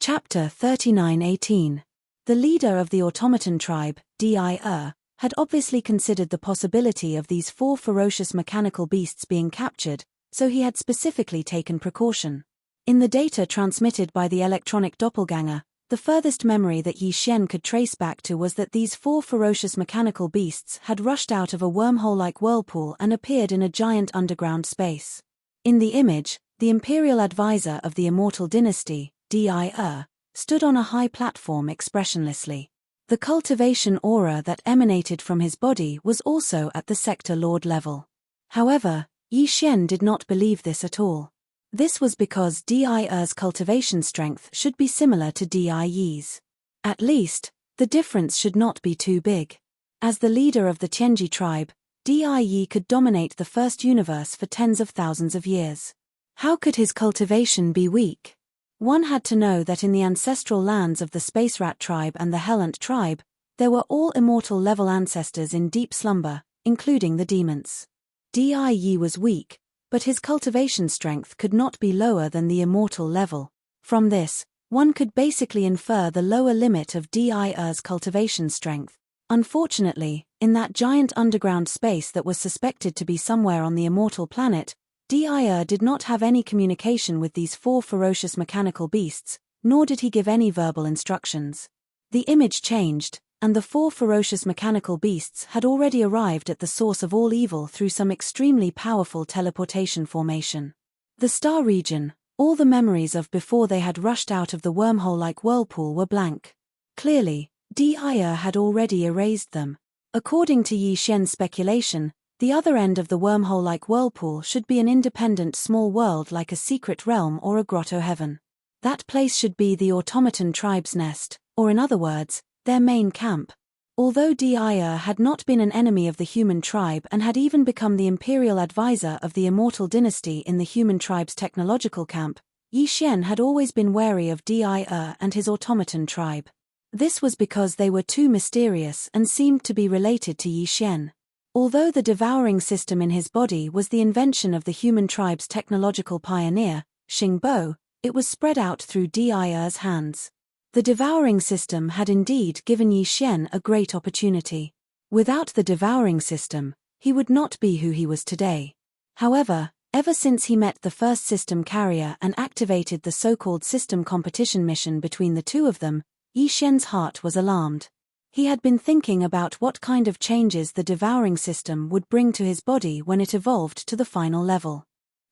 Chapter 39:18. The leader of the automaton tribe, Devour, had obviously considered the possibility of these 4 ferocious mechanical beasts being captured, so he had specifically taken precaution. In the data transmitted by the electronic doppelganger, the furthest memory that Yi Xian could trace back to was that these 4 ferocious mechanical beasts had rushed out of a wormhole-like whirlpool and appeared in a giant underground space. In the image, the imperial advisor of the immortal dynasty, Devour, stood on a high platform expressionlessly. The cultivation aura that emanated from his body was also at the sector lord level. However, Yi Xian did not believe this at all. This was because Devour's cultivation strength should be similar to Yi's. At least, the difference should not be too big. As the leader of the Tianji tribe, Yi could dominate the first universe for tens of thousands of years. How could his cultivation be weak? One had to know that in the ancestral lands of the Space Rat tribe and the Hellant tribe, there were all immortal level ancestors in deep slumber, including the demons. Yi was weak, but his cultivation strength could not be lower than the immortal level. From this, one could basically infer the lower limit of Devour's cultivation strength. Unfortunately, in that giant underground space that was suspected to be somewhere on the immortal planet, Devour did not have any communication with these 4 ferocious mechanical beasts, nor did he give any verbal instructions. The image changed, and the 4 ferocious mechanical beasts had already arrived at the source of all evil through some extremely powerful teleportation formation. The star region, all the memories of before they had rushed out of the wormhole-like whirlpool were blank. Clearly, Devour had already erased them. According to Yi Xian's speculation, the other end of the wormhole-like whirlpool should be an independent small world like a secret realm or a grotto heaven. That place should be the automaton tribe's nest, or in other words, their main camp. Although Devour had not been an enemy of the human tribe and had even become the imperial advisor of the immortal dynasty in the human tribe's technological camp, Yi Xian had always been wary of Devour and his automaton tribe. This was because they were too mysterious and seemed to be related to Yi Xian. Although the devouring system in his body was the invention of the human tribe's technological pioneer, Xingbo, it was spread out through Devour's hands. The devouring system had indeed given Yi Xian a great opportunity. Without the devouring system, he would not be who he was today. However, ever since he met the first system carrier and activated the so-called system competition mission between the two of them, Yi Xian's heart was alarmed. He had been thinking about what kind of changes the devouring system would bring to his body when it evolved to the final level.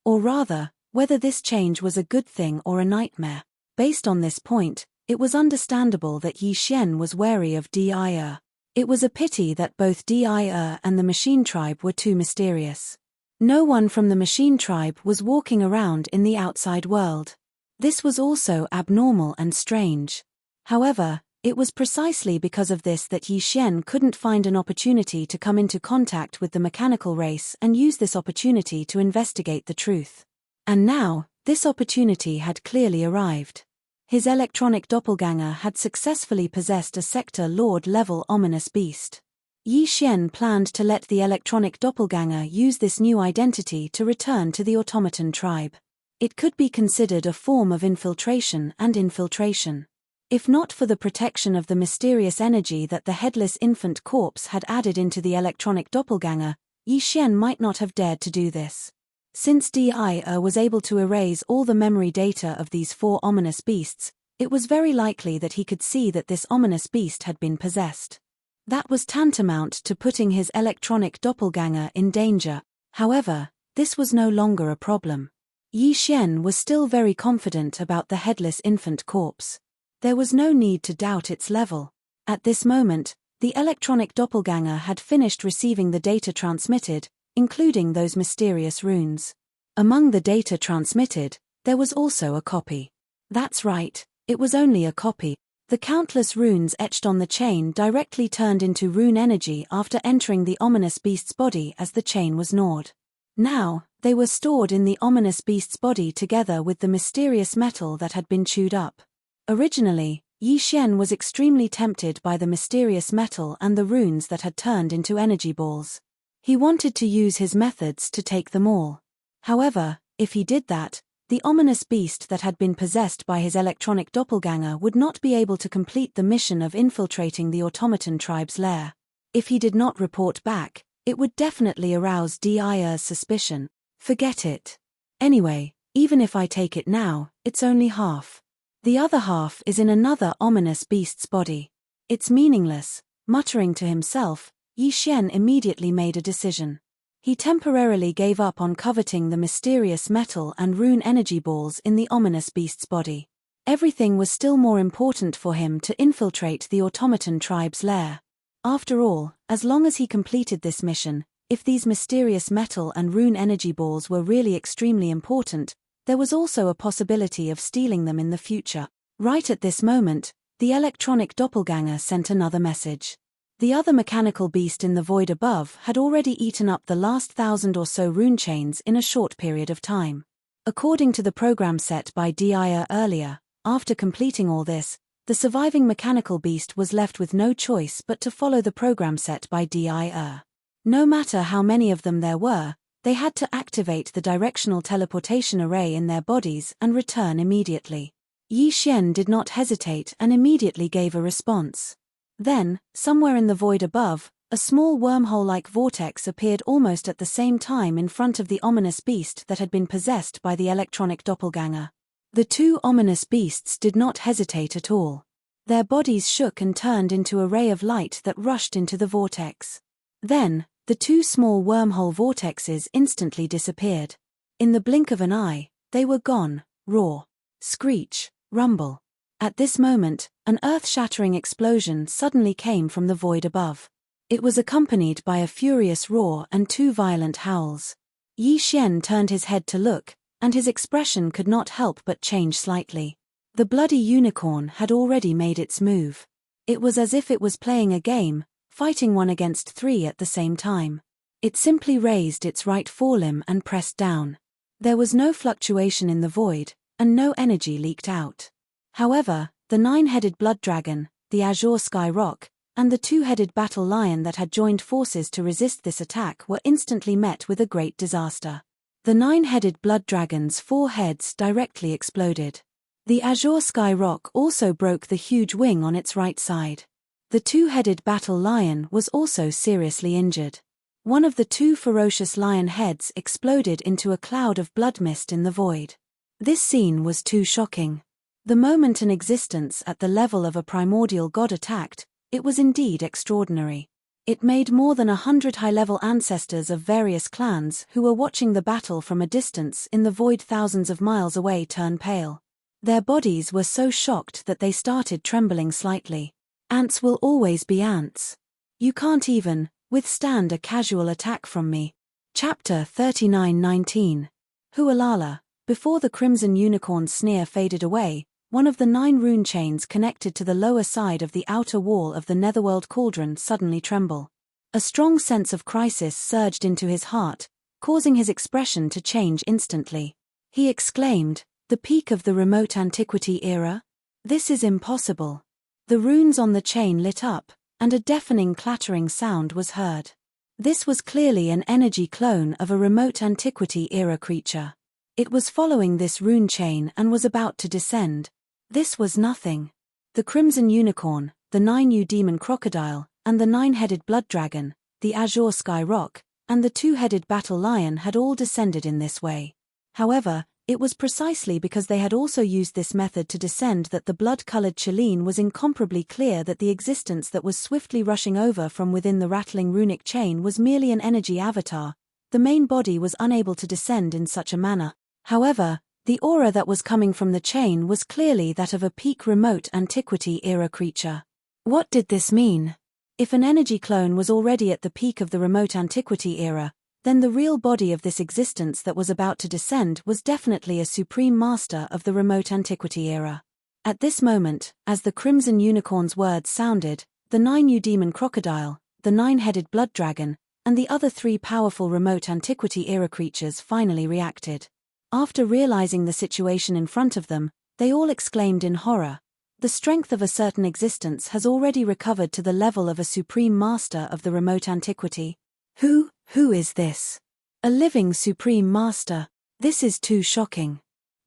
Or rather, whether this change was a good thing or a nightmare. Based on this point, it was understandable that Yi Xian was wary of Devour. It was a pity that both Devour and the machine tribe were too mysterious. No one from the machine tribe was walking around in the outside world. This was also abnormal and strange. However, it was precisely because of this that Yi Xian couldn't find an opportunity to come into contact with the mechanical race and use this opportunity to investigate the truth. And now, this opportunity had clearly arrived. His electronic doppelganger had successfully possessed a sector lord-level ominous beast. Yi Xian planned to let the electronic doppelganger use this new identity to return to the automaton tribe. It could be considered a form of infiltration and infiltration. If not for the protection of the mysterious energy that the headless infant corpse had added into the electronic doppelganger, Yi Xian might not have dared to do this. Since Devour was able to erase all the memory data of these 4 ominous beasts, it was very likely that he could see that this ominous beast had been possessed. That was tantamount to putting his electronic doppelganger in danger. However, this was no longer a problem. Yi Xian was still very confident about the headless infant corpse. There was no need to doubt its level. At this moment, the electronic doppelganger had finished receiving the data transmitted, including those mysterious runes. Among the data transmitted, there was also a copy. That's right, it was only a copy. The countless runes etched on the chain directly turned into rune energy after entering the ominous beast's body as the chain was gnawed. Now, they were stored in the ominous beast's body together with the mysterious metal that had been chewed up. Originally, Yi Xian was extremely tempted by the mysterious metal and the runes that had turned into energy balls. He wanted to use his methods to take them all. However, if he did that, The ominous beast that had been possessed by his electronic doppelganger would not be able to complete the mission of infiltrating the automaton tribe's lair. If he did not report back, it would definitely arouse Devour's suspicion. Forget it. Anyway, even if I take it now, it's only half. The other half is in another ominous beast's body. It's meaningless. Muttering to himself, Yi Xian immediately made a decision. He temporarily gave up on coveting the mysterious metal and rune energy balls in the ominous beast's body. Everything was still more important for him to infiltrate the automaton tribe's lair. After all, as long as he completed this mission, if these mysterious metal and rune energy balls were really extremely important, there was also a possibility of stealing them in the future. Right at this moment, the electronic doppelganger sent another message. The other mechanical beast in the void above had already eaten up the last 1,000 or so rune chains in a short period of time. According to the program set by Devour earlier, after completing all this, the surviving mechanical beast was left with no choice but to follow the program set by Devour. No matter how many of them there were, they had to activate the directional teleportation array in their bodies and return immediately. Yi Xian did not hesitate and immediately gave a response. Then, somewhere in the void above, a small wormhole-like vortex appeared almost at the same time in front of the ominous beast that had been possessed by the electronic doppelganger. The two ominous beasts did not hesitate at all. Their bodies shook and turned into a ray of light that rushed into the vortex. Then, the two small wormhole vortexes instantly disappeared. In the blink of an eye, they were gone. Roar, screech, rumble. At this moment, an earth-shattering explosion suddenly came from the void above. It was accompanied by a furious roar and two violent howls. Yi Xian turned his head to look, and his expression could not help but change slightly. The bloody unicorn had already made its move. It was as if it was playing a game, fighting 1 against 3 at the same time. It simply raised its right forelimb and pressed down. There was no fluctuation in the void, and no energy leaked out. However, the 9-headed blood dragon, the azure sky rock, and the 2-headed battle lion that had joined forces to resist this attack were instantly met with a great disaster. The 9-headed blood dragon's 4 heads directly exploded. The azure sky rock also broke the huge wing on its right side. The 2-headed battle lion was also seriously injured. One of the 2 ferocious lion heads exploded into a cloud of blood mist in the void. This scene was too shocking. The moment an existence at the level of a primordial god attacked, it was indeed extraordinary. It made more than 100 high-level ancestors of various clans who were watching the battle from a distance in the void thousands of miles away turn pale. Their bodies were so shocked that they started trembling slightly. Ants will always be ants. You can't even withstand a casual attack from me. Chapter 39:19. Hualala. Before the crimson unicorn's sneer faded away, one of the 9 rune chains connected to the lower side of the outer wall of the netherworld cauldron suddenly trembled. A strong sense of crisis surged into his heart, causing his expression to change instantly. He exclaimed, "The peak of the remote antiquity era? This is impossible." The runes on the chain lit up, and a deafening clattering sound was heard. This was clearly an energy clone of a remote antiquity era creature. It was following this rune chain and was about to descend. This was nothing. The crimson unicorn, the 9U demon crocodile, and the 9-headed blood dragon, the azure sky rock, and the 2-headed battle lion had all descended in this way. However, it was precisely because they had also used this method to descend that the blood-colored chelene was incomparably clear that the existence that was swiftly rushing over from within the rattling runic chain was merely an energy avatar. The main body was unable to descend in such a manner. However, the aura that was coming from the chain was clearly that of a peak remote antiquity era creature. What did this mean? If an energy clone was already at the peak of the remote antiquity era, then the real body of this existence that was about to descend was definitely a supreme master of the remote antiquity era. At this moment, as the crimson unicorn's words sounded, the 9U demon crocodile, the 9-headed blood dragon, and the other 3 powerful remote antiquity era creatures finally reacted. After realizing the situation in front of them, they all exclaimed in horror. The strength of a certain existence has already recovered to the level of a supreme master of the remote antiquity. Who is this? A living supreme master? This is too shocking.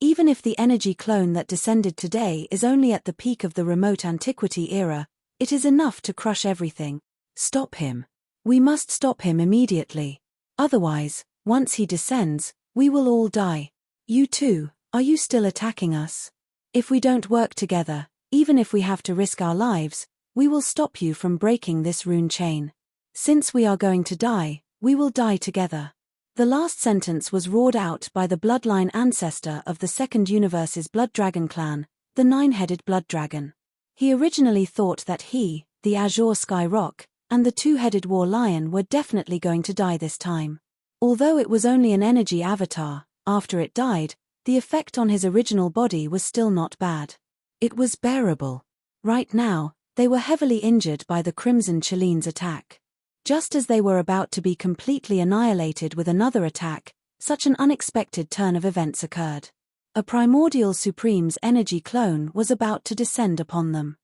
Even if the energy clone that descended today is only at the peak of the remote antiquity era, it is enough to crush everything. Stop him. We must stop him immediately. Otherwise, once he descends, we will all die. You too, are you still attacking us? If we don't work together, even if we have to risk our lives, we will stop you from breaking this rune chain. Since we are going to die, we will die together. The last sentence was roared out by the bloodline ancestor of the Second Universe's Blood Dragon clan, the Nine-Headed Blood Dragon. He originally thought that he, the Azure Sky Rock, and the Two-Headed War Lion were definitely going to die this time. Although it was only an energy avatar, after it died, the effect on his original body was still not bad. It was bearable. Right now, they were heavily injured by the Crimson Chalene's attack. Just as they were about to be completely annihilated with another attack, such an unexpected turn of events occurred. A Primordial Supreme's energy clone was about to descend upon them.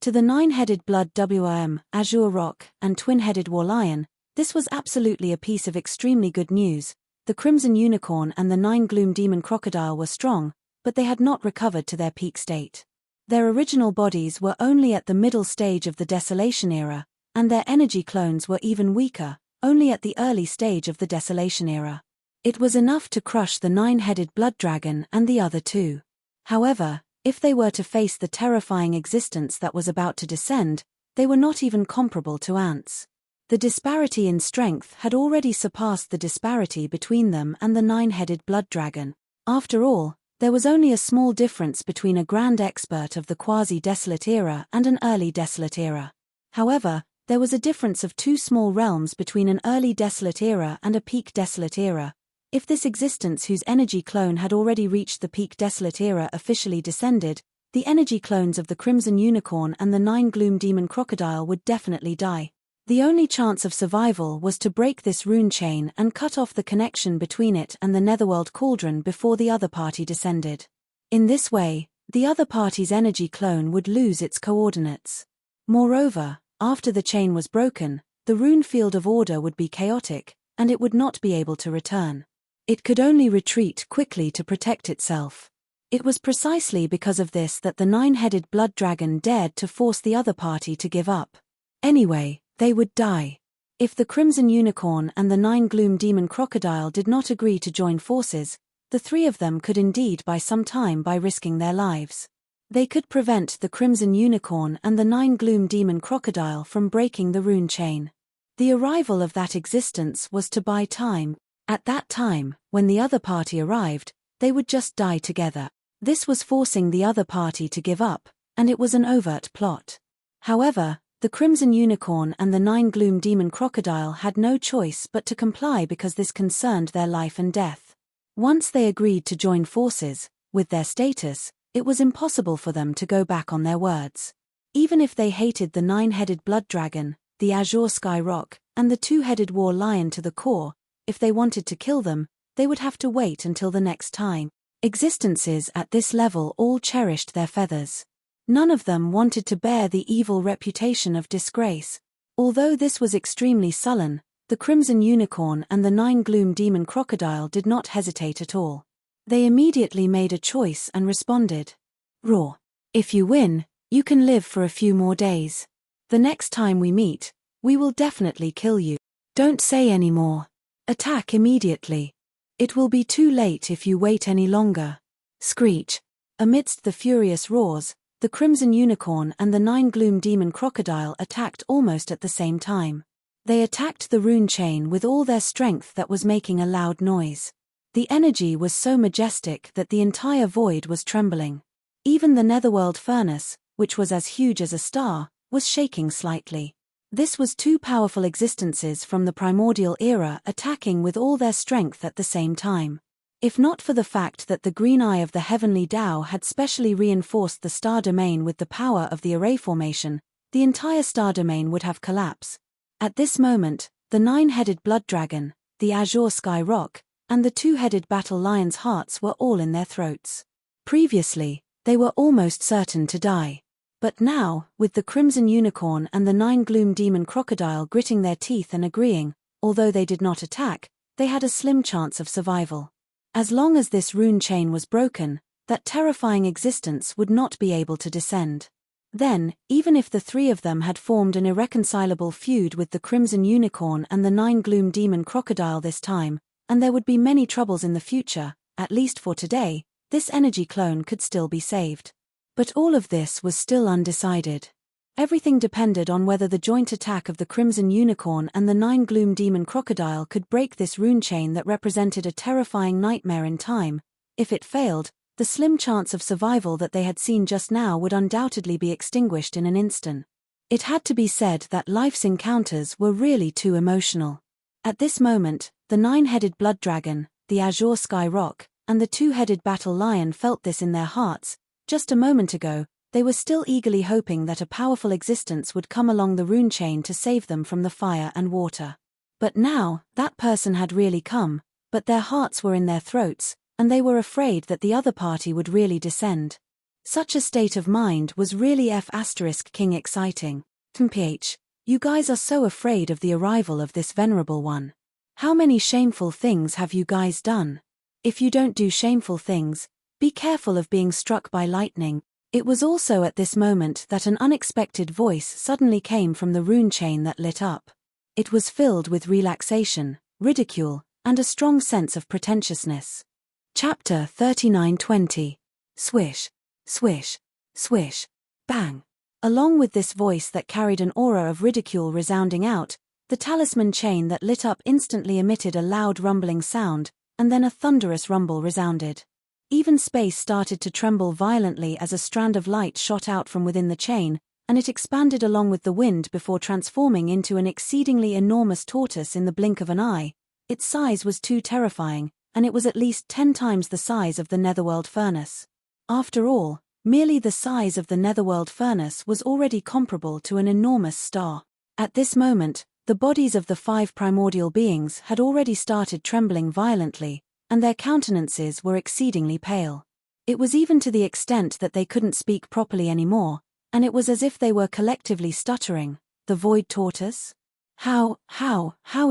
To the Nine-Headed Blood WRM, Azure Rock, and Twin-Headed War Lion, this was absolutely a piece of extremely good news. The Crimson Unicorn and the Nine Gloom Demon Crocodile were strong, but they had not recovered to their peak state. Their original bodies were only at the middle stage of the Desolation era, and their energy clones were even weaker, only at the early stage of the Desolation era. It was enough to crush the Nine-Headed Blood Dragon and the other two. However, if they were to face the terrifying existence that was about to descend, they were not even comparable to ants. The disparity in strength had already surpassed the disparity between them and the Nine-Headed Blood Dragon. After all, there was only a small difference between a grand expert of the quasi-desolate era and an early desolate era. However, there was a difference of two small realms between an early desolate era and a peak desolate era. If this existence whose energy clone had already reached the peak desolate era officially descended, the energy clones of the Crimson Unicorn and the Nine Gloom Demon Crocodile would definitely die. The only chance of survival was to break this rune chain and cut off the connection between it and the Netherworld Cauldron before the other party descended. In this way, the other party's energy clone would lose its coordinates. Moreover, after the chain was broken, the rune field of order would be chaotic, and it would not be able to return. It could only retreat quickly to protect itself. It was precisely because of this that the Nine-Headed Blood Dragon dared to force the other party to give up. Anyway, they would die. If the Crimson Unicorn and the Nine Gloom Demon Crocodile did not agree to join forces, the three of them could indeed buy some time by risking their lives. They could prevent the Crimson Unicorn and the Nine Gloom Demon Crocodile from breaking the rune chain. The arrival of that existence was to buy time. At that time, when the other party arrived, they would just die together. This was forcing the other party to give up, and it was an overt plot. However, the Crimson Unicorn and the Nine Gloom Demon Crocodile had no choice but to comply because this concerned their life and death. Once they agreed to join forces, with their status, it was impossible for them to go back on their words. Even if they hated the Nine-Headed Blood Dragon, the Azure Sky Rock, and the Two-Headed War Lion to the core, if they wanted to kill them, they would have to wait until the next time. Existences at this level all cherished their feathers. None of them wanted to bear the evil reputation of disgrace. Although this was extremely sullen, the Crimson Unicorn and the Nine Gloom Demon Crocodile did not hesitate at all. They immediately made a choice and responded. Roar. If you win, you can live for a few more days. The next time we meet, we will definitely kill you. Don't say any more. Attack immediately. It will be too late if you wait any longer. Screech. Amidst the furious roars, the Crimson Unicorn and the Nine Gloom Demon Crocodile attacked almost at the same time. They attacked the rune chain with all their strength that was making a loud noise. The energy was so majestic that the entire void was trembling. Even the Netherworld furnace, which was as huge as a star, was shaking slightly. This was two powerful existences from the primordial era attacking with all their strength at the same time. If not for the fact that the green eye of the heavenly Tao had specially reinforced the star domain with the power of the array formation, the entire star domain would have collapsed. At this moment, the Nine-Headed Blood Dragon, the Azure Sky Rock, and the Two-Headed Battle Lion's hearts were all in their throats. Previously, they were almost certain to die. But now, with the Crimson Unicorn and the Nine Gloom Demon Crocodile gritting their teeth and agreeing, although they did not attack, they had a slim chance of survival. As long as this rune chain was broken, that terrifying existence would not be able to descend. Then, even if the three of them had formed an irreconcilable feud with the Crimson Unicorn and the Nine Gloom Demon Crocodile this time, and there would be many troubles in the future, at least for today, this energy clone could still be saved. But all of this was still undecided. Everything depended on whether the joint attack of the Crimson Unicorn and the Nine Gloom Demon Crocodile could break this rune chain that represented a terrifying nightmare in time. If it failed, the slim chance of survival that they had seen just now would undoubtedly be extinguished in an instant. It had to be said that life's encounters were really too emotional. At this moment, the nine-headed blood dragon, the azure sky rock, and the two-headed battle lion felt this in their hearts. Just a moment ago, they were still eagerly hoping that a powerful existence would come along the rune chain to save them from the fire and water. But now, that person had really come, but their hearts were in their throats, and they were afraid that the other party would really descend. Such a state of mind was really King exciting. Mph, you guys are so afraid of the arrival of this venerable one. How many shameful things have you guys done? If you don't do shameful things, be careful of being struck by lightning. It was also at this moment that an unexpected voice suddenly came from the rune chain that lit up. It was filled with relaxation, ridicule, and a strong sense of pretentiousness. Chapter 39:20. Swish, swish, swish, bang. Along with this voice that carried an aura of ridicule resounding out, the talisman chain that lit up instantly emitted a loud rumbling sound, and then a thunderous rumble resounded. Even space started to tremble violently as a strand of light shot out from within the chain, and it expanded along with the wind before transforming into an exceedingly enormous tortoise in the blink of an eye. Its size was too terrifying, and it was at least 10 times the size of the Netherworld furnace. After all, merely the size of the Netherworld furnace was already comparable to an enormous star. At this moment, the bodies of the 5 primordial beings had already started trembling violently, and their countenances were exceedingly pale. It was even to the extent that they couldn't speak properly anymore, and it was as if they were collectively stuttering. The Void Tortoise? How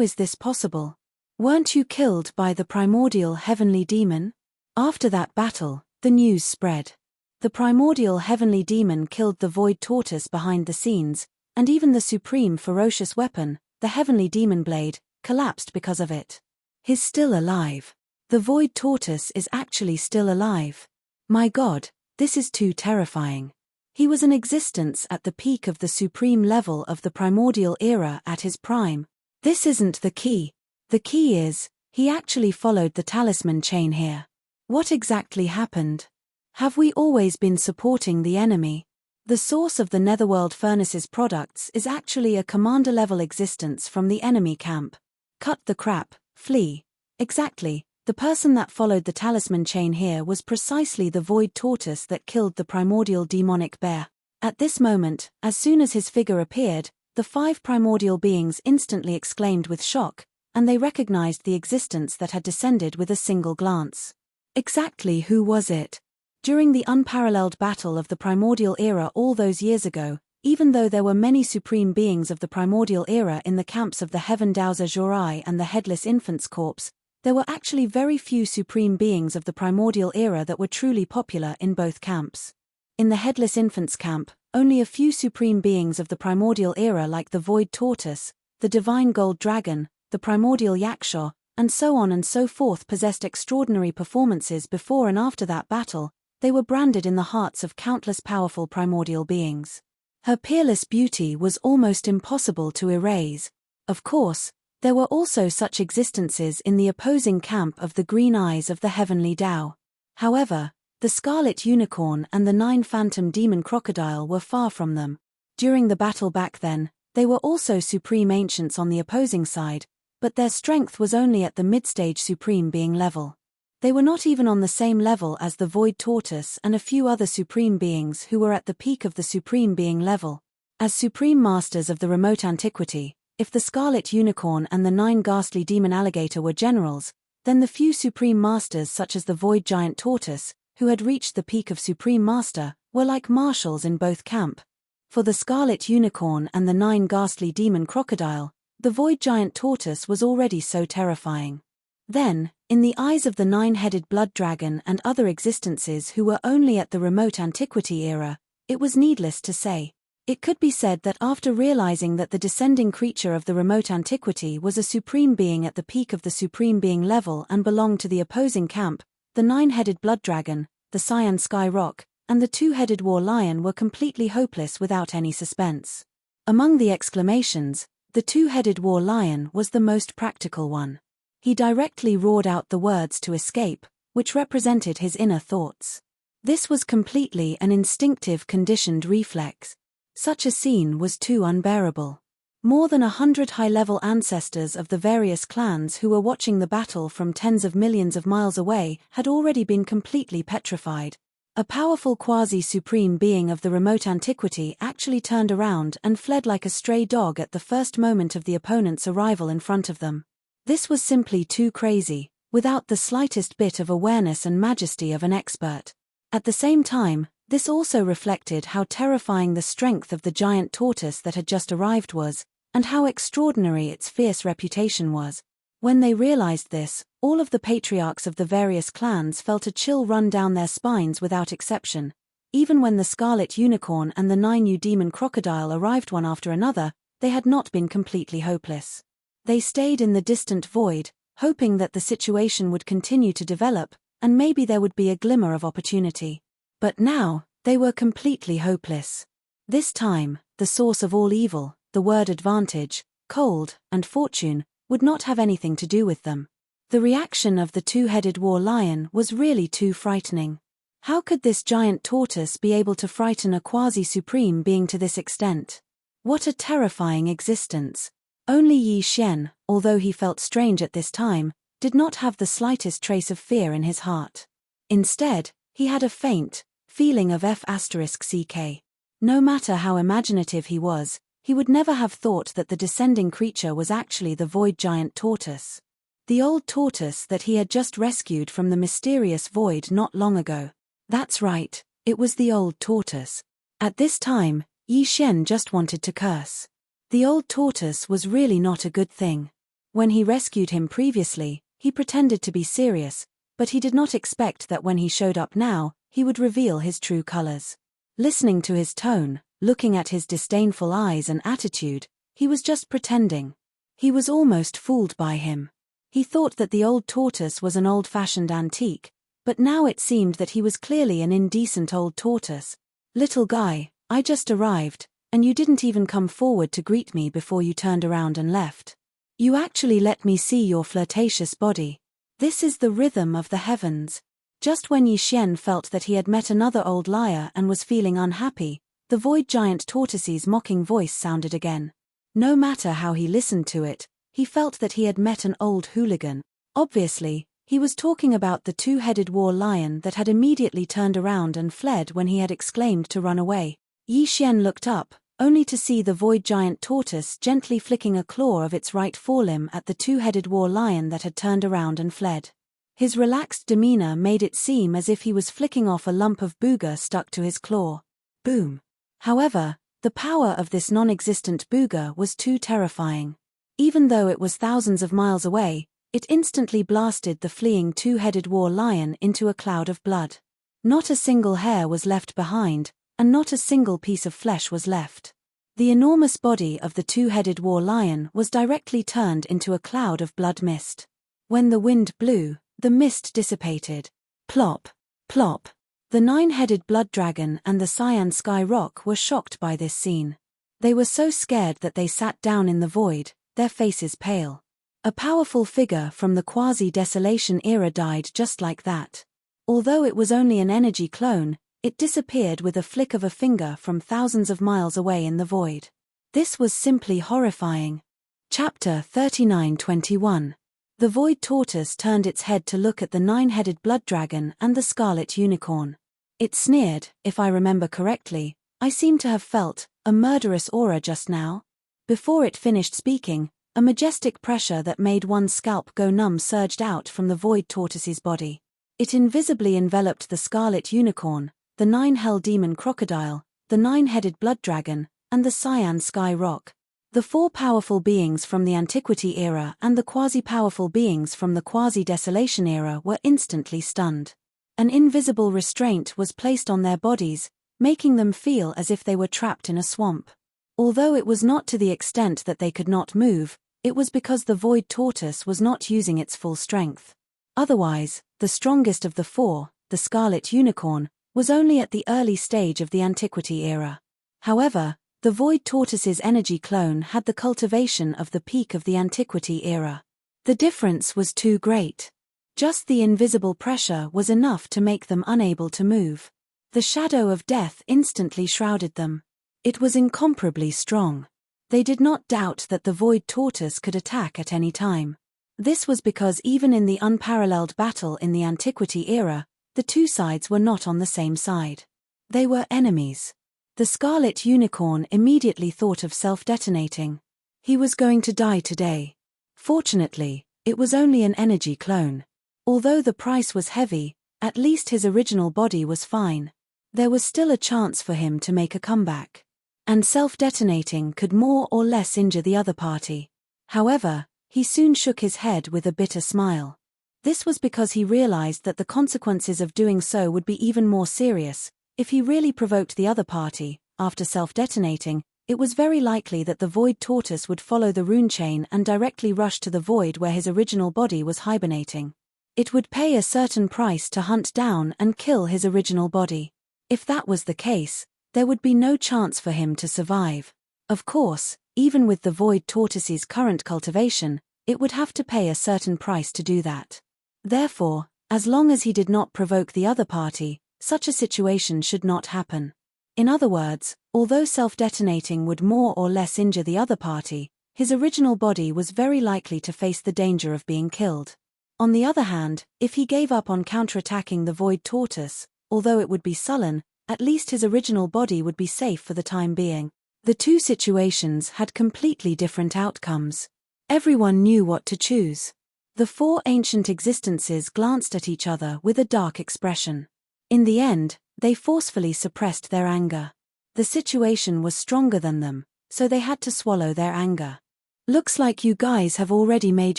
is this possible? Weren't you killed by the primordial heavenly demon? After that battle, the news spread. The primordial heavenly demon killed the Void Tortoise behind the scenes, and even the supreme ferocious weapon, the heavenly demon blade, collapsed because of it. He's still alive. The Void Tortoise is actually still alive. My God, this is too terrifying. He was in existence at the peak of the supreme level of the primordial era at his prime. This isn't the key. The key is, he actually followed the talisman chain here. What exactly happened? Have we always been supporting the enemy? The source of the Netherworld Furnace's products is actually a commander-level existence from the enemy camp. Cut the crap, flee. Exactly, the person that followed the talisman chain here was precisely the Void Tortoise that killed the primordial demonic bear. At this moment, as soon as his figure appeared, the 5 primordial beings instantly exclaimed with shock, and they recognized the existence that had descended with a single glance. Exactly who was it? During the unparalleled battle of the primordial era all those years ago, even though there were many supreme beings of the primordial era in the camps of the Heaven Dao's Azurai and the Headless Infant's Corpse, there were actually very few supreme beings of the primordial era that were truly popular in both camps. In the Headless Infant's camp, only a few supreme beings of the primordial era like the Void Tortoise, the Divine Gold Dragon, the Primordial Yaksha, and so on and so forth possessed extraordinary performances before and after that battle. They were branded in the hearts of countless powerful primordial beings. Her peerless beauty was almost impossible to erase. Of course, there were also such existences in the opposing camp of the Green Eyes of the Heavenly Dao. However, the Scarlet Unicorn and the 9 Phantom Demon Crocodile were far from them. During the battle back then, they were also supreme ancients on the opposing side, but their strength was only at the mid-stage supreme being level. They were not even on the same level as the Void Tortoise and a few other supreme beings who were at the peak of the supreme being level. As supreme masters of the remote antiquity, if the Scarlet Unicorn and the 9 Ghastly Demon Alligator were generals, then the few supreme masters such as the Void Giant Tortoise, who had reached the peak of supreme master, were like marshals in both camp. For the Scarlet Unicorn and the 9 Ghastly Demon Crocodile, the Void Giant Tortoise was already so terrifying. Then, In the eyes of the nine-headed blood dragon and other existences who were only at the remote antiquity era, it was needless to say. It could be said that after realizing that the descending creature of the remote antiquity was a supreme being at the peak of the supreme being level and belonged to the opposing camp, the nine-headed blood dragon, the cyan sky rock, and the two-headed war lion were completely hopeless without any suspense. Among the exclamations, the two-headed war lion was the most practical one. He directly roared out the words to escape, which represented his inner thoughts. This was completely an instinctive conditioned reflex. Such a scene was too unbearable. More than 100 high-level ancestors of the various clans who were watching the battle from tens of millions of miles away had already been completely petrified. A powerful quasi-supreme being of the remote antiquity actually turned around and fled like a stray dog at the first moment of the opponent's arrival in front of them. This was simply too crazy, without the slightest bit of awareness and majesty of an expert. At the same time, this also reflected how terrifying the strength of the giant tortoise that had just arrived was, and how extraordinary its fierce reputation was. When they realized this, all of the patriarchs of the various clans felt a chill run down their spines without exception. Even when the scarlet unicorn and the 9U demon crocodile arrived one after another, they had not been completely hopeless. They stayed in the distant void, hoping that the situation would continue to develop, and maybe there would be a glimmer of opportunity. But now, they were completely hopeless. This time, the source of all evil, the word advantage, cold, and fortune, would not have anything to do with them. The reaction of the two-headed war lion was really too frightening. How could this giant tortoise be able to frighten a quasi-supreme being to this extent? What a terrifying existence. Only Yi Xian, although he felt strange at this time, did not have the slightest trace of fear in his heart. Instead, he had a faint feeling of F***ck. No matter how imaginative he was, he would never have thought that the descending creature was actually the void giant tortoise. The old tortoise that he had just rescued from the mysterious void not long ago. That's right, it was the old tortoise. At this time, Yi Xian just wanted to curse. The old tortoise was really not a good thing. When he rescued him previously, he pretended to be serious, but he did not expect that when he showed up now, he would reveal his true colors. Listening to his tone, looking at his disdainful eyes and attitude, he was just pretending. He was almost fooled by him. He thought that the old tortoise was an old-fashioned antique, but now it seemed that he was clearly an indecent old tortoise. "Little guy, I just arrived, and you didn't even come forward to greet me before you turned around and left. You actually let me see your flirtatious body. This is the rhythm of the heavens." Just when Yi Xian felt that he had met another old liar and was feeling unhappy, the void giant tortoise's mocking voice sounded again. No matter how he listened to it, he felt that he had met an old hooligan. Obviously, he was talking about the two-headed war lion that had immediately turned around and fled when he had exclaimed to run away. Yi Xian looked up, only to see the void giant tortoise gently flicking a claw of its right forelimb at the two-headed war lion that had turned around and fled. His relaxed demeanor made it seem as if he was flicking off a lump of booger stuck to his claw. Boom. However, the power of this non-existent booger was too terrifying. Even though it was thousands of miles away, it instantly blasted the fleeing two-headed war lion into a cloud of blood. Not a single hair was left behind, and not a single piece of flesh was left. The enormous body of the two-headed war lion was directly turned into a cloud of blood mist. When the wind blew, the mist dissipated. Plop, plop. The nine-headed blood dragon and the cyan sky rock were shocked by this scene. They were so scared that they sat down in the void, their faces pale. A powerful figure from the quasi-desolation era died just like that. Although it was only an energy clone, it disappeared with a flick of a finger from thousands of miles away in the void. This was simply horrifying. Chapter 39:21. The void tortoise turned its head to look at the nine-headed blood dragon and the scarlet unicorn. It sneered, "If I remember correctly, I seem to have felt a murderous aura just now." Before it finished speaking, a majestic pressure that made one's scalp go numb surged out from the void tortoise's body. It invisibly enveloped the scarlet unicorn, the nine-hell demon crocodile, the nine-headed blood dragon, and the cyan sky rock. The four powerful beings from the Antiquity era and the quasi-powerful beings from the quasi-desolation era were instantly stunned. An invisible restraint was placed on their bodies, making them feel as if they were trapped in a swamp. Although it was not to the extent that they could not move, it was because the void tortoise was not using its full strength. Otherwise, the strongest of the four, the scarlet unicorn, was only at the early stage of the Antiquity era. However, the void tortoise's energy clone had the cultivation of the peak of the Antiquity era. The difference was too great. Just the invisible pressure was enough to make them unable to move. The shadow of death instantly shrouded them. It was incomparably strong. They did not doubt that the void tortoise could attack at any time. This was because even in the unparalleled battle in the Antiquity era, the two sides were not on the same side. They were enemies. The scarlet unicorn immediately thought of self-detonating. He was going to die today. Fortunately, it was only an energy clone. Although the price was heavy, at least his original body was fine. There was still a chance for him to make a comeback. And self-detonating could more or less injure the other party. However, he soon shook his head with a bitter smile. This was because he realized that the consequences of doing so would be even more serious. If he really provoked the other party, after self-detonating, it was very likely that the void tortoise would follow the rune chain and directly rush to the void where his original body was hibernating. It would pay a certain price to hunt down and kill his original body. If that was the case, there would be no chance for him to survive. Of course, even with the void tortoise's current cultivation, it would have to pay a certain price to do that. Therefore, as long as he did not provoke the other party, such a situation should not happen. In other words, although self-detonating would more or less injure the other party, his original body was very likely to face the danger of being killed. On the other hand, if he gave up on counterattacking the void tortoise, although it would be sullen, at least his original body would be safe for the time being. The two situations had completely different outcomes. Everyone knew what to choose. The four ancient existences glanced at each other with a dark expression. In the end, they forcefully suppressed their anger. The situation was stronger than them, so they had to swallow their anger. Looks like you guys have already made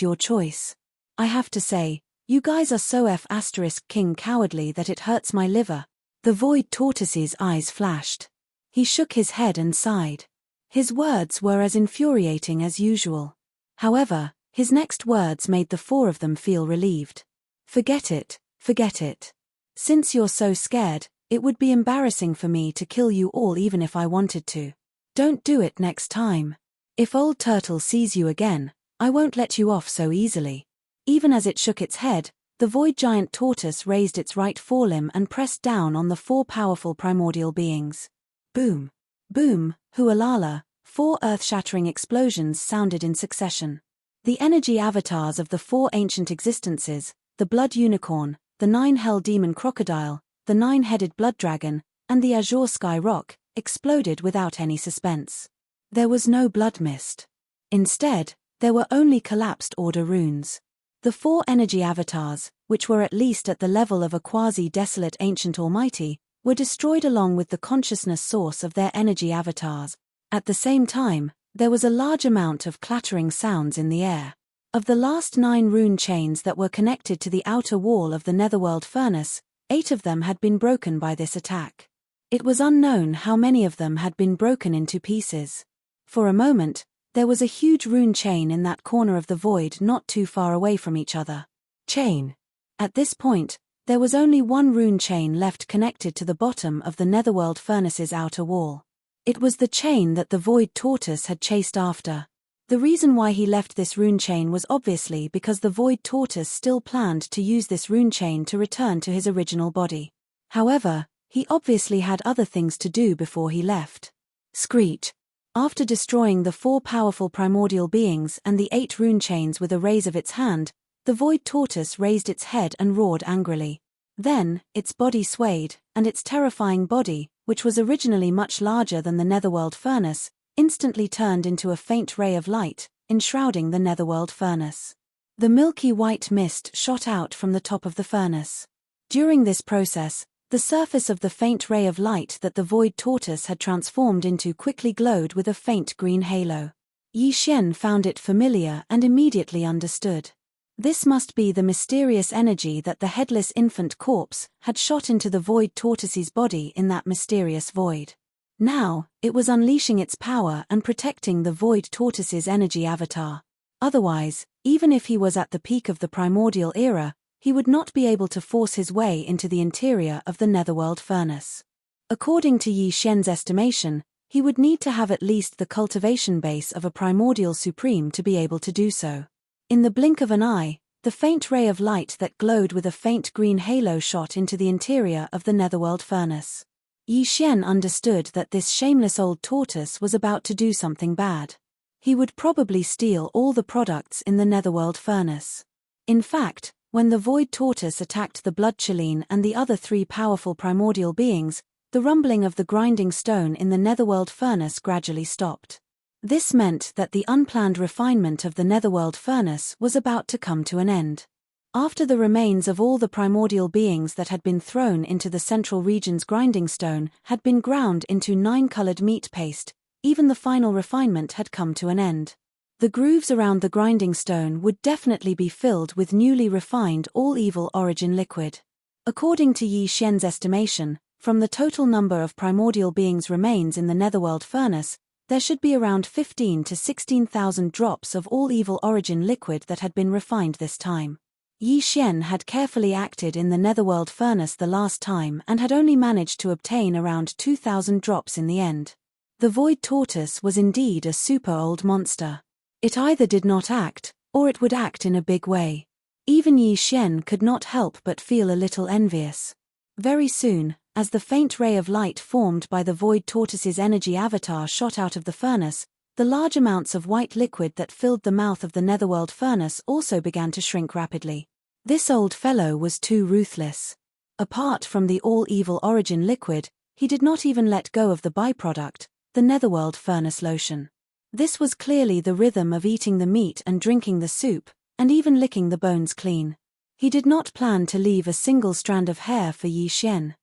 your choice. I have to say, you guys are so F***king cowardly that it hurts my liver. The void tortoise's eyes flashed. He shook his head and sighed. His words were as infuriating as usual. However, his next words made the four of them feel relieved. Forget it, forget it. Since you're so scared, it would be embarrassing for me to kill you all even if I wanted to. Don't do it next time. If Old Turtle sees you again, I won't let you off so easily. Even as it shook its head, the void giant tortoise raised its right forelimb and pressed down on the four powerful primordial beings. Boom! Boom! Hualala! 4 earth-shattering explosions sounded in succession. The energy avatars of the 4 ancient existences, the blood unicorn, the 9 hell demon crocodile, the 9-headed blood dragon, and the azure sky rock, exploded without any suspense. There was no blood mist. Instead, there were only collapsed order runes. The 4 energy avatars, which were at least at the level of a quasi-desolate ancient almighty, were destroyed along with the consciousness source of their energy avatars. At the same time, there was a large amount of clattering sounds in the air. Of the last 9 rune chains that were connected to the outer wall of the netherworld furnace, 8 of them had been broken by this attack. It was unknown how many of them had been broken into pieces. For a moment, there was a huge rune chain in that corner of the void not too far away from each other. Chain. At this point, there was only one rune chain left connected to the bottom of the netherworld furnace's outer wall. It was the chain that the void tortoise had chased after. The reason why he left this rune chain was obviously because the void tortoise still planned to use this rune chain to return to his original body. However, he obviously had other things to do before he left. Screech. After destroying the 4 powerful primordial beings and the 8 rune chains with a raise of its hand, the void tortoise raised its head and roared angrily. Then, its body swayed, and its terrifying body, which was originally much larger than the netherworld furnace, instantly turned into a faint ray of light, enshrouding the netherworld furnace. The milky white mist shot out from the top of the furnace. During this process, the surface of the faint ray of light that the void tortoise had transformed into quickly glowed with a faint green halo. Yi Xian found it familiar and immediately understood. This must be the mysterious energy that the headless infant corpse had shot into the void tortoise's body in that mysterious void. Now, it was unleashing its power and protecting the void tortoise's energy avatar. Otherwise, even if he was at the peak of the primordial era, he would not be able to force his way into the interior of the netherworld furnace. According to Yi Xian's estimation, he would need to have at least the cultivation base of a primordial supreme to be able to do so. In the blink of an eye, the faint ray of light that glowed with a faint green halo shot into the interior of the netherworld furnace. Yi Xian understood that this shameless old tortoise was about to do something bad. He would probably steal all the products in the netherworld furnace. In fact, when the void tortoise attacked the blood Cheline and the other three powerful primordial beings, the rumbling of the grinding stone in the netherworld furnace gradually stopped. This meant that the unplanned refinement of the netherworld furnace was about to come to an end. After the remains of all the primordial beings that had been thrown into the central region's grinding stone had been ground into 9-colored meat paste, even the final refinement had come to an end. The grooves around the grinding stone would definitely be filled with newly refined all-evil origin liquid. According to Yi Xian's estimation, from the total number of primordial beings remains in the netherworld furnace, there should be around 15 to 16,000 drops of all-evil origin liquid that had been refined this time. Yi Xian had carefully acted in the netherworld furnace the last time and had only managed to obtain around 2,000 drops in the end. The void tortoise was indeed a super old monster. It either did not act, or it would act in a big way. Even Yi Xian could not help but feel a little envious. Very soon, as the faint ray of light formed by the void tortoise's energy avatar shot out of the furnace, the large amounts of white liquid that filled the mouth of the netherworld furnace also began to shrink rapidly. This old fellow was too ruthless. Apart from the all-evil origin liquid, he did not even let go of the byproduct, the netherworld furnace lotion. This was clearly the rhythm of eating the meat and drinking the soup, and even licking the bones clean. He did not plan to leave a single strand of hair for Yi Xian.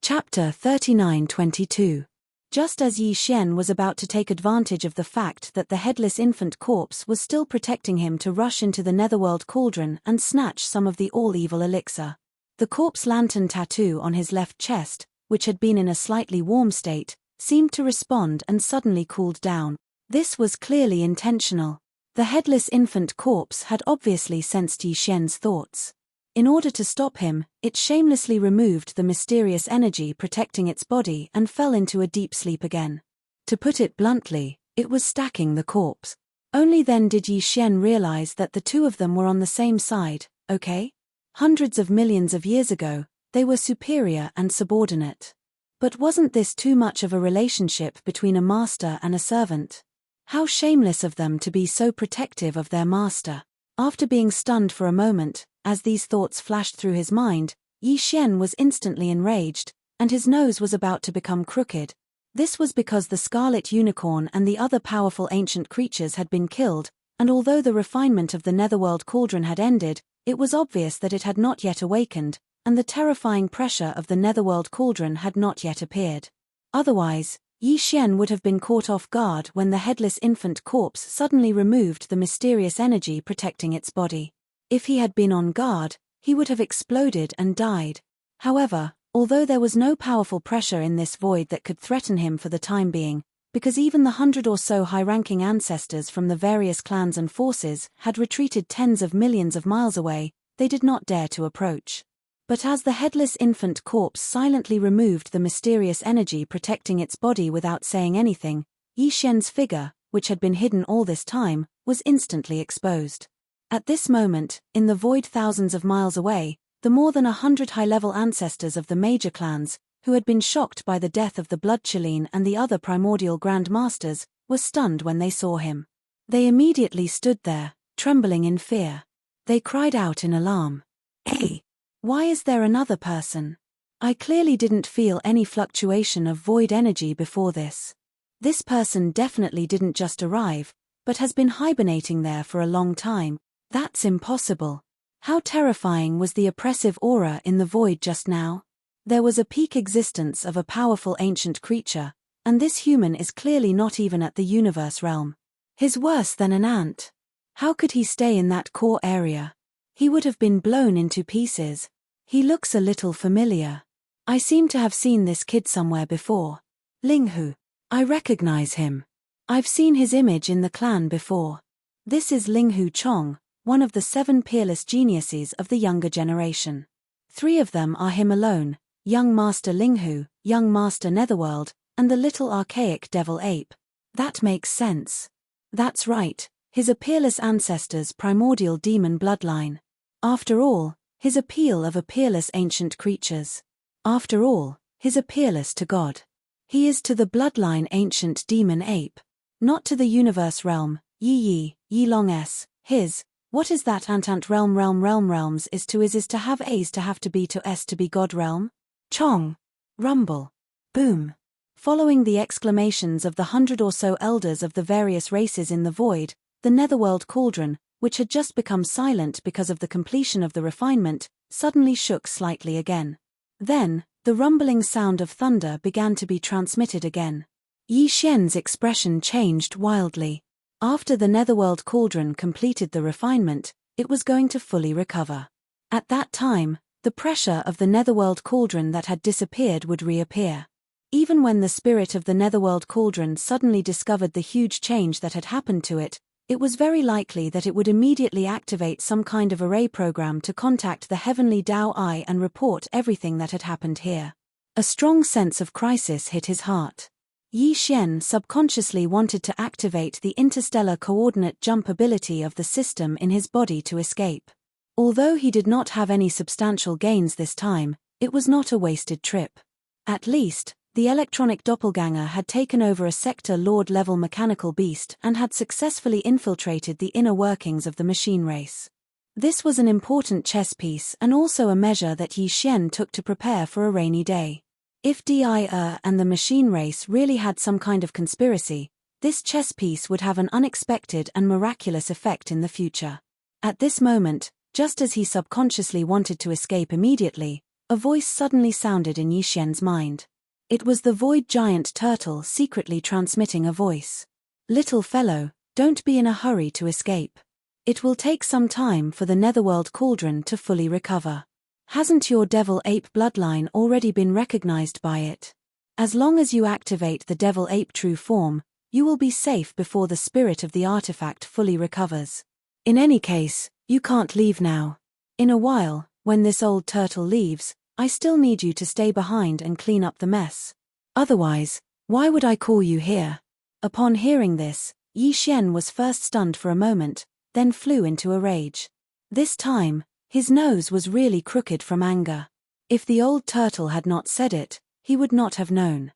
Chapter 39:22. Just as Yi Xian was about to take advantage of the fact that the headless infant corpse was still protecting him to rush into the netherworld cauldron and snatch some of the all-evil elixir. The corpse lantern tattoo on his left chest, which had been in a slightly warm state, seemed to respond and suddenly cooled down. This was clearly intentional. The headless infant corpse had obviously sensed Yi Xian's thoughts. In order to stop him, it shamelessly removed the mysterious energy protecting its body and fell into a deep sleep again. To put it bluntly, it was stacking the corpse. Only then did Yi Xian realize that the two of them were on the same side, okay? Hundreds of millions of years ago, they were superior and subordinate. But wasn't this too much of a relationship between a master and a servant? How shameless of them to be so protective of their master. After being stunned for a moment, as these thoughts flashed through his mind, Yi Xian was instantly enraged, and his nose was about to become crooked. This was because the scarlet unicorn and the other powerful ancient creatures had been killed, and although the refinement of the netherworld cauldron had ended, it was obvious that it had not yet awakened, and the terrifying pressure of the netherworld cauldron had not yet appeared. Otherwise, Yi Xian would have been caught off guard when the headless infant corpse suddenly removed the mysterious energy protecting its body. If he had been on guard, he would have exploded and died. However, although there was no powerful pressure in this void that could threaten him for the time being, because even the 100 or so high-ranking ancestors from the various clans and forces had retreated tens of millions of miles away, they did not dare to approach. But as the headless infant corpse silently removed the mysterious energy protecting its body without saying anything, Yi Xian's figure, which had been hidden all this time, was instantly exposed. At this moment, in the void thousands of miles away, the more than 100 high-level ancestors of the major clans, who had been shocked by the death of the blood Cheline and the other primordial Grand Masters, were stunned when they saw him. They immediately stood there, trembling in fear. They cried out in alarm. "Hey! Why is there another person? I clearly didn't feel any fluctuation of void energy before this. This person definitely didn't just arrive, but has been hibernating there for a long time. That's impossible. How terrifying was the oppressive aura in the void just now? There was a peak existence of a powerful ancient creature, and this human is clearly not even at the universe realm. He's worse than an ant. How could he stay in that core area? He would have been blown into pieces. He looks a little familiar. I seem to have seen this kid somewhere before. Linghu. I recognize him. I've seen his image in the clan before. This is Linghu Chong, one of the 7 peerless geniuses of the younger generation. 3 of them are him alone, young Master Linghu, young Master Netherworld, and the little archaic devil ape. That makes sense. That's right, his peerless ancestors' primordial demon bloodline. After all, his appeal of peerless ancient creatures. After all, his peerless to God. He is to the bloodline ancient demon ape. Not to the universe realm, yi long s, his. What is that antant realms is to have a's to have to be to s to be God realm? Chong. Rumble. Boom. Following the exclamations of the 100 or so elders of the various races in the void, the netherworld cauldron, which had just become silent because of the completion of the refinement, suddenly shook slightly again. Then, the rumbling sound of thunder began to be transmitted again. Yi Xian's expression changed wildly. After the netherworld cauldron completed the refinement, it was going to fully recover. At that time, the pressure of the netherworld cauldron that had disappeared would reappear. Even when the spirit of the netherworld cauldron suddenly discovered the huge change that had happened to it, it was very likely that it would immediately activate some kind of array program to contact the heavenly Tao Eye and report everything that had happened here. A strong sense of crisis hit his heart. Yi Xian subconsciously wanted to activate the interstellar coordinate jump ability of the system in his body to escape. Although he did not have any substantial gains this time, it was not a wasted trip. At least, the electronic doppelganger had taken over a sector lord-level mechanical beast and had successfully infiltrated the inner workings of the machine race. This was an important chess piece and also a measure that Yi Xian took to prepare for a rainy day. If Devour and the machine race really had some kind of conspiracy, this chess piece would have an unexpected and miraculous effect in the future. At this moment, just as he subconsciously wanted to escape immediately, a voice suddenly sounded in Yi Xian's mind. It was the void giant turtle secretly transmitting a voice. Little fellow, don't be in a hurry to escape. It will take some time for the netherworld cauldron to fully recover. Hasn't your devil ape bloodline already been recognized by it? As long as you activate the devil ape true form, you will be safe before the spirit of the artifact fully recovers. In any case, you can't leave now. In a while, when this old turtle leaves, I still need you to stay behind and clean up the mess. Otherwise, why would I call you here? Upon hearing this, Yi Xian was first stunned for a moment, then flew into a rage. This time, his nose was really crooked from anger. If the old turtle had not said it, he would not have known.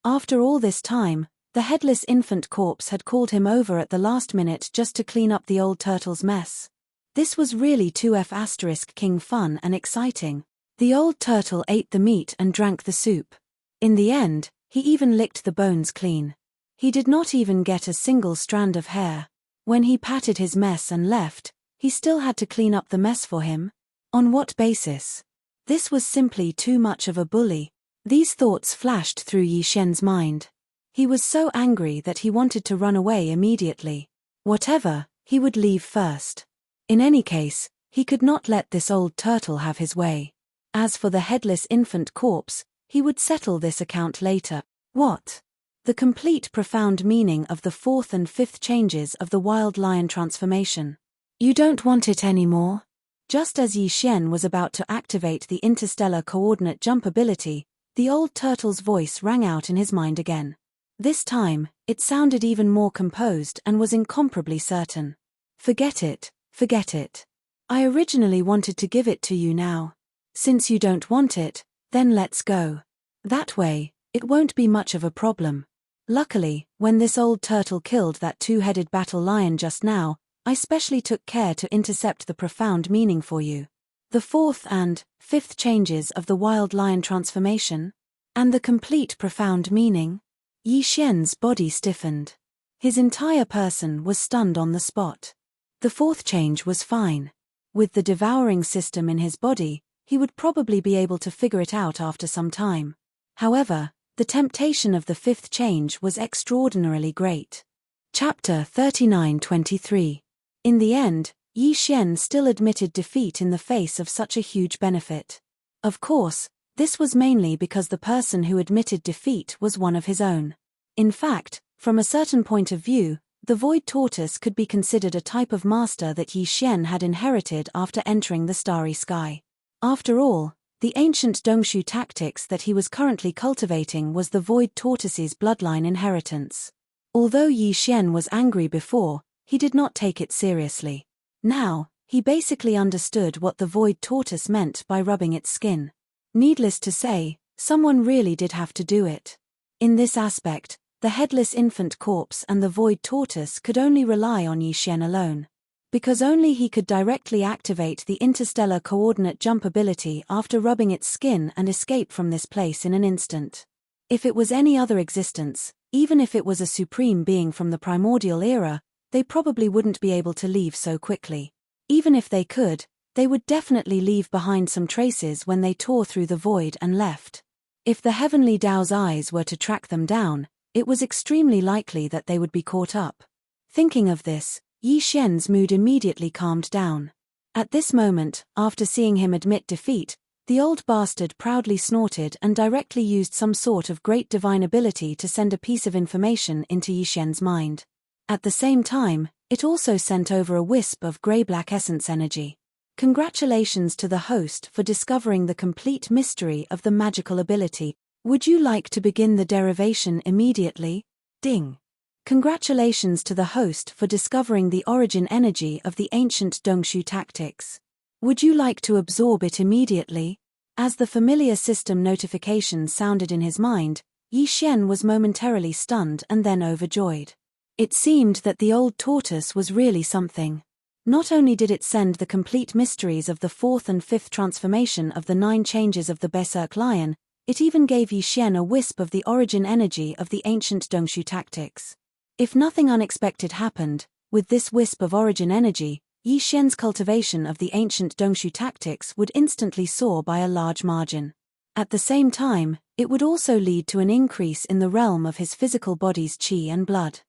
After all this time, the headless infant corpse had called him over at the last minute just to clean up the old turtle's mess. This was really 2F** king fun and exciting. The old turtle ate the meat and drank the soup. In the end, he even licked the bones clean. He did not even get a single strand of hair. When he patted his mess and left, he still had to clean up the mess for him. On what basis? This was simply too much of a bully. These thoughts flashed through Yi Xian's mind. He was so angry that he wanted to run away immediately. Whatever, he would leave first. In any case, he could not let this old turtle have his way. As for the headless infant corpse, he would settle this account later. What? The complete profound meaning of the 4th and 5th changes of the wild lion transformation. You don't want it anymore? Just as Yi Xian was about to activate the interstellar coordinate jump ability, the old turtle's voice rang out in his mind again. This time, it sounded even more composed and was incomparably certain. Forget it, forget it. I originally wanted to give it to you now. Since you don't want it, then let's go. That way, it won't be much of a problem. Luckily, when this old turtle killed that 2-headed battle lion just now, I specially took care to intercept the profound meaning for you. The 4th and 5th changes of the wild lion transformation? And the complete profound meaning? Yi Xian's body stiffened. His entire person was stunned on the spot. The 4th change was fine. With the devouring system in his body, he would probably be able to figure it out after some time. However, the temptation of the 5th change was extraordinarily great. Chapter 39-23. In the end, Yi Xian still admitted defeat in the face of such a huge benefit. Of course, this was mainly because the person who admitted defeat was one of his own. In fact, from a certain point of view, the Void Tortoise could be considered a type of master that Yi Xian had inherited after entering the starry sky. After all, the ancient Dongshu tactics that he was currently cultivating was the Void Tortoise's bloodline inheritance. Although Yi Xian was angry before, he did not take it seriously. Now, he basically understood what the Void Tortoise meant by rubbing its skin. Needless to say, someone really did have to do it. In this aspect, the headless infant corpse and the Void Tortoise could only rely on Yi Xian alone. Because only he could directly activate the interstellar coordinate jump ability after rubbing its skin and escape from this place in an instant. If it was any other existence, even if it was a supreme being from the primordial era, they probably wouldn't be able to leave so quickly. Even if they could, they would definitely leave behind some traces when they tore through the void and left. If the heavenly Tao's eyes were to track them down, it was extremely likely that they would be caught up. Thinking of this, Yi Xian's mood immediately calmed down. At this moment, after seeing him admit defeat, the old bastard proudly snorted and directly used some sort of great divine ability to send a piece of information into Yi Xian's mind. At the same time, it also sent over a wisp of grey-black essence energy. Congratulations to the host for discovering the complete mystery of the magical ability. Would you like to begin the derivation immediately? Ding. Congratulations to the host for discovering the origin energy of the ancient Dongshu tactics. Would you like to absorb it immediately? As the familiar system notification sounded in his mind, Yi Xian was momentarily stunned and then overjoyed. It seemed that the old tortoise was really something. Not only did it send the complete mysteries of the fourth and fifth transformation of the 9 changes of the Berserk Lion, it even gave Yi Xian a wisp of the origin energy of the ancient Dongshu tactics. If nothing unexpected happened, with this wisp of origin energy, Yi Xian's cultivation of the ancient Dongshu tactics would instantly soar by a large margin. At the same time, it would also lead to an increase in the realm of his physical body's qi and blood.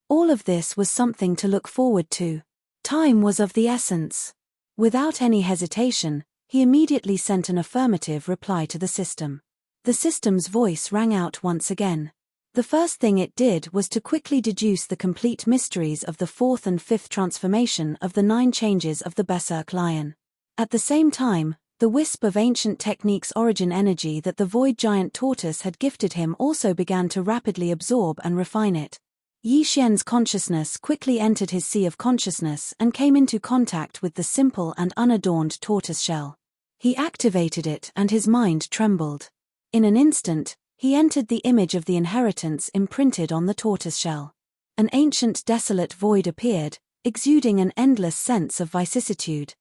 All of this was something to look forward to. Time was of the essence. Without any hesitation, he immediately sent an affirmative reply to the system. The system's voice rang out once again. The first thing it did was to quickly deduce the complete mysteries of the fourth and fifth transformation of the 9 changes of the Berserk Lion. At the same time, the wisp of ancient techniques origin energy that the Void Giant Tortoise had gifted him also began to rapidly absorb and refine it. Yi Xian's consciousness quickly entered his sea of consciousness and came into contact with the simple and unadorned tortoise shell. He activated it and his mind trembled. In an instant, he entered the image of the inheritance imprinted on the tortoise shell. An ancient desolate void appeared, exuding an endless sense of vicissitude.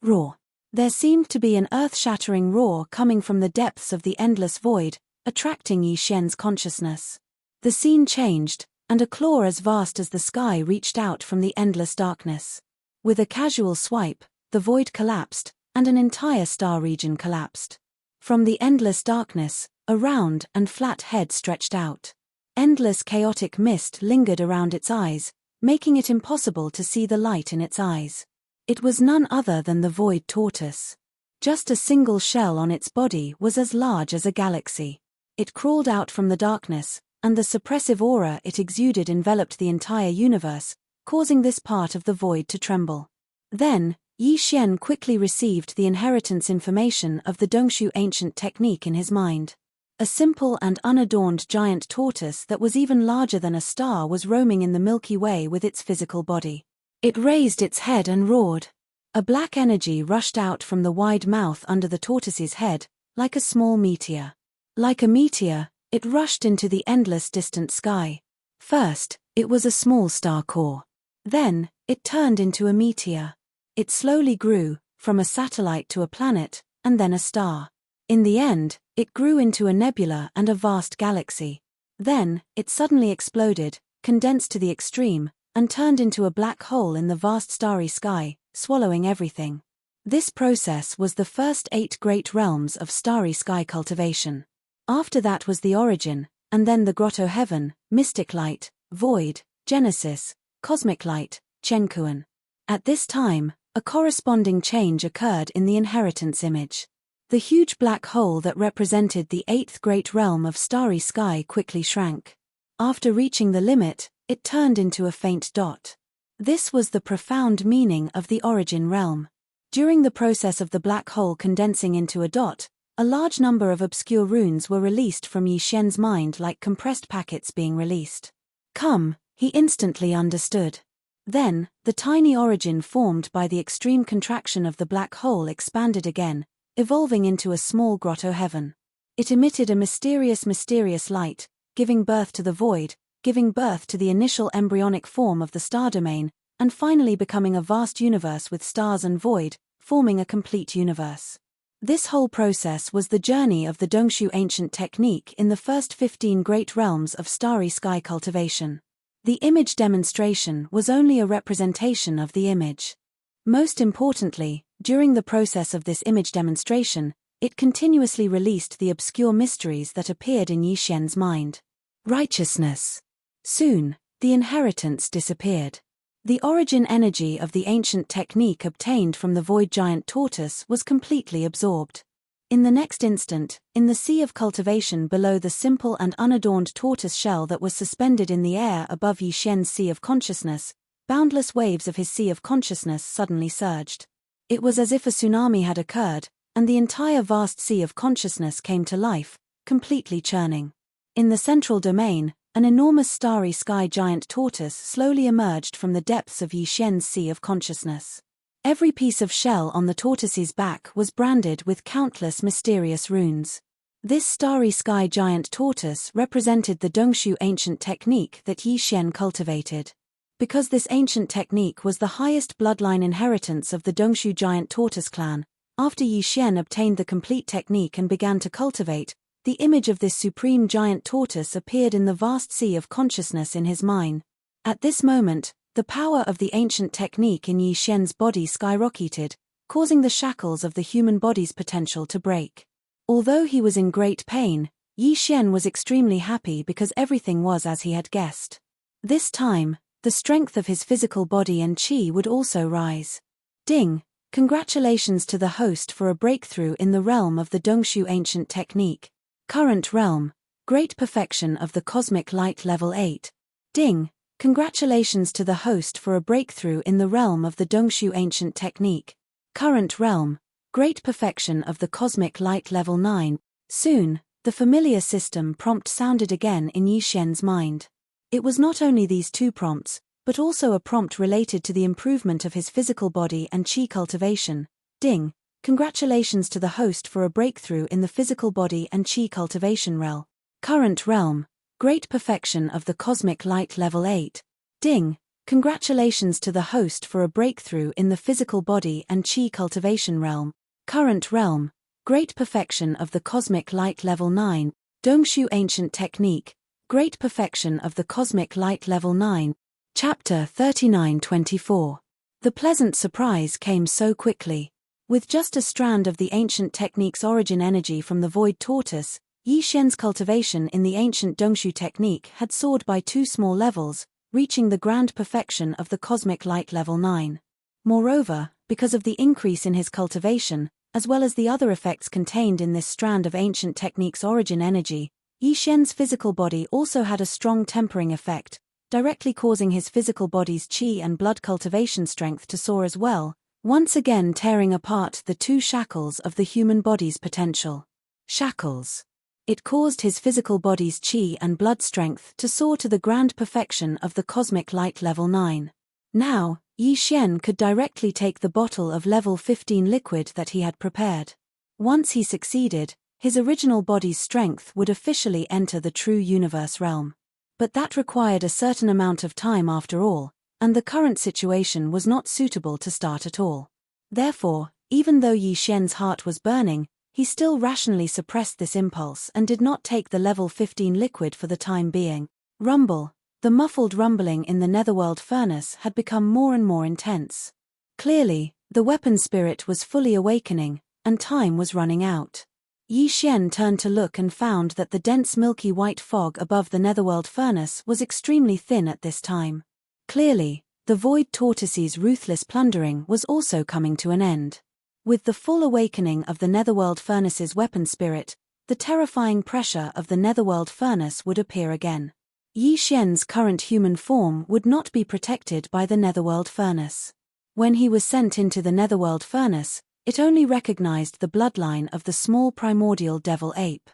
Roar. There seemed to be an earth-shattering roar coming from the depths of the endless void, attracting Yi Xian's consciousness. The scene changed, and a claw as vast as the sky reached out from the endless darkness. With a casual swipe, the void collapsed, and an entire star region collapsed. From the endless darkness, a round and flat head stretched out. Endless chaotic mist lingered around its eyes, making it impossible to see the light in its eyes. It was none other than the Void Tortoise. Just a single shell on its body was as large as a galaxy. It crawled out from the darkness, and the suppressive aura it exuded enveloped the entire universe, causing this part of the void to tremble. Then, Yi Xian quickly received the inheritance information of the Dongshu ancient technique in his mind. A simple and unadorned giant tortoise that was even larger than a star was roaming in the Milky Way with its physical body. It raised its head and roared. A black energy rushed out from the wide mouth under the tortoise's head, like a small meteor. Like a meteor, it rushed into the endless distant sky. First, it was a small star core. Then, it turned into a meteor. It slowly grew, from a satellite to a planet, and then a star. In the end, it grew into a nebula and a vast galaxy. Then, it suddenly exploded, condensed to the extreme, and turned into a black hole in the vast starry sky, swallowing everything. This process was the first 8 great realms of starry sky cultivation. After that was the origin, and then the grotto heaven, mystic light, void, Genesis, cosmic light, Chenkuan. At this time, a corresponding change occurred in the inheritance image. The huge black hole that represented the eighth great realm of starry sky quickly shrank. After reaching the limit, it turned into a faint dot. This was the profound meaning of the origin realm. During the process of the black hole condensing into a dot, a large number of obscure runes were released from Yi Xian's mind like compressed packets being released. Come, he instantly understood. Then, the tiny origin formed by the extreme contraction of the black hole expanded again, evolving into a small grotto heaven. It emitted a mysterious light, giving birth to the void, giving birth to the initial embryonic form of the star domain, and finally becoming a vast universe with stars and void, forming a complete universe. This whole process was the journey of the Dongshu ancient technique in the first 15 great realms of starry sky cultivation. The image demonstration was only a representation of the image. Most importantly, during the process of this image demonstration, it continuously released the obscure mysteries that appeared in Yi Xian's mind. Righteousness. Soon, the inheritance disappeared. The origin energy of the ancient technique obtained from the void giant tortoise was completely absorbed. In the next instant, in the sea of cultivation below the simple and unadorned tortoise shell that was suspended in the air above Yi Xian's sea of consciousness, boundless waves of his sea of consciousness suddenly surged. It was as if a tsunami had occurred, and the entire vast sea of consciousness came to life, completely churning. In the central domain, an enormous starry sky giant tortoise slowly emerged from the depths of Yi Xian's sea of consciousness. Every piece of shell on the tortoise's back was branded with countless mysterious runes. This starry sky giant tortoise represented the Dongshu ancient technique that Yi Xian cultivated. Because this ancient technique was the highest bloodline inheritance of the Dongshu giant tortoise clan, after Yi Xian obtained the complete technique and began to cultivate, the image of this supreme giant tortoise appeared in the vast sea of consciousness in his mind. At this moment, the power of the ancient technique in Yi Xian's body skyrocketed, causing the shackles of the human body's potential to break. Although he was in great pain, Yi Xian was extremely happy because everything was as he had guessed. This time, the strength of his physical body and qi would also rise. Ding! Congratulations to the host for a breakthrough in the realm of the Dongshu ancient technique. Current realm, great perfection of the cosmic light level 8. Ding! Congratulations to the host for a breakthrough in the realm of the Dongshu ancient technique. Current realm, great perfection of the cosmic light level 9. Soon, the familiar system prompt sounded again in Yi Xian's mind. It was not only these two prompts, but also a prompt related to the improvement of his physical body and qi cultivation. Ding! Congratulations to the host for a breakthrough in the physical body and qi cultivation realm. Current realm, great perfection of the cosmic light level 8. Ding! Congratulations to the host for a breakthrough in the physical body and qi cultivation realm. Current realm, great perfection of the cosmic light level 9. Dongshu ancient technique, great perfection of the cosmic light level 9. Chapter 39-24. The pleasant surprise came so quickly. With just a strand of the ancient technique's origin energy from the void tortoise, Yi Xian's cultivation in the ancient Dongshu technique had soared by 2 small levels, reaching the grand perfection of the cosmic light level 9. Moreover, because of the increase in his cultivation, as well as the other effects contained in this strand of ancient technique's origin energy, Yi Xian's physical body also had a strong tempering effect, directly causing his physical body's qi and blood cultivation strength to soar as well, once again tearing apart the 2 shackles of the human body's potential. Shackles. It caused his physical body's qi and blood strength to soar to the grand perfection of the cosmic light level 9. Now, Yi Xian could directly take the bottle of level 15 liquid that he had prepared. Once he succeeded, his original body's strength would officially enter the true universe realm. But that required a certain amount of time after all, and the current situation was not suitable to start at all. Therefore, even though Yi Xian's heart was burning, he still rationally suppressed this impulse and did not take the level 15 liquid for the time being. Rumble. The muffled rumbling in the netherworld furnace had become more and more intense. Clearly, the weapon spirit was fully awakening, and time was running out. Yi Xian turned to look and found that the dense milky white fog above the netherworld furnace was extremely thin at this time. Clearly, the Void Tortoise's ruthless plundering was also coming to an end. With the full awakening of the netherworld furnace's weapon spirit, the terrifying pressure of the netherworld furnace would appear again. Yi Xian's current human form would not be protected by the netherworld furnace. When he was sent into the netherworld furnace, it only recognized the bloodline of the small primordial devil ape.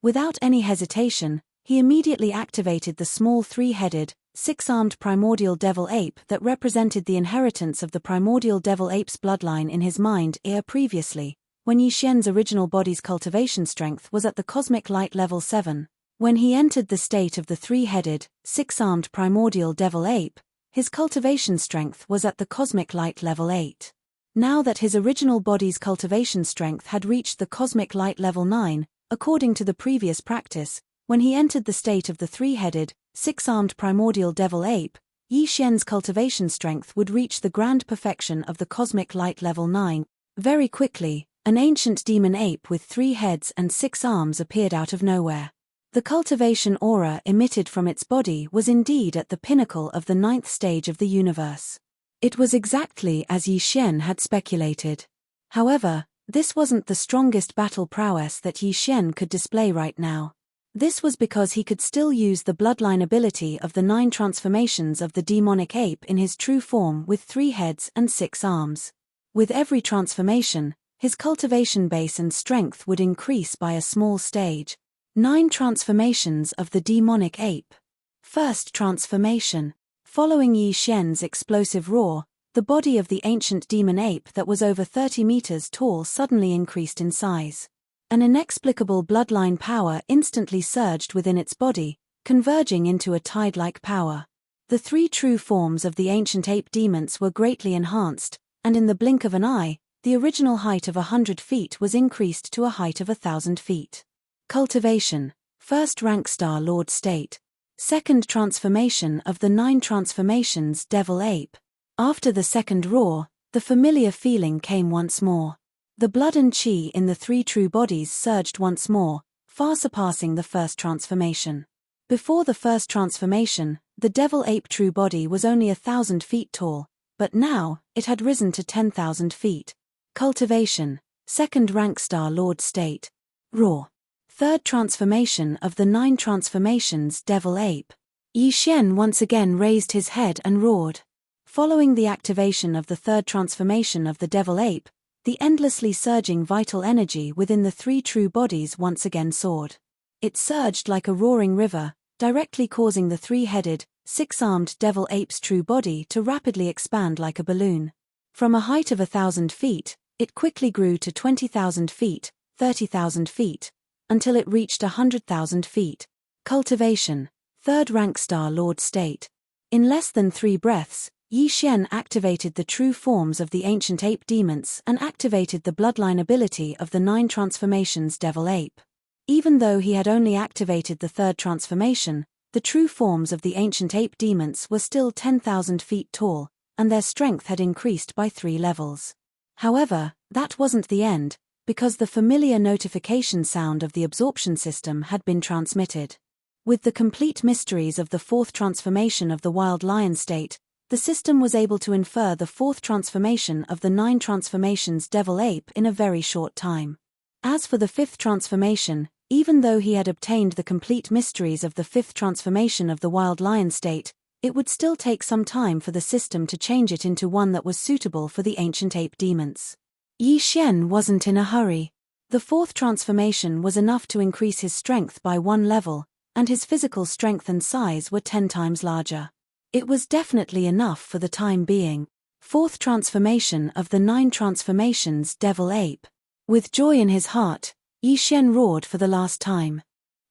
Without any hesitation, he immediately activated the small three-headed, six-armed primordial devil ape that represented the inheritance of the primordial devil ape's bloodline in his mind previously, when Yi Xian's original body's cultivation strength was at the cosmic light level 7. When he entered the state of the three-headed, six-armed primordial devil ape, his cultivation strength was at the cosmic light level 8. Now that his original body's cultivation strength had reached the cosmic light level 9, according to the previous practice, when he entered the state of the three-headed, six-armed primordial devil ape, Yi Xian's cultivation strength would reach the grand perfection of the cosmic light level 9. Very quickly, an ancient demon ape with 3 heads and 6 arms appeared out of nowhere. The cultivation aura emitted from its body was indeed at the pinnacle of the 9th stage of the universe. It was exactly as Yi Xian had speculated. However, this wasn't the strongest battle prowess that Yi Xian could display right now. This was because he could still use the bloodline ability of the 9 transformations of the demonic ape in his true form with 3 heads and 6 arms. With every transformation, his cultivation base and strength would increase by a small stage. 9 transformations of the demonic ape. First transformation. Following Yi Xian's explosive roar, the body of the ancient demon ape that was over 30 meters tall suddenly increased in size. An inexplicable bloodline power instantly surged within its body, converging into a tide-like power. The 3 true forms of the ancient ape demons were greatly enhanced, and in the blink of an eye, the original height of 100 feet was increased to a height of 1,000 feet. Cultivation. First rank Star Lord state. Second transformation of the 9 transformations devil ape. After the second roar, the familiar feeling came once more. The blood and chi in the 3 true bodies surged once more, far surpassing the first transformation. Before the first transformation, the devil ape true body was only 1,000 feet tall, but now, it had risen to 10,000 feet. Cultivation. Second rank Star Lord state. Roar. Third transformation of the 9 transformations devil ape. Yi Xian once again raised his head and roared. Following the activation of the third transformation of the devil ape, the endlessly surging vital energy within the 3 true bodies once again soared. It surged like a roaring river, directly causing the 3-headed, 6-armed devil ape's true body to rapidly expand like a balloon. From a height of 1,000 feet, it quickly grew to 20,000 feet, 30,000 feet, until it reached 100,000 feet. Cultivation. Third rank Star Lord state. In less than 3 breaths, Yi Xian activated the true forms of the ancient ape demons and activated the bloodline ability of the 9 transformations devil ape. Even though he had only activated the third transformation, the true forms of the ancient ape demons were still 10,000 feet tall, and their strength had increased by 3 levels. However, that wasn't the end, because the familiar notification sound of the absorption system had been transmitted. With the complete mysteries of the 4th transformation of the wild lion state, the system was able to infer the 4th transformation of the 9 transformations devil ape in a very short time. As for the 5th transformation, even though he had obtained the complete mysteries of the 5th transformation of the wild lion state, it would still take some time for the system to change it into one that was suitable for the ancient ape demons. Yi Xian wasn't in a hurry. The 4th transformation was enough to increase his strength by 1 level, and his physical strength and size were 10 times larger. It was definitely enough for the time being. 4th transformation of the 9 transformations devil ape. With joy in his heart, Yi Xian roared for the last time.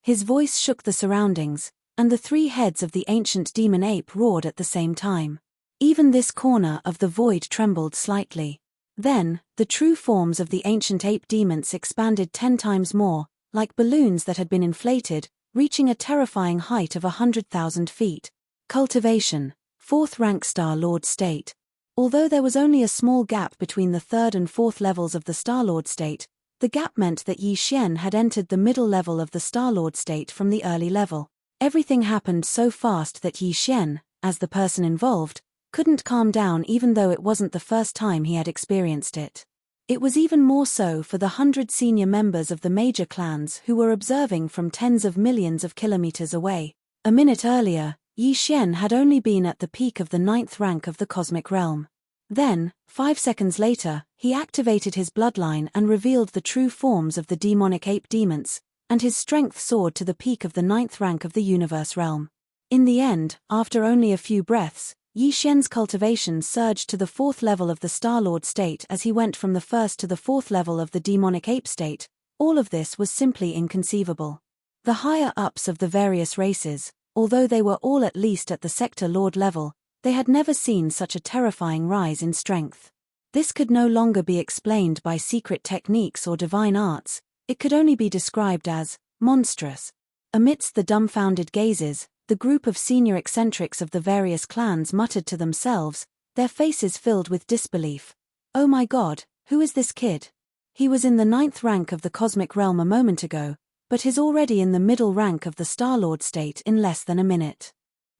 His voice shook the surroundings, and the 3 heads of the ancient demon ape roared at the same time. Even this corner of the void trembled slightly. Then, the true forms of the ancient ape demons expanded 10 times more, like balloons that had been inflated, reaching a terrifying height of 100,000 feet. Cultivation. 4th rank Star Lord state. Although there was only a small gap between the 3rd and 4th levels of the Star Lord state, The gap meant that Yi Xian had entered the middle level of the Star-Lord state from the early level. Everything happened so fast that Yi Xian, as the person involved, couldn't calm down even though it wasn't the first time he had experienced it. It was even more so for the 100 senior members of the major clans who were observing from tens of millions of kilometers away. A minute earlier, Yi Xian had only been at the peak of the 9th rank of the cosmic realm. Then, 5 seconds later, he activated his bloodline and revealed the true forms of the demonic ape demons, and his strength soared to the peak of the 9th rank of the universe realm. In the end, after only a few breaths, Yi Xian's cultivation surged to the 4th level of the Star-Lord state as he went from the 1st to the 4th level of the demonic ape state. All of this was simply inconceivable. The higher-ups of the various races, although they were all at least at the Sector Lord level, they had never seen such a terrifying rise in strength. This could no longer be explained by secret techniques or divine arts, it could only be described as monstrous. Amidst the dumbfounded gazes, the group of senior eccentrics of the various clans muttered to themselves, their faces filled with disbelief. "Oh my God, who is this kid? He was in the 9th rank of the cosmic realm a moment ago, but is already in the middle rank of the Star-Lord state in less than a minute."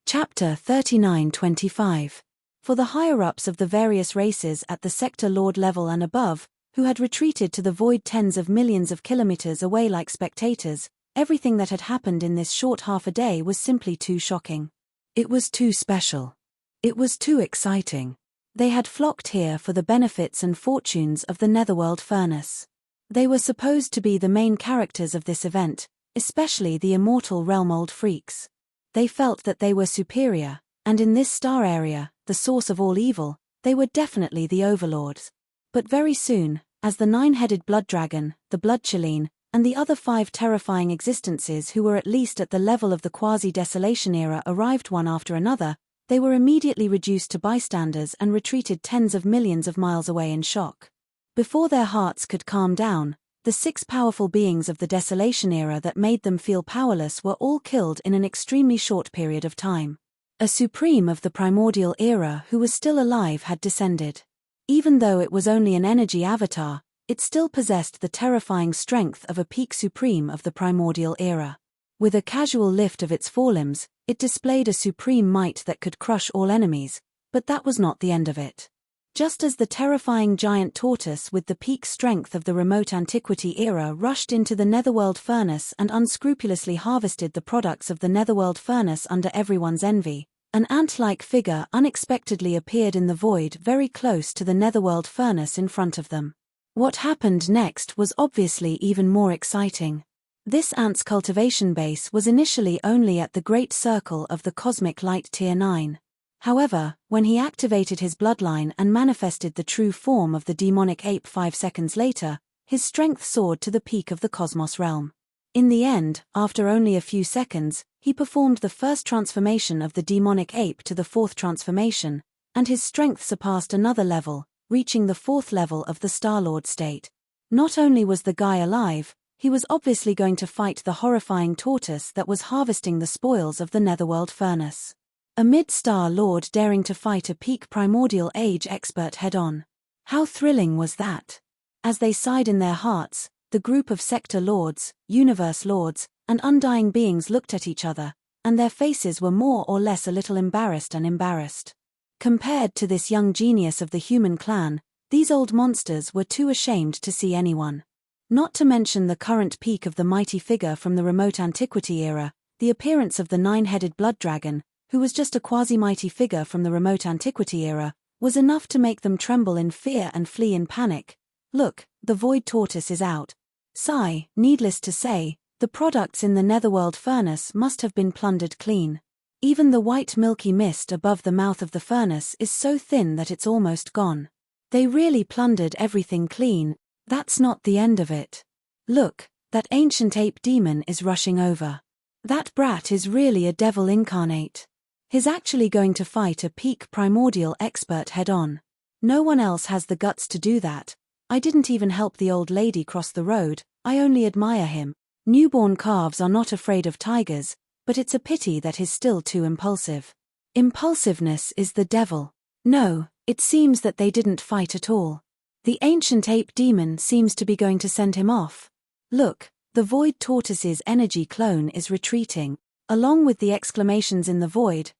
Chapter 39-25. For the higher-ups of the various races at the Sector Lord level and above, who had retreated to the void tens of millions of kilometers away like spectators, everything that had happened in this short half a day was simply too shocking. It was too special. It was too exciting. They had flocked here for the benefits and fortunes of the Netherworld Furnace. They were supposed to be the main characters of this event, especially the immortal realm old freaks. They felt that they were superior, and in this star area, the source of all evil, they were definitely the overlords. But very soon, as the 9-headed blood dragon, the blood Cheline, and the other 5 terrifying existences who were at least at the level of the quasi-desolation era arrived one after another, they were immediately reduced to bystanders and retreated tens of millions of miles away in shock. Before their hearts could calm down, the 6 powerful beings of the desolation era that made them feel powerless were all killed in an extremely short period of time. A supreme of the primordial era who was still alive had descended. Even though it was only an energy avatar, it still possessed the terrifying strength of a peak supreme of the primordial era. With a casual lift of its forelimbs, it displayed a supreme might that could crush all enemies, but that was not the end of it. Just as the terrifying giant tortoise with the peak strength of the remote antiquity era rushed into the Netherworld Furnace and unscrupulously harvested the products of the Netherworld Furnace under everyone's envy, an ant-like figure unexpectedly appeared in the void very close to the Netherworld Furnace in front of them. What happened next was obviously even more exciting. This ant's cultivation base was initially only at the Great Circle of the Cosmic Light Tier 9. However, when he activated his bloodline and manifested the true form of the demonic ape 5 seconds later, his strength soared to the peak of the cosmos realm. In the end, after only a few seconds, he performed the first transformation of the demonic ape to the 4th transformation, and his strength surpassed another level, reaching the 4th level of the Star-Lord state. Not only was the guy alive, he was obviously going to fight the horrifying tortoise that was harvesting the spoils of the Netherworld Furnace. A mid-Star-Lord daring to fight a peak primordial age expert head-on. How thrilling was that? As they sighed in their hearts, the group of Sector Lords, Universe Lords, and Undying Beings looked at each other, and their faces were more or less a little embarrassed. Compared to this young genius of the human clan, these old monsters were too ashamed to see anyone. Not to mention the current peak of the mighty figure from the remote antiquity era, the appearance of the 9-headed blood dragon, who was just a quasi-mighty figure from the remote antiquity era, was enough to make them tremble in fear and flee in panic. Look, the void tortoise is out. Sigh, needless to say, the products in the Netherworld Furnace must have been plundered clean. Even the white milky mist above the mouth of the furnace is so thin that it's almost gone. They really plundered everything clean. That's not the end of it. Look, that ancient ape demon is rushing over. That brat is really a devil incarnate. He's actually going to fight a peak primordial expert head-on. No one else has the guts to do that. I didn't even help the old lady cross the road, I only admire him. Newborn calves are not afraid of tigers, but it's a pity that he's still too impulsive. Impulsiveness is the devil. No, it seems that they didn't fight at all. The ancient ape demon seems to be going to send him off. Look, the void tortoise's energy clone is retreating. Along with the exclamations in the void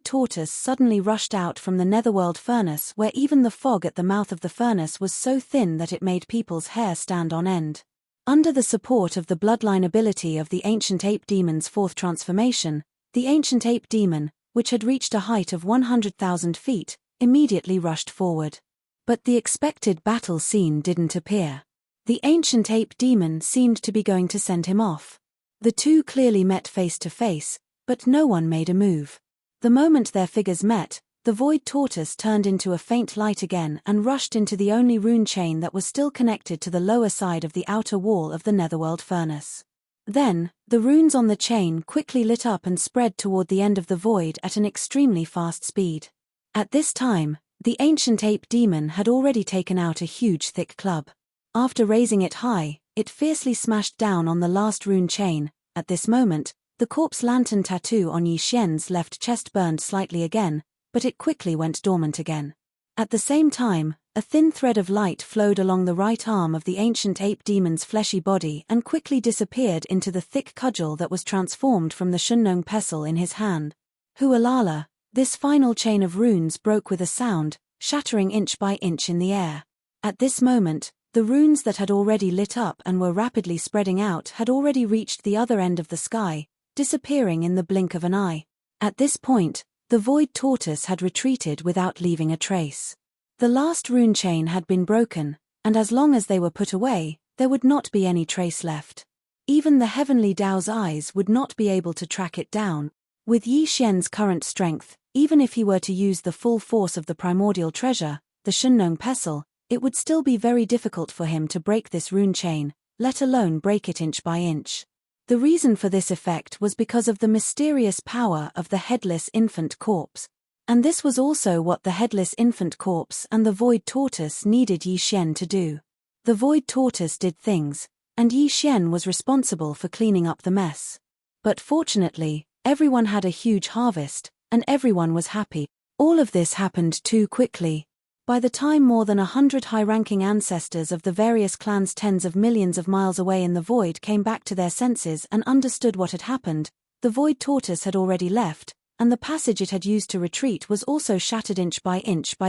tortoise suddenly rushed out from the netherworld furnace, where even the fog at the mouth of the furnace was so thin that it made people's hair stand on end. Under the support of the bloodline ability of the ancient ape demon's fourth transformation, the ancient ape demon, which had reached a height of 100,000 feet, immediately rushed forward. But the expected battle scene didn't appear. The ancient ape demon seemed to be going to send him off. The two clearly met face to face, but no one made a move. The moment their figures met, the void tortoise turned into a faint light again and rushed into the only rune chain that was still connected to the lower side of the outer wall of the netherworld furnace. Then, the runes on the chain quickly lit up and spread toward the end of the void at an extremely fast speed. At this time, the ancient ape demon had already taken out a huge thick club. After raising it high, it fiercely smashed down on the last rune chain. At this moment, the corpse lantern tattoo on Yi Xian's left chest burned slightly again, but it quickly went dormant again. At the same time, a thin thread of light flowed along the right arm of the ancient ape demon's fleshy body and quickly disappeared into the thick cudgel that was transformed from the Shunnong pestle in his hand. Hualala, this final chain of runes broke with a sound, shattering inch by inch in the air. At this moment, the runes that had already lit up and were rapidly spreading out had already reached the other end of the sky, disappearing in the blink of an eye. At this point, the void tortoise had retreated without leaving a trace. The last rune chain had been broken, and as long as they were put away, there would not be any trace left. Even the heavenly Dao's eyes would not be able to track it down. With Yi Xian's current strength, even if he were to use the full force of the primordial treasure, the Shunnong pestle, it would still be very difficult for him to break this rune chain, let alone break it inch by inch. The reason for this effect was because of the mysterious power of the headless infant corpse. And this was also what the headless infant corpse and the void tortoise needed Yi Xian to do. The void tortoise did things, and Yi Xian was responsible for cleaning up the mess. But fortunately, everyone had a huge harvest, and everyone was happy. All of this happened too quickly. By the time more than 100 high-ranking ancestors of the various clans tens of millions of miles away in the void came back to their senses and understood what had happened, the void tortoise had already left, and the passage it had used to retreat was also shattered inch by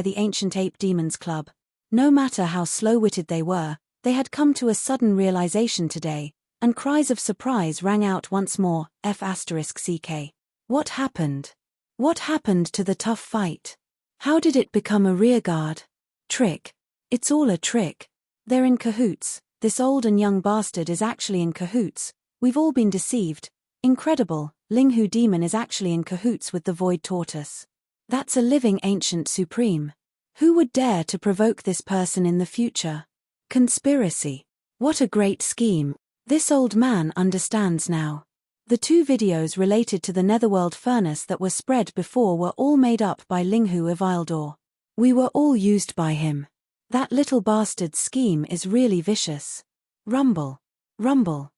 the ancient ape demon's club. No matter how slow-witted they were, they had come to a sudden realization today, and cries of surprise rang out once more, F***CK. What happened? What happened to the tough fight? How did it become a rearguard? Trick. It's all a trick. They're in cahoots. This old and young bastard is actually in cahoots. We've all been deceived. Incredible, Linghu demon is actually in cahoots with the void tortoise. That's a living ancient supreme. Who would dare to provoke this person in the future? Conspiracy. What a great scheme. This old man understands now. The two videos related to the netherworld furnace that were spread before were all made up by Linghu Ivildor. We were all used by him. That little bastard's scheme is really vicious. Rumble. Rumble.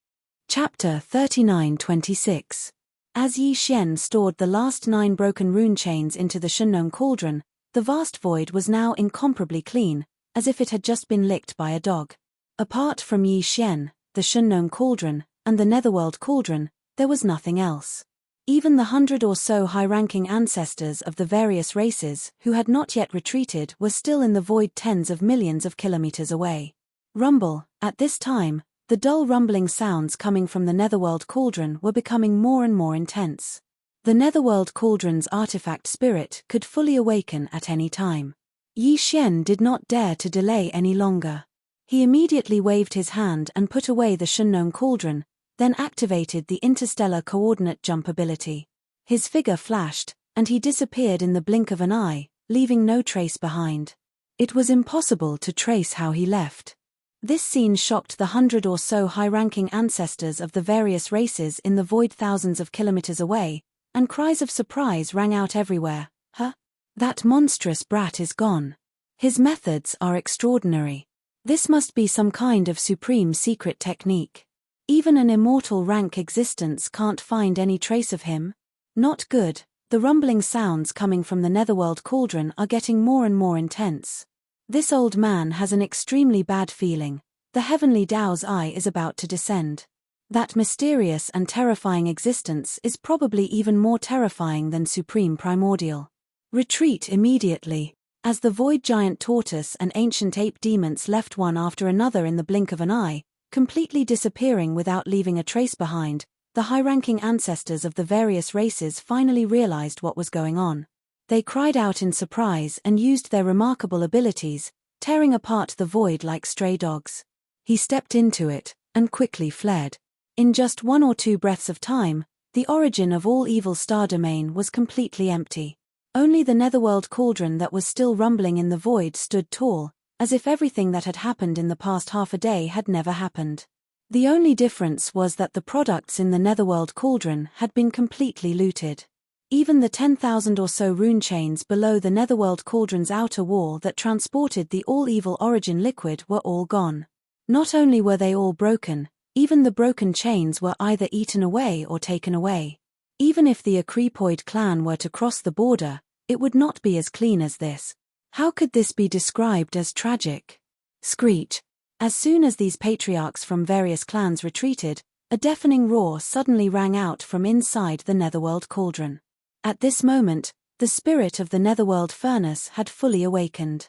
Chapter 39-26. As Yi Xian stored the last 9 broken rune chains into the Shunnong cauldron, the vast void was now incomparably clean, as if it had just been licked by a dog. Apart from Yi Xian, the Shunnong cauldron, and the netherworld cauldron, there was nothing else. Even the 100 or so high-ranking ancestors of the various races who had not yet retreated were still in the void tens of millions of kilometers away. Rumble. At this time, the dull rumbling sounds coming from the netherworld cauldron were becoming more and more intense. The netherworld cauldron's artifact spirit could fully awaken at any time. Yi Xian did not dare to delay any longer. He immediately waved his hand and put away the Shunnong cauldron, then activated the interstellar coordinate jump ability. His figure flashed, and he disappeared in the blink of an eye, leaving no trace behind. It was impossible to trace how he left. This scene shocked the 100 or so high-ranking ancestors of the various races in the void thousands of kilometers away, and cries of surprise rang out everywhere. Huh? That monstrous brat is gone. His methods are extraordinary. This must be some kind of supreme secret technique. Even an immortal rank existence can't find any trace of him. Not good. The rumbling sounds coming from the netherworld cauldron are getting more and more intense. This old man has an extremely bad feeling. The heavenly Tao's eye is about to descend. That mysterious and terrifying existence is probably even more terrifying than supreme primordial. Retreat immediately. As the void giant tortoise and ancient ape demons left one after another in the blink of an eye, completely disappearing without leaving a trace behind, the high-ranking ancestors of the various races finally realized what was going on. They cried out in surprise and used their remarkable abilities, tearing apart the void like stray dogs. He stepped into it, and quickly fled. In just 1 or 2 breaths of time, the origin of all evil star domain was completely empty. Only the netherworld cauldron that was still rumbling in the void stood tall, as if everything that had happened in the past half a day had never happened. The only difference was that the products in the netherworld cauldron had been completely looted. Even the 10,000 or so rune chains below the netherworld cauldron's outer wall that transported the all-evil origin liquid were all gone. Not only were they all broken, even the broken chains were either eaten away or taken away. Even if the Acrepoid clan were to cross the border, it would not be as clean as this. How could this be described as tragic? Screech. As soon as these patriarchs from various clans retreated, a deafening roar suddenly rang out from inside the netherworld cauldron. At this moment, the spirit of the netherworld furnace had fully awakened.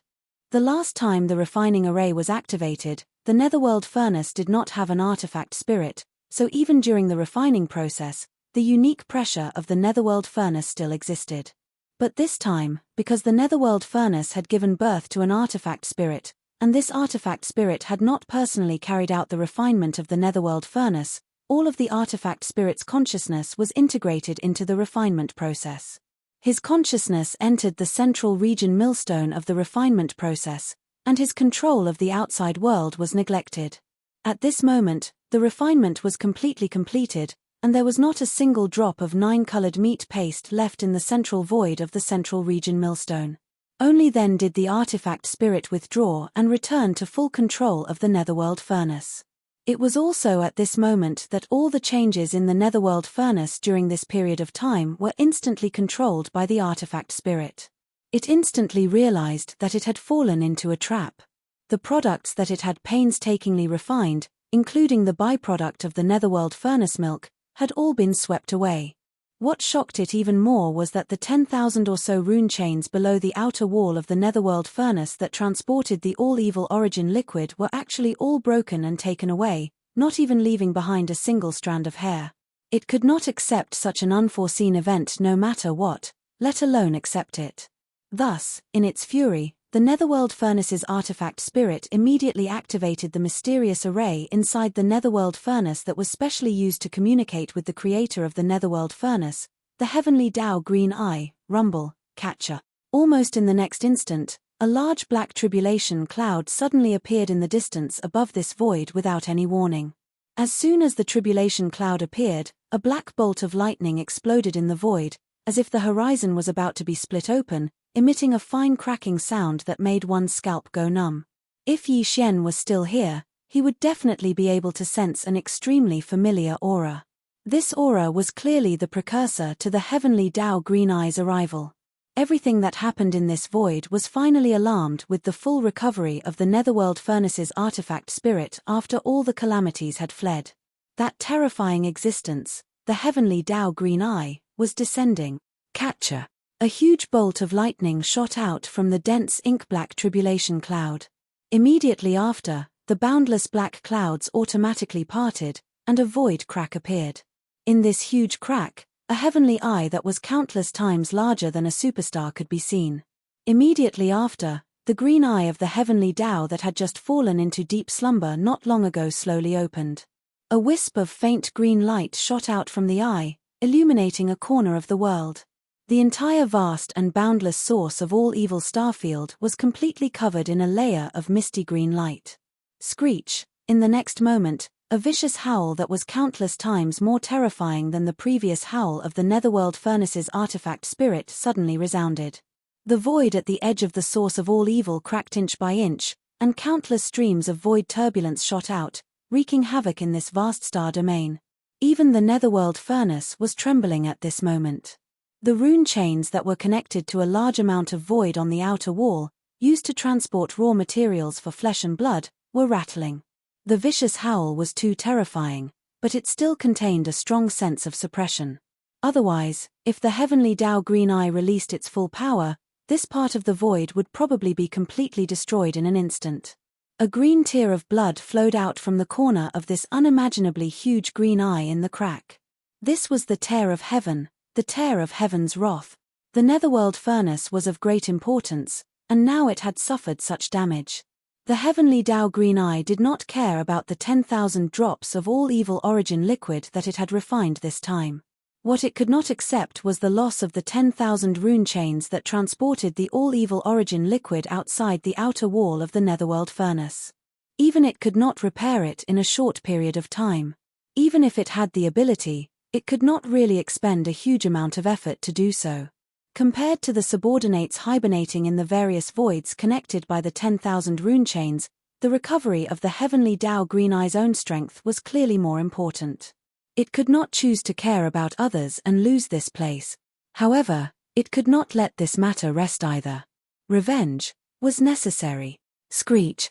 The last time the refining array was activated, the netherworld furnace did not have an artifact spirit, so even during the refining process, the unique pressure of the netherworld furnace still existed. But this time, because the netherworld furnace had given birth to an artifact spirit, and this artifact spirit had not personally carried out the refinement of the netherworld furnace, all of the artifact spirit's consciousness was integrated into the refinement process. His consciousness entered the central region millstone of the refinement process, and his control of the outside world was neglected. At this moment, the refinement was completely completed, and there was not a single drop of 9-colored meat paste left in the central void of the central region millstone. Only then did the artifact spirit withdraw and return to full control of the netherworld furnace. It was also at this moment that all the changes in the netherworld furnace during this period of time were instantly controlled by the artifact spirit. It instantly realized that it had fallen into a trap. The products that it had painstakingly refined, including the byproduct of the netherworld furnace milk, had all been swept away. What shocked it even more was that the 10,000 or so rune chains below the outer wall of the netherworld furnace that transported the all-evil origin liquid were actually all broken and taken away, not even leaving behind a single strand of hair. It could not accept such an unforeseen event no matter what, let alone accept it. Thus, in its fury, the netherworld furnace's artifact spirit immediately activated the mysterious array inside the netherworld furnace that was specially used to communicate with the creator of the netherworld furnace, the heavenly Tao Green Eye, Rumble, Catcher. Almost in the next instant, a large black tribulation cloud suddenly appeared in the distance above this void without any warning. As soon as the tribulation cloud appeared, a black bolt of lightning exploded in the void, as if the horizon was about to be split open, emitting a fine cracking sound that made one's scalp go numb. If Yi Xian was still here, he would definitely be able to sense an extremely familiar aura. This aura was clearly the precursor to the heavenly Tao Green Eye's arrival. Everything that happened in this void was finally alarmed with the full recovery of the netherworld furnace's artifact spirit after all the calamities had fled. That terrifying existence, the heavenly Tao Green Eye, was descending. Catcher. A huge bolt of lightning shot out from the dense ink-black tribulation cloud. Immediately after, the boundless black clouds automatically parted, and a void crack appeared. In this huge crack, a heavenly eye that was countless times larger than a superstar could be seen. Immediately after, the green eye of the heavenly Tao that had just fallen into deep slumber not long ago slowly opened. A wisp of faint green light shot out from the eye, illuminating a corner of the world. The entire vast and boundless source of all evil starfield was completely covered in a layer of misty green light. Screech, in the next moment, a vicious howl that was countless times more terrifying than the previous howl of the netherworld furnace's artifact spirit suddenly resounded. The void at the edge of the source of all evil cracked inch by inch, and countless streams of void turbulence shot out, wreaking havoc in this vast star domain. Even the netherworld furnace was trembling at this moment. The rune chains that were connected to a large amount of void on the outer wall, used to transport raw materials for flesh and blood, were rattling. The vicious howl was too terrifying, but it still contained a strong sense of suppression. Otherwise, if the heavenly Tao green eye released its full power, this part of the void would probably be completely destroyed in an instant. A green tear of blood flowed out from the corner of this unimaginably huge green eye in the crack. This was the tear of heaven, the tear of heaven's wrath. The netherworld furnace was of great importance, and now it had suffered such damage. The heavenly Tao green eye did not care about the 10,000 drops of all evil origin liquid that it had refined this time. What it could not accept was the loss of the 10,000 rune chains that transported the all-evil origin liquid outside the outer wall of the netherworld furnace. Even it could not repair it in a short period of time. Even if it had the ability, it could not really expend a huge amount of effort to do so. Compared to the subordinates hibernating in the various voids connected by the 10,000 rune chains, the recovery of the heavenly Tao green eye's own strength was clearly more important. It could not choose to care about others and lose this place. However, it could not let this matter rest either. Revenge was necessary. Screech.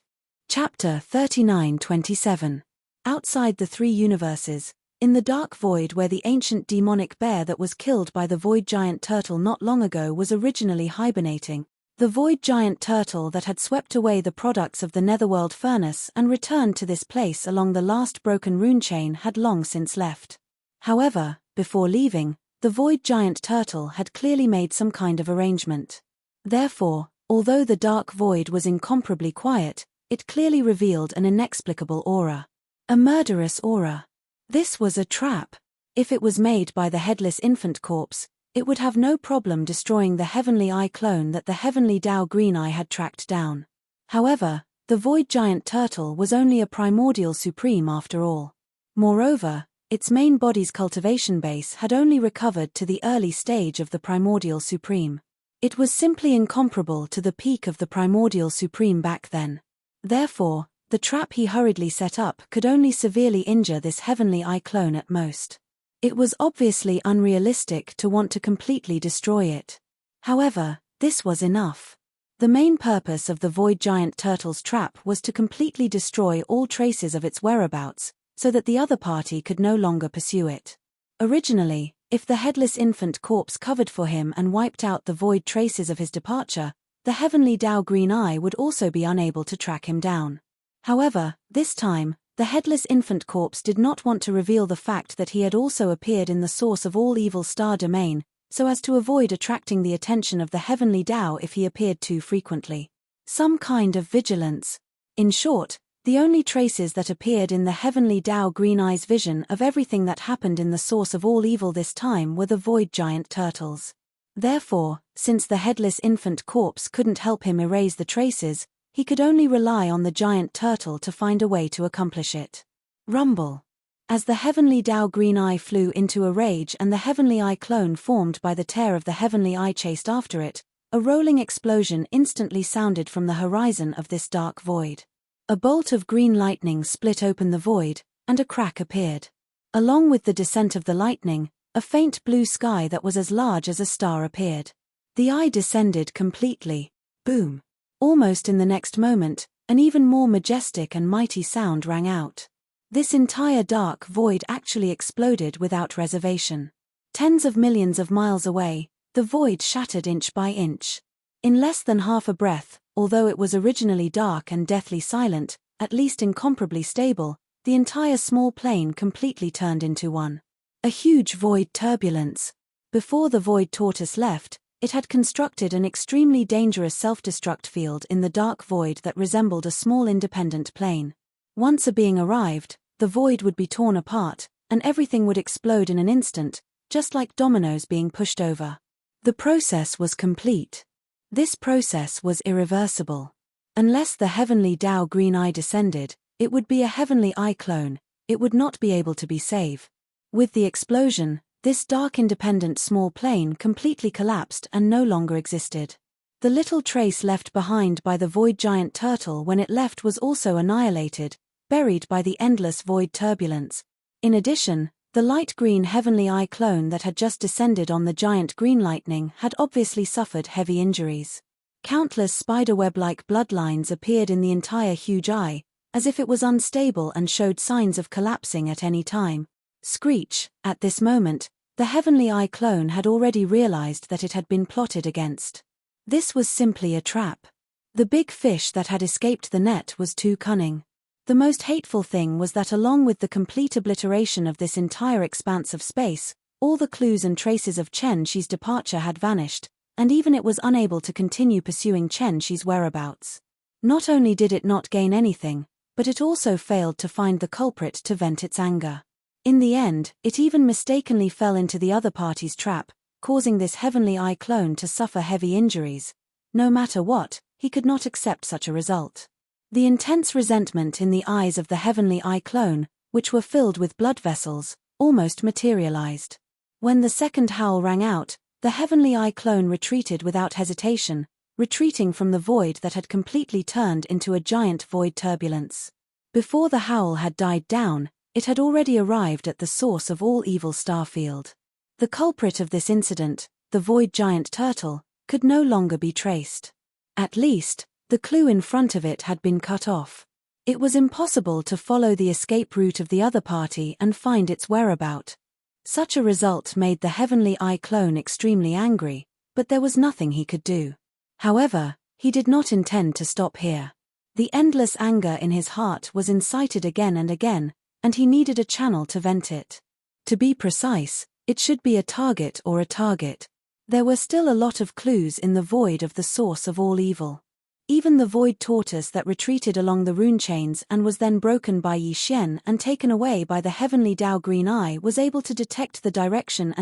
Chapter 39-27. Outside the three universes, in the dark void where the ancient demonic bear that was killed by the void giant turtle not long ago was originally hibernating, the void giant turtle that had swept away the products of the netherworld furnace and returned to this place along the last broken rune chain had long since left. However, before leaving, the void giant turtle had clearly made some kind of arrangement. Therefore, although the dark void was incomparably quiet, it clearly revealed an inexplicable aura. A murderous aura. This was a trap. If it was made by the headless infant corpse, it would have no problem destroying the heavenly eye clone that the heavenly Tao green eye had tracked down. However, the void giant turtle was only a primordial supreme after all. Moreover, its main body's cultivation base had only recovered to the early stage of the primordial supreme. It was simply incomparable to the peak of the primordial supreme back then. Therefore, the trap he hurriedly set up could only severely injure this heavenly eye clone at most. It was obviously unrealistic to want to completely destroy it. However, this was enough. The main purpose of the void giant turtle's trap was to completely destroy all traces of its whereabouts, so that the other party could no longer pursue it. Originally, if the headless infant corpse covered for him and wiped out the void traces of his departure, the heavenly Tao green eye would also be unable to track him down. However, this time, the headless infant corpse did not want to reveal the fact that he had also appeared in the source of all evil star domain, so as to avoid attracting the attention of the heavenly Tao if he appeared too frequently. Some kind of vigilance. In short, the only traces that appeared in the heavenly Tao green eye's vision of everything that happened in the source of all evil this time were the void giant turtles. Therefore, since the headless infant corpse couldn't help him erase the traces, he could only rely on the giant turtle to find a way to accomplish it. Rumble. As the heavenly Tao green eye flew into a rage and the heavenly eye clone formed by the tear of the heavenly eye chased after it, a rolling explosion instantly sounded from the horizon of this dark void. A bolt of green lightning split open the void, and a crack appeared. Along with the descent of the lightning, a faint blue sky that was as large as a star appeared. The eye descended completely. Boom. Almost in the next moment, an even more majestic and mighty sound rang out. This entire dark void actually exploded without reservation. Tens of millions of miles away, the void shattered inch by inch. In less than half a breath, although it was originally dark and deathly silent, at least incomparably stable, the entire small plane completely turned into one. A huge void turbulence. Before the void tortoise left, it had constructed an extremely dangerous self-destruct field in the dark void that resembled a small independent plane. Once a being arrived, the void would be torn apart, and everything would explode in an instant, just like dominoes being pushed over. The process was complete. This process was irreversible. Unless the heavenly Tao green eye descended, it would be a heavenly eye clone, it would not be able to be saved. With the explosion, this dark independent small plane completely collapsed and no longer existed. The little trace left behind by the void giant turtle when it left was also annihilated, buried by the endless void turbulence. In addition, the light green heavenly eye clone that had just descended on the giant green lightning had obviously suffered heavy injuries. Countless spiderweb-like bloodlines appeared in the entire huge eye, as if it was unstable and showed signs of collapsing at any time. Screech, at this moment, the Heavenly Eye clone had already realized that it had been plotted against. This was simply a trap. The big fish that had escaped the net was too cunning. The most hateful thing was that along with the complete obliteration of this entire expanse of space, all the clues and traces of Chen Shi's departure had vanished, and even it was unable to continue pursuing Chen Shi's whereabouts. Not only did it not gain anything, but it also failed to find the culprit to vent its anger. In the end, it even mistakenly fell into the other party's trap, causing this Heavenly Eye clone to suffer heavy injuries. No matter what, he could not accept such a result. The intense resentment in the eyes of the Heavenly Eye clone, which were filled with blood vessels, almost materialized. When the second howl rang out, the Heavenly Eye clone retreated without hesitation, retreating from the void that had completely turned into a giant void turbulence. Before the howl had died down, it had already arrived at the source of all evil starfield. The culprit of this incident, the void giant turtle, could no longer be traced. At least, the clue in front of it had been cut off. It was impossible to follow the escape route of the other party and find its whereabout. Such a result made the Heavenly Eye clone extremely angry, but there was nothing he could do. However, he did not intend to stop here. The endless anger in his heart was incited again and again, and he needed a channel to vent it. To be precise, it should be a target or a target. There were still a lot of clues in the void of the source of all evil. Even the void tortoise that retreated along the rune chains and was then broken by Yi Xian and taken away by the Heavenly Dao Green Eye was able to detect the direction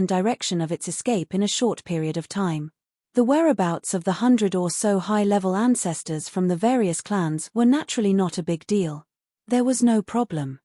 of its escape in a short period of time. The whereabouts of the 100 or so high-level ancestors from the various clans were naturally not a big deal. There was no problem.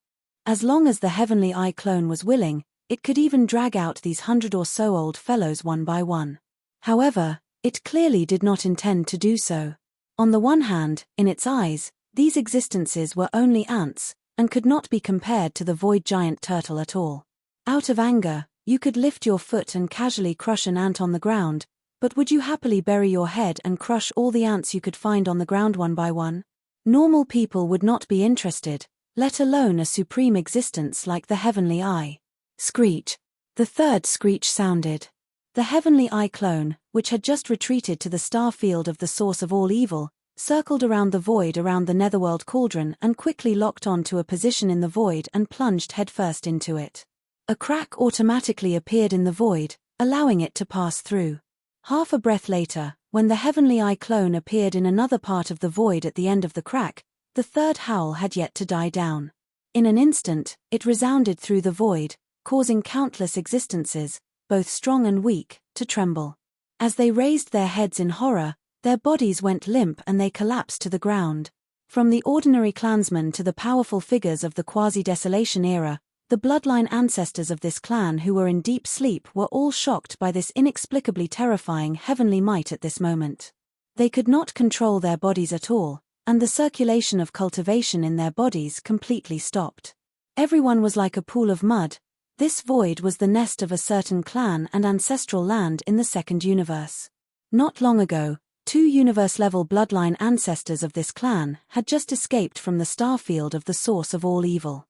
As long as the Heavenly Eye clone was willing, it could even drag out these 100 or so old fellows one by one. However, it clearly did not intend to do so. On the one hand, in its eyes, these existences were only ants, and could not be compared to the void giant turtle at all. Out of anger, you could lift your foot and casually crush an ant on the ground, but would you happily bury your head and crush all the ants you could find on the ground one by one? Normal people would not be interested, let alone a supreme existence like the Heavenly Eye. Screech. The third screech sounded. The Heavenly Eye clone, which had just retreated to the star field of the source of all evil, circled around the void around the netherworld cauldron and quickly locked on to a position in the void and plunged headfirst into it. A crack automatically appeared in the void, allowing it to pass through. Half a breath later, when the Heavenly Eye clone appeared in another part of the void at the end of the crack, the third howl had yet to die down. In an instant, it resounded through the void, causing countless existences, both strong and weak, to tremble. As they raised their heads in horror, their bodies went limp and they collapsed to the ground. From the ordinary clansmen to the powerful figures of the quasi-desolation era, the bloodline ancestors of this clan who were in deep sleep were all shocked by this inexplicably terrifying heavenly might at this moment. They could not control their bodies at all, and the circulation of cultivation in their bodies completely stopped. Everyone was like a pool of mud. This void was the nest of a certain clan and ancestral land in the second universe. Not long ago, 2 universe-level bloodline ancestors of this clan had just escaped from the starfield of the source of all evil.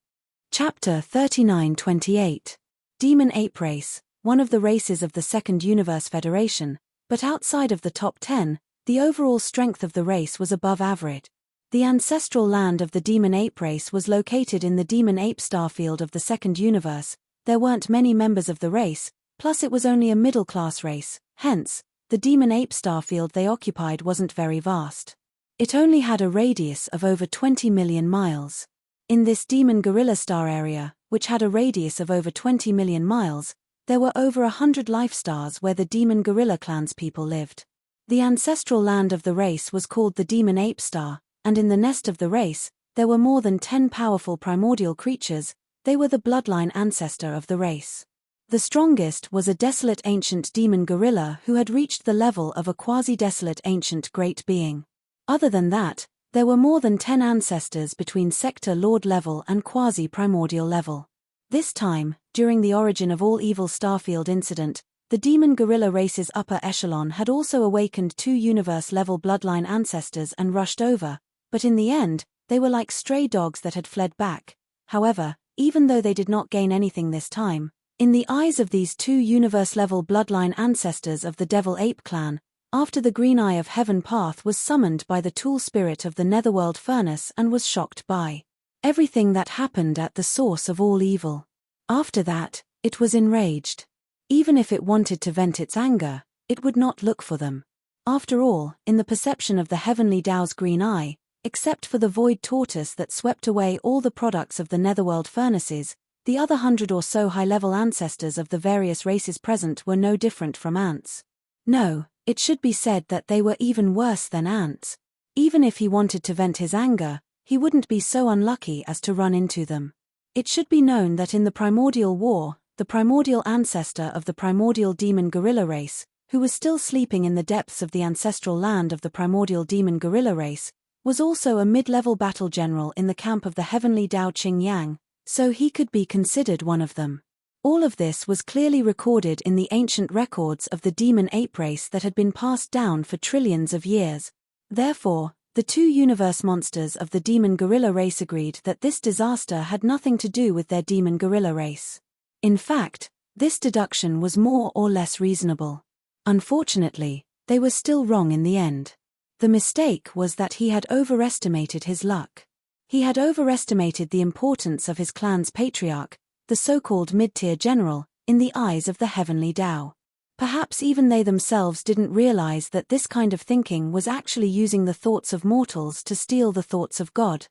Chapter 39-28. Demon Ape Race, one of the races of the Second Universe Federation, but outside of the top 10, the overall strength of the race was above average. The ancestral land of the Demon Ape Race was located in the Demon Ape starfield of the Second Universe. There weren't many members of the race, plus it was only a middle-class race, hence, the Demon Ape starfield they occupied wasn't very vast. It only had a radius of over 20 million miles. In this Demon Gorilla star area, which had a radius of over 20 million miles, there were over 100 life stars where the Demon Gorilla clan's people lived. The ancestral land of the race was called the Demon Ape Star, and in the nest of the race, there were more than 10 powerful primordial creatures. They were the bloodline ancestor of the race. The strongest was a desolate ancient demon gorilla who had reached the level of a quasi-desolate ancient great being. Other than that, there were more than 10 ancestors between sector lord level and quasi-primordial level. This time, during the Origin of All Evil Starfield incident, the The demon gorilla race's upper echelon had also awakened 2 universe-level bloodline ancestors and rushed over, but in the end, they were like stray dogs that had fled back. However, even though they did not gain anything this time, in the eyes of these 2 universe-level bloodline ancestors of the Devil Ape clan, after the Green Eye of Heaven path was summoned by the tool spirit of the Netherworld furnace and was shocked by everything that happened at the source of all evil. After that, it was enraged. Even if it wanted to vent its anger, it would not look for them. After all, in the perception of the Heavenly Tao's Green Eye, except for the void tortoise that swept away all the products of the Netherworld furnaces, the other 100 or so high-level ancestors of the various races present were no different from ants. No, it should be said that they were even worse than ants. Even if he wanted to vent his anger, he wouldn't be so unlucky as to run into them. It should be known that in the Primordial War, the primordial ancestor of the primordial demon gorilla race, who was still sleeping in the depths of the ancestral land of the primordial demon gorilla race, was also a mid-level battle general in the camp of the heavenly Dao Qing Yang, so he could be considered one of them. All of this was clearly recorded in the ancient records of the demon ape race that had been passed down for trillions of years. Therefore, the 2 universe monsters of the demon gorilla race agreed that this disaster had nothing to do with their demon gorilla race. In fact, this deduction was more or less reasonable. Unfortunately, they were still wrong in the end. The mistake was that he had overestimated his luck. He had overestimated the importance of his clan's patriarch, the so-called mid-tier general, in the eyes of the heavenly Tao. Perhaps even they themselves didn't realize that this kind of thinking was actually using the thoughts of mortals to steal the thoughts of God.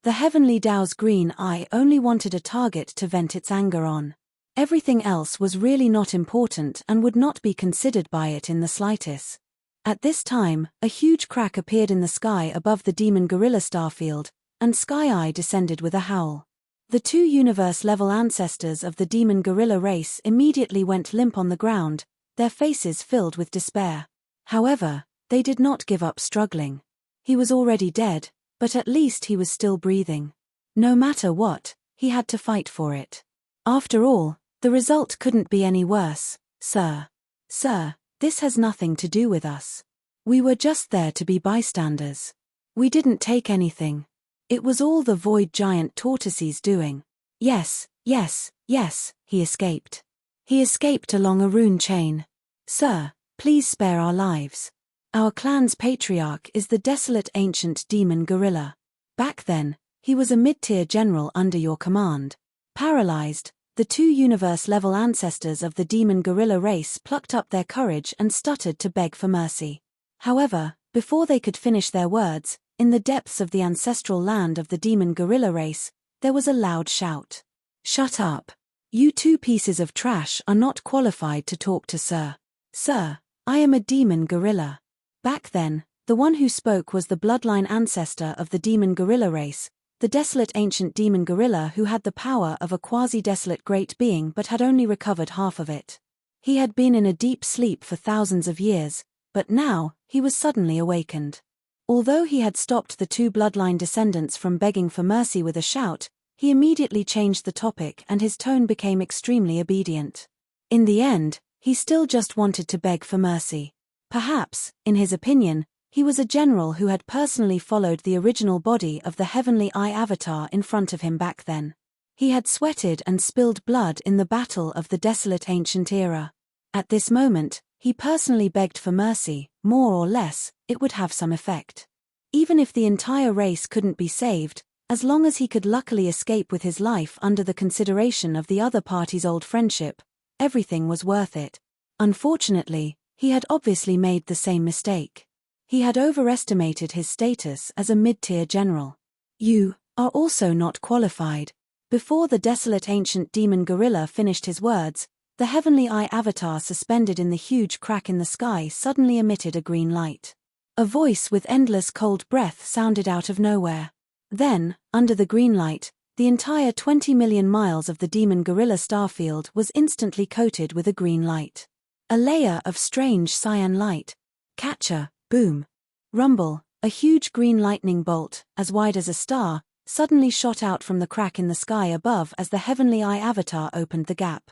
The heavenly Tao's green eye only wanted a target to vent its anger on. Everything else was really not important and would not be considered by it in the slightest. At this time, a huge crack appeared in the sky above the demon gorilla starfield, and Sky Eye descended with a howl. The 2 universe-level ancestors of the demon gorilla race immediately went limp on the ground, their faces filled with despair. However, they did not give up struggling. He was already dead, but at least he was still breathing. No matter what, he had to fight for it. After all, the result couldn't be any worse. Sir, this has nothing to do with us. We were just there to be bystanders. We didn't take anything. It was all the void giant tortoise's doing. Yes, he escaped. He escaped along a rune chain. Sir, please spare our lives. Our clan's patriarch is the desolate ancient demon gorilla. Back then, he was a mid-tier general under your command. Paralyzed, the 2 universe-level ancestors of the demon gorilla race plucked up their courage and stuttered to beg for mercy. However, before they could finish their words, in the depths of the ancestral land of the demon gorilla race, there was a loud shout. Shut up. You 2 pieces of trash are not qualified to talk to Sir. Sir, I am a demon gorilla. Back then, the one who spoke was the bloodline ancestor of the demon gorilla race, the desolate ancient demon gorilla who had the power of a quasi-desolate great being but had only recovered half of it. He had been in a deep sleep for thousands of years, but now, he was suddenly awakened. Although he had stopped the 2 bloodline descendants from begging for mercy with a shout, he immediately changed the topic and his tone became extremely obedient. In the end, he still just wanted to beg for mercy. Perhaps, in his opinion, he was a general who had personally followed the original body of the Heavenly Eye avatar in front of him back then. He had sweated and spilled blood in the battle of the desolate ancient era. At this moment, he personally begged for mercy, more or less, it would have some effect. Even if the entire race couldn't be saved, as long as he could luckily escape with his life under the consideration of the other party's old friendship, everything was worth it. Unfortunately, he had obviously made the same mistake. He had overestimated his status as a mid-tier general. You are also not qualified. Before the desolate ancient demon gorilla finished his words, the Heavenly Eye avatar suspended in the huge crack in the sky suddenly emitted a green light. A voice with endless cold breath sounded out of nowhere. Then, under the green light, the entire 20 million miles of the demon gorilla starfield was instantly coated with a green light. A layer of strange cyan light. Catcher, boom. Rumble, a huge green lightning bolt, as wide as a star, suddenly shot out from the crack in the sky above as the Heavenly Eye avatar opened the gap.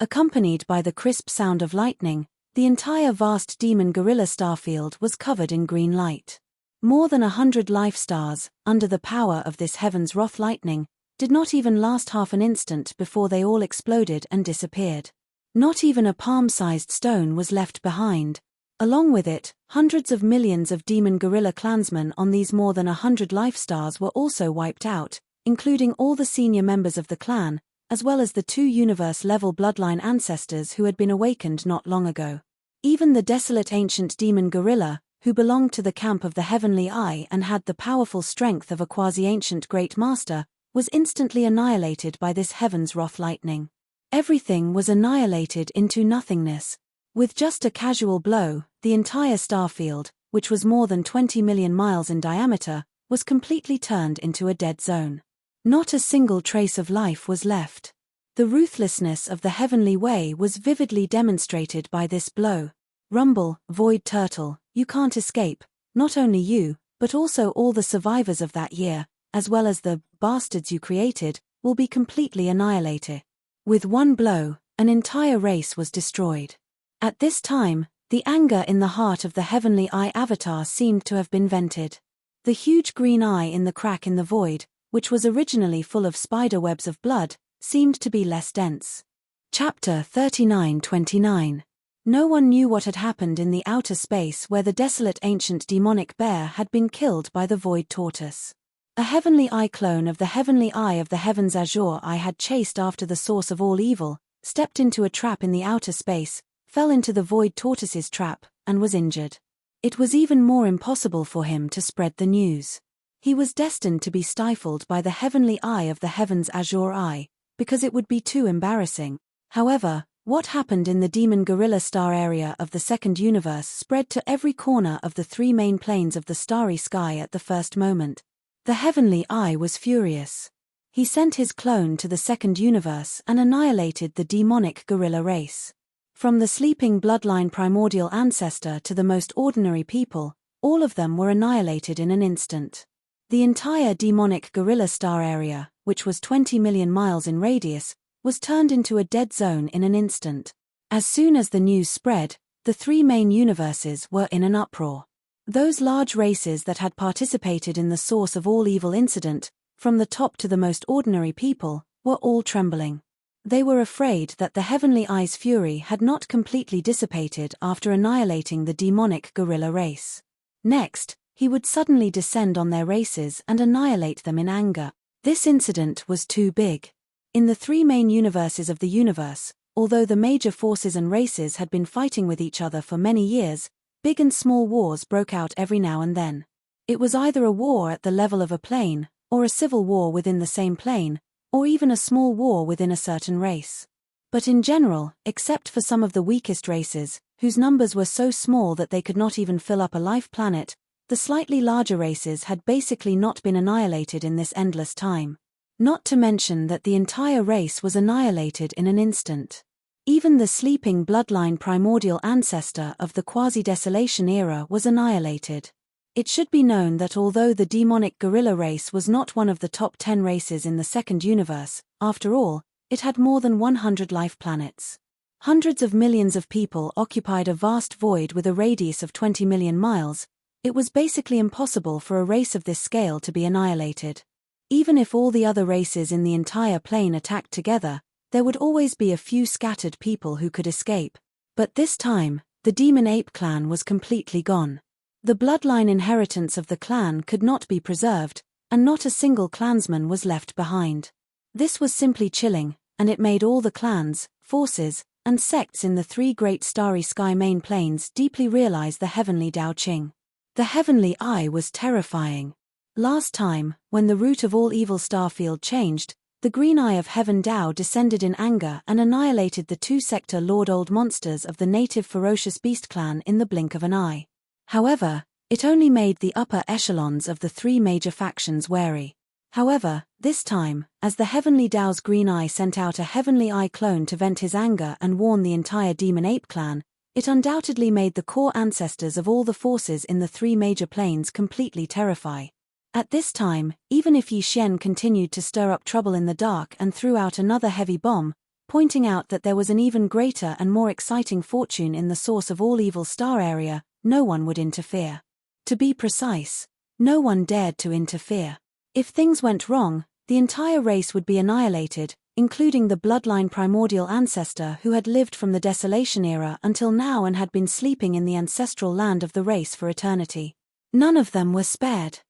Accompanied by the crisp sound of lightning, the entire vast demon gorilla starfield was covered in green light. More than 100 life stars, under the power of this heaven's wrath lightning, did not even last half an instant before they all exploded and disappeared. Not even a palm-sized stone was left behind. Along with it, hundreds of millions of demon gorilla clansmen on these more than 100 life stars were also wiped out, including all the senior members of the clan, as well as the 2 universe-level bloodline ancestors who had been awakened not long ago. Even the desolate ancient demon gorilla, who belonged to the camp of the Heavenly Eye and had the powerful strength of a quasi-ancient great master, was instantly annihilated by this heaven's wrath lightning. Everything was annihilated into nothingness. With just a casual blow, the entire starfield, which was more than 20 million miles in diameter, was completely turned into a dead zone. Not a single trace of life was left. The ruthlessness of the heavenly way was vividly demonstrated by this blow. Rumble, Void Turtle, you can't escape, not only you, but also all the survivors of that year, as well as the bastards you created, will be completely annihilated. With one blow, an entire race was destroyed. At this time, the anger in the heart of the Heavenly Eye avatar seemed to have been vented. The huge green eye in the crack in the void, which was originally full of spider webs of blood, seemed to be less dense. Chapter 39-29. No one knew what had happened in the outer space where the desolate ancient demonic bear had been killed by the void tortoise. A Heavenly Eye clone of the Heavenly Eye of the Heavens Azure Eye had chased after the source of all evil, stepped into a trap in the outer space, fell into the void tortoise's trap, and was injured. It was even more impossible for him to spread the news. He was destined to be stifled by the Heavenly Eye of the Heavens Azure Eye, because it would be too embarrassing. However, what happened in the demon gorilla star area of the second universe spread to every corner of the 3 main planes of the starry sky at the first moment. The Heavenly Eye was furious. He sent his clone to the second universe and annihilated the demonic gorilla race. From the sleeping bloodline primordial ancestor to the most ordinary people, all of them were annihilated in an instant. The entire demonic gorilla star area, which was 20 million miles in radius, was turned into a dead zone in an instant. As soon as the news spread, the 3 main universes were in an uproar. Those large races that had participated in the source of all evil incident, from the top to the most ordinary people, were all trembling. They were afraid that the Heavenly Eye's fury had not completely dissipated after annihilating the demonic gorilla race. Next, he would suddenly descend on their races and annihilate them in anger. This incident was too big. In the 3 main universes of the universe, although the major forces and races had been fighting with each other for many years, big and small wars broke out every now and then. It was either a war at the level of a plane, or a civil war within the same plane, or even a small war within a certain race. But in general, except for some of the weakest races, whose numbers were so small that they could not even fill up a life planet, the slightly larger races had basically not been annihilated in this endless time. Not to mention that the entire race was annihilated in an instant. Even the sleeping bloodline primordial ancestor of the quasi-desolation era was annihilated. It should be known that although the demonic gorilla race was not one of the top 10 races in the second universe, after all, it had more than 100 life planets. Hundreds of millions of people occupied a vast void with a radius of 20 million miles. It was basically impossible for a race of this scale to be annihilated. Even if all the other races in the entire plane attacked together, there would always be a few scattered people who could escape. But this time, the demon ape clan was completely gone. The bloodline inheritance of the clan could not be preserved, and not a single clansman was left behind. This was simply chilling, and it made all the clans, forces, and sects in the 3 great starry sky main planes deeply realize the heavenly Dao Qing. The Heavenly Eye was terrifying. Last time, when the root of all evil starfield changed, the green eye of Heaven Dao descended in anger and annihilated the 2-sector Lord Old monsters of the native ferocious beast clan in the blink of an eye. However, it only made the upper echelons of the 3 major factions wary. However, this time, as the Heavenly Dao's green eye sent out a Heavenly Eye clone to vent his anger and warn the entire demon ape clan, it undoubtedly made the core ancestors of all the forces in the 3 major planes completely terrify. At this time, even if Yi Xian continued to stir up trouble in the dark and threw out another heavy bomb, pointing out that there was an even greater and more exciting fortune in the source of all evil star area. No one would interfere. To be precise, no one dared to interfere. If things went wrong, the entire race would be annihilated, including the bloodline primordial ancestor who had lived from the Desolation era until now and had been sleeping in the ancestral land of the race for eternity. None of them were spared.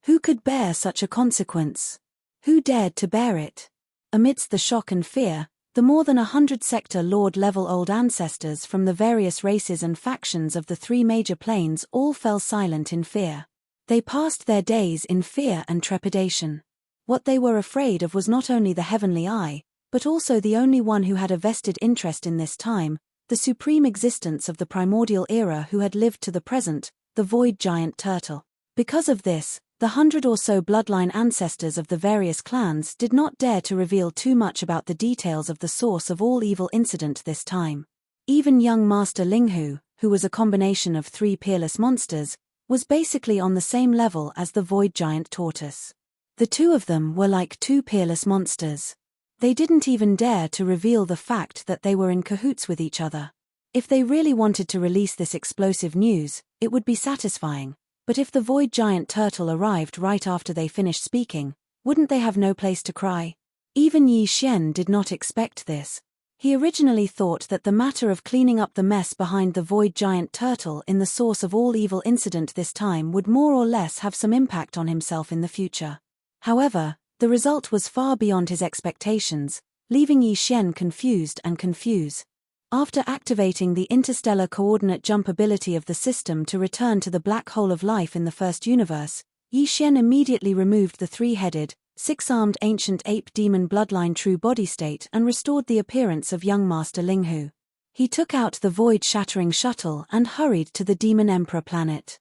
Who could bear such a consequence? Who dared to bear it? Amidst the shock and fear, the more than 100 sector lord-level old ancestors from the various races and factions of the three major planes all fell silent in fear. They passed their days in fear and trepidation. What they were afraid of was not only the heavenly eye, but also the only one who had a vested interest in this time, the supreme existence of the primordial era who had lived to the present, the void giant turtle. Because of this, the 100 or so bloodline ancestors of the various clans did not dare to reveal too much about the details of the source of all evil incident this time. Even young Master Linghu, who was a combination of three peerless monsters, was basically on the same level as the void giant tortoise. The two of them were like two peerless monsters. They didn't even dare to reveal the fact that they were in cahoots with each other. If they really wanted to release this explosive news, it would be satisfying, but if the void giant turtle arrived right after they finished speaking, wouldn't they have no place to cry? Even Yi Xian did not expect this. He originally thought that the matter of cleaning up the mess behind the void giant turtle in the source of all evil incident this time would more or less have some impact on himself in the future. However, the result was far beyond his expectations, leaving Yi Xian confused and confused. After activating the interstellar coordinate jump ability of the system to return to the black hole of life in the first universe, Yi Xian immediately removed the three-headed, six-armed ancient ape demon bloodline true body state and restored the appearance of young Master Linghu. He took out the void-shattering shuttle and hurried to the Demon Emperor planet.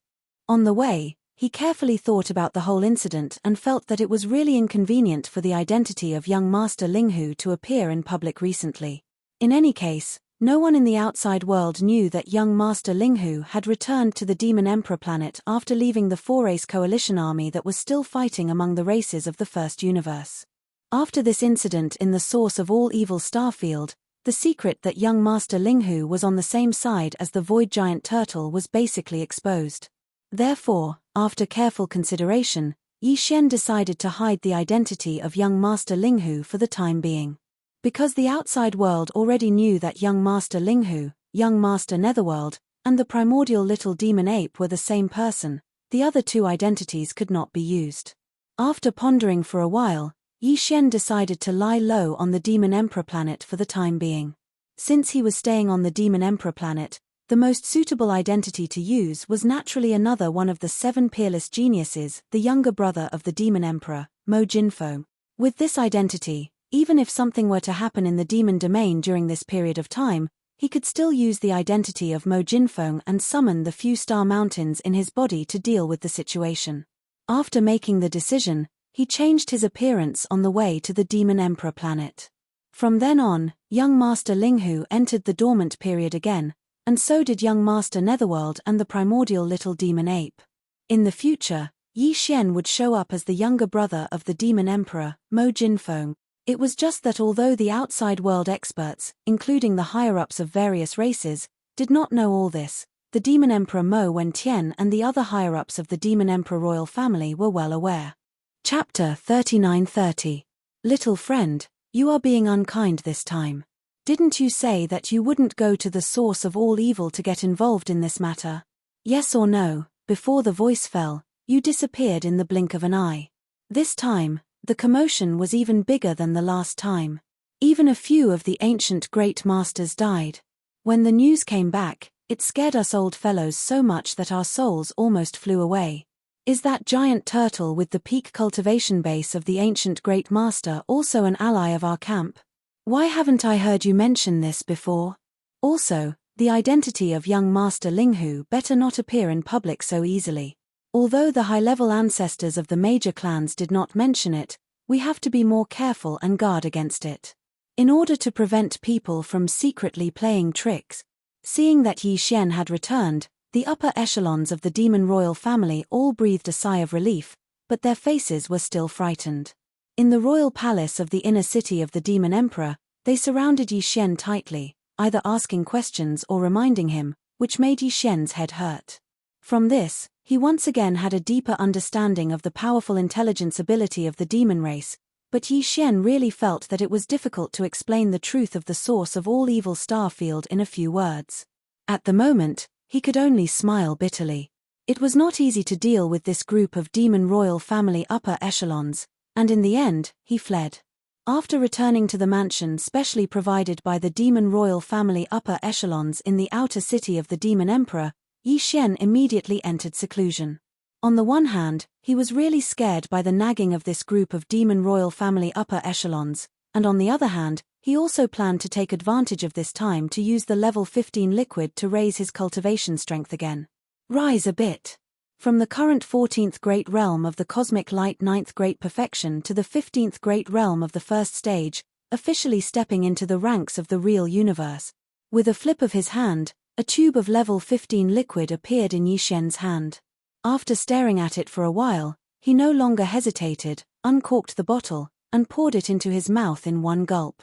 On the way, he carefully thought about the whole incident and felt that it was really inconvenient for the identity of young Master Linghu to appear in public recently. In any case, no one in the outside world knew that young Master Linghu had returned to the Demon Emperor planet after leaving the four-race coalition army that was still fighting among the races of the first universe. After this incident in the source of all evil starfield, the secret that young Master Linghu was on the same side as the void giant turtle was basically exposed. Therefore, after careful consideration, Yi Xian decided to hide the identity of young Master Linghu for the time being. Because the outside world already knew that young Master Linghu, young Master Netherworld, and the primordial little demon ape were the same person, the other two identities could not be used. After pondering for a while, Yi Xian decided to lie low on the Demon Emperor planet for the time being. Since he was staying on the Demon Emperor planet, the most suitable identity to use was naturally another one of the 7 peerless geniuses, the younger brother of the Demon Emperor, Mo Jinfo. With this identity, even if something were to happen in the demon domain during this period of time, he could still use the identity of Mo Jinfeng and summon the few star mountains in his body to deal with the situation. After making the decision, he changed his appearance on the way to the Demon Emperor planet. From then on, young Master Linghu entered the dormant period again, and so did young Master Netherworld and the primordial little demon ape. In the future, Yi Xian would show up as the younger brother of the Demon Emperor, Mo Jinfeng. It was just that although the outside world experts, including the higher-ups of various races, did not know all this, the Demon Emperor Mo Wentian and the other higher-ups of the Demon Emperor royal family were well aware. Chapter 3930. Little friend, you are being unkind this time. Didn't you say that you wouldn't go to the source of all evil to get involved in this matter? Yes or no? Before the voice fell, you disappeared in the blink of an eye. This time, the commotion was even bigger than the last time. Even a few of the ancient great masters died. When the news came back, it scared us old fellows so much that our souls almost flew away. Is that giant turtle with the peak cultivation base of the ancient great master also an ally of our camp? Why haven't I heard you mention this before? Also, the identity of young Master Linghu better not appear in public so easily. Although the high-level ancestors of the major clans did not mention it, we have to be more careful and guard against it. In order to prevent people from secretly playing tricks. Seeing that Yi Xian had returned, the upper echelons of the demon royal family all breathed a sigh of relief, but their faces were still frightened. In the royal palace of the inner city of the Demon Emperor, They surrounded Yi Xian tightly, either asking questions or reminding him, which made Yi Xian's head hurt. From this, he once again had a deeper understanding of the powerful intelligence ability of the demon race, but Yi Xian really felt that it was difficult to explain the truth of the source of all evil star field in a few words. At the moment, he could only smile bitterly. It was not easy to deal with this group of demon royal family upper echelons, and in the end, he fled. After returning to the mansion specially provided by the demon royal family upper echelons in the outer city of the demon emperor, Yi Xian immediately entered seclusion. On the one hand, he was really scared by the nagging of this group of demon royal family upper echelons, and on the other hand, he also planned to take advantage of this time to use the level 15 liquid to raise his cultivation strength again. Rise a bit. From the current 14th Great Realm of the Cosmic Light 9th Great Perfection to the 15th Great Realm of the First Stage, officially stepping into the ranks of the real universe. With a flip of his hand, a tube of level 15 liquid appeared in Yi Xian's hand. After staring at it for a while, he no longer hesitated, uncorked the bottle, and poured it into his mouth in one gulp.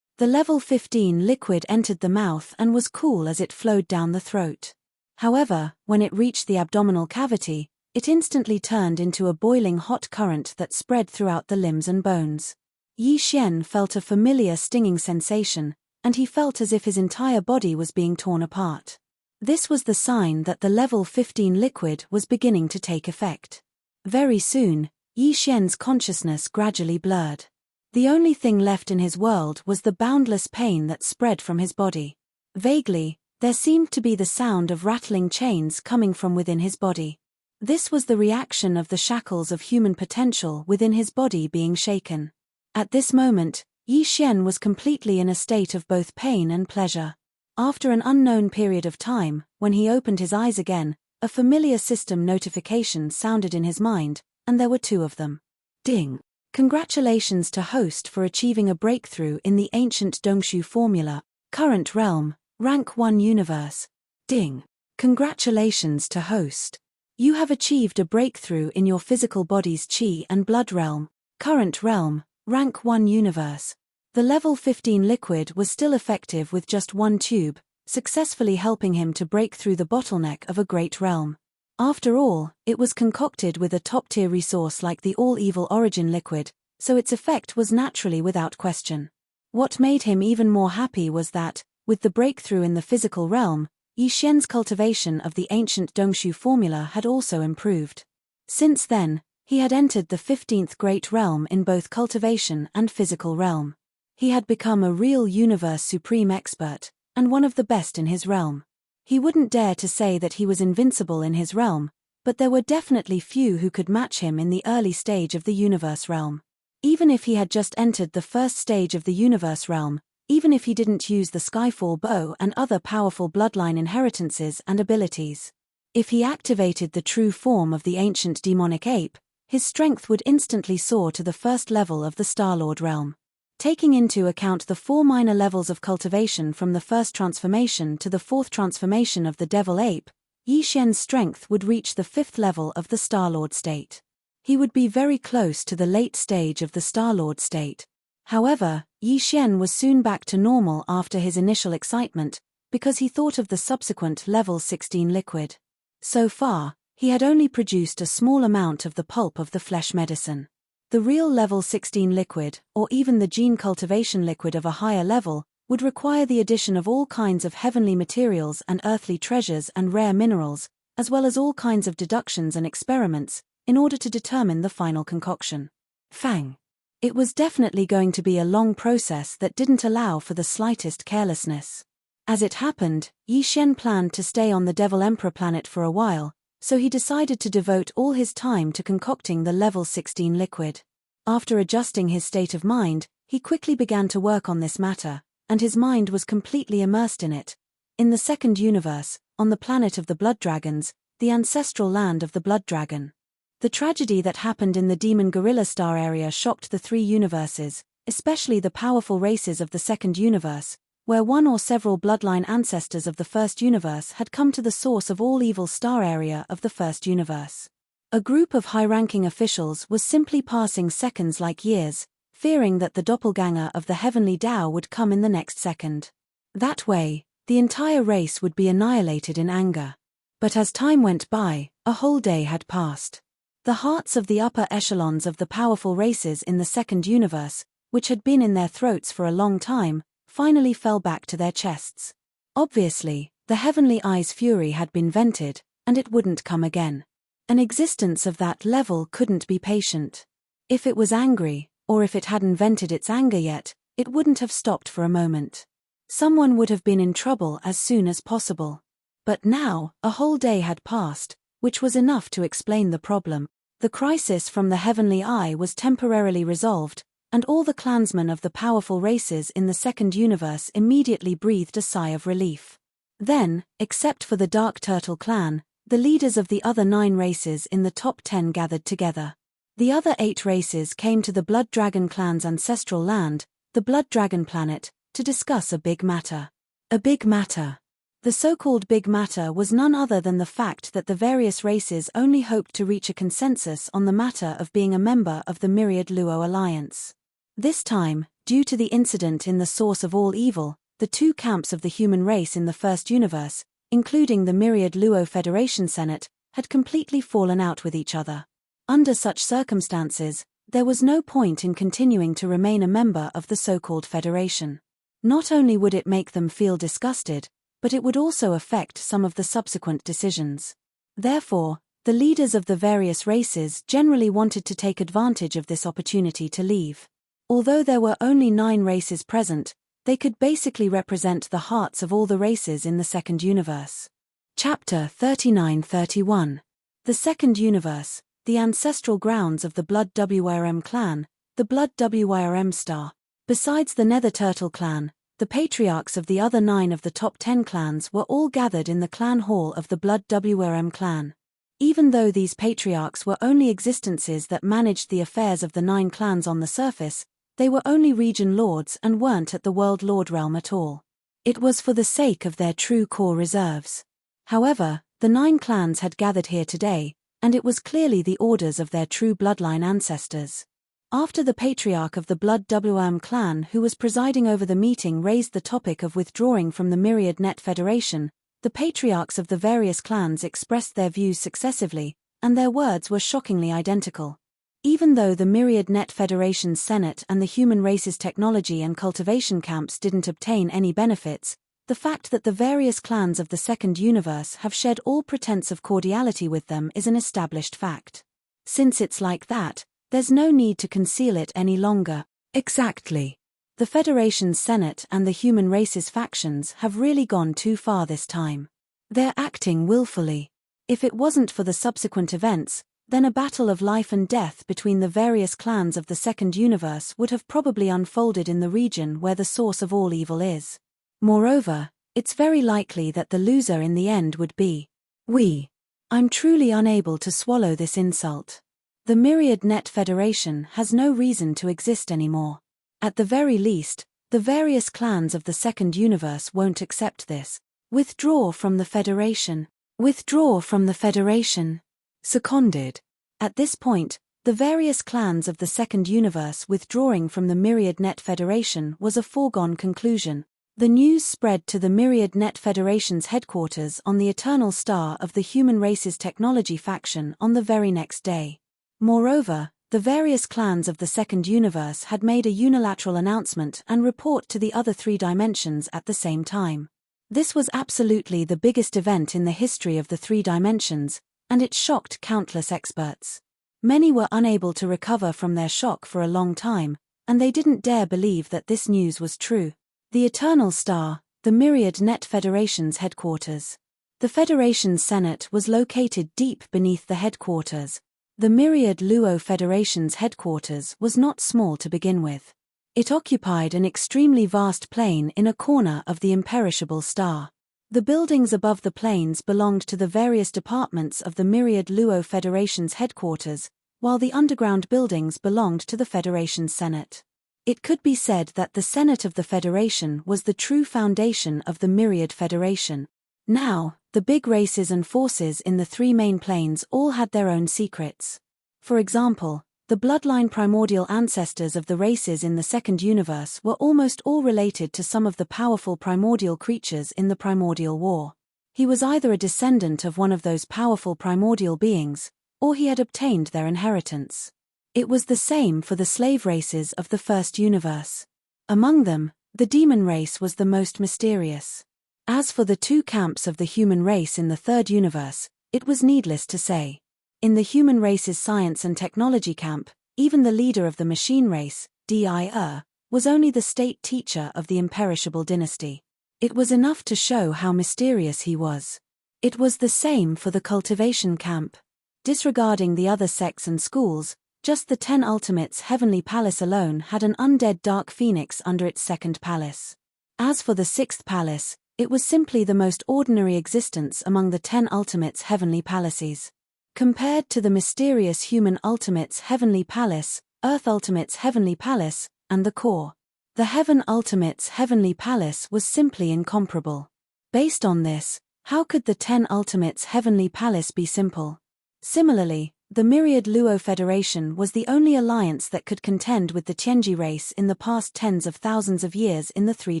The level 15 liquid entered the mouth and was cool as it flowed down the throat. However, when it reached the abdominal cavity, it instantly turned into a boiling hot current that spread throughout the limbs and bones. Yi Xian felt a familiar stinging sensation, and he felt as if his entire body was being torn apart. This was the sign that the level 15 liquid was beginning to take effect. Very soon, Yi Xian's consciousness gradually blurred. The only thing left in his world was the boundless pain that spread from his body. Vaguely, there seemed to be the sound of rattling chains coming from within his body. This was the reaction of the shackles of human potential within his body being shaken. At this moment, Yi Xian was completely in a state of both pain and pleasure. After an unknown period of time, when he opened his eyes again, a familiar system notification sounded in his mind, and there were two of them. Ding! Congratulations to host for achieving a breakthrough in the ancient Dongshu formula. Current realm, rank 1 universe. Ding! Congratulations to host. You have achieved a breakthrough in your physical body's qi and blood realm. Current realm, rank 1 universe. The level 15 liquid was still effective with just one tube, successfully helping him to break through the bottleneck of a great realm. After all, it was concocted with a top-tier resource like the all-evil origin liquid, so its effect was naturally without question. What made him even more happy was that, with the breakthrough in the physical realm, Yi Xian's cultivation of the ancient Dongshu formula had also improved. Since then, he had entered the 15th Great Realm in both cultivation and physical realm. He had become a real universe supreme expert, and one of the best in his realm. He wouldn't dare to say that he was invincible in his realm, but there were definitely few who could match him in the early stage of the universe realm. Even if he had just entered the first stage of the universe realm, even if he didn't use the Skyfall bow and other powerful bloodline inheritances and abilities. If he activated the true form of the ancient demonic ape, his strength would instantly soar to the first level of the Starlord realm. Taking into account the 4 minor levels of cultivation from the first transformation to the 4th transformation of the Devil Ape, Yi Xian's strength would reach the 5th level of the Starlord state. He would be very close to the late stage of the Starlord state. However, Yi Xian was soon back to normal after his initial excitement, because he thought of the subsequent level 16 liquid. So far, he had only produced a small amount of the pulp of the flesh medicine. The real level 16 liquid, or even the gene cultivation liquid of a higher level, would require the addition of all kinds of heavenly materials and earthly treasures and rare minerals, as well as all kinds of deductions and experiments, in order to determine the final concoction. Fang. It was definitely going to be a long process that didn't allow for the slightest carelessness. As it happened, Yi Xian planned to stay on the Devil Emperor planet for a while, so he decided to devote all his time to concocting the level 16 liquid. After adjusting his state of mind, he quickly began to work on this matter, and his mind was completely immersed in it. In the second universe, on the planet of the Blood Dragons, the ancestral land of the Blood Dragon. The tragedy that happened in the Demon Gorilla Star area shocked the 3 universes, especially the powerful races of the second universe, where one or several bloodline ancestors of the first universe had come to the source of all evil star area of the first universe. A group of high-ranking officials was simply passing seconds like years, fearing that the doppelganger of the heavenly Tao would come in the next second. That way, the entire race would be annihilated in anger. But as time went by, a whole day had passed. The hearts of the upper echelons of the powerful races in the second universe, which had been in their throats for a long time, finally fell back to their chests. Obviously, the heavenly eye's fury had been vented, and it wouldn't come again. An existence of that level couldn't be patient. If it was angry, or if it hadn't vented its anger yet, it wouldn't have stopped for a moment. Someone would have been in trouble as soon as possible. But now, a whole day had passed, which was enough to explain the problem. The crisis from the heavenly eye was temporarily resolved, and all the clansmen of the powerful races in the second universe immediately breathed a sigh of relief. Then, except for the Dark Turtle clan, the leaders of the other 9 races in the top 10 gathered together. The other 8 races came to the Blood Dragon clan's ancestral land, the Blood Dragon planet, to discuss a big matter. A big matter. The so-called big matter was none other than the fact that the various races only hoped to reach a consensus on the matter of being a member of the Myriad Luo Alliance. This time, due to the incident in the source of all evil, the 2 camps of the human race in the first universe, including the Myriad Luo Federation Senate, had completely fallen out with each other. Under such circumstances, there was no point in continuing to remain a member of the so-called Federation. Not only would it make them feel disgusted, but it would also affect some of the subsequent decisions. Therefore, the leaders of the various races generally wanted to take advantage of this opportunity to leave. Although there were only 9 races present, they could basically represent the hearts of all the races in the second universe. Chapter 39-31. The Second Universe, the ancestral grounds of the Blood WRM clan, the Blood WRM star. Besides the Nether Turtle clan, the patriarchs of the other 9 of the top 10 clans were all gathered in the clan hall of the Blood WRM clan. Even though these patriarchs were only existences that managed the affairs of the 9 clans on the surface, they were only region lords and weren't at the World Lord realm at all. It was for the sake of their true core reserves. However, the 9 clans had gathered here today, and it was clearly the orders of their true bloodline ancestors. After the patriarch of the Blood WM clan who was presiding over the meeting raised the topic of withdrawing from the Myriad Net Federation, the patriarchs of the various clans expressed their views successively, and their words were shockingly identical. Even though the Myriad Net Federation's Senate and the human race's technology and cultivation camps didn't obtain any benefits, the fact that the various clans of the second universe have shed all pretense of cordiality with them is an established fact. Since it's like that, there's no need to conceal it any longer. Exactly. The Federation's Senate and the human race's factions have really gone too far this time. They're acting willfully. If it wasn't for the subsequent events, then a battle of life and death between the various clans of the second universe would have probably unfolded in the region where the source of all evil is. Moreover, it's very likely that the loser in the end would be we. I'm truly unable to swallow this insult. The Myriad Net Federation has no reason to exist anymore. At the very least, the various clans of the second universe won't accept this. Withdraw from the Federation. Withdraw from the Federation. Seconded. At this point, the various clans of the second universe withdrawing from the Myriad Net Federation was a foregone conclusion. The news spread to the Myriad Net Federation's headquarters on the Eternal Star of the Human Race's Technology faction on the very next day. Moreover, the various clans of the second universe had made a unilateral announcement and report to the other 3 dimensions at the same time. This was absolutely the biggest event in the history of the 3 dimensions, and it shocked countless experts. Many were unable to recover from their shock for a long time, and they didn't dare believe that this news was true. The Eternal Star, the Myriad Net Federation's headquarters. The Federation's Senate was located deep beneath the headquarters. The Myriad Luo Federation's headquarters was not small to begin with. It occupied an extremely vast plain in a corner of the imperishable star. The buildings above the plains belonged to the various departments of the Myriad Luo Federation's headquarters, while the underground buildings belonged to the Federation's Senate. It could be said that the Senate of the Federation was the true foundation of the Myriad Federation. Now, the big races and forces in the 3 main planes all had their own secrets. For example, The bloodline primordial ancestors of the races in the second universe were almost all related to some of the powerful primordial creatures in the primordial war. He was either a descendant of one of those powerful primordial beings, or he had obtained their inheritance. It was the same for the slave races of the first universe. Among them, the demon race was the most mysterious. As for the two camps of the human race in the third universe, it was needless to say. In the human race's science and technology camp, even the leader of the machine race, Devour, was only the state teacher of the imperishable dynasty. It was enough to show how mysterious he was. It was the same for the cultivation camp. Disregarding the other sects and schools, just the 10 Ultimates' heavenly palace alone had an undead dark phoenix under its second palace. As for the sixth palace, it was simply the most ordinary existence among the 10 Ultimates' heavenly palaces. Compared to the mysterious human Ultimates' heavenly palace, Earth Ultimates' heavenly palace, and the core, the Heaven Ultimates' heavenly palace was simply incomparable. Based on this, how could the 10 Ultimates' heavenly palace be simple? Similarly, the Myriad Luo Federation was the only alliance that could contend with the Tianji race in the past tens of thousands of years in the three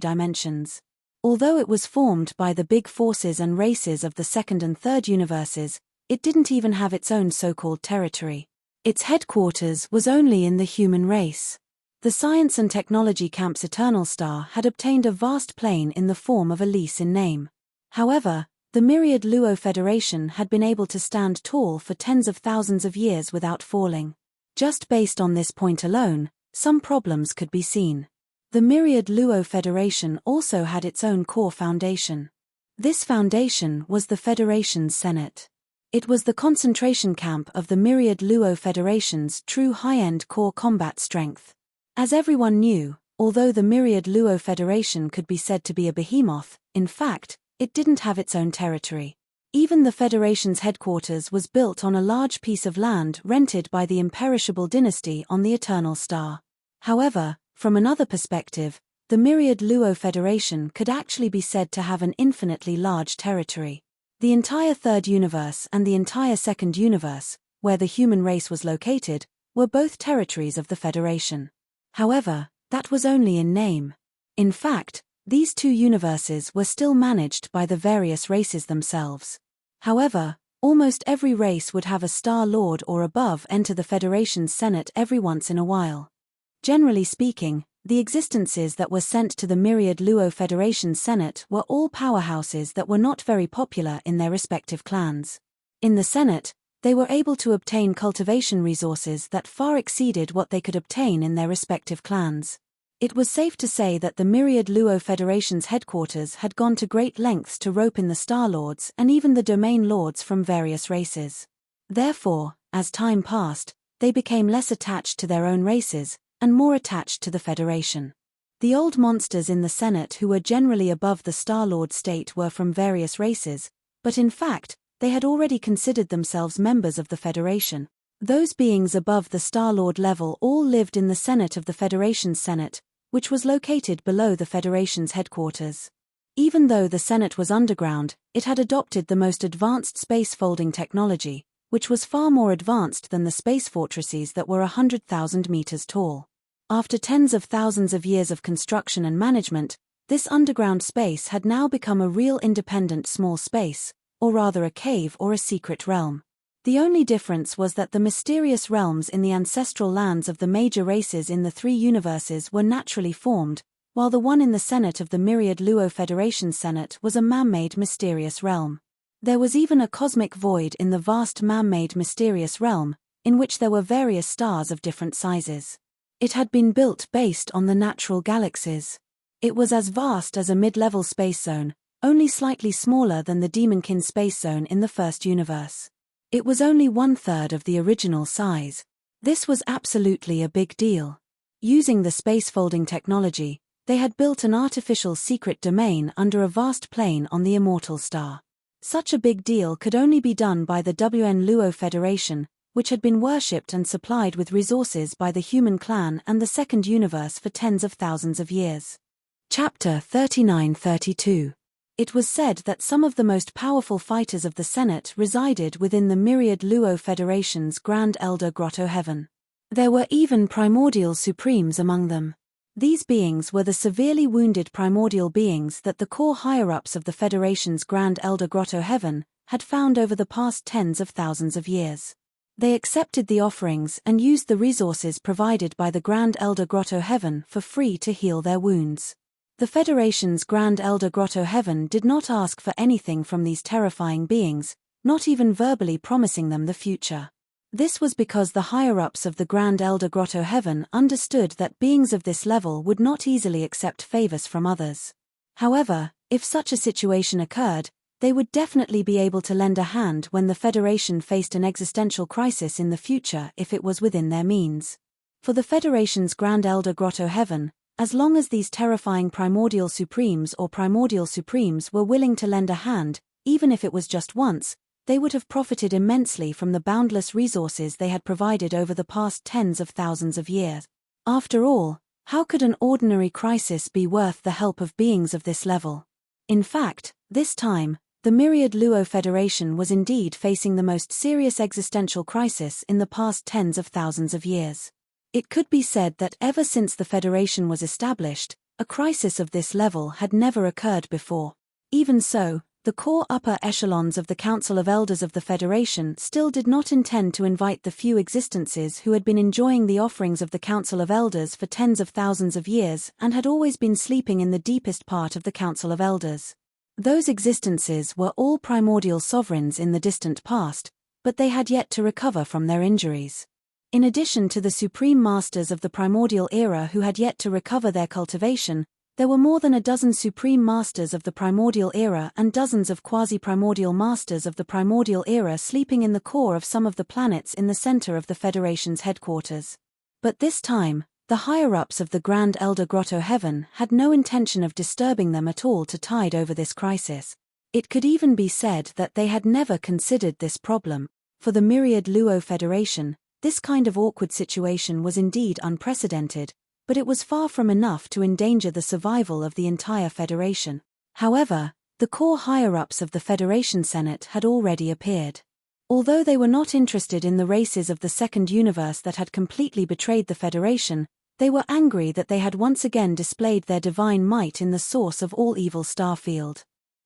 dimensions. Although it was formed by the big forces and races of the second and third universes, it didn't even have its own so-called territory. Its headquarters was only in the human race. The science and technology camp's Eternal Star had obtained a vast plane in the form of a lease in name. However, the Myriad Luo Federation had been able to stand tall for tens of thousands of years without falling. Just based on this point alone, some problems could be seen. The Myriad Luo Federation also had its own core foundation. This foundation was the Federation's Senate. It was the concentration camp of the Myriad Luo Federation's true high-end core combat strength. As everyone knew, although the Myriad Luo Federation could be said to be a behemoth, in fact, it didn't have its own territory. Even the Federation's headquarters was built on a large piece of land rented by the imperishable dynasty on the Eternal Star. However, from another perspective, the Myriad Luo Federation could actually be said to have an infinitely large territory. The entire third universe and the entire second universe, where the human race was located, were both territories of the Federation. However, that was only in name. In fact, these two universes were still managed by the various races themselves. However, almost every race would have a Star Lord or above enter the Federation's Senate every once in a while. Generally speaking, the existences that were sent to the Myriad Luo Federation's Senate were all powerhouses that were not very popular in their respective clans. In the Senate, they were able to obtain cultivation resources that far exceeded what they could obtain in their respective clans. It was safe to say that the Myriad Luo Federation's headquarters had gone to great lengths to rope in the Star Lords and even the Domain Lords from various races. Therefore, as time passed, they became less attached to their own races, and more attached to the Federation. The old monsters in the Senate who were generally above the Star-Lord state were from various races, but in fact, they had already considered themselves members of the Federation. Those beings above the Star-Lord level all lived in the Senate of the Federation's Senate, which was located below the Federation's headquarters. Even though the Senate was underground, it had adopted the most advanced space-folding technology, which was far more advanced than the space fortresses that were 100,000 meters tall. After tens of thousands of years of construction and management, this underground space had now become a real independent small space, or rather a cave or a secret realm. The only difference was that the mysterious realms in the ancestral lands of the major races in the three universes were naturally formed, while the one in the Senate of the Myriad Luo Federation Senate was a man-made mysterious realm. There was even a cosmic void in the vast man-made mysterious realm, in which there were various stars of different sizes. It had been built based on the natural galaxies. It was as vast as a mid-level space zone, only slightly smaller than the Demonkin space zone in the first universe. It was only 1/3 of the original size. This was absolutely a big deal. Using the space-folding technology, they had built an artificial secret domain under a vast plane on the immortal star. Such a big deal could only be done by the WN Luo Federation, which had been worshipped and supplied with resources by the human clan and the second universe for tens of thousands of years. Chapter 39-32. It was said that some of the most powerful fighters of the Senate resided within the Myriad Luo Federation's Grand Elder Grotto Heaven. There were even primordial supremes among them. These beings were the severely wounded primordial beings that the core higher-ups of the Federation's Grand Elder Grotto Heaven had found over the past tens of thousands of years. They accepted the offerings and used the resources provided by the Grand Elder Grotto Heaven for free to heal their wounds. The Federation's Grand Elder Grotto Heaven did not ask for anything from these terrifying beings, not even verbally promising them the future. This was because the higher-ups of the Grand Elder Grotto Heaven understood that beings of this level would not easily accept favors from others. However, if such a situation occurred, they would definitely be able to lend a hand when the Federation faced an existential crisis in the future if it was within their means. For the Federation's Grand Elder Grotto Heaven, as long as these terrifying primordial supremes or primordial supremes were willing to lend a hand, even if it was just once, they would have profited immensely from the boundless resources they had provided over the past tens of thousands of years. After all, how could an ordinary crisis be worth the help of beings of this level? In fact, this time, the Myriad Luo Federation was indeed facing the most serious existential crisis in the past tens of thousands of years. It could be said that ever since the Federation was established, a crisis of this level had never occurred before. Even so, the core upper echelons of the Council of Elders of the Federation still did not intend to invite the few existences who had been enjoying the offerings of the Council of Elders for tens of thousands of years and had always been sleeping in the deepest part of the Council of Elders. Those existences were all primordial sovereigns in the distant past, but they had yet to recover from their injuries. In addition to the supreme masters of the primordial era who had yet to recover their cultivation, there were more than a dozen supreme masters of the primordial era and dozens of quasi-primordial masters of the primordial era sleeping in the core of some of the planets in the center of the Federation's headquarters. But this time, the higher-ups of the Grand Elder Grotto Heaven had no intention of disturbing them at all to tide over this crisis. It could even be said that they had never considered this problem. For the Myriad Luo Federation, this kind of awkward situation was indeed unprecedented, but it was far from enough to endanger the survival of the entire Federation. However, the core higher-ups of the Federation Senate had already appeared. Although they were not interested in the races of the Second Universe that had completely betrayed the Federation, they were angry that they had once again displayed their divine might in the source of all evil Starfield.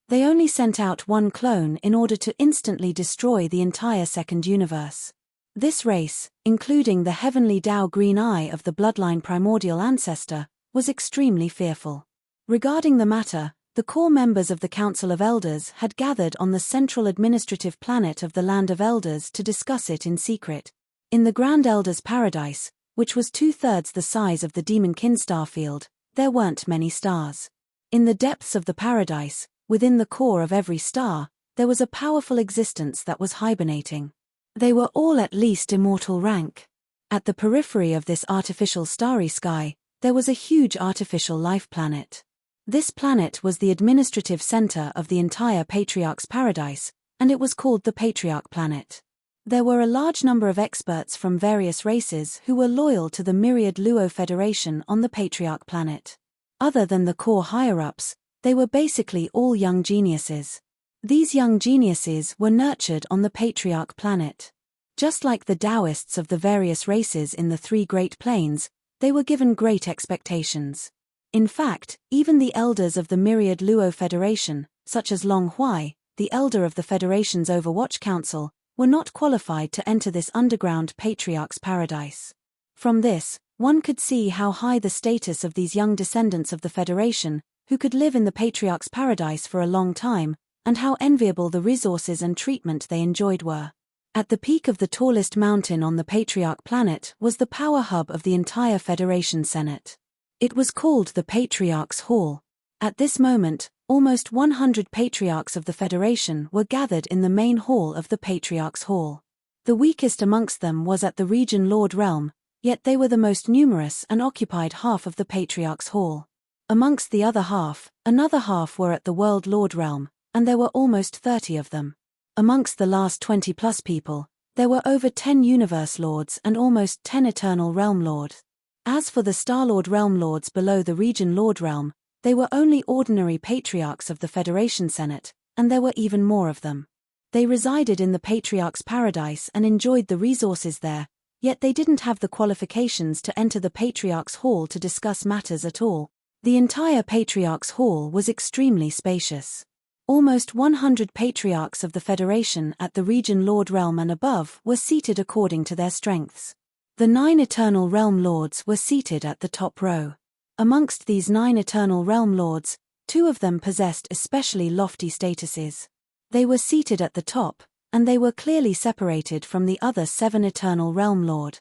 They only sent out one clone in order to instantly destroy the entire Second Universe. This race, including the heavenly Tao Green Eye of the bloodline primordial ancestor, was extremely fearful. Regarding the matter, the core members of the Council of Elders had gathered on the central administrative planet of the Land of Elders to discuss it in secret. In the Grand Elder's Paradise, which was 2/3 the size of the Demonkin Starfield, there weren't many stars. In the depths of the paradise, within the core of every star, there was a powerful existence that was hibernating. They were all at least immortal rank. At the periphery of this artificial starry sky, there was a huge artificial life planet. This planet was the administrative center of the entire Patriarch's Paradise, and it was called the Patriarch Planet. There were a large number of experts from various races who were loyal to the Myriad Luo Federation on the Patriarch Planet. Other than the core higher-ups, they were basically all young geniuses. These young geniuses were nurtured on the Patriarch Planet. Just like the Taoists of the various races in the three Great Plains, they were given great expectations. In fact, even the elders of the Myriad Luo Federation, such as Long Huai, the elder of the Federation's Overwatch Council, were not qualified to enter this underground Patriarch's Paradise. From this, one could see how high the status of these young descendants of the Federation, who could live in the Patriarch's Paradise for a long time, and how enviable the resources and treatment they enjoyed were. At the peak of the tallest mountain on the Patriarch Planet was the power hub of the entire Federation Senate. It was called the Patriarch's Hall. At this moment, almost 100 Patriarchs of the Federation were gathered in the main hall of the Patriarch's Hall. The weakest amongst them was at the Region Lord Realm, yet they were the most numerous and occupied half of the Patriarch's Hall. Amongst the other half, another half were at the World Lord Realm, and there were almost 30 of them. Amongst the last 20+ people, there were over 10 Universe Lords and almost 10 Eternal Realm Lords. As for the Star-Lord Realm Lords below the Region Lord Realm, they were only ordinary Patriarchs of the Federation Senate, and there were even more of them. They resided in the Patriarch's Paradise and enjoyed the resources there, Yet they didn't have the qualifications to enter the Patriarch's Hall to discuss matters at all. The entire Patriarch's Hall was extremely spacious. Almost 100 Patriarchs of the Federation at the region Lord Realm and above were seated according to their strengths. The 9 Eternal Realm Lords were seated at the top row. Amongst these 9 Eternal Realm Lords, 2 of them possessed especially lofty statuses. They were seated at the top, and they were clearly separated from the other 7 Eternal Realm Lord.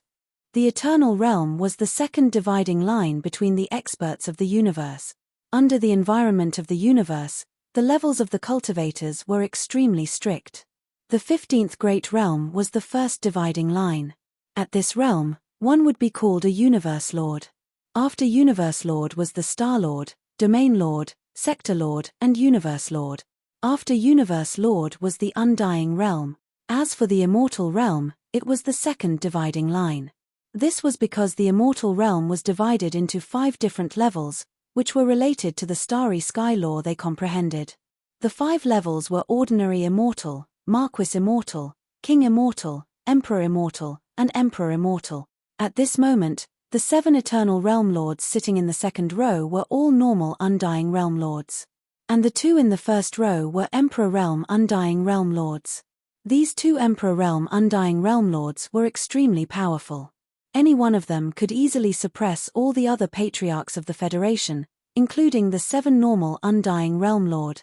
The Eternal Realm was the second dividing line between the experts of the universe. Under the environment of the universe, the levels of the cultivators were extremely strict. The 15th Great Realm was the first dividing line. At this realm, one would be called a Universe Lord. After Universe Lord was the Star Lord, Domain Lord, Sector Lord, and Universe Lord. After Universe Lord was the Undying Realm. As for the Immortal Realm, it was the second dividing line. This was because the Immortal Realm was divided into 5 different levels, which were related to the starry sky law they comprehended. The 5 levels were Ordinary Immortal, Marquis Immortal, King Immortal, Emperor Immortal, and Emperor Immortal. At this moment, the 7 Eternal Realm Lords sitting in the second row were all normal Undying Realm Lords. And the 2 in the first row were Emperor Realm Undying Realm Lords. These 2 Emperor Realm Undying Realm Lords were extremely powerful. Any one of them could easily suppress all the other Patriarchs of the Federation, including the 7 normal Undying Realm Lord.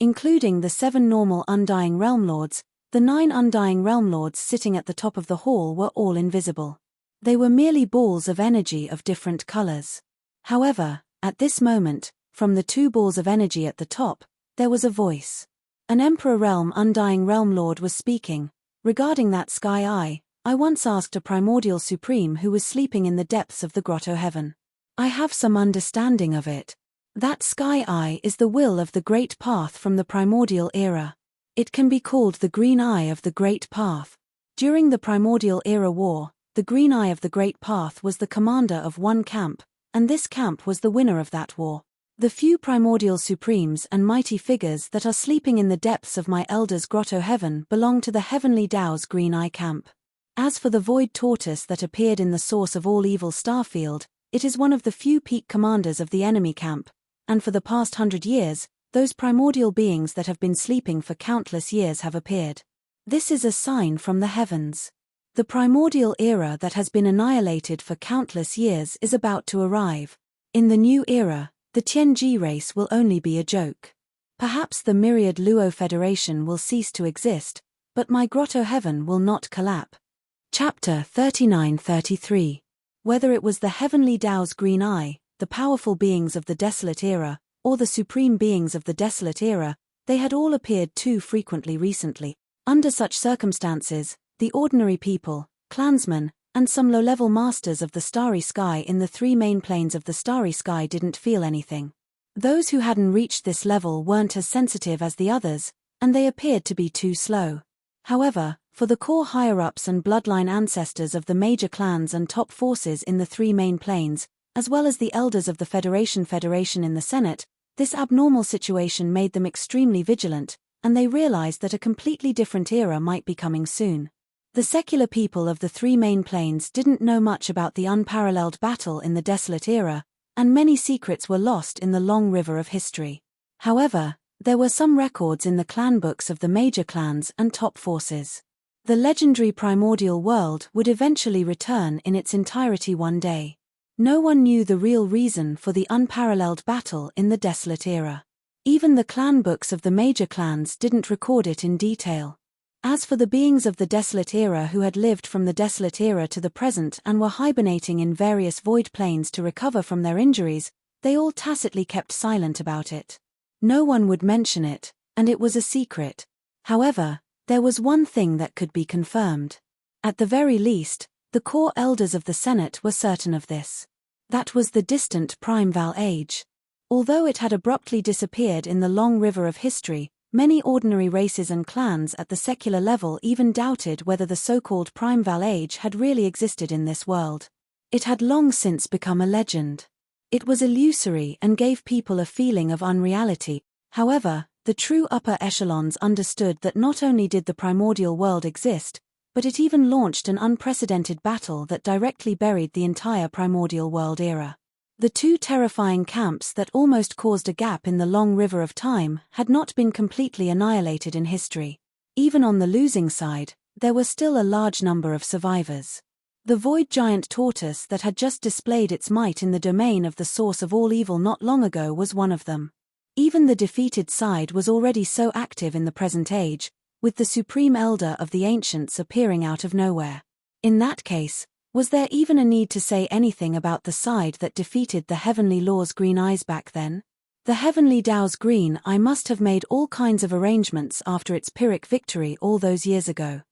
Including the 7 normal Undying Realm Lords, the 9 Undying Realm Lords sitting at the top of the hall were all invisible. They were merely balls of energy of different colors. However, at this moment, from the 2 balls of energy at the top, there was a voice. An Emperor Realm Undying Realm Lord was speaking. Regarding that sky eye, I once asked a primordial supreme who was sleeping in the depths of the grotto heaven. I have some understanding of it. That sky eye is the will of the Great Path from the primordial era. It can be called the Green Eye of the Great Path. During the primordial era war, the Green Eye of the Great Path was the commander of one camp, and this camp was the winner of that war. The few primordial supremes and mighty figures that are sleeping in the depths of my elder's grotto heaven belong to the Heavenly Tao's Green Eye camp. As for the void tortoise that appeared in the source of all evil starfield, it is one of the few peak commanders of the enemy camp, and for the past 100 years, those primordial beings that have been sleeping for countless years have appeared. This is a sign from the heavens. The primordial era that has been annihilated for countless years is about to arrive. In the new era, the Tianji race will only be a joke. Perhaps the myriad Luo Federation will cease to exist, but my grotto heaven will not collapse. Chapter 39-33. Whether it was the Heavenly Tao's Green Eye, the powerful beings of the Desolate Era, or the supreme beings of the Desolate Era, they had all appeared too frequently recently. Under such circumstances, the ordinary people, clansmen, and some low-level masters of the starry sky in the 3 main planes of the starry sky didn't feel anything. Those who hadn't reached this level weren't as sensitive as the others, and they appeared to be too slow. However, for the core higher-ups and bloodline ancestors of the major clans and top forces in the 3 main planes, as well as the elders of the Federation in the Senate, this abnormal situation made them extremely vigilant, and they realized that a completely different era might be coming soon. The secular people of the 3 main planes didn't know much about the unparalleled battle in the Desolate Era, and many secrets were lost in the long river of history. However, there were some records in the clan books of the major clans and top forces. The legendary primordial world would eventually return in its entirety one day. No one knew the real reason for the unparalleled battle in the Desolate Era. Even the clan books of the major clans didn't record it in detail. As for the beings of the Desolate Era who had lived from the Desolate Era to the present and were hibernating in various void planes to recover from their injuries, they all tacitly kept silent about it. No one would mention it, and it was a secret. However, there was one thing that could be confirmed. At the very least, the core elders of the Senate were certain of this. That was the distant Primeval Age. Although it had abruptly disappeared in the long river of history, many ordinary races and clans at the secular level even doubted whether the so-called Primeval Age had really existed in this world. It had long since become a legend. It was illusory and gave people a feeling of unreality. However, the true upper echelons understood that not only did the primordial world exist, but it even launched an unprecedented battle that directly buried the entire primordial world era. The two terrifying camps that almost caused a gap in the long river of time had not been completely annihilated in history. Even on the losing side, there were still a large number of survivors. The void giant tortoise that had just displayed its might in the domain of the source of all evil not long ago was one of them. Even the defeated side was already so active in the present age, with the supreme elder of the ancients appearing out of nowhere. In that case, was there even a need to say anything about the side that defeated the Heavenly Law's green eyes back then? The Heavenly Tao's green eye must have made all kinds of arrangements after its Pyrrhic victory all those years ago.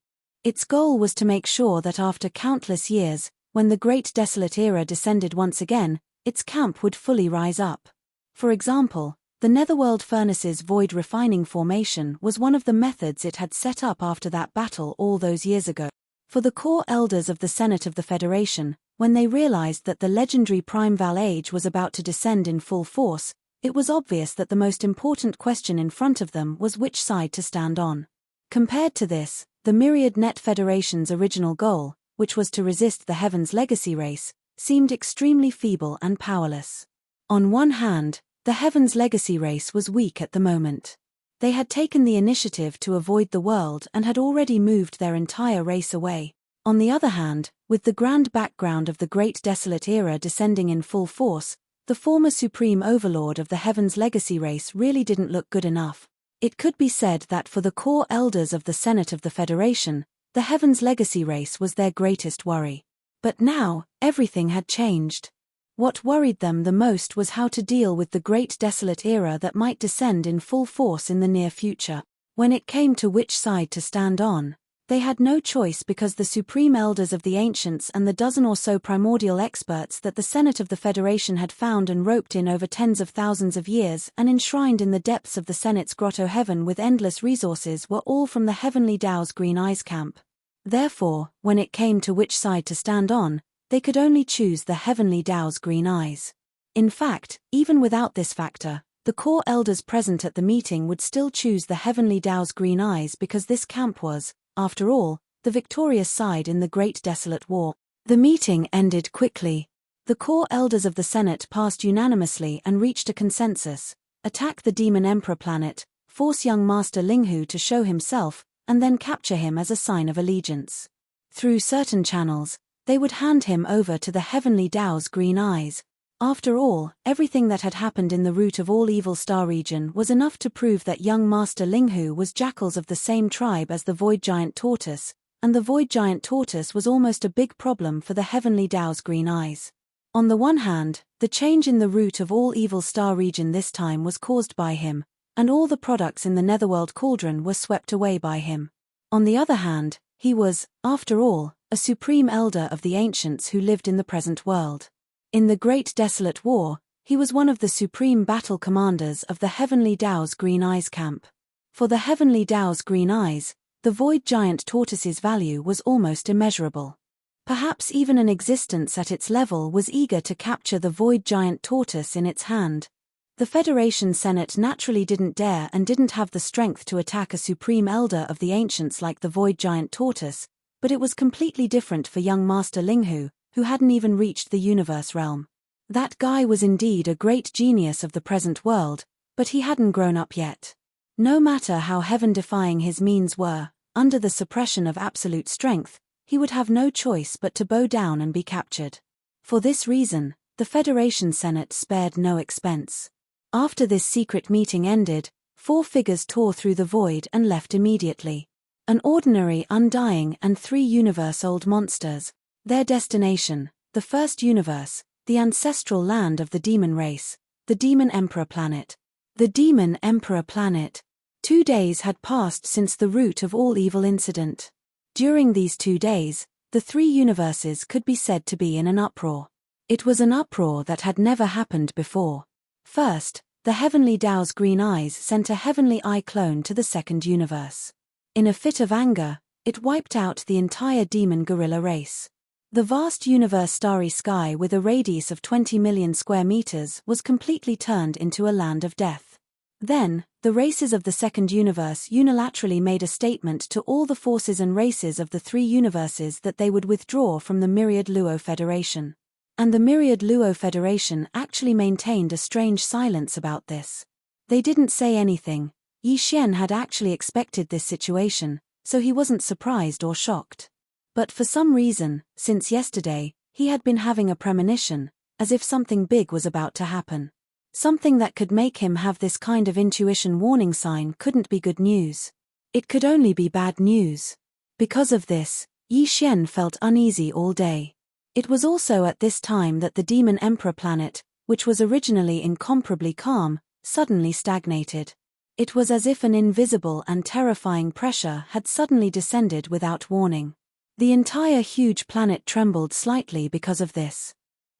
Its goal was to make sure that after countless years, when the Great Desolate Era descended once again, its camp would fully rise up. For example, the Netherworld Furnace's void refining formation was one of the methods it had set up after that battle all those years ago. For the core elders of the Senate of the Federation, when they realized that the legendary Primeval Age was about to descend in full force, it was obvious that the most important question in front of them was which side to stand on. Compared to this, the Myriad Net Federation's original goal, which was to resist the Heaven's Legacy race, seemed extremely feeble and powerless. On one hand, the Heaven's Legacy race was weak at the moment. They had taken the initiative to avoid the world and had already moved their entire race away. On the other hand, with the grand background of the Great Desolate Era descending in full force, the former supreme overlord of the Heaven's Legacy race really didn't look good enough. It could be said that for the core elders of the Senate of the Federation, the Heaven's Legacy race was their greatest worry. But now, everything had changed. What worried them the most was how to deal with the Great Desolate Era that might descend in full force in the near future. When it came to which side to stand on, they had no choice because the supreme elders of the ancients and the dozen or so primordial experts that the Senate of the Federation had found and roped in over tens of thousands of years and enshrined in the depths of the Senate's grotto heaven with endless resources were all from the Heavenly Tao's Green Eyes camp. Therefore, when it came to which side to stand on, they could only choose the Heavenly Tao's Green Eyes. In fact, even without this factor, the core elders present at the meeting would still choose the Heavenly Tao's Green Eyes because this camp was, after all, the victorious side in the Great Desolate War. The meeting ended quickly. The core elders of the Senate passed unanimously and reached a consensus: attack the Demon Emperor planet, force young Master Linghu to show himself, and then capture him as a sign of allegiance. Through certain channels, they would hand him over to the Heavenly Tao's Green Eyes. After all, everything that had happened in the root of all evil star region was enough to prove that young Master Linghu was jackals of the same tribe as the Void Giant Tortoise, and the Void Giant Tortoise was almost a big problem for the Heavenly Tao's Green Eyes. On the one hand, the change in the root of all evil star region this time was caused by him, and all the products in the Netherworld Cauldron were swept away by him. On the other hand, he was, after all, a supreme elder of the ancients who lived in the present world. In the Great Desolate War, he was one of the supreme battle commanders of the Heavenly Tao's Green Eyes camp. For the Heavenly Tao's Green Eyes, the Void Giant Tortoise's value was almost immeasurable. Perhaps even an existence at its level was eager to capture the Void Giant Tortoise in its hand. The Federation Senate naturally didn't dare and didn't have the strength to attack a supreme elder of the ancients like the Void Giant Tortoise, but it was completely different for young Master Linghu, who hadn't even reached the universe realm. That guy was indeed a great genius of the present world, but he hadn't grown up yet. No matter how heaven-defying his means were, under the suppression of absolute strength, he would have no choice but to bow down and be captured. For this reason, the Federation Senate spared no expense. After this secret meeting ended, 4 figures tore through the void and left immediately. An ordinary undying and 3 universe-old monsters. Their destination, the first universe, the ancestral land of the demon race, the Demon Emperor planet. The Demon Emperor planet. 2 days had passed since the root of all evil incident. During these 2 days, the 3 universes could be said to be in an uproar. It was an uproar that had never happened before. First, the Heavenly Tao's Green Eyes sent a Heavenly Eye clone to the second universe. In a fit of anger, it wiped out the entire demon gorilla race. The vast universe starry sky with a radius of 20 million square meters was completely turned into a land of death. Then, the races of the second universe unilaterally made a statement to all the forces and races of the three universes that they would withdraw from the Myriad Luo Federation. And the Myriad Luo Federation actually maintained a strange silence about this. They didn't say anything. Yi Xian had actually expected this situation, so he wasn't surprised or shocked. But for some reason, since yesterday, he had been having a premonition, as if something big was about to happen. Something that could make him have this kind of intuition warning sign couldn't be good news. It could only be bad news. Because of this, Yi Xian felt uneasy all day. It was also at this time that the Demon Emperor planet, which was originally incomparably calm, suddenly stagnated. It was as if an invisible and terrifying pressure had suddenly descended without warning. The entire huge planet trembled slightly because of this.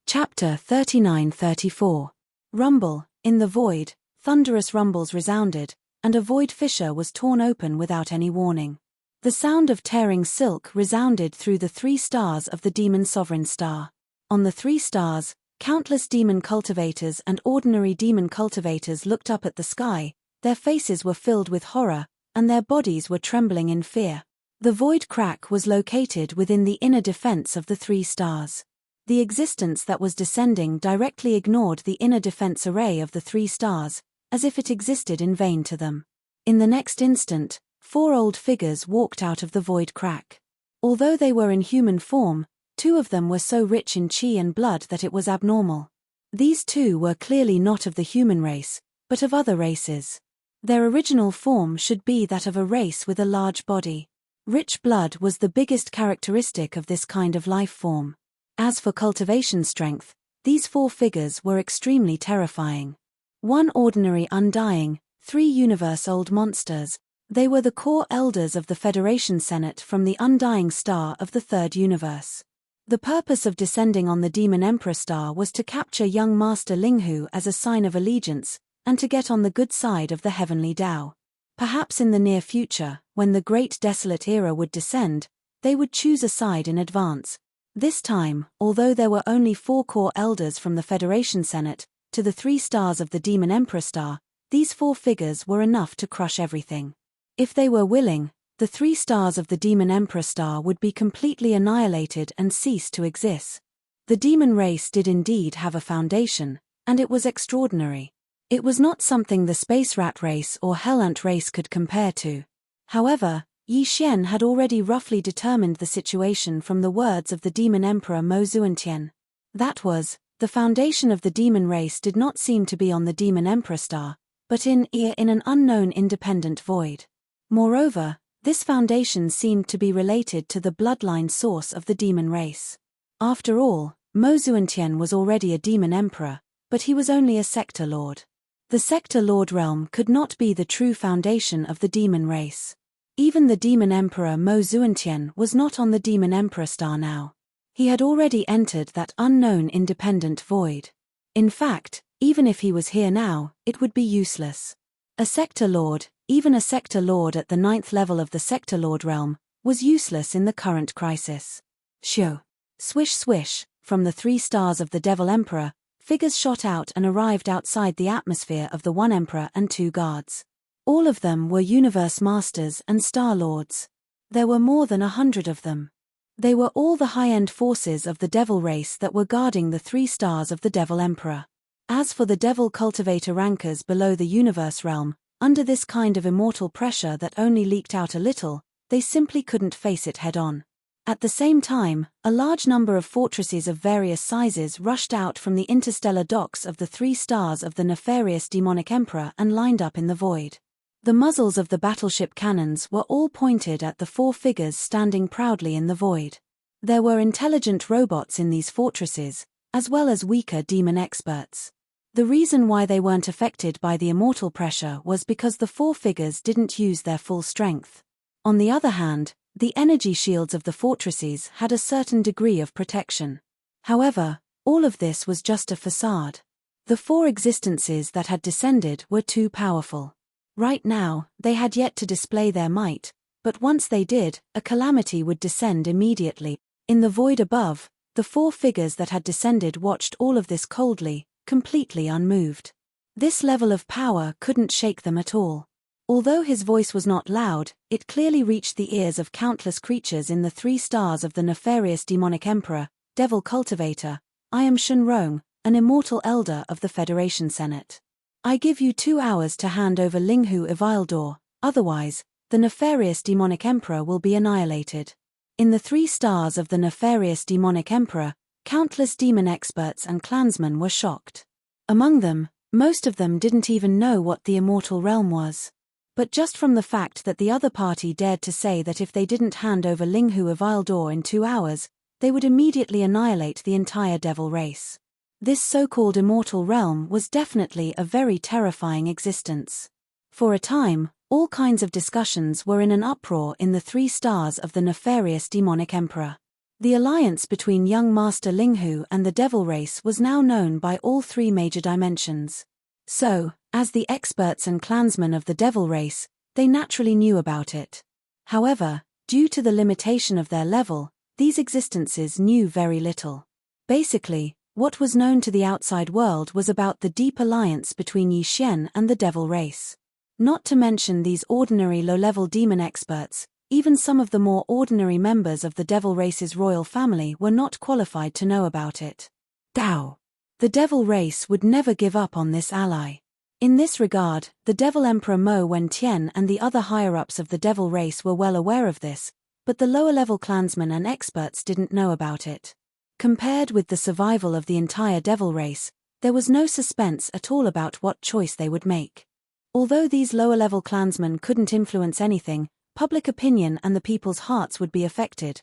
Chapter 39-34. Rumble. In the void, thunderous rumbles resounded, and a void fissure was torn open without any warning. The sound of tearing silk resounded through the 3 stars of the demon sovereign star. On the 3 stars, countless demon cultivators and ordinary demon cultivators looked up at the sky. Their faces were filled with horror, and their bodies were trembling in fear. The void crack was located within the inner defense of the 3 stars. The existence that was descending directly ignored the inner defense array of the 3 stars, as if it existed in vain to them. In the next instant, 4 old figures walked out of the void crack. Although they were in human form, 2 of them were so rich in qi and blood that it was abnormal. These 2 were clearly not of the human race, but of other races. Their original form should be that of a race with a large body. Rich blood was the biggest characteristic of this kind of life form. As for cultivation strength, these 4 figures were extremely terrifying. 1 ordinary undying, 3 universe-old monsters. They were the core elders of the Federation Senate from the undying star of the 3rd universe. The purpose of descending on the Demon Emperor star was to capture young Master Linghu as a sign of allegiance, and to get on the good side of the heavenly Tao. Perhaps in the near future, when the Great Desolate Era would descend, they would choose a side in advance. This time, although there were only 4 core elders from the Federation Senate, to the 3 stars of the Demon Emperor star, these 4 figures were enough to crush everything. If they were willing, the 3 stars of the Demon Emperor star would be completely annihilated and cease to exist. The demon race did indeed have a foundation, and it was extraordinary. It was not something the space rat race or hell ant race could compare to. However, Yi Xian had already roughly determined the situation from the words of the Demon Emperor Mo Zuantian. That was, the foundation of the demon race did not seem to be on the Demon Emperor star, but in an unknown independent void. Moreover, this foundation seemed to be related to the bloodline source of the demon race. After all, Mo Zuantian was already a demon emperor, but he was only a sector lord. The sector lord realm could not be the true foundation of the demon race. Even the demon emperor Mo Zuantian was not on the demon emperor star now. He had already entered that unknown independent void. In fact, even if he was here now, it would be useless. A sector lord, even a sector lord at the 9th level of the sector lord realm, was useless in the current crisis. Shoo! Swish swish, from the 3 stars of the Devil Emperor, figures shot out and arrived outside the atmosphere of the 1 Emperor and 2 guards. All of them were universe masters and star lords. There were more than 100 of them. They were all the high-end forces of the devil race that were guarding the 3 stars of the Devil Emperor. As for the devil cultivator rankers below the universe realm, under this kind of immortal pressure that only leaked out a little, they simply couldn't face it head-on. At the same time, a large number of fortresses of various sizes rushed out from the interstellar docks of the 3 stars of the nefarious demonic emperor and lined up in the void. The muzzles of the battleship cannons were all pointed at the 4 figures standing proudly in the void. There were intelligent robots in these fortresses, as well as weaker demon experts. The reason why they weren't affected by the immortal pressure was because the 4 figures didn't use their full strength. On the other hand, the energy shields of the fortresses had a certain degree of protection. However, all of this was just a facade. The 4 existences that had descended were too powerful. Right now, they had yet to display their might, but once they did, a calamity would descend immediately. In the void above, the 4 figures that had descended watched all of this coldly, completely unmoved. This level of power couldn't shake them at all. Although his voice was not loud, it clearly reached the ears of countless creatures in the 3 stars of the nefarious demonic emperor, devil cultivator. I am Shenrong, an immortal elder of the Federation Senate. I give you 2 hours to hand over Linghu Ivildor, otherwise, the nefarious demonic emperor will be annihilated. In the 3 stars of the nefarious demonic emperor, countless demon experts and clansmen were shocked. Among them, most of them didn't even know what the immortal realm was. But just from the fact that the other party dared to say that if they didn't hand over Linghu Ivildor in 2 hours, they would immediately annihilate the entire devil race. This so-called immortal realm was definitely a very terrifying existence. For a time, all kinds of discussions were in an uproar in the 3 stars of the nefarious demonic emperor. The alliance between young Master Linghu and the devil race was now known by all 3 major dimensions. So, as the experts and clansmen of the devil race, they naturally knew about it. However, due to the limitation of their level, these existences knew very little. Basically, what was known to the outside world was about the deep alliance between Yi Xian and the devil race. Not to mention these ordinary low-level demon experts, even some of the more ordinary members of the devil race's royal family were not qualified to know about it. Dao. The devil race would never give up on this ally. In this regard, the devil emperor Mo Wentian and the other higher-ups of the devil race were well aware of this, but the lower-level clansmen and experts didn't know about it. Compared with the survival of the entire devil race, there was no suspense at all about what choice they would make. Although these lower-level clansmen couldn't influence anything, public opinion and the people's hearts would be affected.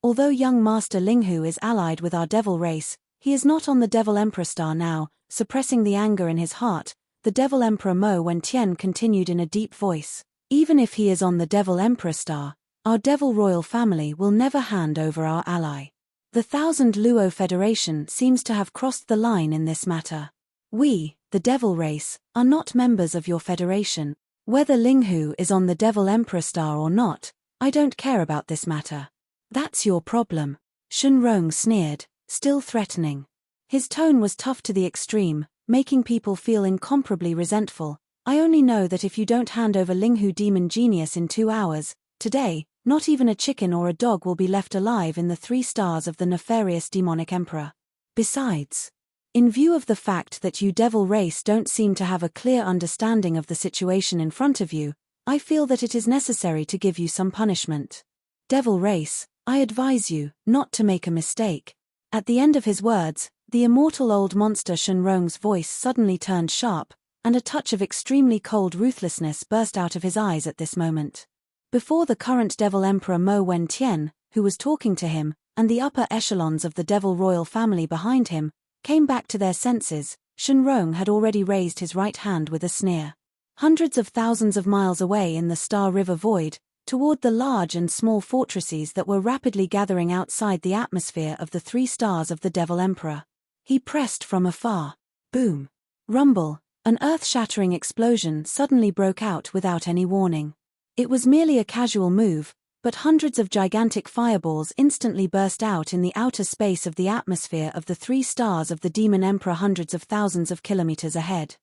Although young Master Linghu is allied with our devil race, he is not on the devil emperor star now. Suppressing the anger in his heart, the devil emperor Mo Wentian continued in a deep voice. Even if he is on the devil emperor star, our devil royal family will never hand over our ally. The Thousand Luo Federation seems to have crossed the line in this matter. We, the devil race, are not members of your federation. Whether Linghu is on the devil emperor star or not, I don't care about this matter. That's your problem. Shenrong sneered, still threatening. His tone was tough to the extreme, making people feel incomparably resentful. I only know that if you don't hand over Linghu Demon Genius in 2 hours, today, not even a chicken or a dog will be left alive in the 3 stars of the nefarious demonic emperor. Besides, in view of the fact that you devil race don't seem to have a clear understanding of the situation in front of you, I feel that it is necessary to give you some punishment. Devil race, I advise you not to make a mistake. At the end of his words, the immortal old monster Shenrong's voice suddenly turned sharp, and a touch of extremely cold ruthlessness burst out of his eyes at this moment. Before the current devil emperor Mo Wentian, who was talking to him, and the upper echelons of the devil royal family behind him, came back to their senses, Shenrong had already raised his right hand with a sneer. Hundreds of thousands of miles away in the Star River Void, toward the large and small fortresses that were rapidly gathering outside the atmosphere of the 3 stars of the devil emperor, he pressed from afar. Boom. Rumble. An earth-shattering explosion suddenly broke out without any warning. It was merely a casual move, but hundreds of gigantic fireballs instantly burst out in the outer space of the atmosphere of the 3 stars of the Demon Emperor hundreds of thousands of kilometers ahead.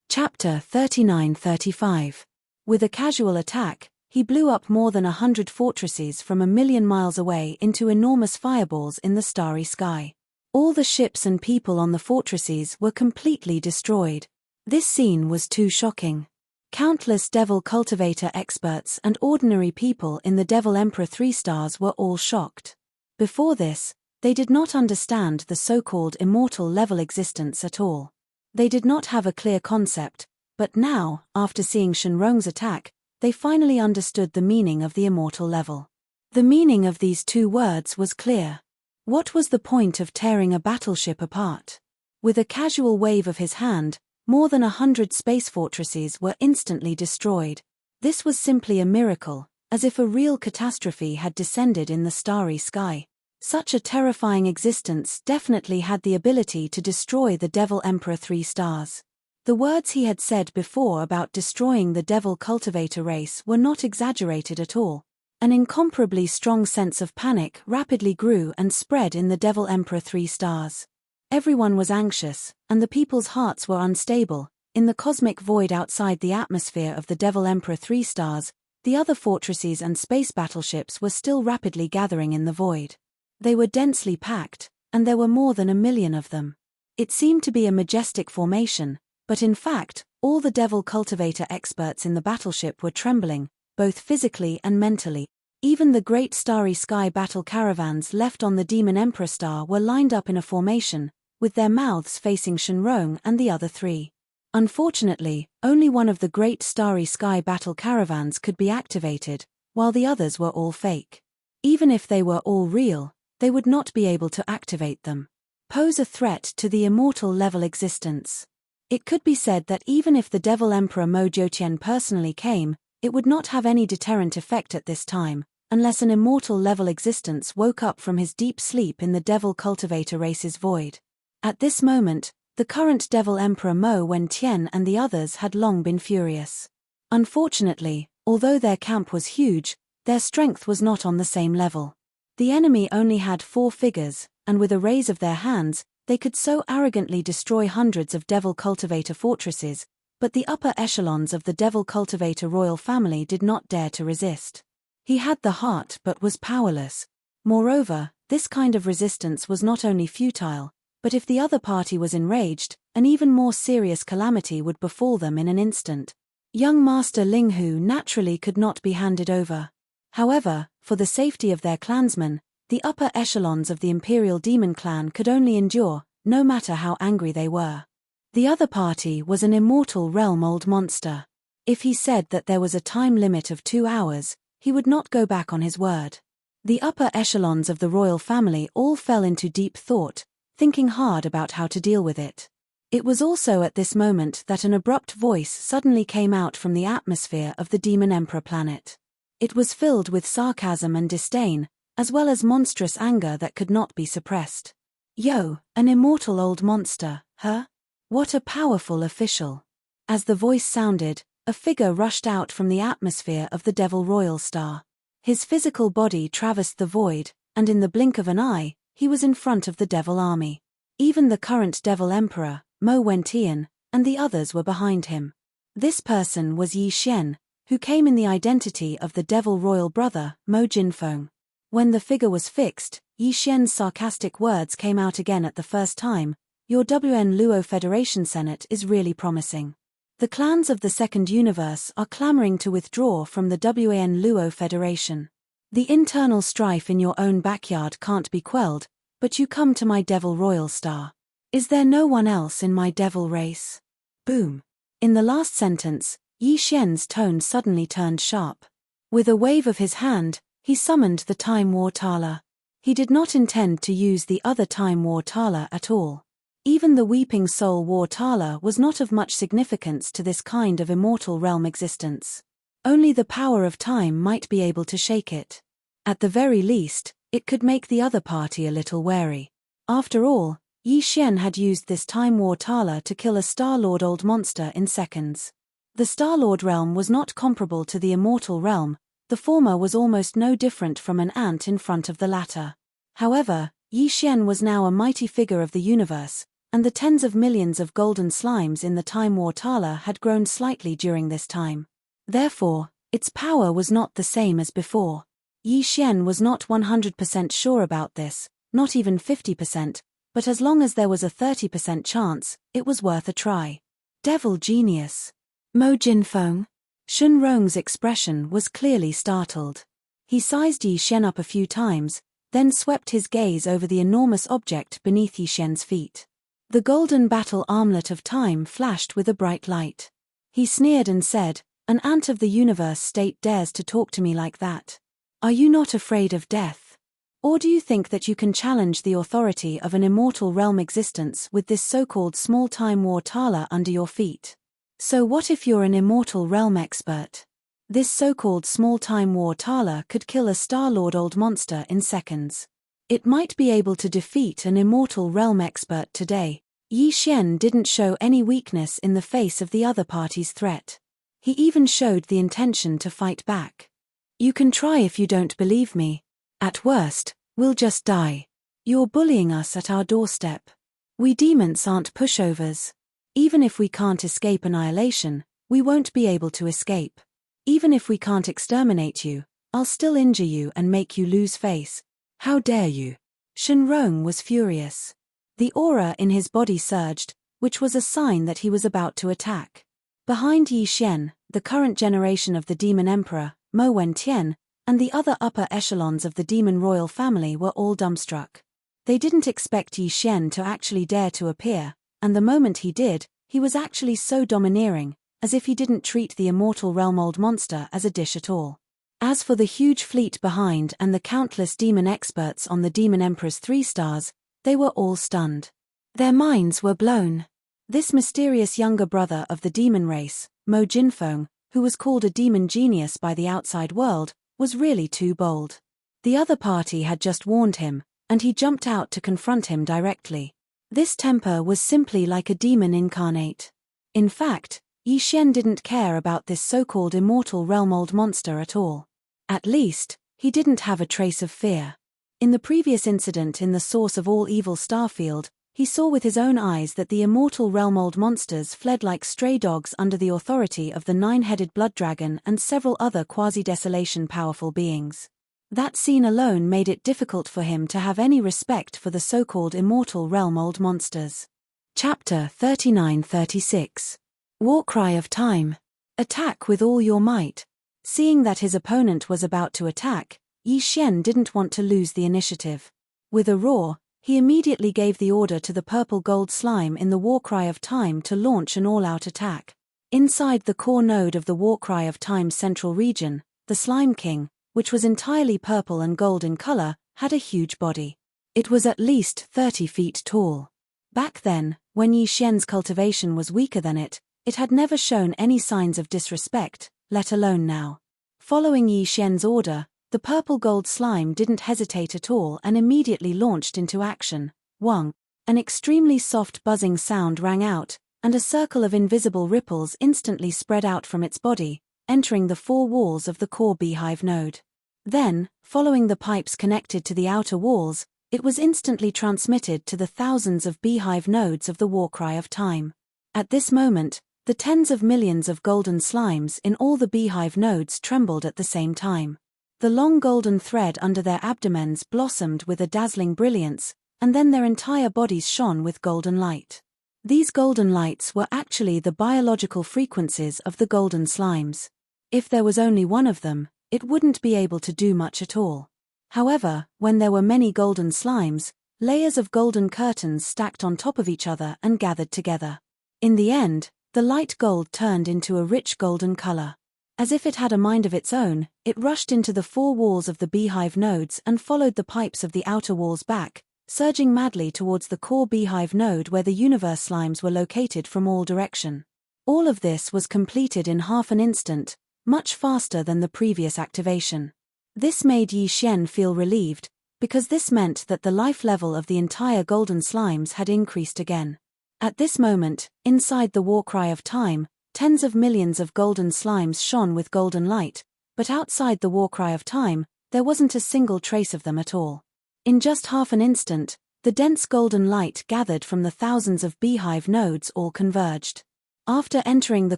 Chapter 39-35. With a casual attack, he blew up more than 100 fortresses from 1,000,000 miles away into enormous fireballs in the starry sky. All the ships and people on the fortresses were completely destroyed. This scene was too shocking. Countless devil cultivator experts and ordinary people in the Devil Emperor 3 stars were all shocked. Before this, they did not understand the so-called immortal level existence at all. They did not have a clear concept, but now, after seeing Shenrong's attack, they finally understood the meaning of the immortal level. The meaning of these 2 words was clear. What was the point of tearing a battleship apart? With a casual wave of his hand, more than 100 space fortresses were instantly destroyed. This was simply a miracle, as if a real catastrophe had descended in the starry sky. Such a terrifying existence definitely had the ability to destroy the Devil Emperor 3 stars. The words he had said before about destroying the Devil Cultivator race were not exaggerated at all. An incomparably strong sense of panic rapidly grew and spread in the Devil Emperor 3 stars. Everyone was anxious, and the people's hearts were unstable, In the cosmic void outside the atmosphere of the Devil Emperor 3 stars, the other fortresses and space battleships were still rapidly gathering in the void. They were densely packed, and there were more than 1,000,000 of them. It seemed to be a majestic formation, but in fact, all the Devil Cultivator experts in the battleship were trembling, both physically and mentally. Even the great starry sky battle caravans left on the Demon Emperor star were lined up in a formation, with their mouths facing Shenrong and the other 3. Unfortunately, only one of the great starry sky battle caravans could be activated, while the others were all fake. Even if they were all real, they would not be able to activate them. Pose a threat to the immortal level existence. It could be said that even if the Devil Emperor Mo Jiutian personally came, it would not have any deterrent effect at this time, unless an immortal level existence woke up from his deep sleep in the Devil Cultivator race's void. At this moment, the current Devil Emperor Mo Wentian and the others had long been furious. Unfortunately, although their camp was huge, their strength was not on the same level. The enemy only had 4 figures, and with a raise of their hands, they could so arrogantly destroy hundreds of Devil Cultivator fortresses, but the upper echelons of the Devil Cultivator royal family did not dare to resist. He had the heart but was powerless. Moreover, this kind of resistance was not only futile, but if the other party was enraged, an even more serious calamity would befall them in an instant. Young Master Ling Hu naturally could not be handed over. However, for the safety of their clansmen, the upper echelons of the Imperial Demon Clan could only endure, no matter how angry they were. The other party was an immortal realm old monster. If he said that there was a time limit of 2 hours, he would not go back on his word. The upper echelons of the royal family all fell into deep thought, thinking hard about how to deal with it. It was also at this moment that an abrupt voice suddenly came out from the atmosphere of the Demon Emperor planet. It was filled with sarcasm and disdain, as well as monstrous anger that could not be suppressed. "Yo, an immortal old monster, huh? What a powerful official." As the voice sounded, a figure rushed out from the atmosphere of the Devil Royal Star. His physical body traversed the void, and in the blink of an eye, he was in front of the Devil Army. Even the current Devil Emperor, Mo Wentian, and the others were behind him. This person was Yi Xian, who came in the identity of the Devil Royal brother, Mo Jinfeng. When the figure was fixed, Yi Xian's sarcastic words came out again at the first time. "Your WN Luo Federation Senate is really promising. The clans of the Second Universe are clamoring to withdraw from the WN Luo Federation. The internal strife in your own backyard can't be quelled, but you come to my Devil Royal Star. Is there no one else in my Devil race?" Boom. In the last sentence, Yi Xian's tone suddenly turned sharp. With a wave of his hand, he summoned the Time War Tala. He did not intend to use the other Time War Tala at all. Even the Weeping Soul War Tala was not of much significance to this kind of immortal realm existence. Only the power of time might be able to shake it. At the very least, it could make the other party a little wary. After all, Yi Xian had used this Time War Tala to kill a Star-Lord old monster in seconds. The Star-Lord realm was not comparable to the immortal realm. The former was almost no different from an ant in front of the latter. However, Yi Xian was now a mighty figure of the universe, and the tens of millions of golden slimes in the Time War Tala had grown slightly during this time. Therefore, its power was not the same as before. Yi Xian was not 100% sure about this, not even 50%, but as long as there was a 30% chance, it was worth a try. Devil genius. Mo Jinfeng? Shenrong's expression was clearly startled. He sized Yi Xian up a few times, then swept his gaze over the enormous object beneath Yi Xian's feet. The golden battle armlet of time flashed with a bright light. He sneered and said, "An ant of the universe state dares to talk to me like that. Are you not afraid of death? Or do you think that you can challenge the authority of an immortal realm existence with this so-called small Time War Tala under your feet? So what if you're an immortal realm expert? This so-called small Time War Tala could kill a Star-Lord old monster in seconds. It might be able to defeat an immortal realm expert today." Yi Xian didn't show any weakness in the face of the other party's threat. He even showed the intention to fight back. "You can try if you don't believe me. At worst, we'll just die. You're bullying us at our doorstep. We demons aren't pushovers. Even if we can't escape annihilation, we won't be able to escape. Even if we can't exterminate you, I'll still injure you and make you lose face. How dare you? Shenrong was furious. The aura in his body surged, which was a sign that he was about to attack. Behind Yi Xian, the current generation of the Demon Emperor, Mo Wentian, and the other upper echelons of the Demon Royal family were all dumbstruck. They didn't expect Yi Xian to actually dare to appear, and the moment he did, he was actually so domineering, as if he didn't treat the immortal realm-old monster as a dish at all. As for the huge fleet behind and the countless demon experts on the Demon Emperor's 3 stars, they were all stunned. Their minds were blown. This mysterious younger brother of the demon race, Mo Jinfeng, who was called a demon genius by the outside world, was really too bold. The other party had just warned him, and he jumped out to confront him directly. This temper was simply like a demon incarnate. In fact, Yi Xian didn't care about this so-called immortal realm-old monster at all. At least, he didn't have a trace of fear. In the previous incident in the source of all evil starfield, he saw with his own eyes that the immortal realm-old monsters fled like stray dogs under the authority of the 9-headed blood dragon and several other quasi-desolation powerful beings. That scene alone made it difficult for him to have any respect for the so-called immortal realm-old monsters. Chapter 39-36. Warcry of Time. Attack with all your might. Seeing that his opponent was about to attack, Yi Xian didn't want to lose the initiative. With a roar, he immediately gave the order to the purple-gold slime in the Warcry of Time to launch an all-out attack. Inside the core node of the Warcry of Time's central region, the Slime King, which was entirely purple and gold in color, had a huge body. It was at least 30 feet tall. Back then, when Yi Xian's cultivation was weaker than it had never shown any signs of disrespect, let alone now. Following Yi Xian's order, the purple-gold slime didn't hesitate at all and immediately launched into action. Wang! An extremely soft buzzing sound rang out, and a circle of invisible ripples instantly spread out from its body, entering the 4 walls of the core beehive node. Then, following the pipes connected to the outer walls, it was instantly transmitted to the thousands of beehive nodes of the Warcry of Time. At this moment, the tens of millions of golden slimes in all the beehive nodes trembled at the same time. The long golden thread under their abdomens blossomed with a dazzling brilliance, and then their entire bodies shone with golden light. These golden lights were actually the biological frequencies of the golden slimes. If there was only one of them, it wouldn't be able to do much at all. However, when there were many golden slimes, layers of golden curtains stacked on top of each other and gathered together. In the end, the light gold turned into a rich golden color. As if it had a mind of its own, it rushed into the 4 walls of the beehive nodes and followed the pipes of the outer walls back, surging madly towards the core beehive node where the universe slimes were located from all direction. All of this was completed in half an instant, much faster than the previous activation. This made Yi Xian feel relieved, because this meant that the life level of the entire golden slimes had increased again. At this moment, inside the Warcry of Time, tens of millions of golden slimes shone with golden light, but outside the Warcry of Time, there wasn't a single trace of them at all. In just half an instant, the dense golden light gathered from the thousands of beehive nodes all converged. After entering the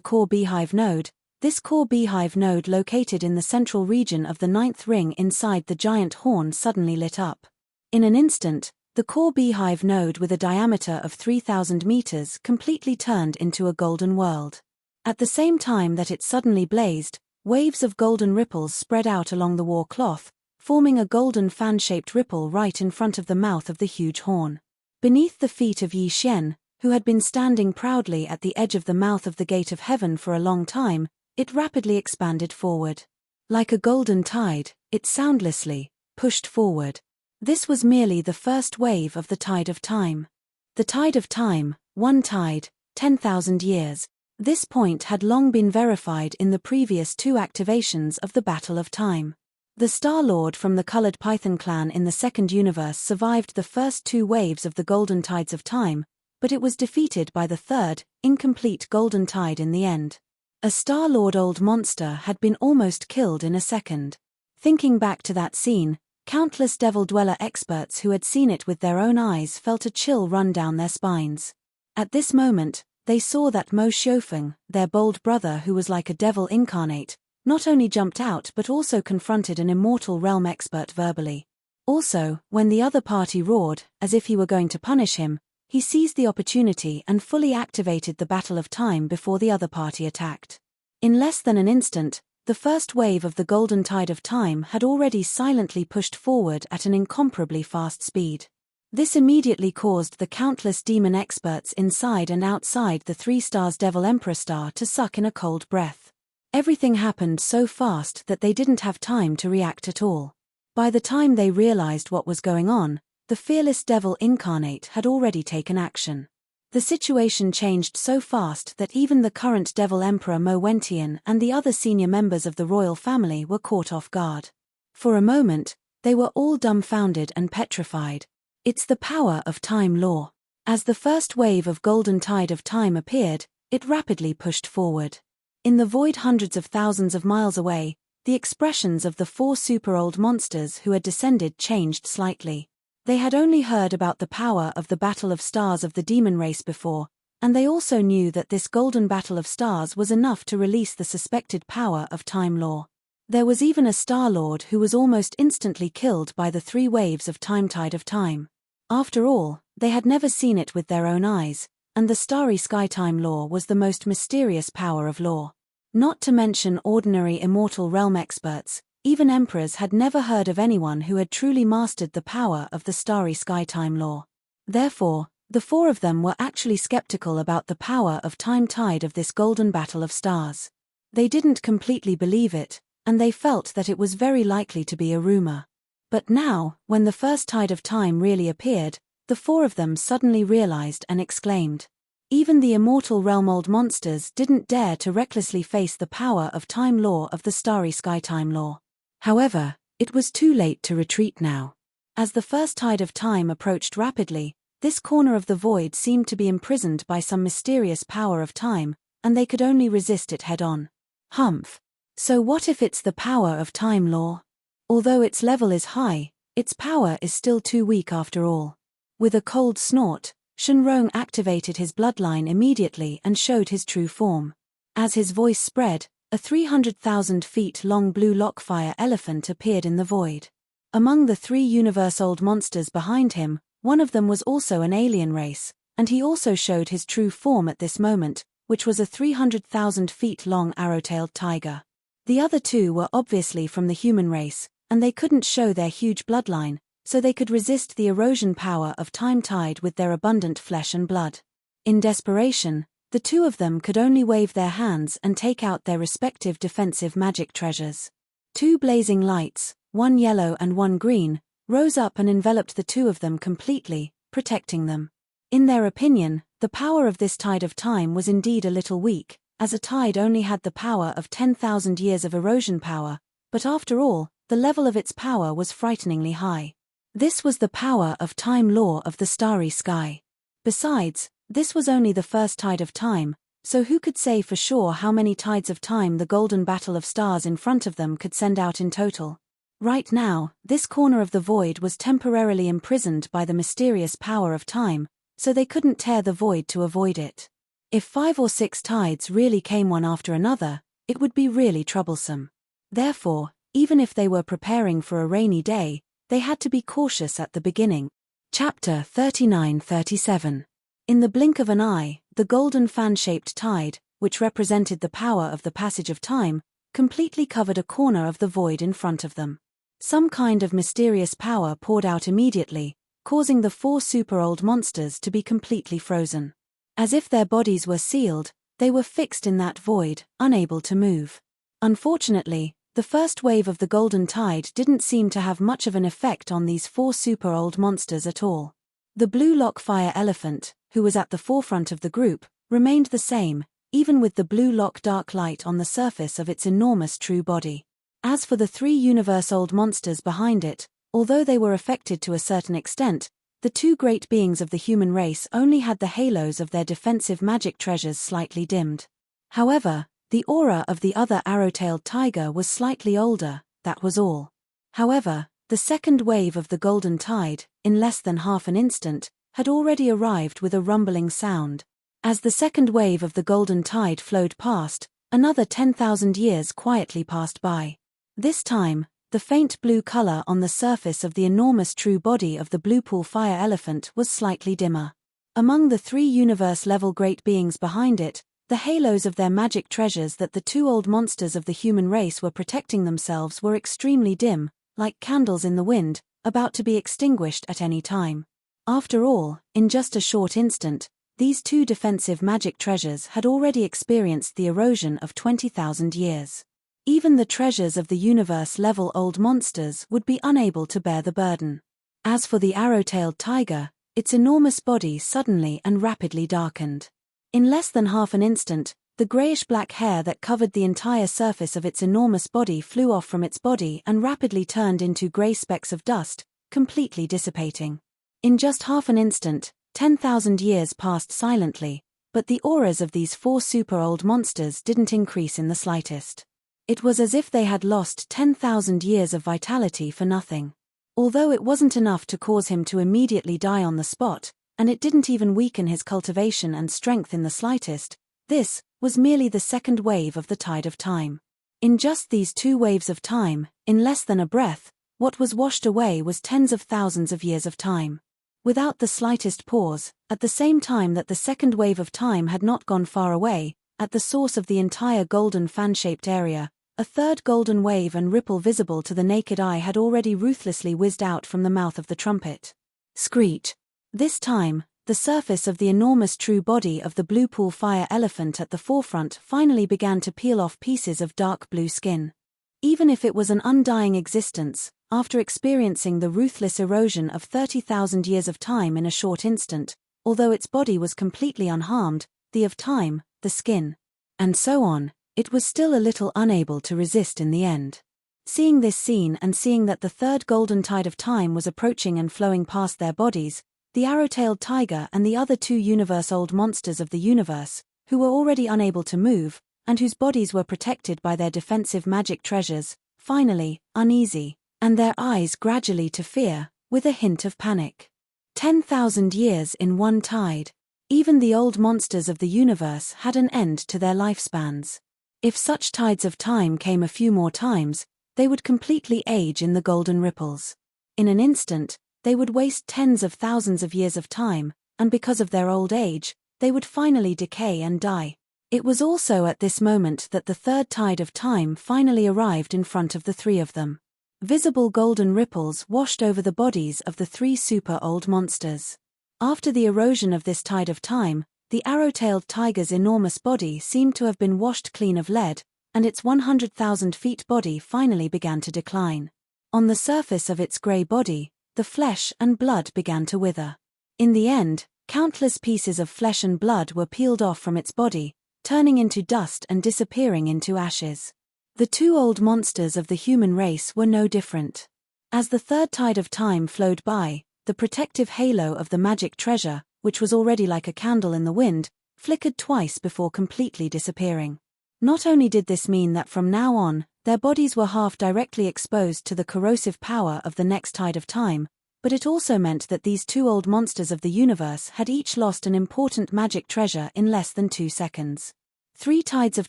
core beehive node, this core beehive node located in the central region of the 9th ring inside the giant horn suddenly lit up. In an instant, the core beehive node with a diameter of 3,000 meters completely turned into a golden world. At the same time that it suddenly blazed, waves of golden ripples spread out along the war cloth, forming a golden fan-shaped ripple right in front of the mouth of the huge horn. Beneath the feet of Yi Xian, who had been standing proudly at the edge of the mouth of the gate of heaven for a long time, it rapidly expanded forward. Like a golden tide, it soundlessly pushed forward. This was merely the first wave of the tide of time. The tide of time, one tide, 10,000 years. This point had long been verified in the previous 2 activations of the Battle of Time. The Star-Lord from the Colored Python clan in the second universe survived the first 2 waves of the Golden Tides of Time, but it was defeated by the third, incomplete Golden Tide in the end. A Star-Lord old monster had been almost killed in a second. Thinking back to that scene, countless Devil Dweller experts who had seen it with their own eyes felt a chill run down their spines. At this moment, They saw that Mo Xiufeng, their bold brother who was like a devil incarnate, not only jumped out but also confronted an immortal realm expert verbally. Also, when the other party roared, as if he were going to punish him, he seized the opportunity and fully activated the Battle of Time before the other party attacked. In less than an instant, the first wave of the golden tide of time had already silently pushed forward at an incomparably fast speed. This immediately caused the countless demon experts inside and outside the 3 stars Devil Emperor star to suck in a cold breath. Everything happened so fast that they didn't have time to react at all. By the time they realized what was going on, the fearless devil incarnate had already taken action. The situation changed so fast that even the current Devil Emperor Mo Wentian and the other senior members of the royal family were caught off guard. For a moment, they were all dumbfounded and petrified. It's the power of time law. As the first wave of golden tide of time appeared, it rapidly pushed forward. In the void hundreds of thousands of miles away, the expressions of the 4 super-old monsters who had descended changed slightly. They had only heard about the power of the Battle of Stars of the demon race before, and they also knew that this golden Battle of Stars was enough to release the suspected power of time law. There was even a Star Lord who was almost instantly killed by the 3 waves of time tide of time. After all, they had never seen it with their own eyes, and the starry sky time law was the most mysterious power of law. Not to mention ordinary immortal realm experts, even emperors had never heard of anyone who had truly mastered the power of the starry sky time law. Therefore, the 4 of them were actually skeptical about the power of time tide of this golden battle of stars. They didn't completely believe it, and they felt that it was very likely to be a rumor. But now, when the first tide of time really appeared, the 4 of them suddenly realized and exclaimed. Even the immortal realm old monsters didn't dare to recklessly face the power of time law of the starry sky time law. However, it was too late to retreat now. As the first tide of time approached rapidly, this corner of the void seemed to be imprisoned by some mysterious power of time, and they could only resist it head-on. Humph. So what if it's the power of time law? Although its level is high, its power is still too weak after all. With a cold snort, Shenrong activated his bloodline immediately and showed his true form. As his voice spread, a 300,000 feet long blue lockfire elephant appeared in the void. Among the 3 universe-old monsters behind him, one of them was also an alien race, and he also showed his true form at this moment, which was a 300,000 feet long arrow-tailed tiger. The other 2 were obviously from the human race, and they couldn't show their huge bloodline, so they could resist the erosion power of time tide with their abundant flesh and blood. In desperation, the 2 of them could only wave their hands and take out their respective defensive magic treasures. 2 blazing lights, one yellow and one green, rose up and enveloped the 2 of them completely, protecting them. In their opinion, the power of this tide of time was indeed a little weak, as a tide only had the power of 10,000 years of erosion power, but after all, the level of its power was frighteningly high. This was the power of time law of the starry sky. Besides, this was only the first tide of time, so who could say for sure how many tides of time the golden battle of stars in front of them could send out in total? Right now, this corner of the void was temporarily imprisoned by the mysterious power of time, so they couldn't tear the void to avoid it. If 5 or 6 tides really came one after another, it would be really troublesome. Therefore, even if they were preparing for a rainy day, they had to be cautious at the beginning. Chapter 39-37. In the blink of an eye, the golden fan-shaped tide, which represented the power of the passage of time, completely covered a corner of the void in front of them. Some kind of mysterious power poured out immediately, causing the 4 super-old monsters to be completely frozen. As if their bodies were sealed, they were fixed in that void, unable to move. Unfortunately, the first wave of the golden tide didn't seem to have much of an effect on these 4 super-old monsters at all. The blue lockfire elephant, who was at the forefront of the group, remained the same, even with the blue lock dark light on the surface of its enormous true body. As for the 3 universe-old monsters behind it, although they were affected to a certain extent, the 2 great beings of the human race only had the halos of their defensive magic treasures slightly dimmed. However, the aura of the other arrow-tailed tiger was slightly older, that was all. However, the second wave of the golden tide, in less than half an instant, had already arrived with a rumbling sound. As the second wave of the golden tide flowed past, another 10,000 years quietly passed by. This time, the faint blue color on the surface of the enormous true body of the blue pool fire elephant was slightly dimmer. Among the three universe-level great beings behind it, the halos of their magic treasures that the two old monsters of the human race were protecting themselves were extremely dim, like candles in the wind, about to be extinguished at any time. After all, in just a short instant, these two defensive magic treasures had already experienced the erosion of 20,000 years. Even the treasures of the universe-level old monsters would be unable to bear the burden. As for the arrow-tailed tiger, its enormous body suddenly and rapidly darkened. In less than half an instant, the grayish-black hair that covered the entire surface of its enormous body flew off from its body and rapidly turned into gray specks of dust, completely dissipating. In just half an instant, 10,000 years passed silently, but the auras of these four super-old monsters didn't increase in the slightest. It was as if they had lost 10,000 years of vitality for nothing. Although it wasn't enough to cause him to immediately die on the spot, and it didn't even weaken his cultivation and strength in the slightest, this was merely the second wave of the tide of time. In just these two waves of time, in less than a breath, what was washed away was tens of thousands of years of time. Without the slightest pause, at the same time that the second wave of time had not gone far away, at the source of the entire golden fan-shaped area, a third golden wave and ripple visible to the naked eye had already ruthlessly whizzed out from the mouth of the trumpet. Screech. This time, the surface of the enormous true body of the blue pool fire elephant at the forefront finally began to peel off pieces of dark blue skin. Even if it was an undying existence, after experiencing the ruthless erosion of 30,000 years of time in a short instant, although its body was completely unharmed, the of time, the skin, and so on, it was still a little unable to resist in the end. Seeing this scene and seeing that the third golden tide of time was approaching and flowing past their bodies, the arrow-tailed tiger and the other two universe-old monsters of the universe, who were already unable to move, and whose bodies were protected by their defensive magic treasures, finally, uneasy, and their eyes gradually to fear, with a hint of panic. 10,000 years in one tide. Even the old monsters of the universe had an end to their lifespans. If such tides of time came a few more times, they would completely age in the golden ripples. In an instant, they would waste tens of thousands of years of time, and because of their old age, they would finally decay and die. It was also at this moment that the third tide of time finally arrived in front of the three of them. Visible golden ripples washed over the bodies of the three super-old monsters. After the erosion of this tide of time, the arrow-tailed tiger's enormous body seemed to have been washed clean of lead, and its 100,000 feet body finally began to decline. On the surface of its gray body, the flesh and blood began to wither. In the end, countless pieces of flesh and blood were peeled off from its body, turning into dust and disappearing into ashes. The two old monsters of the human race were no different. As the third tide of time flowed by, the protective halo of the magic treasure, which was already like a candle in the wind, flickered twice before completely disappearing. Not only did this mean that from now on, their bodies were half directly exposed to the corrosive power of the next tide of time, but it also meant that these two old monsters of the universe had each lost an important magic treasure in less than 2 seconds. 3 tides of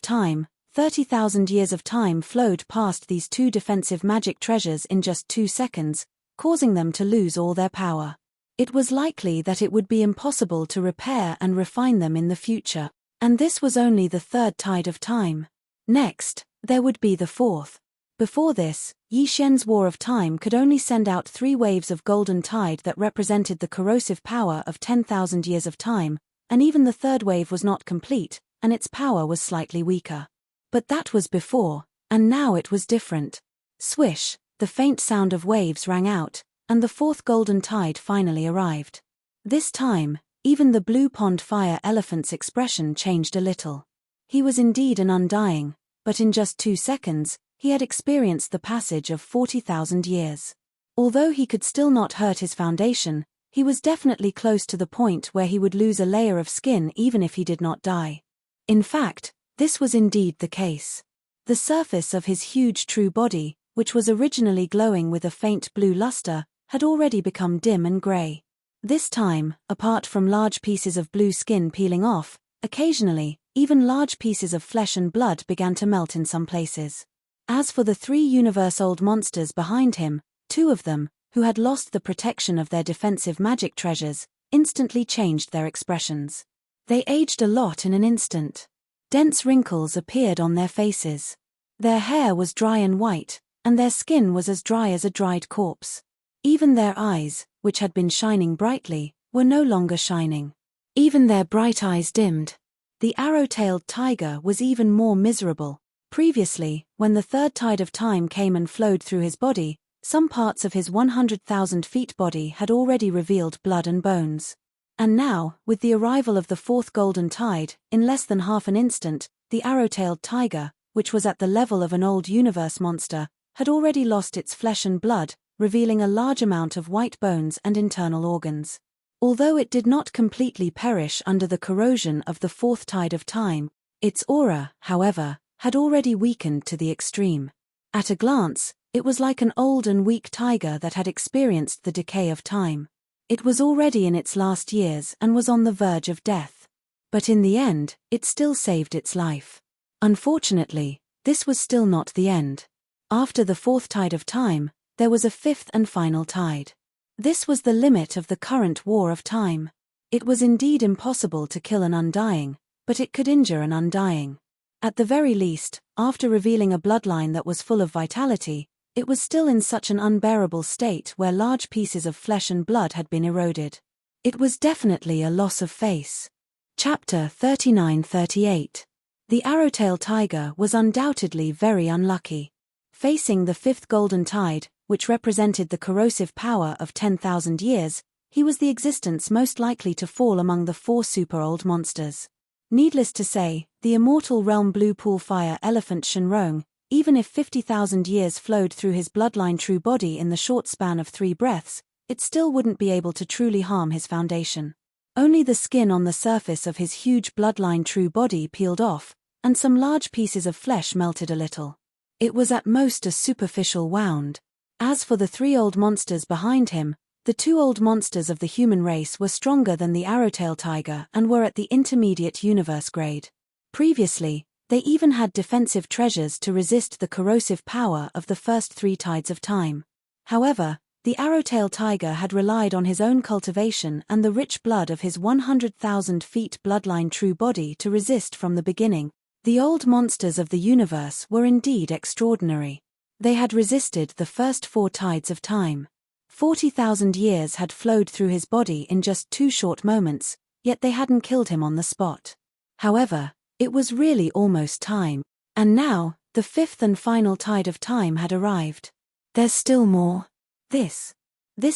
time, 30,000 years of time flowed past these two defensive magic treasures in just 2 seconds, causing them to lose all their power. It was likely that it would be impossible to repair and refine them in the future, and this was only the third tide of time. Next, there would be the fourth. Before this, Yi Xian's War of Time could only send out 3 waves of golden tide that represented the corrosive power of 10,000 years of time, and even the third wave was not complete, and its power was slightly weaker. But that was before, and now it was different. Swish, the faint sound of waves rang out, and the fourth golden tide finally arrived. This time, even the blue pond fire elephant's expression changed a little. He was indeed an undying, but in just 2 seconds, he had experienced the passage of 40,000 years. Although he could still not hurt his foundation, he was definitely close to the point where he would lose a layer of skin even if he did not die. In fact, this was indeed the case. The surface of his huge true body, which was originally glowing with a faint blue luster, had already become dim and gray. This time, apart from large pieces of blue skin peeling off, Occasionally, even large pieces of flesh and blood began to melt in some places. As for the 3 universe-old monsters behind him, 2 of them, who had lost the protection of their defensive magic treasures, instantly changed their expressions. They aged a lot in an instant. Dense wrinkles appeared on their faces. Their hair was dry and white, and their skin was as dry as a dried corpse. Even their eyes, which had been shining brightly, were no longer shining. Even their bright eyes dimmed. The arrow-tailed tiger was even more miserable. Previously, when the 3rd tide of time came and flowed through his body, some parts of his 100,000 feet body had already revealed blood and bones. And now, with the arrival of the 4th golden tide, in less than half an instant, the arrow-tailed tiger, which was at the level of an old universe monster, had already lost its flesh and blood, revealing a large amount of white bones and internal organs. Although it did not completely perish under the corrosion of the 4th tide of time, its aura, however, had already weakened to the extreme. At a glance, it was like an old and weak tiger that had experienced the decay of time. It was already in its last years and was on the verge of death. But in the end, it still saved its life. Unfortunately, this was still not the end. After the 4th tide of time, there was a 5th and final tide. This was the limit of the current war of time. It was indeed impossible to kill an undying, but it could injure an undying. At the very least, after revealing a bloodline that was full of vitality, it was still in such an unbearable state where large pieces of flesh and blood had been eroded. It was definitely a loss of face. Chapter 39-38. The arrowtail tiger was undoubtedly very unlucky. Facing the 5th golden tide, which represented the corrosive power of 10,000 years, he was the existence most likely to fall among the 4 super-old monsters. Needless to say, the immortal realm blue pool fire elephant Shenrong, even if 50,000 years flowed through his bloodline true body in the short span of 3 breaths, it still wouldn't be able to truly harm his foundation. Only the skin on the surface of his huge bloodline true body peeled off, and some large pieces of flesh melted a little. It was at most a superficial wound. As for the 3 old monsters behind him, the 2 old monsters of the human race were stronger than the arrowtail tiger and were at the intermediate universe grade. Previously, they even had defensive treasures to resist the corrosive power of the first 3 tides of time. However, the arrowtail tiger had relied on his own cultivation and the rich blood of his 100,000 feet bloodline true body to resist from the beginning. The old monsters of the universe were indeed extraordinary. They had resisted the first 4 tides of time. 40,000 years had flowed through his body in just 2 short moments, yet they hadn't killed him on the spot. However, it was really almost time. And now, the 5th and final tide of time had arrived. There's still more. This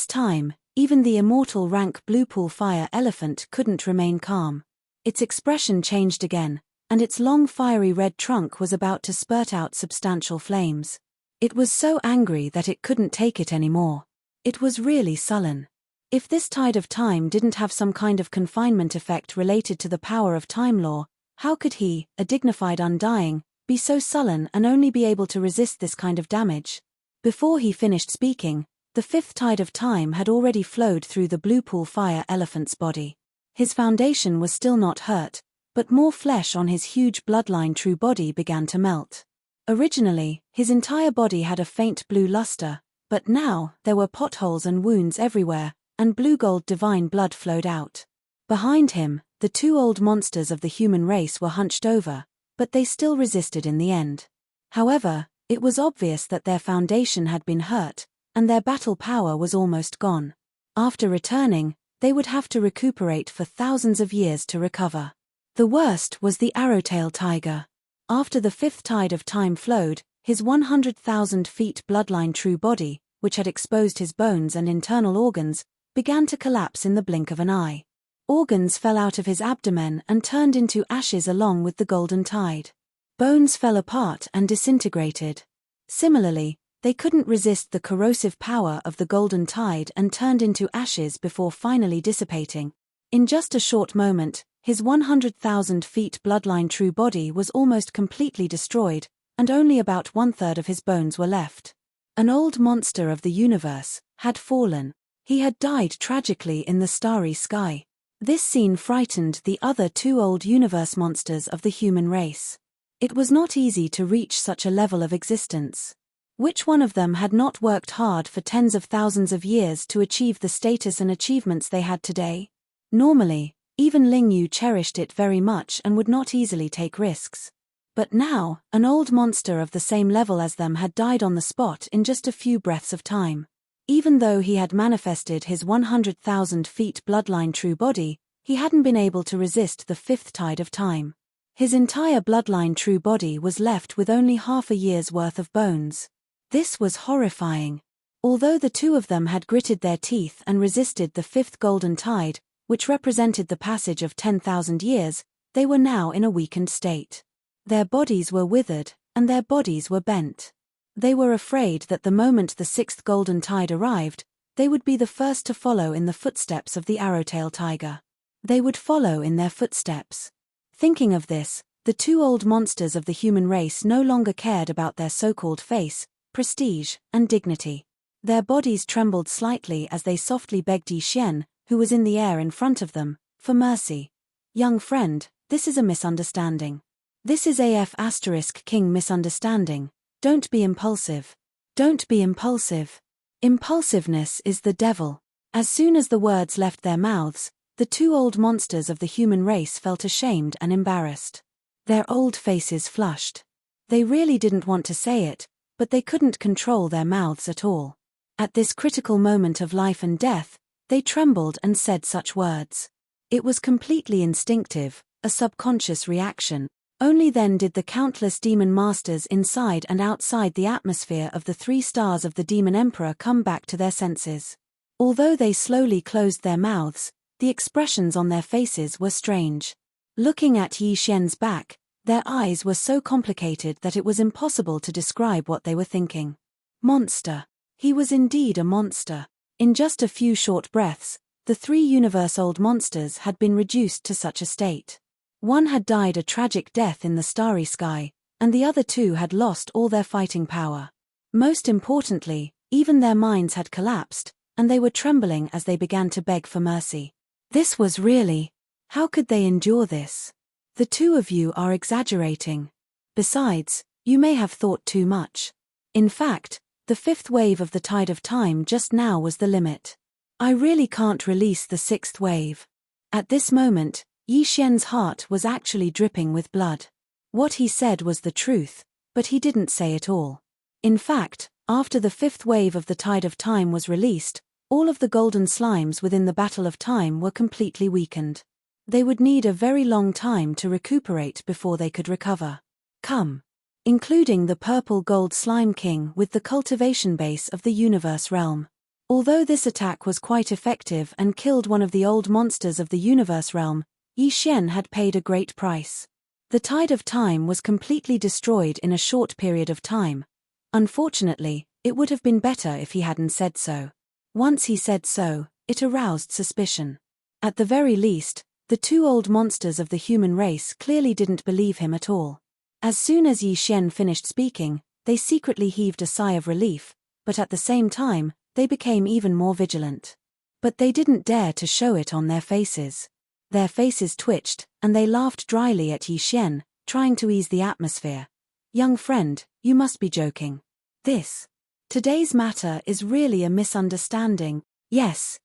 time, even the immortal rank blue pool fire elephant couldn't remain calm. Its expression changed again, and its long fiery red trunk was about to spurt out substantial flames. It was so angry that it couldn't take it anymore. It was really sullen. If this tide of time didn't have some kind of confinement effect related to the power of time law, how could he, a dignified undying, be so sullen and only be able to resist this kind of damage? Before he finished speaking, the 5th tide of time had already flowed through the blue pool fire elephant's body. His foundation was still not hurt, but more flesh on his huge bloodline true body began to melt. Originally, his entire body had a faint blue luster, but now there were potholes and wounds everywhere, and blue-gold divine blood flowed out. Behind him, the 2 old monsters of the human race were hunched over, but they still resisted in the end. However, it was obvious that their foundation had been hurt, and their battle power was almost gone. After returning, they would have to recuperate for thousands of years to recover. The worst was the arrowtail tiger. After the 5th tide of time flowed, his 100,000 feet bloodline true body, which had exposed his bones and internal organs, began to collapse in the blink of an eye. Organs fell out of his abdomen and turned into ashes along with the golden tide. Bones fell apart and disintegrated. Similarly, they couldn't resist the corrosive power of the golden tide and turned into ashes before finally dissipating. In just a short moment, his 100,000 feet bloodline true body was almost completely destroyed, and only about 1/3 of his bones were left. An old monster of the universe had fallen. He had died tragically in the starry sky. This scene frightened the other two old universe monsters of the human race. It was not easy to reach such a level of existence. Which one of them had not worked hard for tens of thousands of years to achieve the status and achievements they had today? Normally, even Ling Yu cherished it very much and would not easily take risks. But now, an old monster of the same level as them had died on the spot in just a few breaths of time. Even though he had manifested his 100,000 feet bloodline true body, he hadn't been able to resist the fifth tide of time. His entire bloodline true body was left with only half a year's worth of bones. This was horrifying. Although the two of them had gritted their teeth and resisted the fifth golden tide, which represented the passage of 10,000 years, they were now in a weakened state. Their bodies were withered, and their bodies were bent. They were afraid that the moment the sixth golden tide arrived, they would be the first to follow in the footsteps of the arrowtail tiger. They would follow in their footsteps. Thinking of this, the two old monsters of the human race no longer cared about their so-called face, prestige, and dignity. Their bodies trembled slightly as they softly begged Yi Xian, who was in the air in front of them, for mercy. "Young friend, this is a misunderstanding. This is King misunderstanding. Don't be impulsive. Don't be impulsive. Impulsiveness is the devil." As soon as the words left their mouths, the two old monsters of the human race felt ashamed and embarrassed. Their old faces flushed. They really didn't want to say it, but they couldn't control their mouths at all. At this critical moment of life and death, they trembled and said such words. It was completely instinctive, a subconscious reaction. Only then did the countless demon masters inside and outside the atmosphere of the 3 stars of the Demon Emperor come back to their senses. Although they slowly closed their mouths, the expressions on their faces were strange. Looking at Yi Xian's back, their eyes were so complicated that it was impossible to describe what they were thinking. Monster. He was indeed a monster. In just a few short breaths, the 3 universe-old monsters had been reduced to such a state. One had died a tragic death in the starry sky, and the other 2 had lost all their fighting power. Most importantly, even their minds had collapsed, and they were trembling as they began to beg for mercy. This was really... How could they endure this? The 2 of you are exaggerating. Besides, you may have thought too much. In fact, the 5th wave of the tide of time just now was the limit. I really can't release the 6th wave. At this moment, Yi Xian's heart was actually dripping with blood. What he said was the truth, but he didn't say it all. In fact, after the 5th wave of the tide of time was released, all of the golden slimes within the battle of time were completely weakened. They would need a very long time to recuperate before they could recover. Come. Including the purple gold slime king with the cultivation base of the universe realm. Although this attack was quite effective and killed one of the old monsters of the universe realm, Yi Xian had paid a great price. The tide of time was completely destroyed in a short period of time. Unfortunately, it would have been better if he hadn't said so. Once he said so, it aroused suspicion. At the very least, the 2 old monsters of the human race clearly didn't believe him at all. As soon as Yi Xian finished speaking, they secretly heaved a sigh of relief, but at the same time, they became even more vigilant. But they didn't dare to show it on their faces. Their faces twitched, and they laughed dryly at Yi Xian, trying to ease the atmosphere. "Young friend, you must be joking. Today's matter is really a misunderstanding. Yes.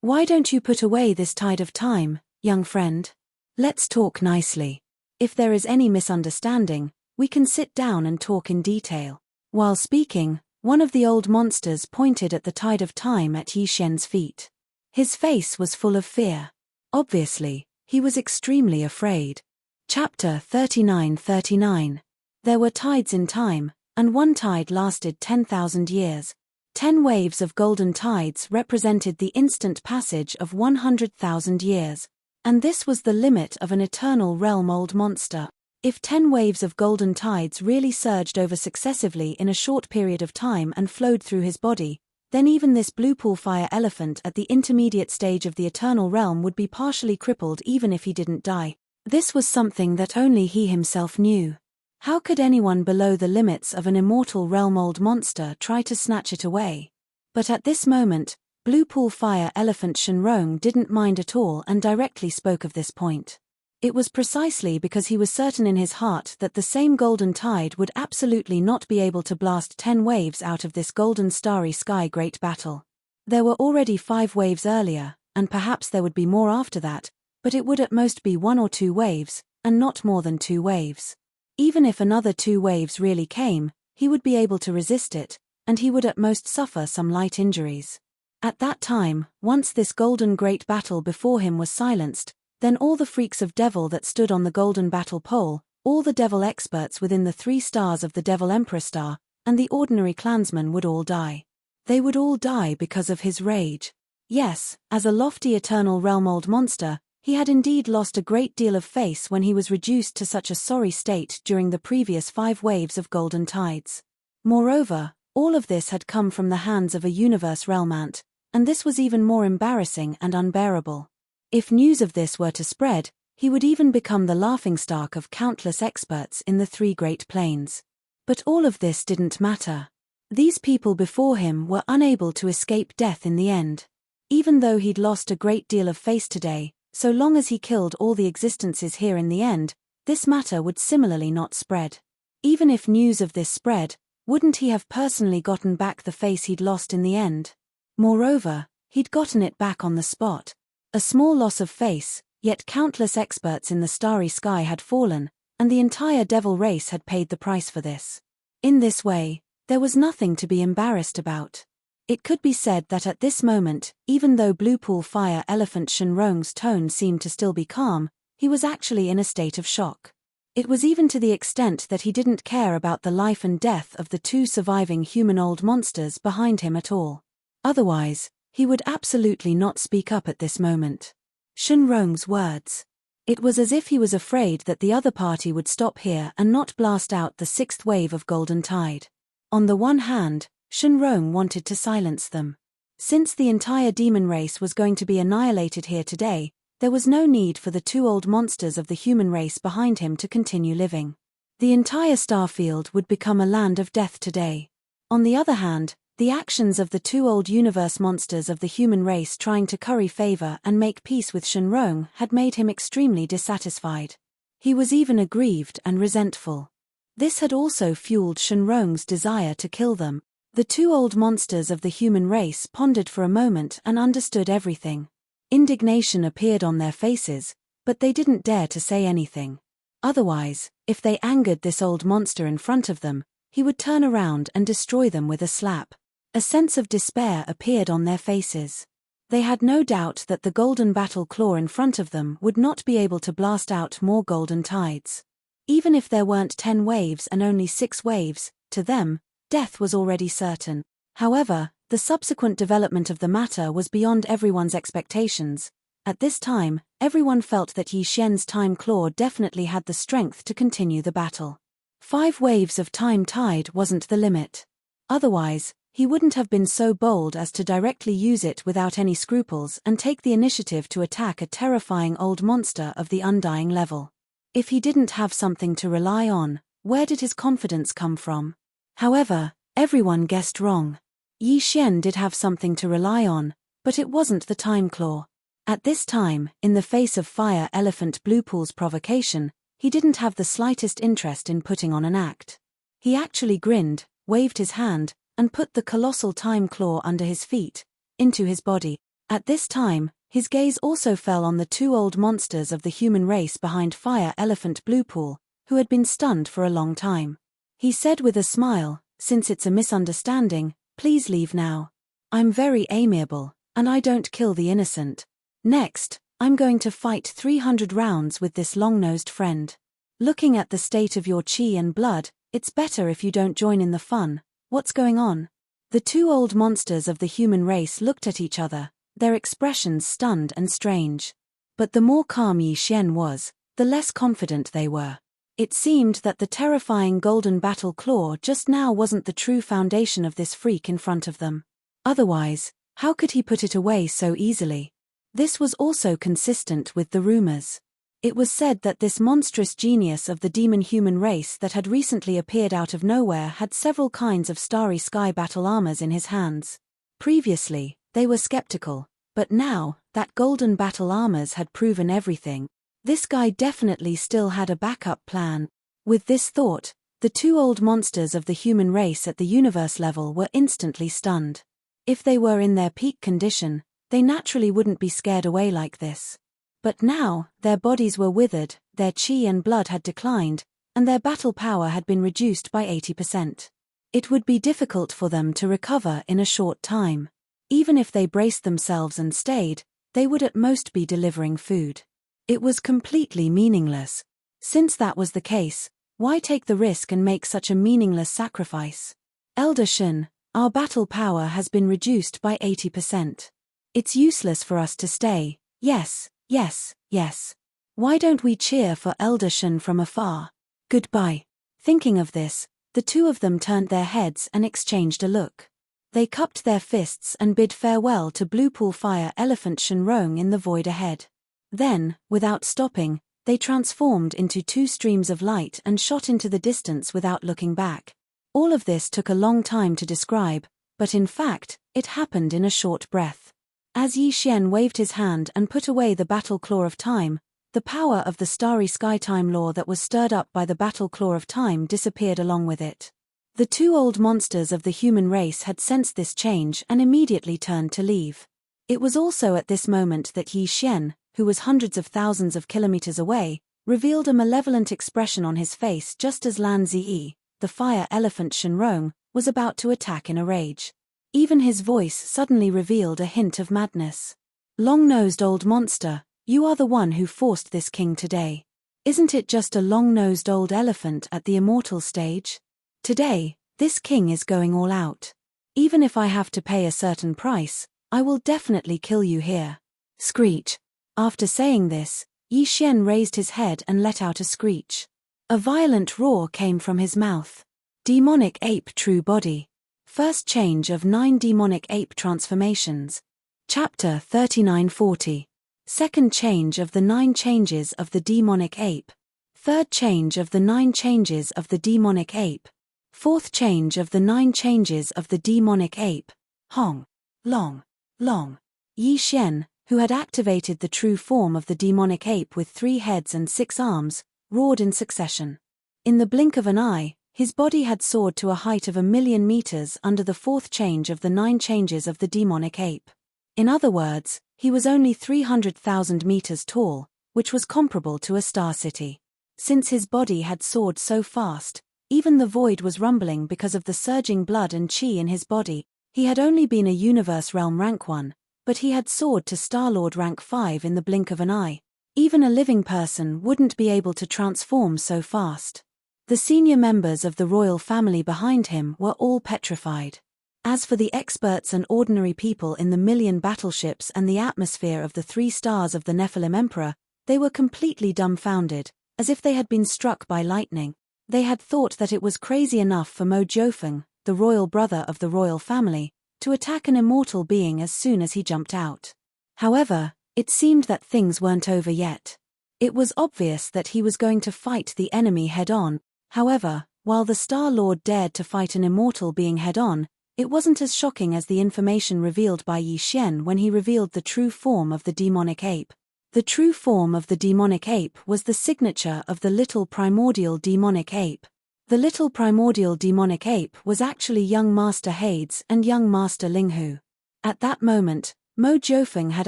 Why don't you put away this tide of time, young friend? Let's talk nicely. If there is any misunderstanding, we can sit down and talk in detail." While speaking, one of the old monsters pointed at the tide of time at Yi Xian's feet. His face was full of fear. Obviously, he was extremely afraid. Chapter 39:39. There were tides in time, and one tide lasted 10,000 years. 10 waves of golden tides represented the instant passage of 100,000 years. And this was the limit of an eternal realm-old monster. If 10 waves of golden tides really surged over successively in a short period of time and flowed through his body, then even this blue pool fire elephant at the intermediate stage of the eternal realm would be partially crippled even if he didn't die. This was something that only he himself knew. How could anyone below the limits of an immortal realm-old monster try to snatch it away? But at this moment, Bluepool Fire Elephant Shenrong didn't mind at all and directly spoke of this point. It was precisely because he was certain in his heart that the same golden tide would absolutely not be able to blast 10 waves out of this golden starry sky great battle. There were already 5 waves earlier, and perhaps there would be more after that, but it would at most be 1 or 2 waves, and not more than 2 waves. Even if another 2 waves really came, he would be able to resist it, and he would at most suffer some light injuries. At that time, once this golden great battle before him was silenced, then all the freaks of devil that stood on the golden battle pole, all the devil experts within the 3 stars of the Devil Emperor star, and the ordinary clansmen would all die. They would all die because of his rage. Yes, as a lofty eternal realm-old monster, he had indeed lost a great deal of face when he was reduced to such a sorry state during the previous 5 waves of golden tides. Moreover, all of this had come from the hands of a universe realmant, and this was even more embarrassing and unbearable. If news of this were to spread, he would even become the laughingstock of countless experts in the 3 Great Plains. But all of this didn't matter. These people before him were unable to escape death in the end. Even though he'd lost a great deal of face today, so long as he killed all the existences here in the end, this matter would similarly not spread. Even if news of this spread, wouldn't he have personally gotten back the face he'd lost in the end? Moreover, he'd gotten it back on the spot. A small loss of face, yet countless experts in the starry sky had fallen, and the entire devil race had paid the price for this. In this way, there was nothing to be embarrassed about. It could be said that at this moment, even though Bluepool Fire Elephant Shenrong's tone seemed to still be calm, he was actually in a state of shock. It was even to the extent that he didn't care about the life and death of the 2 surviving humanoid monsters behind him at all. Otherwise, he would absolutely not speak up at this moment. Shenrong's words. It was as if he was afraid that the other party would stop here and not blast out the 6th wave of golden tide. On the one hand, Shenrong wanted to silence them. Since the entire demon race was going to be annihilated here today, there was no need for the 2 old monsters of the human race behind him to continue living. The entire starfield would become a land of death today. On the other hand, the actions of the 2 old universe monsters of the human race trying to curry favor and make peace with Shenrong had made him extremely dissatisfied. He was even aggrieved and resentful. This had also fueled Shenrong's desire to kill them. The 2 old monsters of the human race pondered for a moment and understood everything. Indignation appeared on their faces, but they didn't dare to say anything. Otherwise, if they angered this old monster in front of them, he would turn around and destroy them with a slap. A sense of despair appeared on their faces. They had no doubt that the golden battle claw in front of them would not be able to blast out more golden tides. Even if there weren't 10 waves and only 6 waves, to them, death was already certain. However, the subsequent development of the matter was beyond everyone's expectations. At this time, everyone felt that Yi Xian's time claw definitely had the strength to continue the battle. 5 waves of time tide wasn't the limit. Otherwise, he wouldn't have been so bold as to directly use it without any scruples and take the initiative to attack a terrifying old monster of the undying level. If he didn't have something to rely on, where did his confidence come from? However, everyone guessed wrong. Yi Xian did have something to rely on, but it wasn't the time claw. At this time, in the face of Fire Elephant Bluepool's provocation, he didn't have the slightest interest in putting on an act. He actually grinned, waved his hand, and put the colossal time claw under his feet, into his body. At this time, his gaze also fell on the 2 old monsters of the human race behind Fire Elephant Bluepool, who had been stunned for a long time. He said with a smile, "Since it's a misunderstanding, please leave now. I'm very amiable, and I don't kill the innocent. Next, I'm going to fight 300 rounds with this long-nosed friend. Looking at the state of your chi and blood, it's better if you don't join in the fun. What's going on?" The 2 old monsters of the human race looked at each other, their expressions stunned and strange. But the more calm Yi Xian was, the less confident they were. It seemed that the terrifying golden battle claw just now wasn't the true foundation of this freak in front of them. Otherwise, how could he put it away so easily? This was also consistent with the rumors. It was said that this monstrous genius of the demon-human race that had recently appeared out of nowhere had several kinds of starry sky battle armors in his hands. Previously, they were skeptical, but now that golden battle armors had proven everything, this guy definitely still had a backup plan. With this thought, the two old monsters of the human race at the universe level were instantly stunned. If they were in their peak condition, they naturally wouldn't be scared away like this. But now, their bodies were withered, their chi and blood had declined, and their battle power had been reduced by 80%. It would be difficult for them to recover in a short time. Even if they braced themselves and stayed, they would at most be delivering food. It was completely meaningless. Since that was the case, why take the risk and make such a meaningless sacrifice? Elder Shen, our battle power has been reduced by 80%. It's useless for us to stay. Yes, yes, yes. Why don't we cheer for Elder Shen from afar? Goodbye. Thinking of this, the two of them turned their heads and exchanged a look. They cupped their fists and bid farewell to Blue Pool Fire Elephant Shenrong in the void ahead. Then, without stopping, they transformed into two streams of light and shot into the distance without looking back. All of this took a long time to describe, but in fact, it happened in a short breath. As Yi Xian waved his hand and put away the battle claw of time, the power of the starry sky time law that was stirred up by the battle claw of time disappeared along with it. The two old monsters of the human race had sensed this change and immediately turned to leave. It was also at this moment that Yi Xian, who was hundreds of thousands of kilometers away, revealed a malevolent expression on his face just as Lan Ziyi, the fire elephant Shenrong, was about to attack in a rage. Even his voice suddenly revealed a hint of madness. Long-nosed old monster, you are the one who forced this king today. Isn't it just a long-nosed old elephant at the immortal stage? Today, this king is going all out. Even if I have to pay a certain price, I will definitely kill you here. Screech. After saying this, Yi Xian raised his head and let out a screech. A violent roar came from his mouth. Demonic Ape True Body. First change of 9 Demonic Ape Transformations. Chapter 3940. Second change of the 9 changes of the Demonic Ape. Third change of the 9 changes of the Demonic Ape. Fourth change of the 9 changes of the Demonic Ape. Hong. Long. Long. Yi Xian, who had activated the true form of the demonic ape with 3 heads and 6 arms, roared in succession. In the blink of an eye, his body had soared to a height of 1,000,000 meters under the 4th change of the 9 changes of the demonic ape. In other words, he was only 300,000 meters tall, which was comparable to a star city. Since his body had soared so fast, even the void was rumbling because of the surging blood and chi in his body. He had only been a universe realm rank 1, but he had soared to Star-Lord rank 5 in the blink of an eye. Even a living person wouldn't be able to transform so fast. The senior members of the royal family behind him were all petrified. As for the experts and ordinary people in the million battleships and the atmosphere of the 3 stars of the Nephilim Emperor, they were completely dumbfounded, as if they had been struck by lightning. They had thought that it was crazy enough for Mo Jiufeng, the royal brother of the royal family, to attack an immortal being as soon as he jumped out. However, it seemed that things weren't over yet. It was obvious that he was going to fight the enemy head-on. However, while the Star-Lord dared to fight an immortal being head-on, it wasn't as shocking as the information revealed by Yi Xian when he revealed the true form of the demonic ape. The true form of the demonic ape was the signature of the little primordial demonic ape. The little primordial demonic ape was actually young Master Hades and young Master Linghu. At that moment, Mo Jiufeng had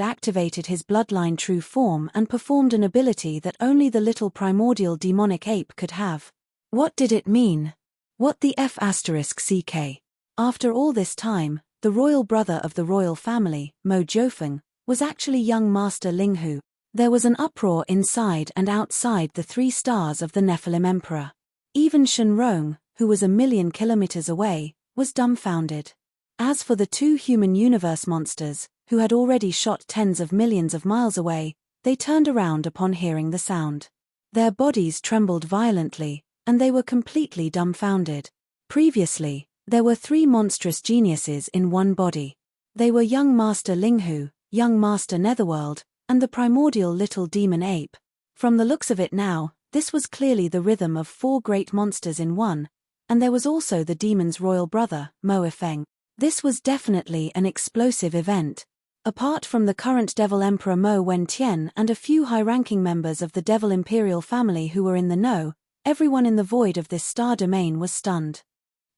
activated his bloodline true form and performed an ability that only the little primordial demonic ape could have. What did it mean? What the F***CK? After all this time, the royal brother of the royal family, Mo Jiufeng, was actually young Master Linghu. There was an uproar inside and outside the 3 stars of the Nephilim Emperor. Even Shenrong, who was 1,000,000 kilometers away, was dumbfounded. As for the 2 human universe monsters, who had already shot tens of millions of miles away, they turned around upon hearing the sound. Their bodies trembled violently, and they were completely dumbfounded. Previously, there were 3 monstrous geniuses in one body. They were young Master Linghu, young Master Netherworld, and the primordial little demon ape. From the looks of it now, this was clearly the rhythm of 4 great monsters in one, and there was also the demon's royal brother, Mo Ifeng. This was definitely an explosive event. Apart from the current Devil Emperor Mo Wen-Tien and a few high-ranking members of the Devil Imperial family who were in the know, everyone in the void of this star domain was stunned.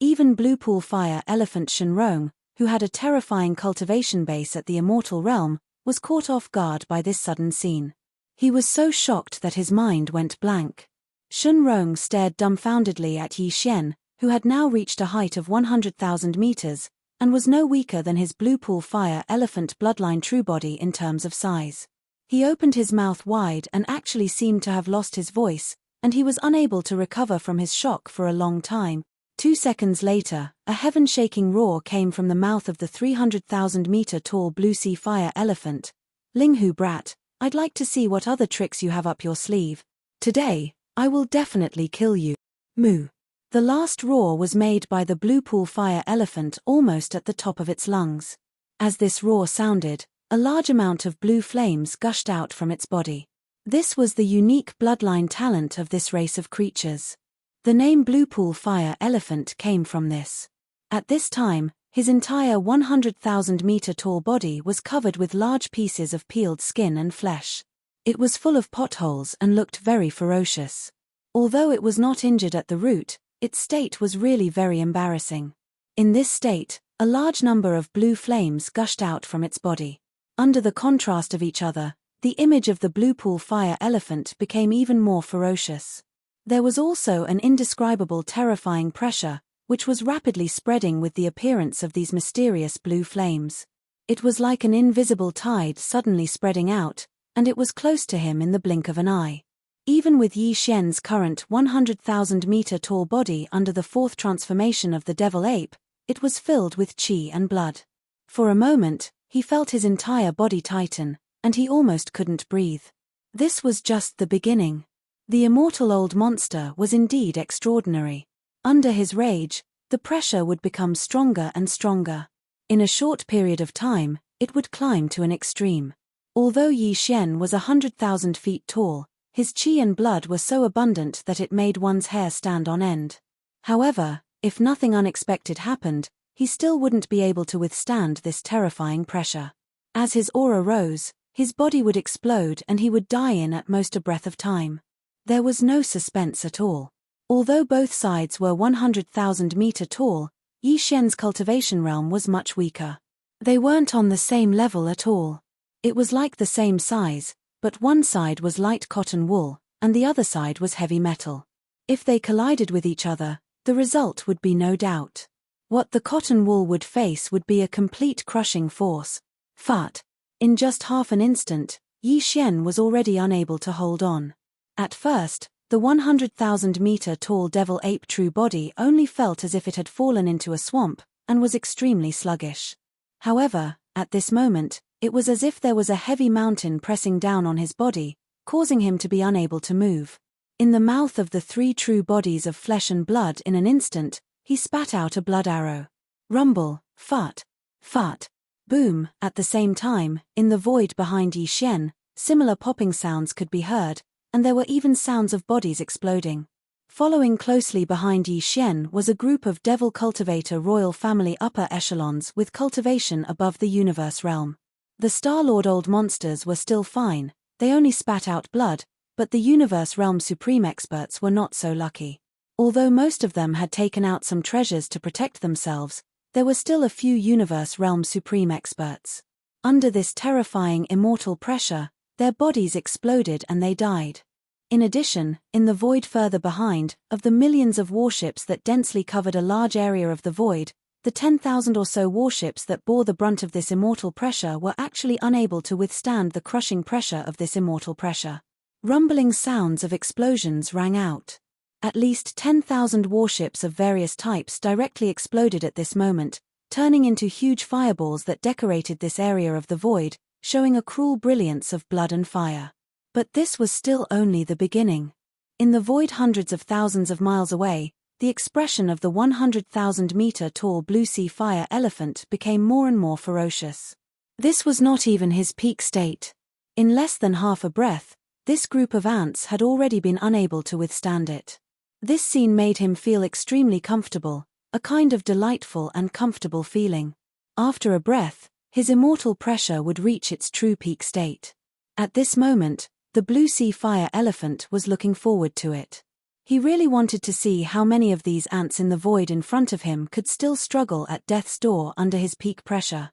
Even Blue Pool Fire Elephant Shenrong, who had a terrifying cultivation base at the Immortal Realm, was caught off guard by this sudden scene. He was so shocked that his mind went blank. Shenrong stared dumbfoundedly at Yi Xian, who had now reached a height of 100,000 meters, and was no weaker than his Blue Pool Fire Elephant bloodline true body in terms of size. He opened his mouth wide and actually seemed to have lost his voice, and he was unable to recover from his shock for a long time. 2 seconds later, a heaven-shaking roar came from the mouth of the 300,000-meter-tall Blue Sea Fire Elephant. "Linghu brat, I'd like to see what other tricks you have up your sleeve. Today, I will definitely kill you. Moo." The last roar was made by the Blue Pool Fire Elephant almost at the top of its lungs. As this roar sounded, a large amount of blue flames gushed out from its body. This was the unique bloodline talent of this race of creatures. The name Blue Pool Fire Elephant came from this. At this time, his entire 100,000-meter-tall body was covered with large pieces of peeled skin and flesh. It was full of potholes and looked very ferocious. Although it was not injured at the root, its state was really very embarrassing. In this state, a large number of blue flames gushed out from its body. Under the contrast of each other, the image of the Blue Pool Fire Elephant became even more ferocious. There was also an indescribable terrifying pressure, which was rapidly spreading with the appearance of these mysterious blue flames. It was like an invisible tide suddenly spreading out, and it was close to him in the blink of an eye. Even with Yi Xian's current 100,000-meter-tall body under the fourth transformation of the Devil Ape, it was filled with qi and blood. For a moment, he felt his entire body tighten, and he almost couldn't breathe. This was just the beginning. The immortal old monster was indeed extraordinary. Under his rage, the pressure would become stronger and stronger. In a short period of time, it would climb to an extreme. Although Yi Xian was 100,000 feet tall, his qi and blood were so abundant that it made one's hair stand on end. However, if nothing unexpected happened, he still wouldn't be able to withstand this terrifying pressure. As his aura rose, his body would explode and he would die in at most a breath of time. There was no suspense at all. Although both sides were 100,000 meter tall, Yi Xian's cultivation realm was much weaker. They weren't on the same level at all. It was like the same size, but one side was light cotton wool, and the other side was heavy metal. If they collided with each other, the result would be no doubt. What the cotton wool would face would be a complete crushing force. Fart. In just half an instant, Yi Xian was already unable to hold on. At first, the 100,000-meter-tall devil ape true body only felt as if it had fallen into a swamp, and was extremely sluggish. However, at this moment, it was as if there was a heavy mountain pressing down on his body, causing him to be unable to move. In the mouth of the three true bodies of flesh and blood in an instant, he spat out a blood arrow. Rumble, fart, fart, boom. At the same time, in the void behind Yi Xian, similar popping sounds could be heard, and there were even sounds of bodies exploding. Following closely behind Yi Xian was a group of Devil Cultivator royal family upper echelons with cultivation above the universe realm. The Star-Lord old monsters were still fine, they only spat out blood, but the universe realm supreme experts were not so lucky. Although most of them had taken out some treasures to protect themselves, there were still a few universe realm supreme experts. Under this terrifying immortal pressure, their bodies exploded and they died. In addition, in the void further behind, of the millions of warships that densely covered a large area of the void, the 10,000 or so warships that bore the brunt of this immortal pressure were actually unable to withstand the crushing pressure of this immortal pressure. Rumbling sounds of explosions rang out. At least 10,000 warships of various types directly exploded at this moment, turning into huge fireballs that decorated this area of the void, showing a cruel brilliance of blood and fire. But this was still only the beginning. In the void hundreds of thousands of miles away, the expression of the 100,000-meter-tall Blue Sea Fire Elephant became more and more ferocious. This was not even his peak state. In less than half a breath, this group of ants had already been unable to withstand it. This scene made him feel extremely comfortable, a kind of delightful and comfortable feeling. After a breath, his immortal pressure would reach its true peak state. At this moment, the blue sea fire elephant was looking forward to it. He really wanted to see how many of these ants in the void in front of him could still struggle at death's door under his peak pressure.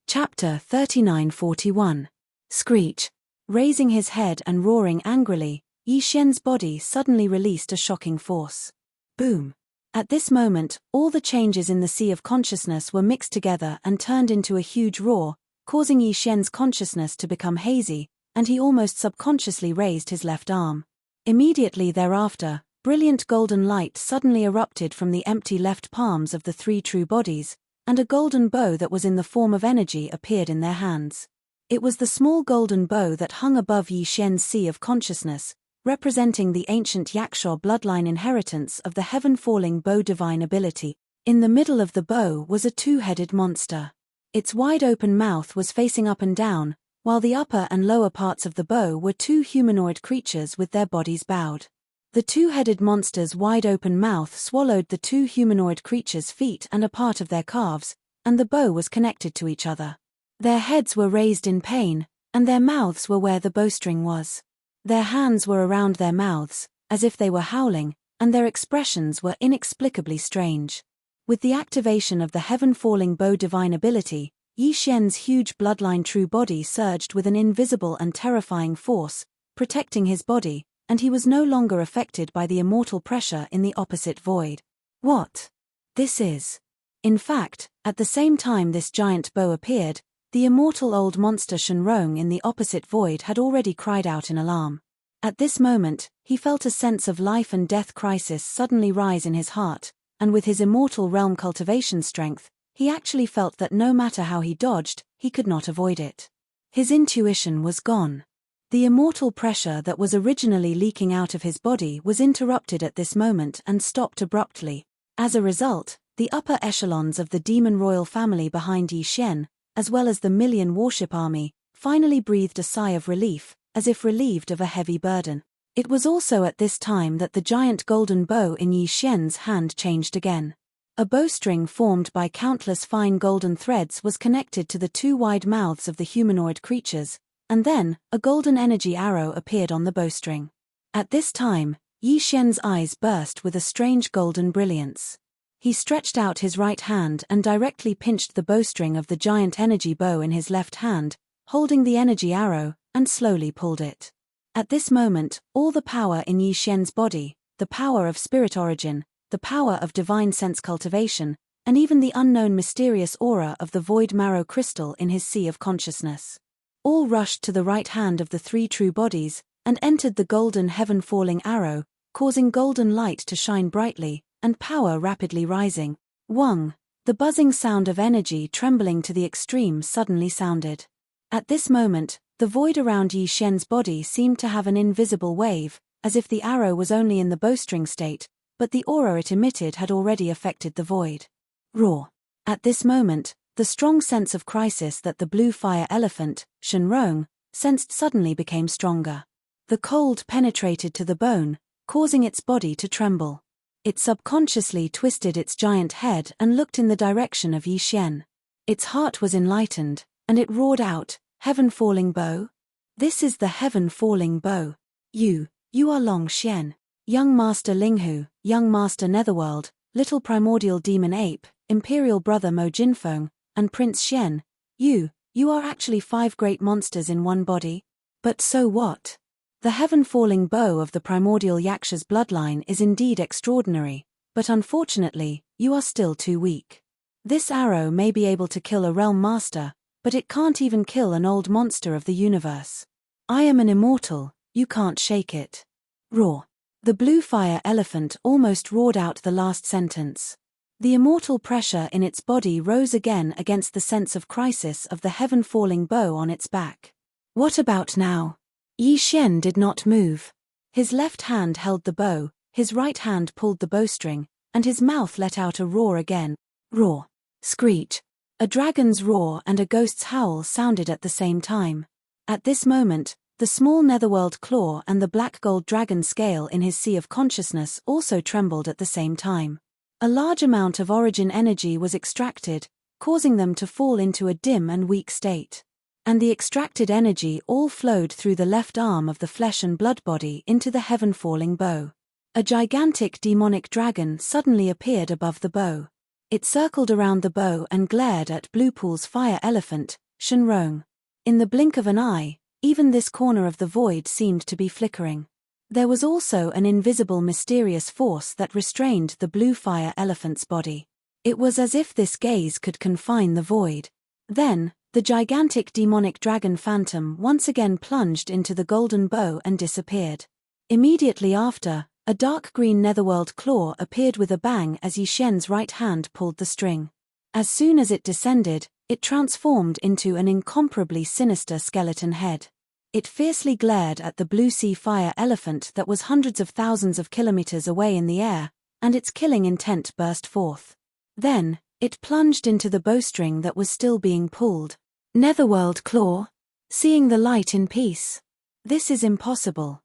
Chapter 39:41. Screech. Raising his head and roaring angrily, Yi Xian's body suddenly released a shocking force. Boom! At this moment, all the changes in the sea of consciousness were mixed together and turned into a huge roar, causing Yi Xian's consciousness to become hazy, and he almost subconsciously raised his left arm. Immediately thereafter, brilliant golden light suddenly erupted from the empty left palms of the three true bodies, and a golden bow that was in the form of energy appeared in their hands. It was the small golden bow that hung above Yi Xian's sea of consciousness, representing the ancient Yaksha bloodline inheritance of the heaven-falling bow divine ability. In the middle of the bow was a two-headed monster. Its wide-open mouth was facing up and down, while the upper and lower parts of the bow were two humanoid creatures with their bodies bowed. The two-headed monster's wide-open mouth swallowed the two humanoid creatures' feet and a part of their calves, and the bow was connected to each other. Their heads were raised in pain, and their mouths were where the bowstring was. Their hands were around their mouths, as if they were howling, and their expressions were inexplicably strange. With the activation of the heaven-falling bow divine ability, Yi Xian's huge bloodline true body surged with an invisible and terrifying force, protecting his body, and he was no longer affected by the immortal pressure in the opposite void. What? This is. In fact, at the same time this giant bow appeared, the immortal old monster Shenrong in the opposite void had already cried out in alarm. At this moment, he felt a sense of life and death crisis suddenly rise in his heart, and with his immortal realm cultivation strength, he actually felt that no matter how he dodged, he could not avoid it. His intuition was gone. The immortal pressure that was originally leaking out of his body was interrupted at this moment and stopped abruptly. As a result, the upper echelons of the demon royal family behind Yi Xian, as well as the million warship army, finally breathed a sigh of relief, as if relieved of a heavy burden. It was also at this time that the giant golden bow in Yi Xian's hand changed again. A bowstring formed by countless fine golden threads was connected to the two wide mouths of the humanoid creatures, and then, a golden energy arrow appeared on the bowstring. At this time, Yi Xian's eyes burst with a strange golden brilliance. He stretched out his right hand and directly pinched the bowstring of the giant energy bow in his left hand, holding the energy arrow, and slowly pulled it. At this moment, all the power in Yi Xian's body, the power of spirit origin, the power of divine sense cultivation, and even the unknown mysterious aura of the void marrow crystal in his sea of consciousness, all rushed to the right hand of the three true bodies, and entered the golden heaven-falling arrow, causing golden light to shine brightly, and power rapidly rising. Wang, the buzzing sound of energy trembling to the extreme suddenly sounded. At this moment, the void around Yi Xian's body seemed to have an invisible wave, as if the arrow was only in the bowstring state, but the aura it emitted had already affected the void. Roar. At this moment, the strong sense of crisis that the blue fire elephant, Shenrong, sensed suddenly became stronger. The cold penetrated to the bone, causing its body to tremble. It subconsciously twisted its giant head and looked in the direction of Yi Xian. Its heart was enlightened, and it roared out, "Heaven-falling bow? This is the heaven-falling bow. You are Long Xian, young master Linghu, young master Netherworld, little primordial demon ape, imperial brother Mo Jinfeng, and Prince Xian. You are actually 5 great monsters in one body. But so what? The heaven-falling bow of the primordial Yaksha's bloodline is indeed extraordinary, but unfortunately, you are still too weak. This arrow may be able to kill a realm master, but it can't even kill an old monster of the universe. I am an immortal, you can't shake it." Roar. The blue fire elephant almost roared out the last sentence. The immortal pressure in its body rose again against the sense of crisis of the heaven-falling bow on its back. What about now? Yi Xian did not move. His left hand held the bow, his right hand pulled the bowstring, and his mouth let out a roar again. Roar. Screech. A dragon's roar and a ghost's howl sounded at the same time. At this moment, the small netherworld claw and the black gold dragon scale in his sea of consciousness also trembled at the same time. A large amount of origin energy was extracted, causing them to fall into a dim and weak state. And the extracted energy all flowed through the left arm of the flesh and blood body into the heaven-falling bow. A gigantic demonic dragon suddenly appeared above the bow. It circled around the bow and glared at Bluepool's fire elephant, Shenrong. In the blink of an eye, even this corner of the void seemed to be flickering. There was also an invisible mysterious force that restrained the blue fire elephant's body. It was as if this gaze could confine the void. Then, the gigantic demonic dragon phantom once again plunged into the golden bow and disappeared. Immediately after, a dark green netherworld claw appeared with a bang as Yi Xian's right hand pulled the string. As soon as it descended, it transformed into an incomparably sinister skeleton head. It fiercely glared at the blue sea fire elephant that was hundreds of thousands of kilometers away in the air, and its killing intent burst forth. Then, it plunged into the bowstring that was still being pulled. Netherworld claw? Seeing the light in peace? This is impossible.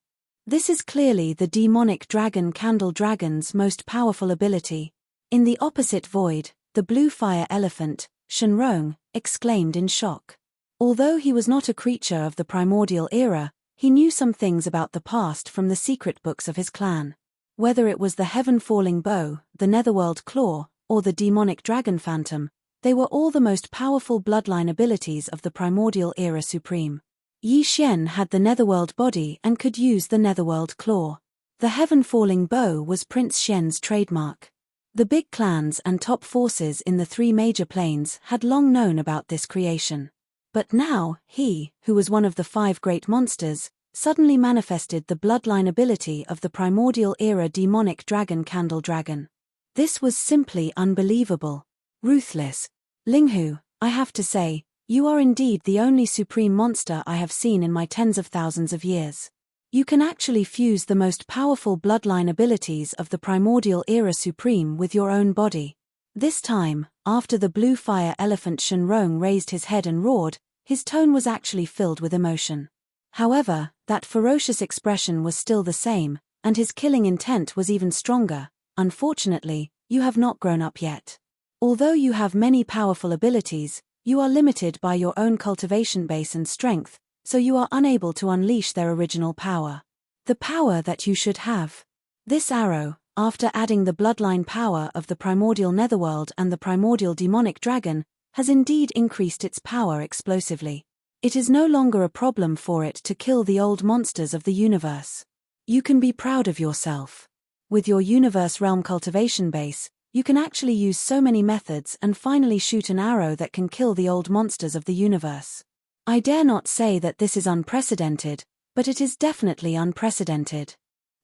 This is clearly the demonic dragon Candle Dragon's most powerful ability. In the opposite void, the blue fire elephant, Shenrong, exclaimed in shock. Although he was not a creature of the primordial era, he knew some things about the past from the secret books of his clan. Whether it was the heaven-falling bow, the netherworld claw, or the demonic dragon phantom, they were all the most powerful bloodline abilities of the primordial era supreme. Yi Xian had the netherworld body and could use the netherworld claw. The heaven-falling bow was Prince Xian's trademark. The big clans and top forces in the three major planes had long known about this creation. But now, he, who was one of the 5 great monsters, suddenly manifested the bloodline ability of the primordial era demonic dragon Candle Dragon. This was simply unbelievable. Ruthless. Linghu, I have to say, you are indeed the only supreme monster I have seen in my tens of thousands of years. You can actually fuse the most powerful bloodline abilities of the primordial era supreme with your own body. This time, after the blue fire elephant Shenrong raised his head and roared, his tone was actually filled with emotion. However, that ferocious expression was still the same, and his killing intent was even stronger. Unfortunately, you have not grown up yet. Although you have many powerful abilities, you are limited by your own cultivation base and strength, so you are unable to unleash their original power. The power that you should have. This arrow, after adding the bloodline power of the primordial netherworld and the primordial demonic dragon, has indeed increased its power explosively. It is no longer a problem for it to kill the old monsters of the universe. You can be proud of yourself. With your universe realm cultivation base, you can actually use so many methods and finally shoot an arrow that can kill the old monsters of the universe. I dare not say that this is unprecedented, but it is definitely unprecedented.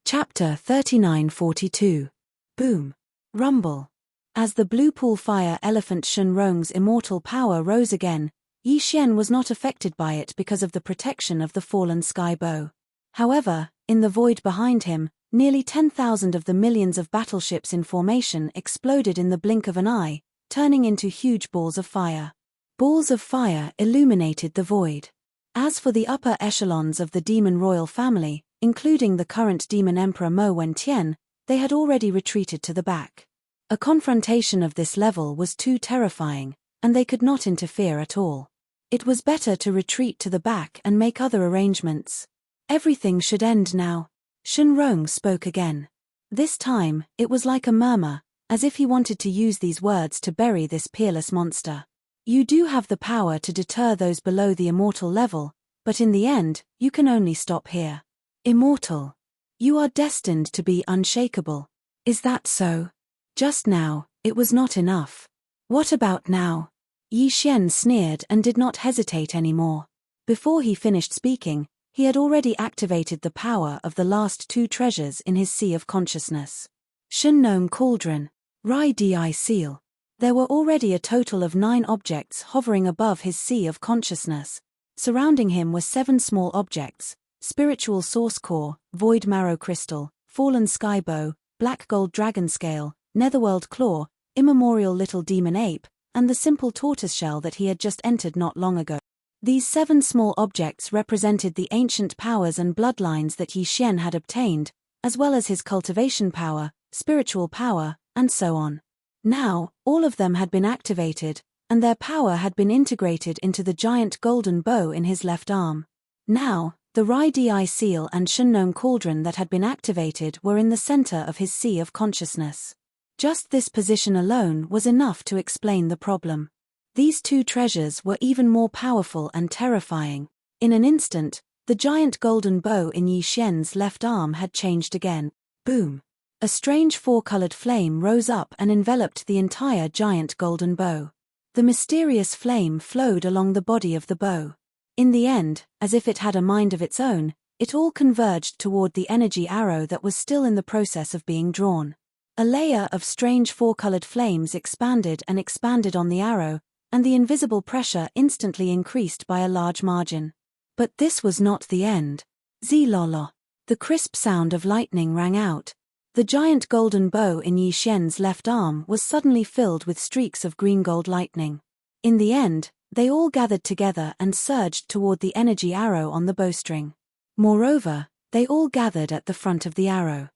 Chapter 3942. Boom. Rumble. As the blue pool fire elephant Shenrong's immortal power rose again, Yi Xian was not affected by it because of the protection of the fallen sky bow. However, in the void behind him, nearly 10,000 of the millions of battleships in formation exploded in the blink of an eye, turning into huge balls of fire. Balls of fire illuminated the void. As for the upper echelons of the demon royal family, including the current demon emperor Mo Wentian, they had already retreated to the back. A confrontation of this level was too terrifying, and they could not interfere at all. It was better to retreat to the back and make other arrangements. Everything should end now. Shenrong spoke again. This time, it was like a murmur, as if he wanted to use these words to bury this peerless monster. You do have the power to deter those below the immortal level, but in the end, you can only stop here. Immortal. You are destined to be unshakable. Is that so? Just now, it was not enough. What about now? Yi Xian sneered and did not hesitate anymore. Before he finished speaking, he had already activated the power of the last 2 treasures in his sea of consciousness. Shenrong Cauldron, Rai Di Seal. There were already a total of 9 objects hovering above his sea of consciousness. Surrounding him were 7 small objects: spiritual source core, void marrow crystal, fallen sky bow, black gold dragon scale, netherworld claw, immemorial little demon ape, and the simple tortoiseshell that he had just entered not long ago. These 7 small objects represented the ancient powers and bloodlines that Yi Xian had obtained, as well as his cultivation power, spiritual power, and so on. Now, all of them had been activated, and their power had been integrated into the giant golden bow in his left arm. Now, the Rai-Di seal and Shunnome cauldron that had been activated were in the center of his sea of consciousness. Just this position alone was enough to explain the problem. These two treasures were even more powerful and terrifying. In an instant, the giant golden bow in Yi Xian's left arm had changed again. Boom! A strange four-colored flame rose up and enveloped the entire giant golden bow. The mysterious flame flowed along the body of the bow. In the end, as if it had a mind of its own, it all converged toward the energy arrow that was still in the process of being drawn. A layer of strange four-colored flames expanded and expanded on the arrow, and the invisible pressure instantly increased by a large margin. But this was not the end. Zilolo. The crisp sound of lightning rang out. The giant golden bow in Yi Xian's left arm was suddenly filled with streaks of green-gold lightning. In the end, they all gathered together and surged toward the energy arrow on the bowstring. Moreover, they all gathered at the front of the arrow.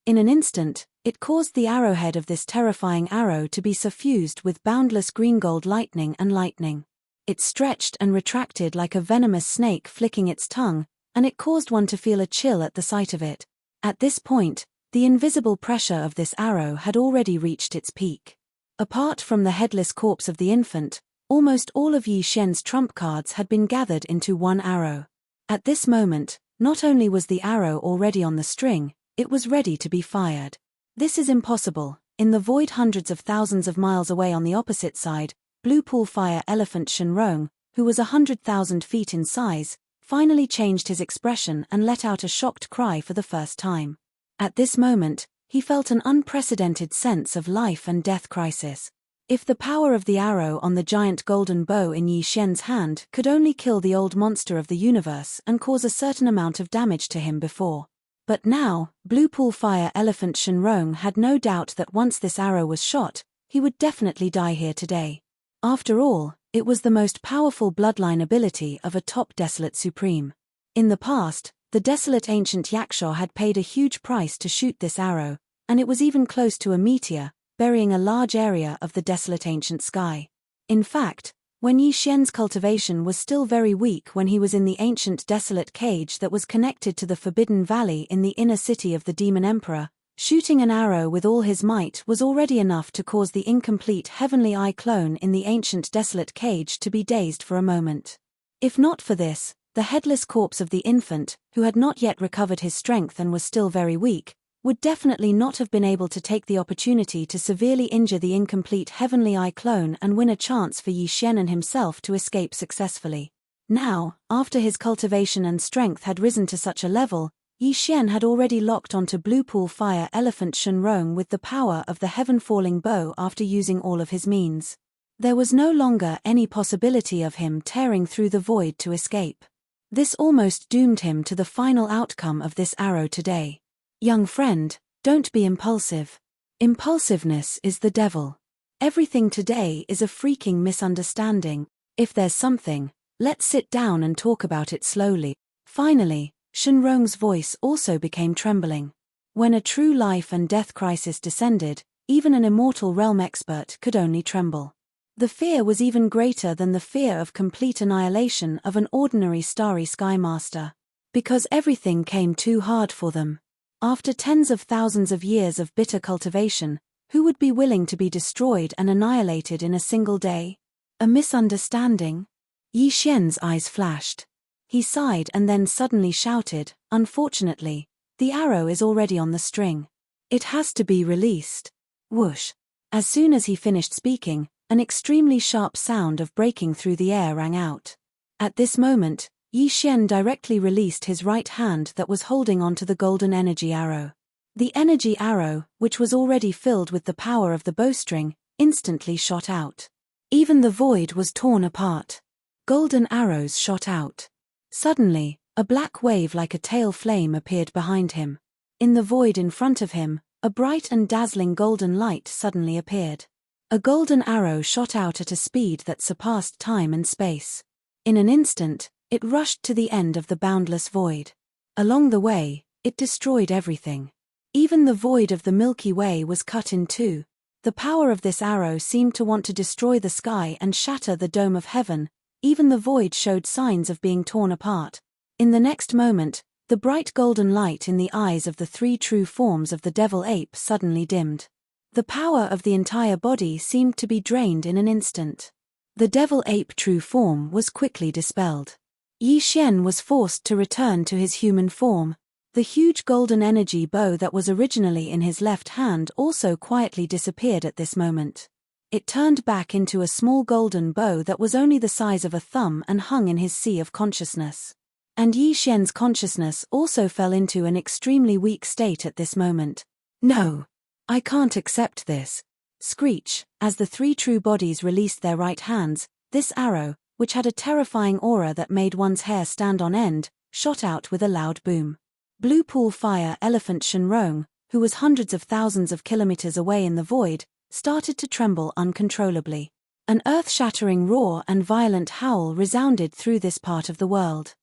In an instant, it caused the arrowhead of this terrifying arrow to be suffused with boundless green-gold lightning and lightning. It stretched and retracted like a venomous snake flicking its tongue, and it caused one to feel a chill at the sight of it. At this point, the invisible pressure of this arrow had already reached its peak. Apart from the headless corpse of the infant, almost all of Yi Xian's trump cards had been gathered into one arrow. At this moment, not only was the arrow already on the string, it was ready to be fired. This is impossible. In the void hundreds of thousands of miles away on the opposite side, Blue Pool Fire Elephant Shenrong, who was 100,000 feet in size, finally changed his expression and let out a shocked cry for the first time. At this moment, he felt an unprecedented sense of life and death crisis. If the power of the arrow on the giant golden bow in Yi Xian's hand could only kill the old monster of the universe and cause a certain amount of damage to him before. But now, Blue Pool Fire Elephant Shenrong had no doubt that once this arrow was shot, he would definitely die here today. After all, it was the most powerful bloodline ability of a top Desolate Supreme. In the past, the Desolate Ancient Yakshaw had paid a huge price to shoot this arrow, and it was even close to a meteor, burying a large area of the Desolate Ancient Sky. In fact, when Yi Xian's cultivation was still very weak when he was in the ancient Desolate Cage that was connected to the Forbidden Valley in the inner city of the Demon Emperor, shooting an arrow with all his might was already enough to cause the incomplete Heavenly Eye clone in the ancient Desolate Cage to be dazed for a moment. If not for this, the headless corpse of the infant, who had not yet recovered his strength and was still very weak, would definitely not have been able to take the opportunity to severely injure the incomplete Heavenly Eye clone and win a chance for Yi Xian and himself to escape successfully. Now, after his cultivation and strength had risen to such a level, Yi Xian had already locked onto Blue Pool Fire Elephant Shenrong with the power of the heaven-falling bow after using all of his means. There was no longer any possibility of him tearing through the void to escape. This almost doomed him to the final outcome of this arrow today. Young friend, don't be impulsive. Impulsiveness is the devil. Everything today is a freaking misunderstanding. If there's something, let's sit down and talk about it slowly. Finally, Shenrong's voice also became trembling. When a true life and death crisis descended, even an immortal realm expert could only tremble. The fear was even greater than the fear of complete annihilation of an ordinary starry sky master. Because everything came too hard for them. After tens of thousands of years of bitter cultivation, who would be willing to be destroyed and annihilated in a single day? A misunderstanding? Yi Xian's eyes flashed. He sighed and then suddenly shouted, "Unfortunately, the arrow is already on the string. It has to be released." Whoosh! As soon as he finished speaking, an extremely sharp sound of breaking through the air rang out. At this moment, Yi Xian directly released his right hand that was holding onto the golden energy arrow. The energy arrow, which was already filled with the power of the bowstring, instantly shot out. Even the void was torn apart. Golden arrows shot out. Suddenly, a black wave like a tail flame appeared behind him. In the void in front of him, a bright and dazzling golden light suddenly appeared. A golden arrow shot out at a speed that surpassed time and space. In an instant, it rushed to the end of the boundless void. Along the way, it destroyed everything. Even the void of the Milky Way was cut in two, The power of this arrow seemed to want to destroy the sky and shatter the dome of heaven. Even the void showed signs of being torn apart. In the next moment, the bright golden light in the eyes of the three true forms of the devil ape suddenly dimmed. The power of the entire body seemed to be drained in an instant. The devil ape true form was quickly dispelled. Yi Xian was forced to return to his human form. The huge golden energy bow that was originally in his left hand also quietly disappeared at this moment. It turned back into a small golden bow that was only the size of a thumb and hung in his sea of consciousness. And Yi Xian's consciousness also fell into an extremely weak state at this moment. "No! I can't accept this." Screech, as the three true bodies released their right hands, this arrow, which had a terrifying aura that made one's hair stand on end, shot out with a loud boom. Blue Pool Fire Elephant Shenrong, who was hundreds of thousands of kilometers away in the void, started to tremble uncontrollably. An earth-shattering roar and violent howl resounded through this part of the world.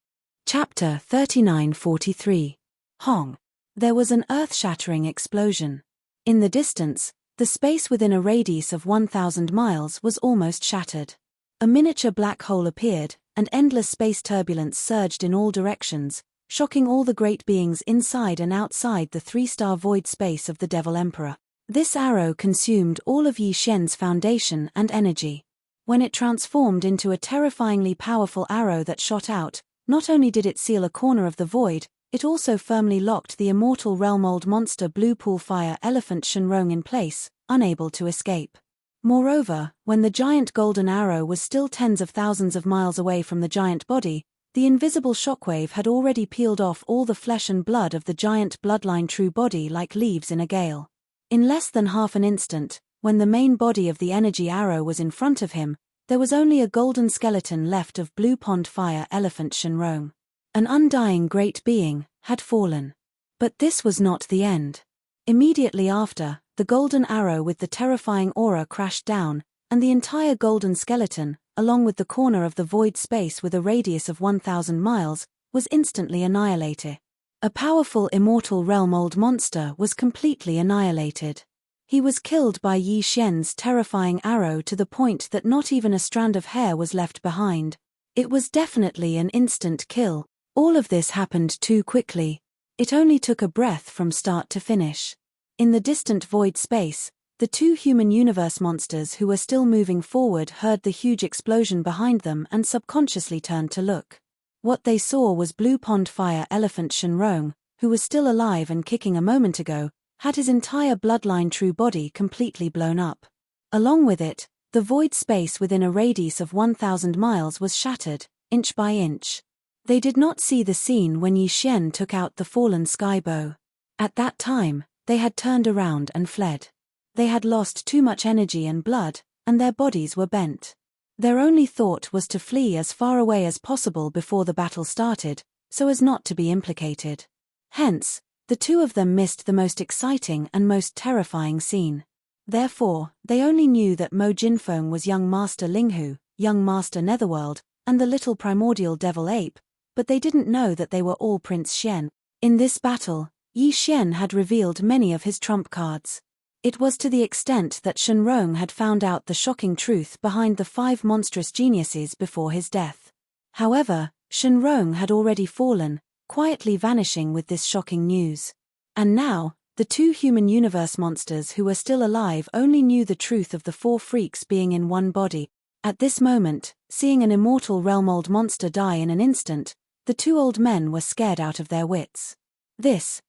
Chapter 3943. Hong. There was an earth-shattering explosion. In the distance, the space within a radius of 1,000 miles was almost shattered. A miniature black hole appeared, and endless space turbulence surged in all directions, shocking all the great beings inside and outside the three-star void space of the Devil Emperor. This arrow consumed all of Yi Xian's foundation and energy. When it transformed into a terrifyingly powerful arrow that shot out, not only did it seal a corner of the void, it also firmly locked the immortal realm-old monster Blue Pool Fire Elephant Shenrong in place, unable to escape. Moreover, when the giant golden arrow was still tens of thousands of miles away from the giant body, the invisible shockwave had already peeled off all the flesh and blood of the giant bloodline true body like leaves in a gale. In less than half an instant, when the main body of the energy arrow was in front of him, there was only a golden skeleton left of Blue Pond Fire Elephant Shenrong. An undying great being had fallen. But this was not the end. Immediately after, the golden arrow with the terrifying aura crashed down, and the entire golden skeleton, along with the corner of the void space with a radius of 1,000 miles, was instantly annihilated. A powerful immortal realm-old monster was completely annihilated. He was killed by Yi Xian's terrifying arrow to the point that not even a strand of hair was left behind. It was definitely an instant kill. All of this happened too quickly. It only took a breath from start to finish. In the distant void space, the two human universe monsters who were still moving forward heard the huge explosion behind them and subconsciously turned to look. What they saw was Blue Pond Fire Elephant Shenrong, who was still alive and kicking a moment ago, had his entire bloodline true body completely blown up. Along with it, the void space within a radius of 1,000 miles was shattered, inch by inch. They did not see the scene when Yi Xian took out the fallen skybow. At that time, they had turned around and fled. They had lost too much energy and blood, and their bodies were bent. Their only thought was to flee as far away as possible before the battle started, so as not to be implicated. Hence, the two of them missed the most exciting and most terrifying scene. Therefore, they only knew that Mo Jinfeng was young Master Linghu, young Master Netherworld, and the little primordial devil ape, but they didn't know that they were all Prince Xian. In this battle, Yi Xian had revealed many of his trump cards. It was to the extent that Shenrong had found out the shocking truth behind the 5 monstrous geniuses before his death. However, Shenrong had already fallen, quietly vanishing with this shocking news. And now, the 2 human universe monsters who were still alive only knew the truth of the 4 freaks being in one body. At this moment, seeing an immortal realm-old monster die in an instant, the 2 old men were scared out of their wits. Is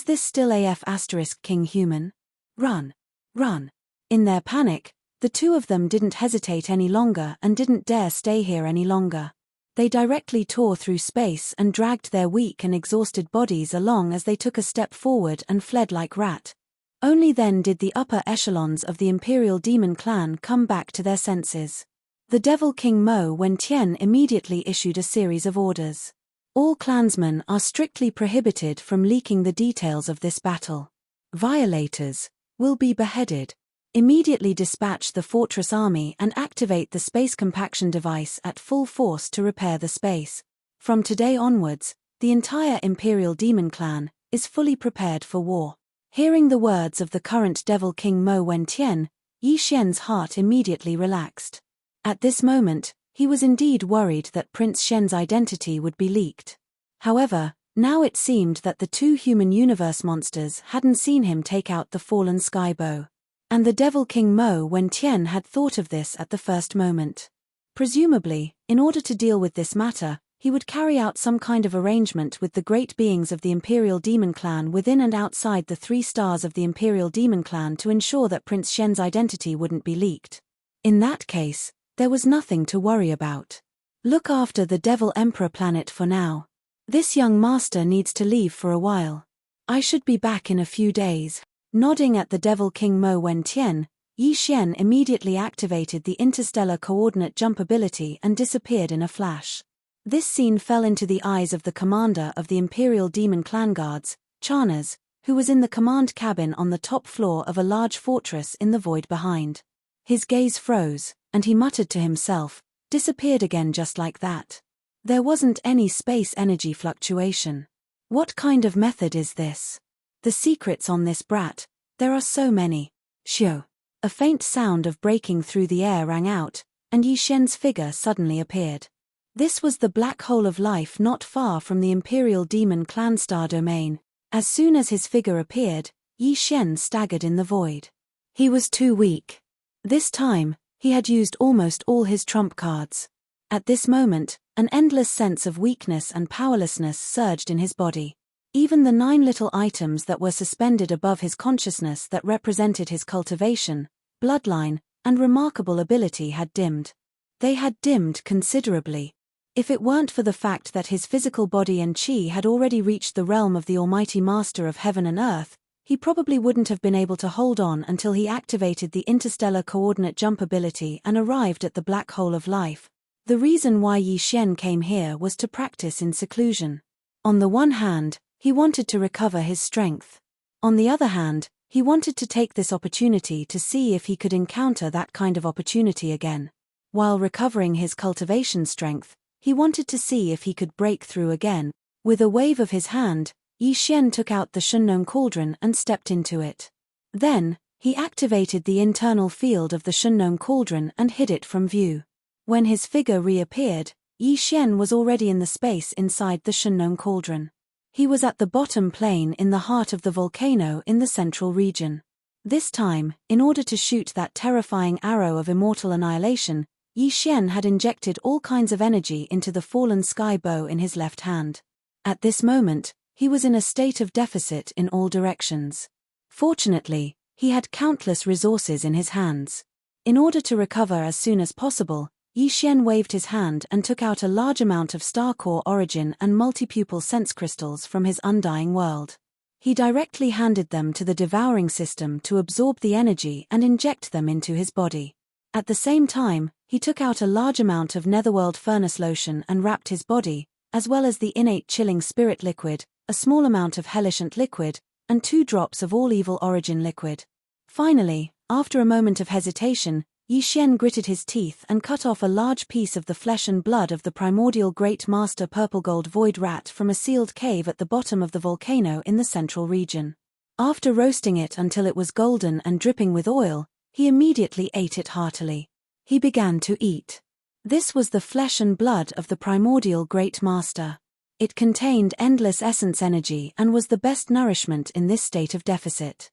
this still AF * King Human? Run! Run! In their panic, the 2 of them didn't hesitate any longer and didn't dare stay here any longer. They directly tore through space and dragged their weak and exhausted bodies along as they took a step forward and fled like rat. Only then did the upper echelons of the Imperial Demon Clan come back to their senses. The Devil King Mo Wentian immediately issued a series of orders. All clansmen are strictly prohibited from leaking the details of this battle. Violators will be beheaded. Immediately dispatch the fortress army and activate the space compaction device at full force to repair the space. From today onwards, the entire Imperial Demon Clan is fully prepared for war. Hearing the words of the current Devil King Mo Wentian, Yi Xian's heart immediately relaxed. At this moment, he was indeed worried that Prince Shen's identity would be leaked. However, now it seemed that the two human universe monsters hadn't seen him take out the fallen sky bow. And the Devil King Mo Wentian had thought of this at the first moment. Presumably, in order to deal with this matter, he would carry out some kind of arrangement with the great beings of the Imperial Demon Clan within and outside the 3 stars of the Imperial Demon Clan to ensure that Prince Shen's identity wouldn't be leaked. In that case, there was nothing to worry about. Look after the Devil Emperor planet for now. This young master needs to leave for a while. I should be back in a few days. Nodding at the Devil King Mo Wentian, Yi Xian immediately activated the interstellar coordinate jump ability and disappeared in a flash. This scene fell into the eyes of the commander of the Imperial Demon Clan Guards, Charnas, who was in the command cabin on the top floor of a large fortress in the void behind. His gaze froze, and he muttered to himself, disappeared again just like that. There wasn't any space energy fluctuation. What kind of method is this? The secrets on this brat, there are so many. Shio. A faint sound of breaking through the air rang out, and Yi Xian's figure suddenly appeared. This was the black hole of life not far from the Imperial Demon Clan star domain. As soon as his figure appeared, Yi Xian staggered in the void. He was too weak. This time, he had used almost all his trump cards. At this moment, an endless sense of weakness and powerlessness surged in his body. Even the 9 little items that were suspended above his consciousness that represented his cultivation, bloodline, and remarkable ability had dimmed. They had dimmed considerably. If it weren't for the fact that his physical body and chi had already reached the realm of the Almighty Master of Heaven and Earth, he probably wouldn't have been able to hold on until he activated the interstellar coordinate jump ability and arrived at the black hole of life. The reason why Yi Xian came here was to practice in seclusion. On the one hand, he wanted to recover his strength. On the other hand, he wanted to take this opportunity to see if he could encounter that kind of opportunity again. While recovering his cultivation strength, he wanted to see if he could break through again. With a wave of his hand, Yi Xian took out the Shunnong cauldron and stepped into it. Then, he activated the internal field of the Shunnong cauldron and hid it from view. When his figure reappeared, Yi Xian was already in the space inside the Shunnong cauldron. He was at the bottom plane in the heart of the volcano in the central region. This time, in order to shoot that terrifying arrow of immortal annihilation, Yi Xian had injected all kinds of energy into the fallen sky bow in his left hand. At this moment, he was in a state of deficit in all directions. Fortunately, he had countless resources in his hands. In order to recover as soon as possible, Yi Xian waved his hand and took out a large amount of star core origin and multipupil sense crystals from his undying world. He directly handed them to the devouring system to absorb the energy and inject them into his body. At the same time, he took out a large amount of netherworld furnace lotion and wrapped his body, as well as the innate chilling spirit liquid, a small amount of hellishant liquid, and 2 drops of all evil origin liquid. Finally, after a moment of hesitation, Yi Xian gritted his teeth and cut off a large piece of the flesh and blood of the primordial Great Master Purple Gold Void Rat from a sealed cave at the bottom of the volcano in the central region. After roasting it until it was golden and dripping with oil, he immediately ate it heartily. He began to eat. This was the flesh and blood of the primordial Great Master. It contained endless essence energy and was the best nourishment in this state of deficit.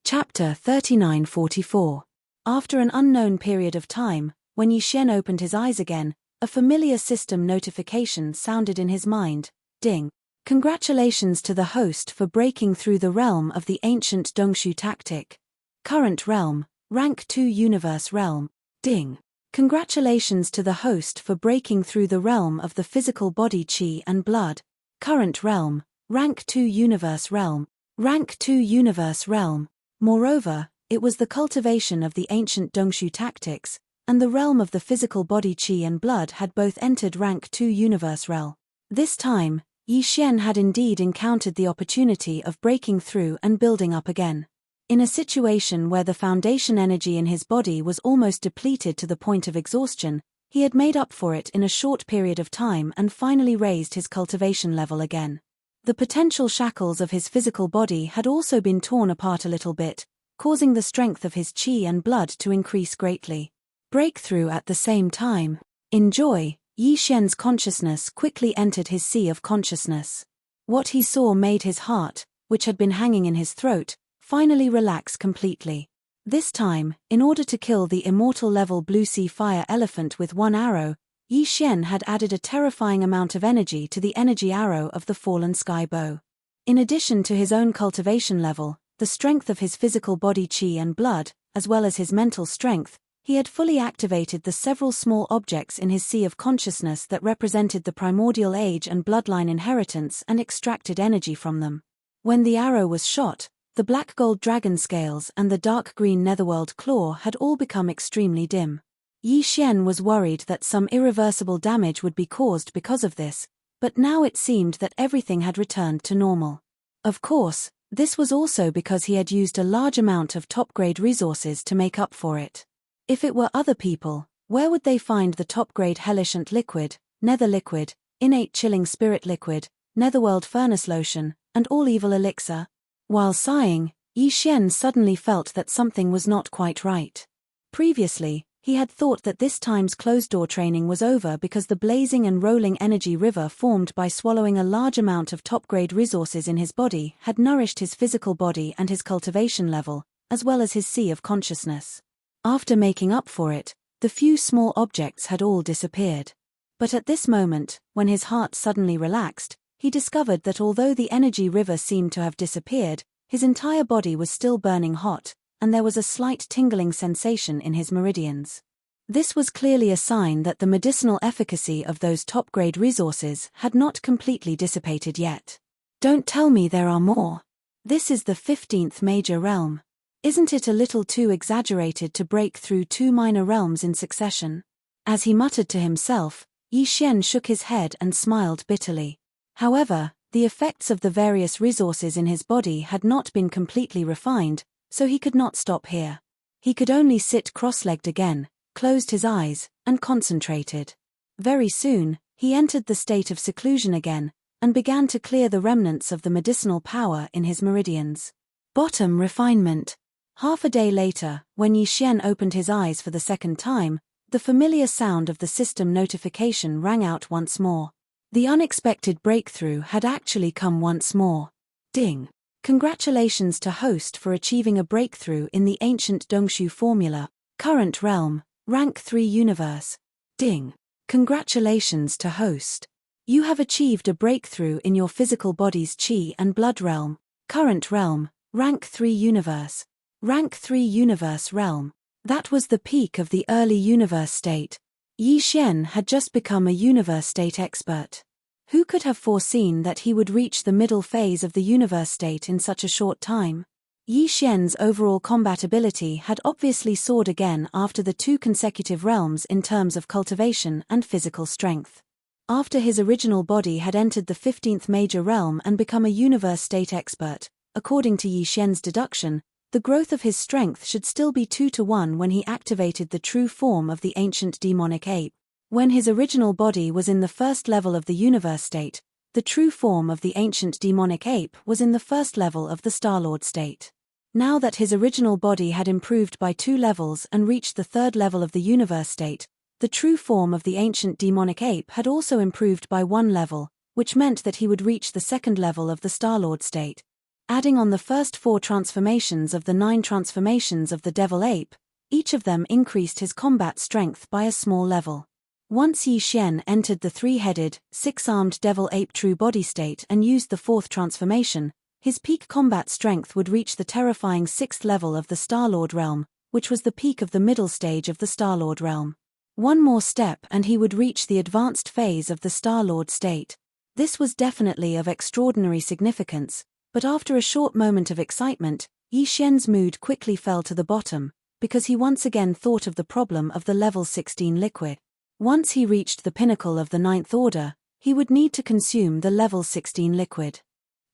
Chapter 3944. After an unknown period of time, when Yi Xian opened his eyes again, a familiar system notification sounded in his mind. Ding. Congratulations to the host for breaking through the realm of the ancient Dongshu tactic. Current realm, rank 2 universe realm. Ding. Congratulations to the host for breaking through the realm of the physical body chi and blood. Current realm, rank 2 universe realm. Rank 2 universe realm. Moreover, it was the cultivation of the ancient Dongshu tactics, and the realm of the physical body chi and blood had both entered rank 2 universe realm. This time, Yi Xian had indeed encountered the opportunity of breaking through and building up again. In a situation where the foundation energy in his body was almost depleted to the point of exhaustion, he had made up for it in a short period of time and finally raised his cultivation level again. The potential shackles of his physical body had also been torn apart a little bit, causing the strength of his qi and blood to increase greatly. Breakthrough at the same time. In joy, Yi Xian's consciousness quickly entered his sea of consciousness. What he saw made his heart, which had been hanging in his throat, finally relax completely. This time, in order to kill the immortal-level blue sea fire elephant with one arrow, Yi Xian had added a terrifying amount of energy to the energy arrow of the fallen sky bow. In addition to his own cultivation level, the strength of his physical body qi and blood, as well as his mental strength, he had fully activated the several small objects in his sea of consciousness that represented the primordial age and bloodline inheritance and extracted energy from them. When the arrow was shot, the black gold dragon scales and the dark green netherworld claw had all become extremely dim. Yi Xian was worried that some irreversible damage would be caused because of this, but now it seemed that everything had returned to normal. Of course, this was also because he had used a large amount of top-grade resources to make up for it. If it were other people, where would they find the top-grade Hellishant liquid, nether liquid, innate chilling spirit liquid, netherworld furnace lotion, and all evil elixir? While sighing, Yi Xian suddenly felt that something was not quite right. Previously, he had thought that this time's closed-door training was over because the blazing and rolling energy river formed by swallowing a large amount of top-grade resources in his body had nourished his physical body and his cultivation level, as well as his sea of consciousness. After making up for it, the few small objects had all disappeared. But at this moment, when his heart suddenly relaxed, he discovered that although the energy river seemed to have disappeared, his entire body was still burning hot, and there was a slight tingling sensation in his meridians. This was clearly a sign that the medicinal efficacy of those top-grade resources had not completely dissipated yet. Don't tell me there are more. This is the 15th major realm. Isn't it a little too exaggerated to break through 2 minor realms in succession? As he muttered to himself, Yi Xian shook his head and smiled bitterly. However, the effects of the various resources in his body had not been completely refined, so he could not stop here. He could only sit cross-legged again, closed his eyes, and concentrated. Very soon, he entered the state of seclusion again, and began to clear the remnants of the medicinal power in his meridians. Bottom refinement. Half a day later, when Yi Xian opened his eyes for the second time, the familiar sound of the system notification rang out once more. The unexpected breakthrough had actually come once more. Ding! Congratulations to host for achieving a breakthrough in the ancient Dongshu formula. Current realm, rank 3 universe. Ding! Congratulations to host. You have achieved a breakthrough in your physical body's qi and blood realm. Current realm, rank 3 universe. Rank 3 universe realm. That was the peak of the early universe state. Yi Xian had just become a universe state expert. Who could have foreseen that he would reach the middle phase of the universe state in such a short time? Yi Xian's overall combat ability had obviously soared again after the 2 consecutive realms in terms of cultivation and physical strength. After his original body had entered the 15th major realm and become a universe state expert, according to Yi Xian's deduction, the growth of his strength should still be 2-to-1 when he activated the true form of the ancient demonic ape. When his original body was in the first level of the universe state, the true form of the ancient demonic ape was in the first level of the Starlord state. Now that his original body had improved by 2 levels and reached the 3rd level of the universe state, the true form of the ancient demonic ape had also improved by 1 level, which meant that he would reach the 2nd level of the Starlord state. Adding on the first 4 transformations of the 9 transformations of the devil ape, each of them increased his combat strength by a small level. Once Yi Xian entered the 3-headed, 6-armed devil ape true body state and used the 4th transformation, his peak combat strength would reach the terrifying 6th level of the Starlord realm, which was the peak of the middle stage of the Starlord realm. One more step and he would reach the advanced phase of the Starlord state. This was definitely of extraordinary significance, but after a short moment of excitement, Yi Xian's mood quickly fell to the bottom, because he once again thought of the problem of the level 16 liquid. Once he reached the pinnacle of the 9th order, he would need to consume the level 16 liquid.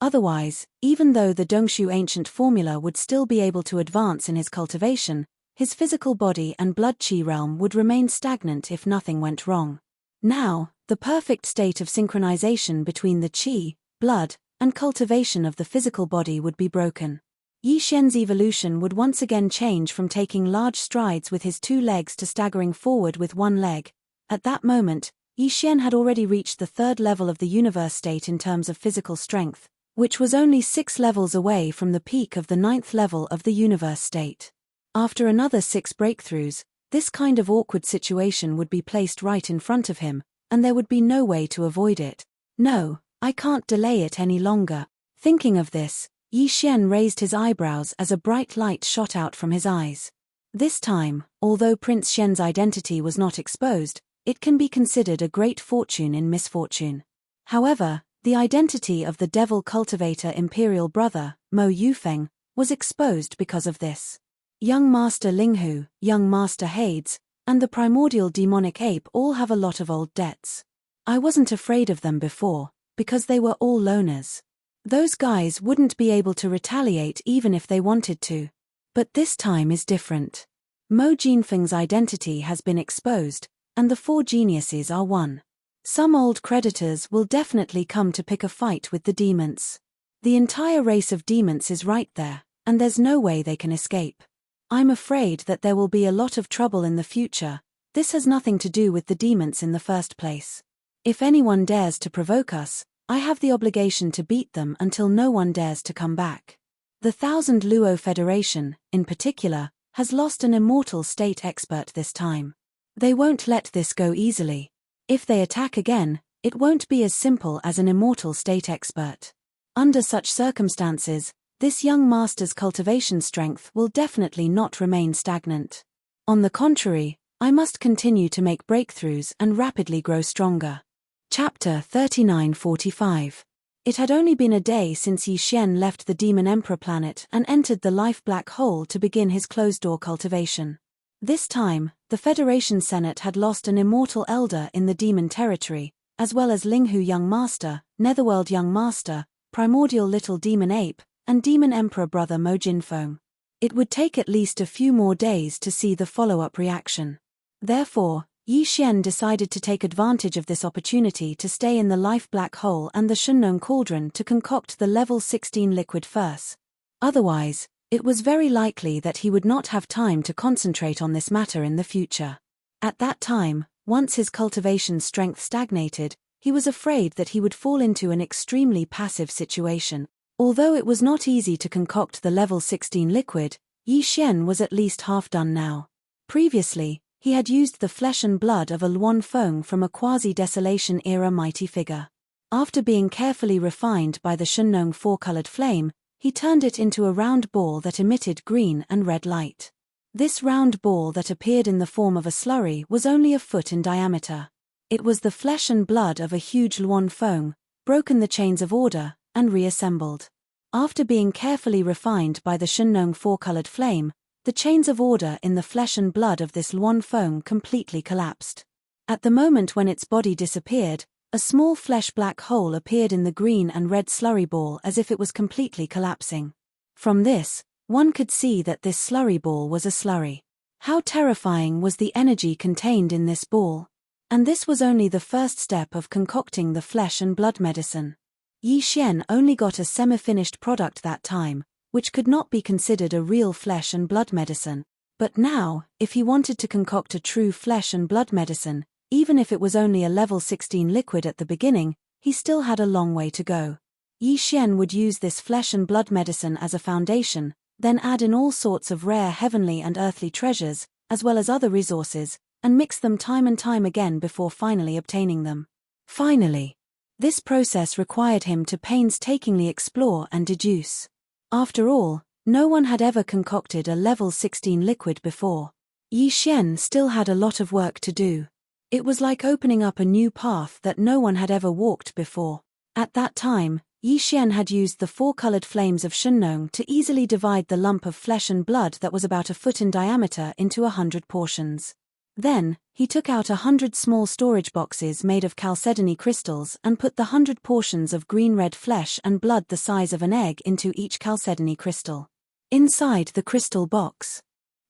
Otherwise, even though the Dongshu ancient formula would still be able to advance in his cultivation, his physical body and blood qi realm would remain stagnant if nothing went wrong. Now, the perfect state of synchronization between the qi, blood, and cultivation of the physical body would be broken. Yi Xian's evolution would once again change from taking large strides with his 2 legs to staggering forward with 1 leg. At that moment, Yi Xian had already reached the 3rd level of the universe state in terms of physical strength, which was only 6 levels away from the peak of the 9th level of the universe state. After another 6 breakthroughs, this kind of awkward situation would be placed right in front of him, and there would be no way to avoid it. No, I can't delay it any longer. Thinking of this, Yi Xian raised his eyebrows as a bright light shot out from his eyes. This time, although Prince Xian's identity was not exposed, it can be considered a great fortune in misfortune. However, the identity of the devil cultivator imperial brother, Mo Yufeng, was exposed because of this. Young Master Linghu, Young Master Hades, and the primordial demonic ape all have a lot of old debts. I wasn't afraid of them before, because they were all loners. Those guys wouldn't be able to retaliate even if they wanted to. But this time is different. Mo Jinfeng's identity has been exposed, and the 4 geniuses are one. Some old creditors will definitely come to pick a fight with the demons. The entire race of demons is right there, and there's no way they can escape. I'm afraid that there will be a lot of trouble in the future. This has nothing to do with the demons in the first place. If anyone dares to provoke us, I have the obligation to beat them until no one dares to come back. The Thousand Luo Federation, in particular, has lost an immortal state expert this time. They won't let this go easily. If they attack again, it won't be as simple as an immortal state expert. Under such circumstances, this young master's cultivation strength will definitely not remain stagnant. On the contrary, I must continue to make breakthroughs and rapidly grow stronger. Chapter 3945. It had only been a day since Yi Xian left the Demon Emperor planet and entered the life black hole to begin his closed-door cultivation. This time, the Federation Senate had lost an immortal elder in the demon territory, as well as Linghu Young Master, Netherworld Young Master, Primordial Little Demon Ape, and Demon Emperor Brother Mo Jinfeng. It would take at least a few more days to see the follow-up reaction. Therefore, Yi Xian decided to take advantage of this opportunity to stay in the life black hole and the Shunnong cauldron to concoct the level 16 liquid first. Otherwise, it was very likely that he would not have time to concentrate on this matter in the future. At that time, once his cultivation strength stagnated, he was afraid that he would fall into an extremely passive situation. Although it was not easy to concoct the level 16 liquid, Yi Xian was at least half done now. Previously, he had used the flesh and blood of a Luan Feng from a quasi-desolation era mighty figure. After being carefully refined by the Shunnong 4-colored flame, he turned it into a round ball that emitted green and red light. This round ball that appeared in the form of a slurry was only a foot in diameter. It was the flesh and blood of a huge Luan Feng, broken the chains of order, and reassembled. After being carefully refined by the Shunnong 4-colored flame, the chains of order in the flesh and blood of this Luan Feng completely collapsed. At the moment when its body disappeared, a small flesh black hole appeared in the green and red slurry ball as if it was completely collapsing. From this, one could see that this slurry ball was a slurry. How terrifying was the energy contained in this ball! And this was only the first step of concocting the flesh and blood medicine. Yi Xian only got a semi-finished product that time, which could not be considered a real flesh and blood medicine. But now, if he wanted to concoct a true flesh and blood medicine, even if it was only a level 16 liquid at the beginning, he still had a long way to go. Yi Xian would use this flesh and blood medicine as a foundation, then add in all sorts of rare heavenly and earthly treasures, as well as other resources, and mix them time and time again before finally obtaining them. Finally, this process required him to painstakingly explore and deduce. After all, no one had ever concocted a level 16 liquid before. Yi Xian still had a lot of work to do. It was like opening up a new path that no one had ever walked before. At that time, Yi Xian had used the 4-colored flames of Shunnong to easily divide the lump of flesh and blood that was about a foot in diameter into 100 portions. Then, he took out 100 small storage boxes made of chalcedony crystals and put the 100 portions of green-red flesh and blood the size of an egg into each chalcedony crystal. Inside the crystal box,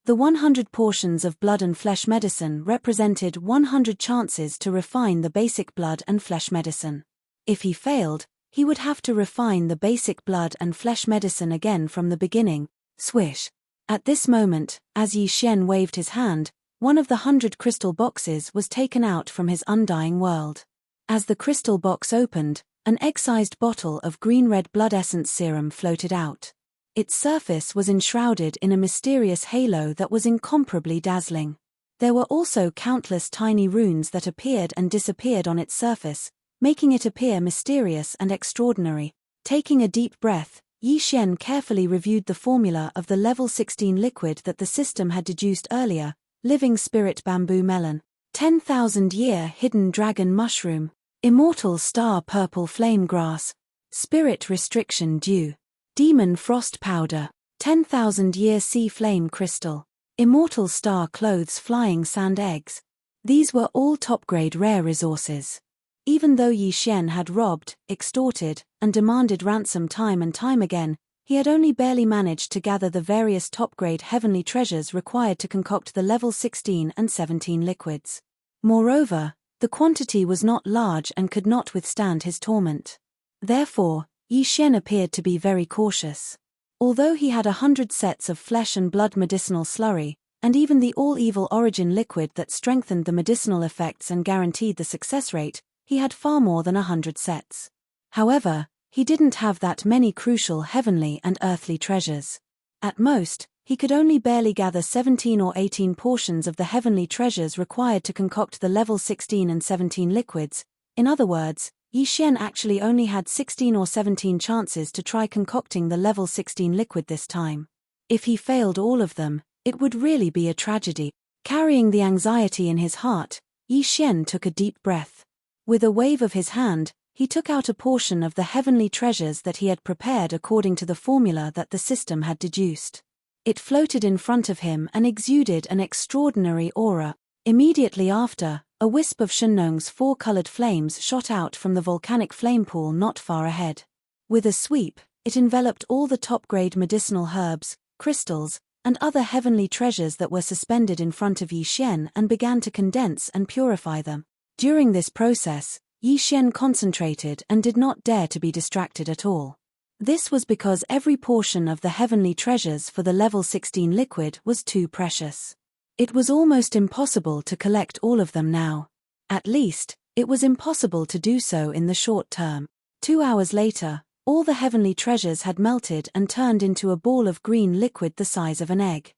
the 100 portions of blood and flesh medicine represented 100 chances to refine the basic blood and flesh medicine. If he failed, he would have to refine the basic blood and flesh medicine again from the beginning. Swish. At this moment, as Yi Xian waved his hand, one of the 100 crystal boxes was taken out from his undying world. As the crystal box opened, an egg-sized bottle of green-red blood essence serum floated out. Its surface was enshrouded in a mysterious halo that was incomparably dazzling. There were also countless tiny runes that appeared and disappeared on its surface, making it appear mysterious and extraordinary. Taking a deep breath, Yi Xian carefully reviewed the formula of the level 16 liquid that the system had deduced earlier: living spirit bamboo melon, 10,000-year hidden dragon mushroom, immortal star purple flame grass, spirit restriction dew, demon frost powder, 10,000-year sea flame crystal, immortal star clothes flying sand eggs. These were all top-grade rare resources. Even though Yi Xian had robbed, extorted, and demanded ransom time and time again, he had only barely managed to gather the various top-grade heavenly treasures required to concoct the level 16 and 17 liquids. Moreover, the quantity was not large and could not withstand his torment. Therefore, Yi Xian appeared to be very cautious. Although he had 100 sets of flesh and blood medicinal slurry, and even the all-evil origin liquid that strengthened the medicinal effects and guaranteed the success rate, he had far more than 100 sets. However, he didn't have that many crucial heavenly and earthly treasures. At most, he could only barely gather 17 or 18 portions of the heavenly treasures required to concoct the level 16 and 17 liquids. In other words, Yi Xian actually only had 16 or 17 chances to try concocting the level 16 liquid this time. If he failed all of them, it would really be a tragedy. Carrying the anxiety in his heart, Yi Xian took a deep breath. With a wave of his hand, he took out a portion of the heavenly treasures that he had prepared according to the formula that the system had deduced. It floated in front of him and exuded an extraordinary aura. Immediately after, a wisp of Shenlong's 4-colored flames shot out from the volcanic flame pool not far ahead. With a sweep, it enveloped all the top-grade medicinal herbs, crystals, and other heavenly treasures that were suspended in front of Yi Xian and began to condense and purify them. During this process, Yi Xian concentrated and did not dare to be distracted at all. This was because every portion of the heavenly treasures for the level 16 liquid was too precious. It was almost impossible to collect all of them now. At least, it was impossible to do so in the short term. 2 hours later, all the heavenly treasures had melted and turned into a ball of green liquid the size of an egg.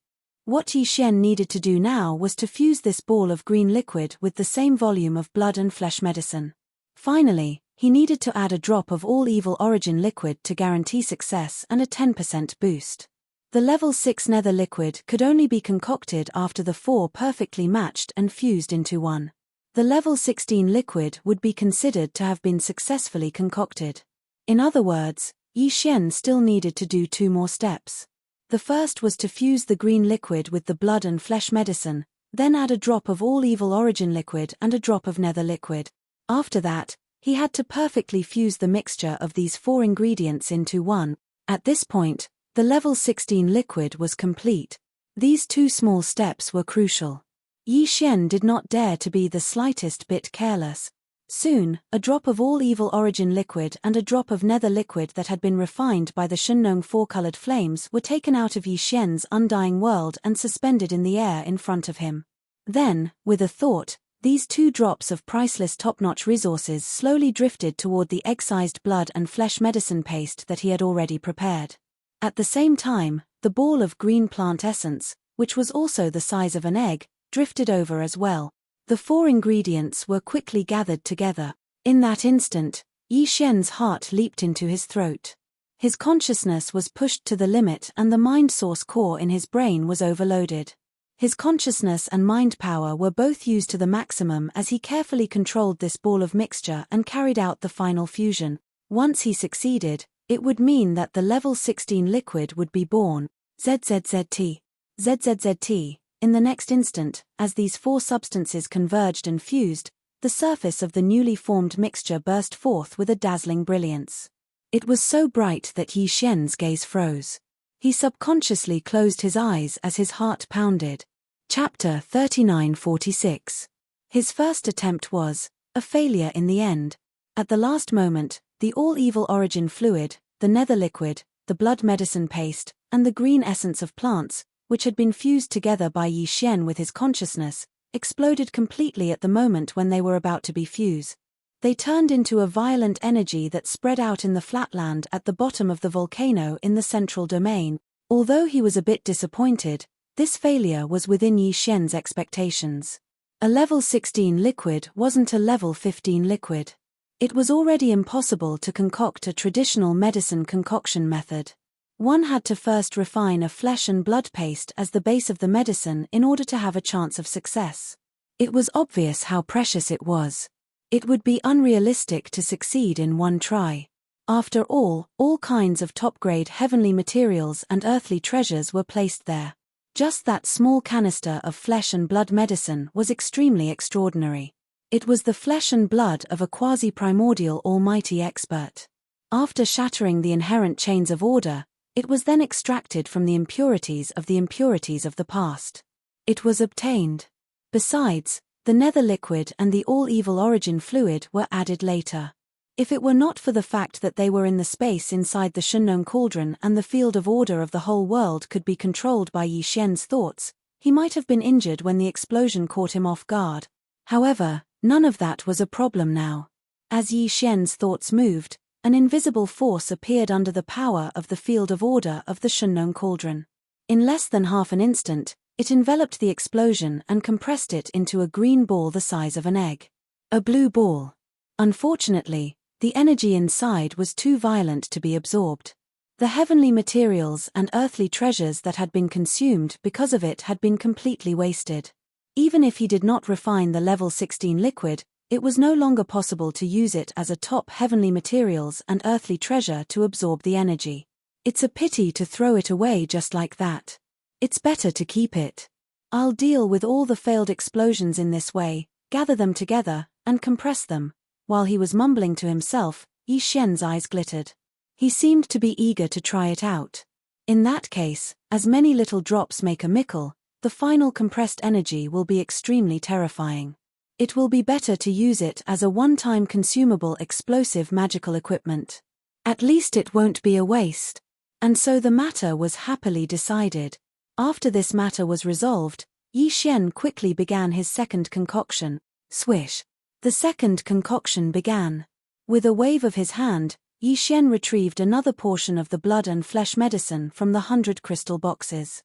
What Yi Xian needed to do now was to fuse this ball of green liquid with the same volume of blood and flesh medicine. Finally, he needed to add a drop of all-evil origin liquid to guarantee success and a 10% boost. The level 6 nether liquid could only be concocted after the 4 perfectly matched and fused into one. The level 16 liquid would be considered to have been successfully concocted. In other words, Yi Xian still needed to do 2 more steps. The first was to fuse the green liquid with the blood and flesh medicine, then add a drop of all-evil origin liquid and a drop of nether liquid. After that, he had to perfectly fuse the mixture of these 4 ingredients into one. At this point, the level 16 liquid was complete. These 2 small steps were crucial. Yi Xian did not dare to be the slightest bit careless. Soon, a drop of all-evil origin liquid and a drop of nether liquid that had been refined by the Shenlong 4-colored flames were taken out of Yi Xian's undying world and suspended in the air in front of him. Then, with a thought, these 2 drops of priceless top-notch resources slowly drifted toward the egg-sized blood and flesh medicine paste that he had already prepared. At the same time, the ball of green plant essence, which was also the size of an egg, drifted over as well. The 4 ingredients were quickly gathered together. In that instant, Yi Xian's heart leaped into his throat. His consciousness was pushed to the limit and the mind source core in his brain was overloaded. His consciousness and mind power were both used to the maximum as he carefully controlled this ball of mixture and carried out the final fusion. Once he succeeded, it would mean that the level 16 liquid would be born. ZZZT. ZZZT. In the next instant, as these 4 substances converged and fused, the surface of the newly formed mixture burst forth with a dazzling brilliance. It was so bright that Yi Xian's gaze froze. He subconsciously closed his eyes as his heart pounded. Chapter 3946. His first attempt was a failure in the end. At the last moment, the all-evil origin fluid, the nether liquid, the blood medicine paste, and the green essence of plants, which had been fused together by Yi Xian with his consciousness, exploded completely at the moment when they were about to be fused. They turned into a violent energy that spread out in the flatland at the bottom of the volcano in the central domain. Although he was a bit disappointed, this failure was within Yi Xian's expectations. A level 16 liquid wasn't a level 15 liquid. It was already impossible to concoct a traditional medicine concoction method. One had to first refine a flesh and blood paste as the base of the medicine in order to have a chance of success. It was obvious how precious it was. It would be unrealistic to succeed in one try. After all kinds of top-grade heavenly materials and earthly treasures were placed there. Just that small canister of flesh and blood medicine was extremely extraordinary. It was the flesh and blood of a quasi-primordial almighty expert. After shattering the inherent chains of order, it was then extracted from the impurities of the past. It was obtained. Besides, the nether liquid and the all-evil origin fluid were added later. If it were not for the fact that they were in the space inside the Shunnong cauldron and the field of order of the whole world could be controlled by Yi Xian's thoughts, he might have been injured when the explosion caught him off guard. However, none of that was a problem now. As Yi Xian's thoughts moved, an invisible force appeared under the power of the field of order of the Shunnong cauldron. In less than half an instant, it enveloped the explosion and compressed it into a green ball the size of an egg. A blue ball. Unfortunately, the energy inside was too violent to be absorbed. The heavenly materials and earthly treasures that had been consumed because of it had been completely wasted. Even if he did not refine the level 16 liquid, it was no longer possible to use it as a top heavenly materials and earthly treasure to absorb the energy. It's a pity to throw it away just like that. It's better to keep it. I'll deal with all the failed explosions in this way, gather them together, and compress them. While he was mumbling to himself, Yi Xian's eyes glittered. He seemed to be eager to try it out. In that case, as many little drops make a mickle, the final compressed energy will be extremely terrifying. It will be better to use it as a one-time consumable explosive magical equipment. At least it won't be a waste. And so the matter was happily decided. After this matter was resolved, Yi Xian quickly began his second concoction. Swish. The second concoction began. With a wave of his hand, Yi Xian retrieved another portion of the blood and flesh medicine from the 100 crystal boxes.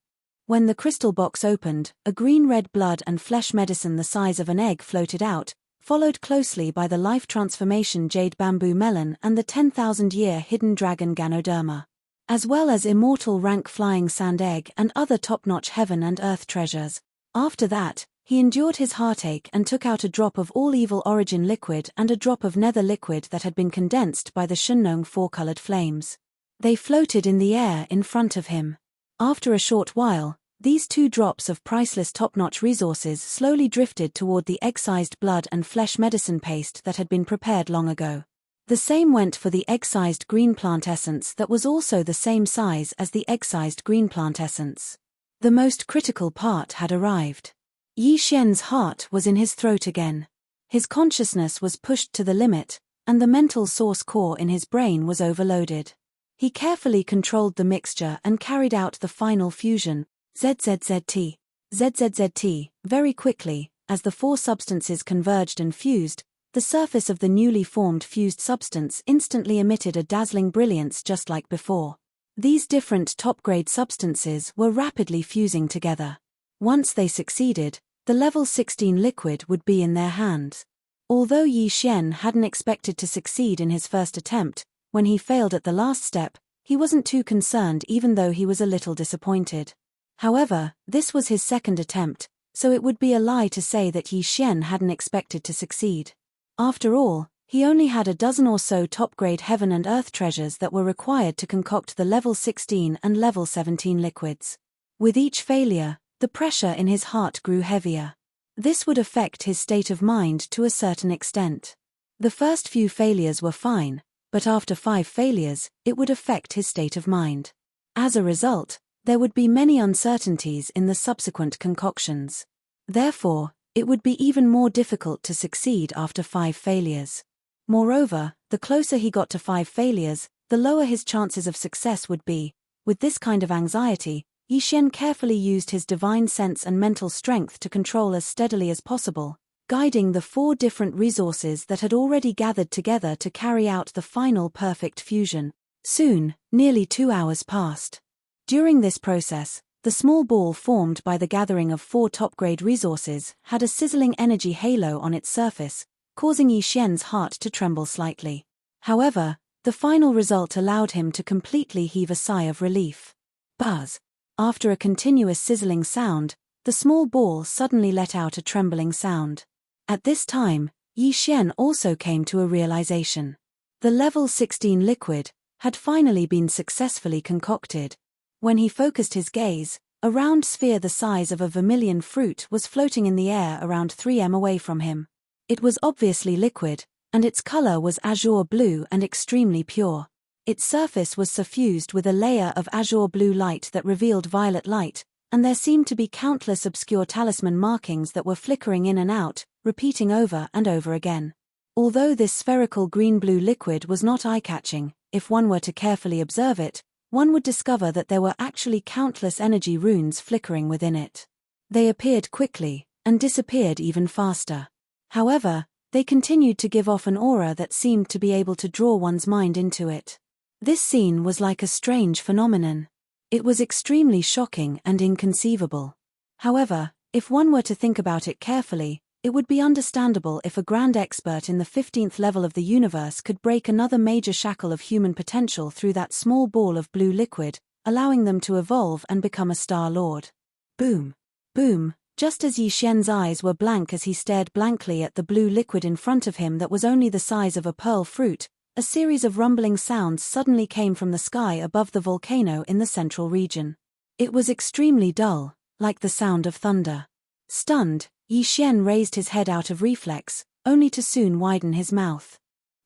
When the crystal box opened, a green-red blood and flesh medicine the size of an egg floated out, followed closely by the life transformation jade bamboo melon and the 10,000-year hidden dragon Ganoderma, as well as immortal rank flying sand egg and other top-notch heaven and earth treasures. After that, he endured his heartache and took out a drop of all-evil origin liquid and a drop of nether liquid that had been condensed by the Shunnong four-colored flames. They floated in the air in front of him. After a short while, these two drops of priceless top-notch resources slowly drifted toward the egg-sized blood and flesh medicine paste that had been prepared long ago. The same went for the egg-sized green plant essence that was also the same size as the egg-sized green plant essence. The most critical part had arrived. Yi Xian's heart was in his throat again. His consciousness was pushed to the limit, and the mental source core in his brain was overloaded. He carefully controlled the mixture and carried out the final fusion, ZZZT, ZZZT, very quickly. As the four substances converged and fused, the surface of the newly formed fused substance instantly emitted a dazzling brilliance just like before. These different top-grade substances were rapidly fusing together. Once they succeeded, the level 16 liquid would be in their hands. Although Yi Xian hadn't expected to succeed in his first attempt, when he failed at the last step, he wasn't too concerned even though he was a little disappointed. However, this was his second attempt, so it would be a lie to say that Yi Xian hadn't expected to succeed. After all, he only had a dozen or so top-grade heaven and earth treasures that were required to concoct the level 16 and level 17 liquids. With each failure, the pressure in his heart grew heavier. This would affect his state of mind to a certain extent. The first few failures were fine, but after 5 failures, it would affect his state of mind. As a result, there would be many uncertainties in the subsequent concoctions. Therefore, it would be even more difficult to succeed after 5 failures. Moreover, the closer he got to 5 failures, the lower his chances of success would be. With this kind of anxiety, Yi Xian carefully used his divine sense and mental strength to control as steadily as possible, guiding the 4 different resources that had already gathered together to carry out the final perfect fusion. Soon, nearly 2 hours passed. During this process, the small ball formed by the gathering of 4 top-grade resources had a sizzling energy halo on its surface, causing Yi Xian's heart to tremble slightly. However, the final result allowed him to completely heave a sigh of relief. Buzz! After a continuous sizzling sound, the small ball suddenly let out a trembling sound. At this time, Yi Xian also came to a realization. The level 16 liquid had finally been successfully concocted. When he focused his gaze, a round sphere the size of a vermilion fruit was floating in the air around 3 m away from him. It was obviously liquid, and its color was azure blue and extremely pure. Its surface was suffused with a layer of azure blue light that revealed violet light, and there seemed to be countless obscure talisman markings that were flickering in and out, repeating over and over again. Although this spherical green-blue liquid was not eye-catching, if one were to carefully observe it, one would discover that there were actually countless energy runes flickering within it. They appeared quickly, and disappeared even faster. However, they continued to give off an aura that seemed to be able to draw one's mind into it. This scene was like a strange phenomenon. It was extremely shocking and inconceivable. However, if one were to think about it carefully, it would be understandable if a grand expert in the 15th level of the universe could break another major shackle of human potential through that small ball of blue liquid, allowing them to evolve and become a Star Lord. Boom! Boom! Just as Yi Xian's eyes were blank as he stared blankly at the blue liquid in front of him that was only the size of a pearl fruit, a series of rumbling sounds suddenly came from the sky above the volcano in the central region. It was extremely dull, like the sound of thunder. Stunned, Yi Xian raised his head out of reflex, only to soon widen his mouth.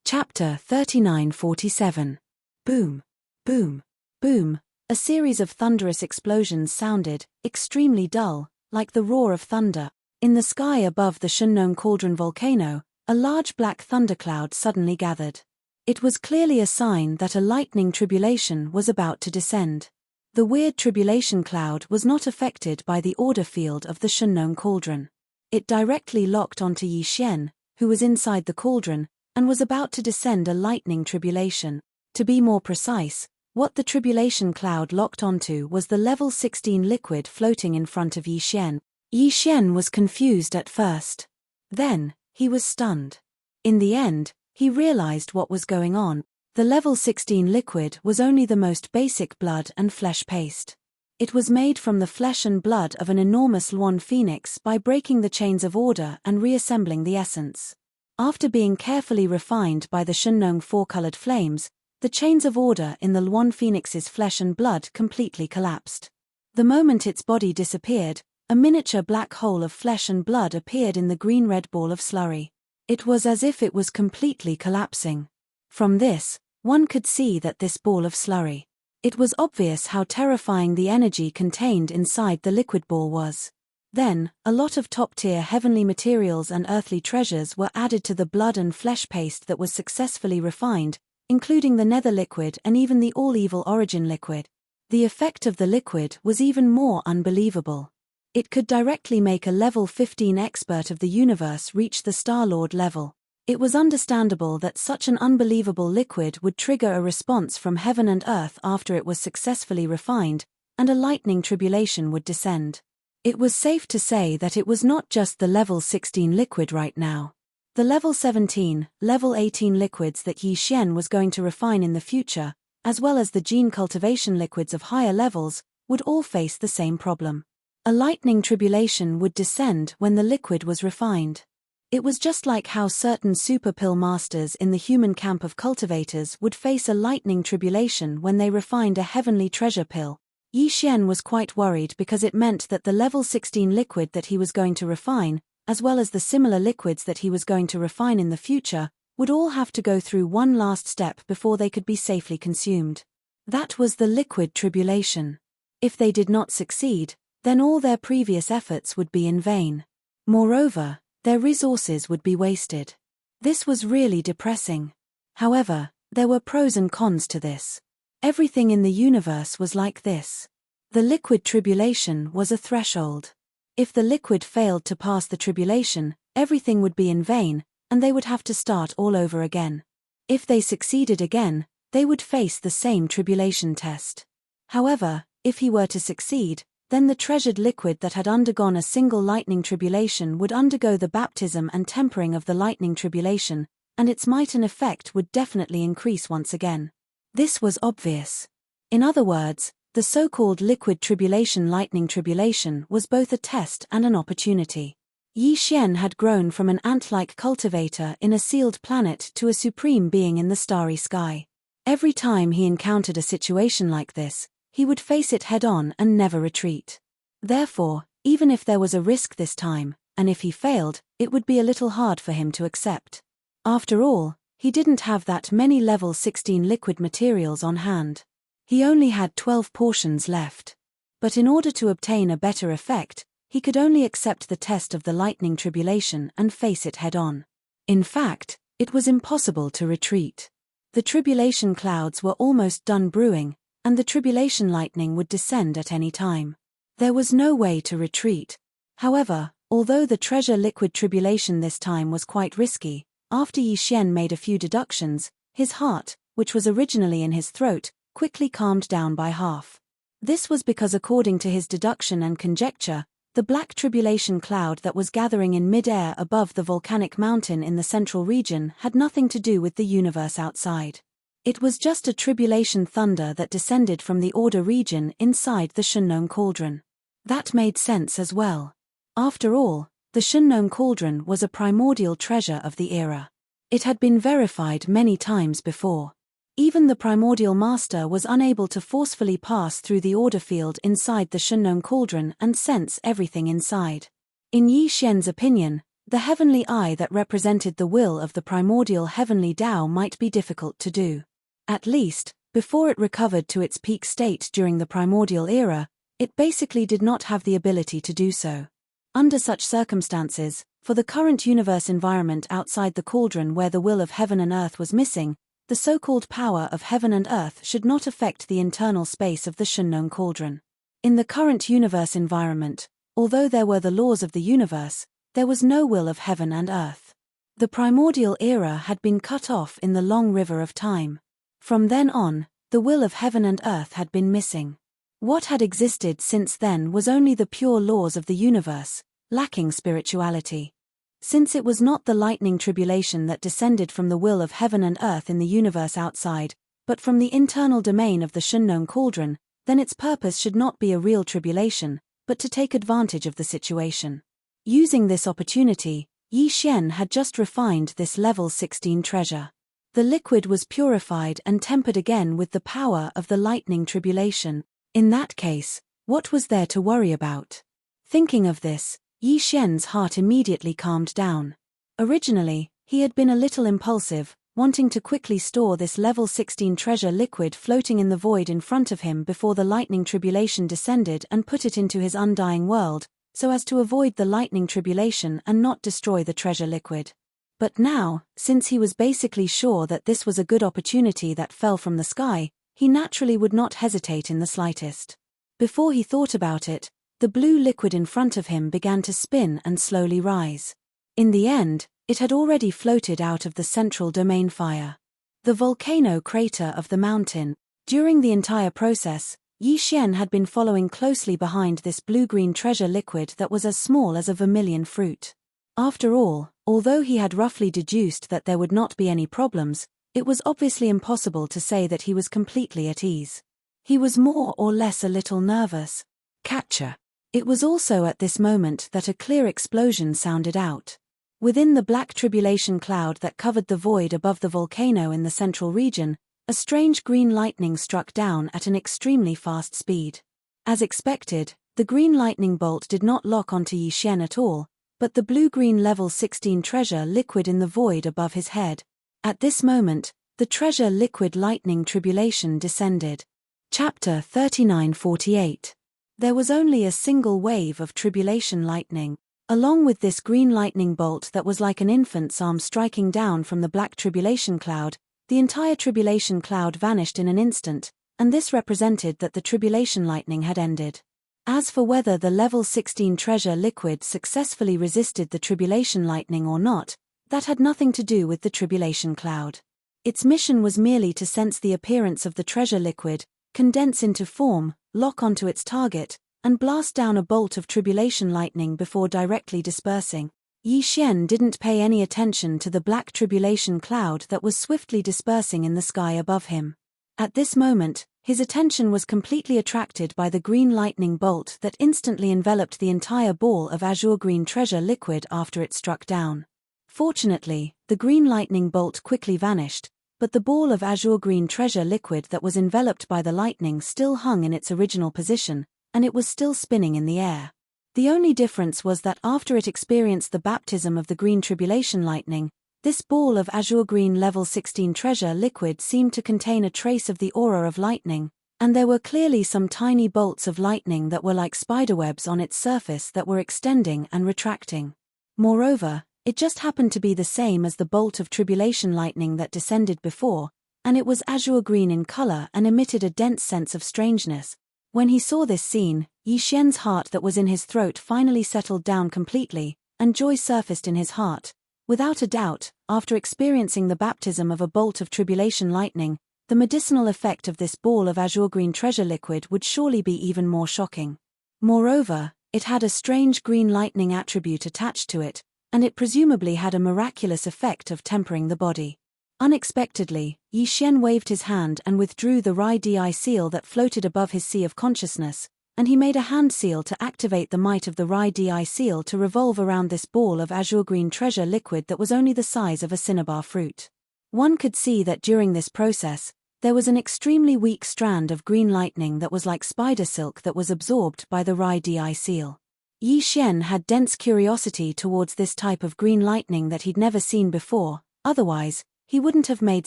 Chapter 3947. Boom! Boom! Boom! A series of thunderous explosions sounded, extremely dull, like the roar of thunder. In the sky above the Shunnong Cauldron volcano, a large black thundercloud suddenly gathered. It was clearly a sign that a lightning tribulation was about to descend. The weird tribulation cloud was not affected by the order field of the Shunnong Cauldron. It directly locked onto Yi Xian, who was inside the cauldron, and was about to descend a lightning tribulation. To be more precise, what the tribulation cloud locked onto was the level 16 liquid floating in front of Yi Xian. Yi Xian was confused at first. Then, he was stunned. In the end, he realized what was going on. The level 16 liquid was only the most basic blood and flesh paste. It was made from the flesh and blood of an enormous Luan phoenix by breaking the chains of order and reassembling the essence. After being carefully refined by the Shunnong four-colored flames, the chains of order in the Luan phoenix's flesh and blood completely collapsed. The moment its body disappeared, a miniature black hole of flesh and blood appeared in the green-red ball of slurry. It was as if it was completely collapsing. From this, one could see that this ball of slurry. It was obvious how terrifying the energy contained inside the liquid ball was. Then, a lot of top-tier heavenly materials and earthly treasures were added to the blood and flesh paste that was successfully refined, including the nether liquid and even the all-evil origin liquid. The effect of the liquid was even more unbelievable. It could directly make a level 15 expert of the universe reach the Star-Lord level. It was understandable that such an unbelievable liquid would trigger a response from heaven and earth after it was successfully refined, and a lightning tribulation would descend. It was safe to say that it was not just the level 16 liquid right now. The level 17, level 18 liquids that Yi Xian was going to refine in the future, as well as the gene cultivation liquids of higher levels, would all face the same problem. A lightning tribulation would descend when the liquid was refined. It was just like how certain super pill masters in the human camp of cultivators would face a lightning tribulation when they refined a heavenly treasure pill. Yi Xian was quite worried because it meant that the level 16 liquid that he was going to refine, as well as the similar liquids that he was going to refine in the future, would all have to go through one last step before they could be safely consumed. That was the liquid tribulation. If they did not succeed, then all their previous efforts would be in vain. Moreover, their resources would be wasted. This was really depressing. However, there were pros and cons to this. Everything in the universe was like this. The liquid tribulation was a threshold. If the liquid failed to pass the tribulation, everything would be in vain, and they would have to start all over again. If they succeeded again, they would face the same tribulation test. However, if he were to succeed, then the treasured liquid that had undergone a single lightning tribulation would undergo the baptism and tempering of the lightning tribulation, and its might and effect would definitely increase once again. This was obvious. In other words, the so-called liquid tribulation lightning tribulation was both a test and an opportunity. Yi Xian had grown from an ant-like cultivator in a sealed planet to a supreme being in the starry sky. Every time he encountered a situation like this, he would face it head-on and never retreat. Therefore, even if there was a risk this time, and if he failed, it would be a little hard for him to accept. After all, he didn't have that many level 16 liquid materials on hand. He only had 12 portions left. But in order to obtain a better effect, he could only accept the test of the lightning tribulation and face it head-on. In fact, it was impossible to retreat. The tribulation clouds were almost done brewing, and the tribulation lightning would descend at any time. There was no way to retreat. However, although the treasure liquid tribulation this time was quite risky, after Yi Xian made a few deductions, his heart, which was originally in his throat, quickly calmed down by half. This was because according to his deduction and conjecture, the black tribulation cloud that was gathering in mid-air above the volcanic mountain in the central region had nothing to do with the universe outside. It was just a tribulation thunder that descended from the order region inside the Shunnon cauldron. That made sense as well. After all, the Shunnon cauldron was a primordial treasure of the era. It had been verified many times before. Even the primordial master was unable to forcefully pass through the order field inside the Shunnon cauldron and sense everything inside. In Yi Xian's opinion, the heavenly eye that represented the will of the primordial heavenly Tao might be difficult to do. At least, before it recovered to its peak state during the primordial era, it basically did not have the ability to do so. Under such circumstances, for the current universe environment outside the cauldron where the will of heaven and earth was missing, the so-called power of heaven and earth should not affect the internal space of the Shunnon cauldron. In the current universe environment, although there were the laws of the universe, there was no will of heaven and earth. The primordial era had been cut off in the long river of time. From then on, the will of heaven and earth had been missing. What had existed since then was only the pure laws of the universe, lacking spirituality. Since it was not the lightning tribulation that descended from the will of heaven and earth in the universe outside, but from the internal domain of the Shunnon cauldron, then its purpose should not be a real tribulation, but to take advantage of the situation. Using this opportunity, Yi Xian had just refined this level 16 treasure. The liquid was purified and tempered again with the power of the lightning tribulation. In that case, what was there to worry about? Thinking of this, Yi Xian's heart immediately calmed down. Originally, he had been a little impulsive, wanting to quickly store this level 16 treasure liquid floating in the void in front of him before the lightning tribulation descended and put it into his undying world, so as to avoid the lightning tribulation and not destroy the treasure liquid. But now, since he was basically sure that this was a good opportunity that fell from the sky, he naturally would not hesitate in the slightest. Before he thought about it, the blue liquid in front of him began to spin and slowly rise. In the end, it had already floated out of the central domain fire. The volcano crater of the mountain. During the entire process, Yi Xian had been following closely behind this blue-green treasure liquid that was as small as a vermilion fruit. After all, although he had roughly deduced that there would not be any problems, it was obviously impossible to say that he was completely at ease. He was more or less a little nervous. Catcher. It was also at this moment that a clear explosion sounded out. Within the black tribulation cloud that covered the void above the volcano in the central region, a strange green lightning struck down at an extremely fast speed. As expected, the green lightning bolt did not lock onto Yi Xian at all, but the blue-green level 16 treasure liquid in the void above his head. At this moment, the treasure liquid lightning tribulation descended. Chapter 39:48. There was only a single wave of tribulation lightning. Along with this green lightning bolt that was like an infant's arm striking down from the black tribulation cloud, the entire tribulation cloud vanished in an instant, and this represented that the tribulation lightning had ended. As for whether the level 16 treasure liquid successfully resisted the tribulation lightning or not, that had nothing to do with the tribulation cloud. Its mission was merely to sense the appearance of the treasure liquid, condense into form, lock onto its target, and blast down a bolt of tribulation lightning before directly dispersing. Yi Xian didn't pay any attention to the black tribulation cloud that was swiftly dispersing in the sky above him. At this moment, his attention was completely attracted by the green lightning bolt that instantly enveloped the entire ball of azure green treasure liquid after it struck down. Fortunately, the green lightning bolt quickly vanished, but the ball of azure green treasure liquid that was enveloped by the lightning still hung in its original position, and it was still spinning in the air. The only difference was that after it experienced the baptism of the green tribulation lightning, this ball of azure green level 16 treasure liquid seemed to contain a trace of the aura of lightning, and there were clearly some tiny bolts of lightning that were like spiderwebs on its surface that were extending and retracting. Moreover, it just happened to be the same as the bolt of tribulation lightning that descended before, and it was azure green in color and emitted a dense sense of strangeness. When he saw this scene, Yi Xian's heart that was in his throat finally settled down completely, and joy surfaced in his heart. Without a doubt, after experiencing the baptism of a bolt of tribulation lightning, the medicinal effect of this ball of azure green treasure liquid would surely be even more shocking. Moreover, it had a strange green lightning attribute attached to it, and it presumably had a miraculous effect of tempering the body. Unexpectedly, Yi Xian waved his hand and withdrew the Rai Di seal that floated above his sea of consciousness, and he made a hand seal to activate the might of the Rai Di seal to revolve around this ball of azure green treasure liquid that was only the size of a cinnabar fruit. One could see that during this process, there was an extremely weak strand of green lightning that was like spider silk that was absorbed by the Rai Di seal. Yi Xian had dense curiosity towards this type of green lightning that he'd never seen before, otherwise, he wouldn't have made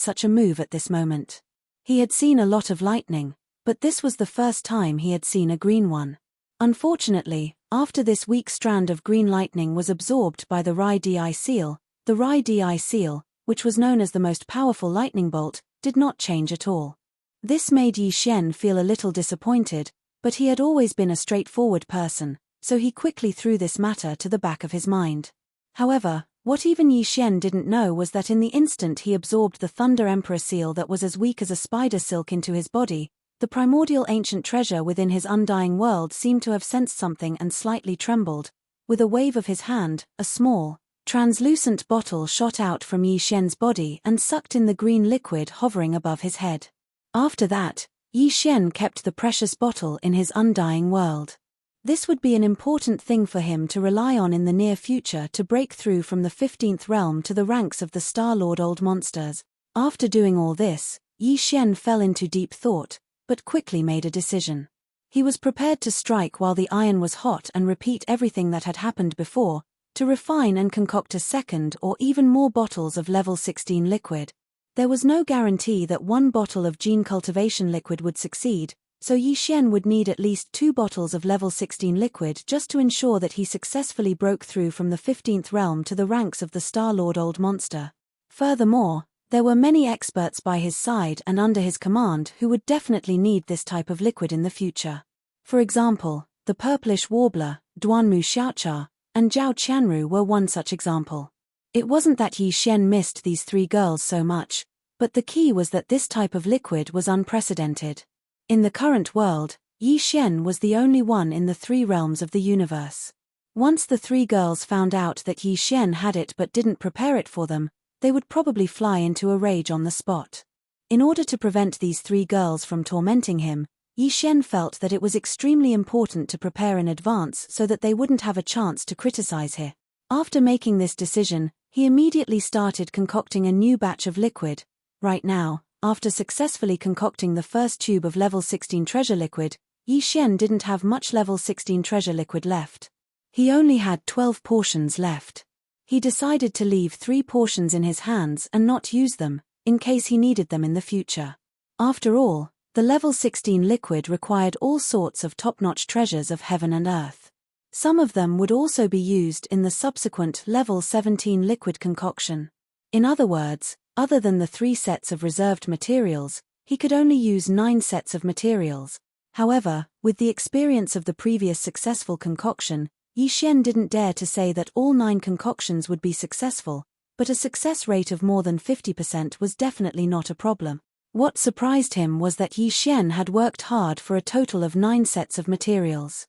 such a move at this moment. He had seen a lot of lightning, but this was the first time he had seen a green one. Unfortunately, after this weak strand of green lightning was absorbed by the Rai Di seal, the Rai Di seal, which was known as the most powerful lightning bolt, did not change at all. This made Yi Xian feel a little disappointed, but he had always been a straightforward person, so he quickly threw this matter to the back of his mind. However, what even Yi Xian didn't know was that in the instant he absorbed the Thunder Emperor seal that was as weak as a spider silk into his body, the primordial ancient treasure within his undying world seemed to have sensed something and slightly trembled. With a wave of his hand, a small, translucent bottle shot out from Yi Xian's body and sucked in the green liquid hovering above his head. After that, Yi Xian kept the precious bottle in his undying world. This would be an important thing for him to rely on in the near future to break through from the 15th realm to the ranks of the Star-Lord Old Monsters. After doing all this, Yi Xian fell into deep thought, but quickly made a decision. He was prepared to strike while the iron was hot and repeat everything that had happened before, to refine and concoct a second or even more bottles of level 16 liquid. There was no guarantee that one bottle of gene cultivation liquid would succeed, so Yi Xian would need at least 2 bottles of level 16 liquid just to ensure that he successfully broke through from the 15th realm to the ranks of the Star-Lord Old Monster. Furthermore, there were many experts by his side and under his command who would definitely need this type of liquid in the future. For example, the purplish warbler, Duanmu Xiaocha, and Zhao Qianru were one such example. It wasn't that Yi Xian missed these 3 girls so much, but the key was that this type of liquid was unprecedented. In the current world, Yi Xian was the only one in the 3 realms of the universe. Once the 3 girls found out that Yi Xian had it but didn't prepare it for them, they would probably fly into a rage on the spot. In order to prevent these 3 girls from tormenting him, Yi Xian felt that it was extremely important to prepare in advance so that they wouldn't have a chance to criticize him. After making this decision, he immediately started concocting a new batch of liquid. Right now, after successfully concocting the first tube of level 16 treasure liquid, Yi Xian didn't have much level 16 treasure liquid left. He only had 12 portions left. He decided to leave 3 portions in his hands and not use them, in case he needed them in the future. After all, the level 16 liquid required all sorts of top-notch treasures of heaven and earth. Some of them would also be used in the subsequent level 17 liquid concoction. In other words, other than the 3 sets of reserved materials, he could only use 9 sets of materials. However, with the experience of the previous successful concoction, Yi Xian didn't dare to say that all 9 concoctions would be successful, but a success rate of more than 50% was definitely not a problem. What surprised him was that Yi Xian had worked hard for a total of 9 sets of materials.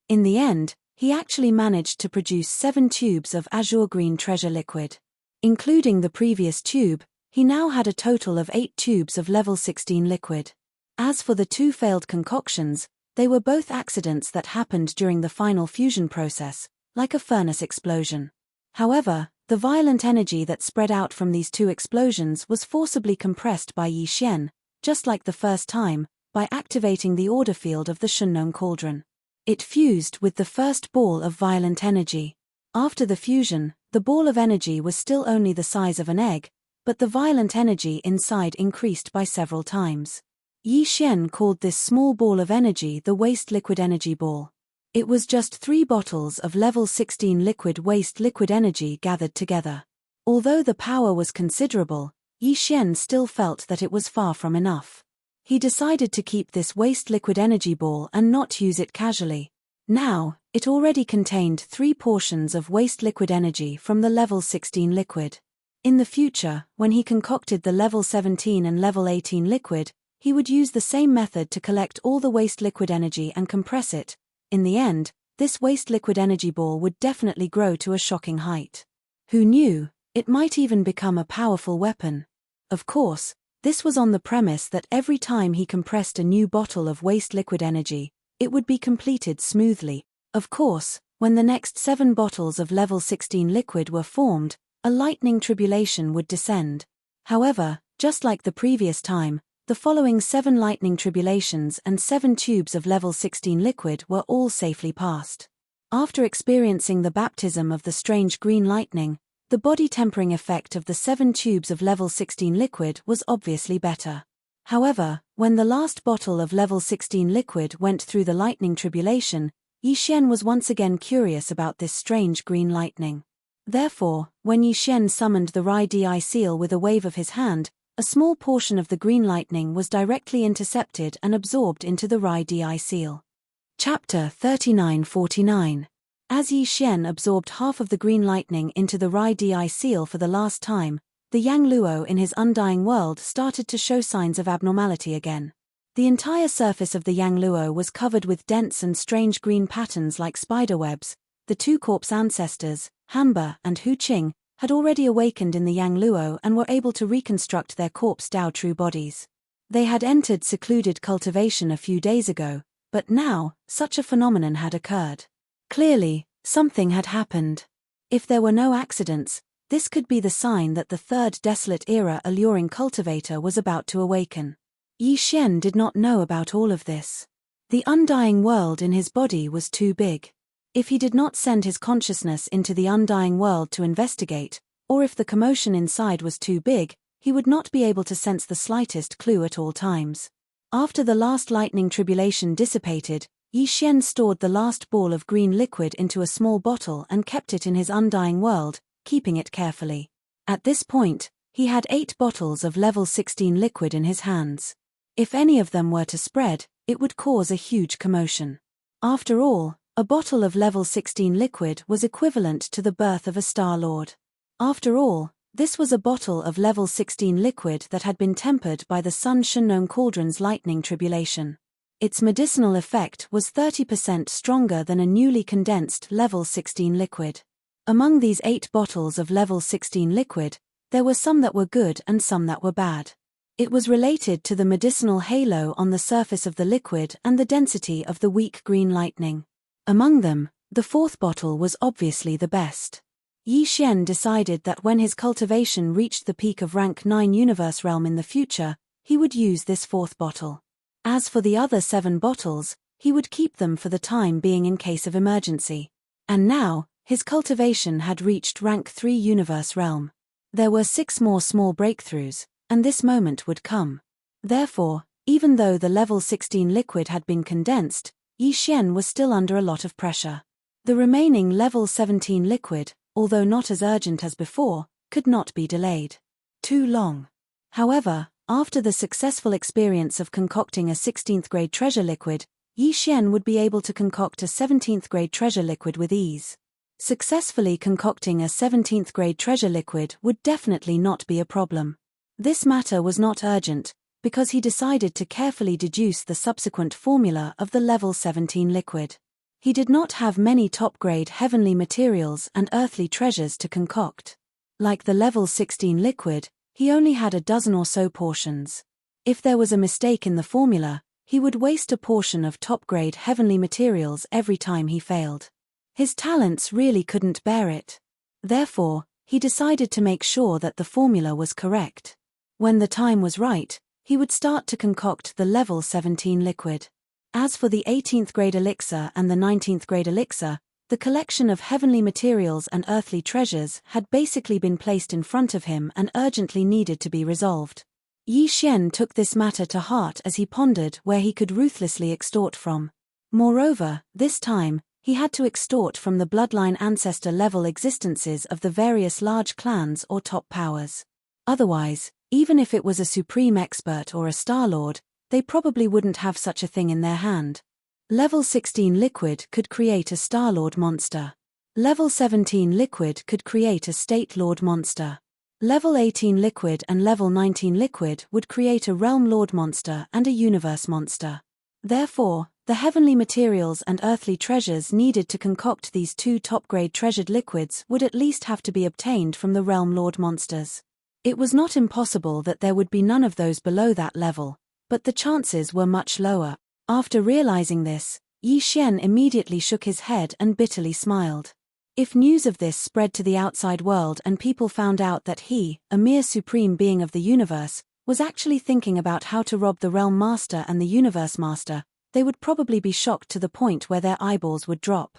In the end, he actually managed to produce 7 tubes of azure green treasure liquid. Including the previous tube, he now had a total of 8 tubes of level 16 liquid. As for the 2 failed concoctions, they were both accidents that happened during the final fusion process, like a furnace explosion. However, the violent energy that spread out from these 2 explosions was forcibly compressed by Yi Xian, just like the first time, by activating the order field of the Shunnong cauldron. It fused with the first ball of violent energy. After the fusion, the ball of energy was still only the size of an egg, but the violent energy inside increased by several times. Yi Xian called this small ball of energy the waste liquid energy ball. It was just 3 bottles of level 16 liquid waste liquid energy gathered together. Although the power was considerable, Yi Xian still felt that it was far from enough. He decided to keep this waste liquid energy ball and not use it casually. Now, it already contained 3 portions of waste liquid energy from the level 16 liquid. In the future, when he concocted the level 17 and level 18 liquid, he would use the same method to collect all the waste liquid energy and compress it. In the end, this waste liquid energy ball would definitely grow to a shocking height. Who knew, it might even become a powerful weapon. Of course, this was on the premise that every time he compressed a new bottle of waste liquid energy, it would be completed smoothly. Of course, when the next 7 bottles of level 16 liquid were formed, a lightning tribulation would descend. However, just like the previous time, the following 7 lightning tribulations and 7 tubes of level 16 liquid were all safely passed. After experiencing the baptism of the strange green lightning, the body tempering effect of the 7 tubes of level 16 liquid was obviously better. However, when the last bottle of level 16 liquid went through the lightning tribulation, Yi Xian was once again curious about this strange green lightning. Therefore, when Yi Xian summoned the Rai Di seal with a wave of his hand, a small portion of the green lightning was directly intercepted and absorbed into the Rai Di seal. Chapter 3949. As Yi Xian absorbed half of the green lightning into the Rai Di seal for the last time, the Yang Luo in his undying world started to show signs of abnormality again. The entire surface of the Yang Luo was covered with dense and strange green patterns like spiderwebs. The 2 corpse ancestors, Hanba and Hu Qing, had already awakened in the Yang Luo and were able to reconstruct their corpse Dao true bodies. They had entered secluded cultivation a few days ago, but now, such a phenomenon had occurred. Clearly, something had happened. If there were no accidents, this could be the sign that the 3rd desolate era alluring cultivator was about to awaken. Yi Xian did not know about all of this. The undying world in his body was too big. If he did not send his consciousness into the undying world to investigate, or if the commotion inside was too big, he would not be able to sense the slightest clue at all times. After the last lightning tribulation dissipated, Yi Xian stored the last ball of green liquid into a small bottle and kept it in his undying world, keeping it carefully. At this point, he had 8 bottles of level 16 liquid in his hands. If any of them were to spread, it would cause a huge commotion. After all, a bottle of level 16 liquid was equivalent to the birth of a Star Lord. After all, this was a bottle of level 16 liquid that had been tempered by the Sun Shunnong cauldron's lightning tribulation. Its medicinal effect was 30% stronger than a newly condensed level 16 liquid. Among these 8 bottles of level 16 liquid, there were some that were good and some that were bad. It was related to the medicinal halo on the surface of the liquid and the density of the weak green lightning. Among them, the 4th bottle was obviously the best. Yi Xian decided that when his cultivation reached the peak of rank 9 universe realm in the future, he would use this 4th bottle. As for the other 7 bottles, he would keep them for the time being in case of emergency. And now, his cultivation had reached rank 3 universe realm. There were 6 more small breakthroughs, and this moment would come. Therefore, even though the level 16 liquid had been condensed, Yi Xian was still under a lot of pressure. The remaining level 17 liquid, although not as urgent as before, could not be delayed too long. However, after the successful experience of concocting a 16th grade treasure liquid, Yi Xian would be able to concoct a 17th grade treasure liquid with ease. Successfully concocting a 17th grade treasure liquid would definitely not be a problem. This matter was not urgent, because he decided to carefully deduce the subsequent formula of the level 17 liquid. He did not have many top-grade heavenly materials and earthly treasures to concoct. Like the level 16 liquid, he only had a dozen or so portions. If there was a mistake in the formula, he would waste a portion of top-grade heavenly materials every time he failed. His talents really couldn't bear it. Therefore, he decided to make sure that the formula was correct. When the time was right, he would start to concoct the level 17 liquid. As for the 18th grade elixir and the 19th grade elixir, the collection of heavenly materials and earthly treasures had basically been placed in front of him and urgently needed to be resolved. Yi Xian took this matter to heart as he pondered where he could ruthlessly extort from. Moreover, this time, he had to extort from the bloodline ancestor level existences of the various large clans or top powers. Otherwise, even if it was a supreme expert or a Star Lord, they probably wouldn't have such a thing in their hand. Level 16 liquid could create a Star Lord monster. Level 17 liquid could create a State Lord monster. Level 18 liquid and level 19 liquid would create a Realm Lord monster and a Universe monster. Therefore, the heavenly materials and earthly treasures needed to concoct these two top-grade treasured liquids would at least have to be obtained from the Realm Lord monsters. It was not impossible that there would be none of those below that level, but the chances were much lower. After realizing this, Yi Xian immediately shook his head and bitterly smiled. If news of this spread to the outside world and people found out that he, a mere supreme being of the universe, was actually thinking about how to rob the Realm Master and the Universe Master, they would probably be shocked to the point where their eyeballs would drop.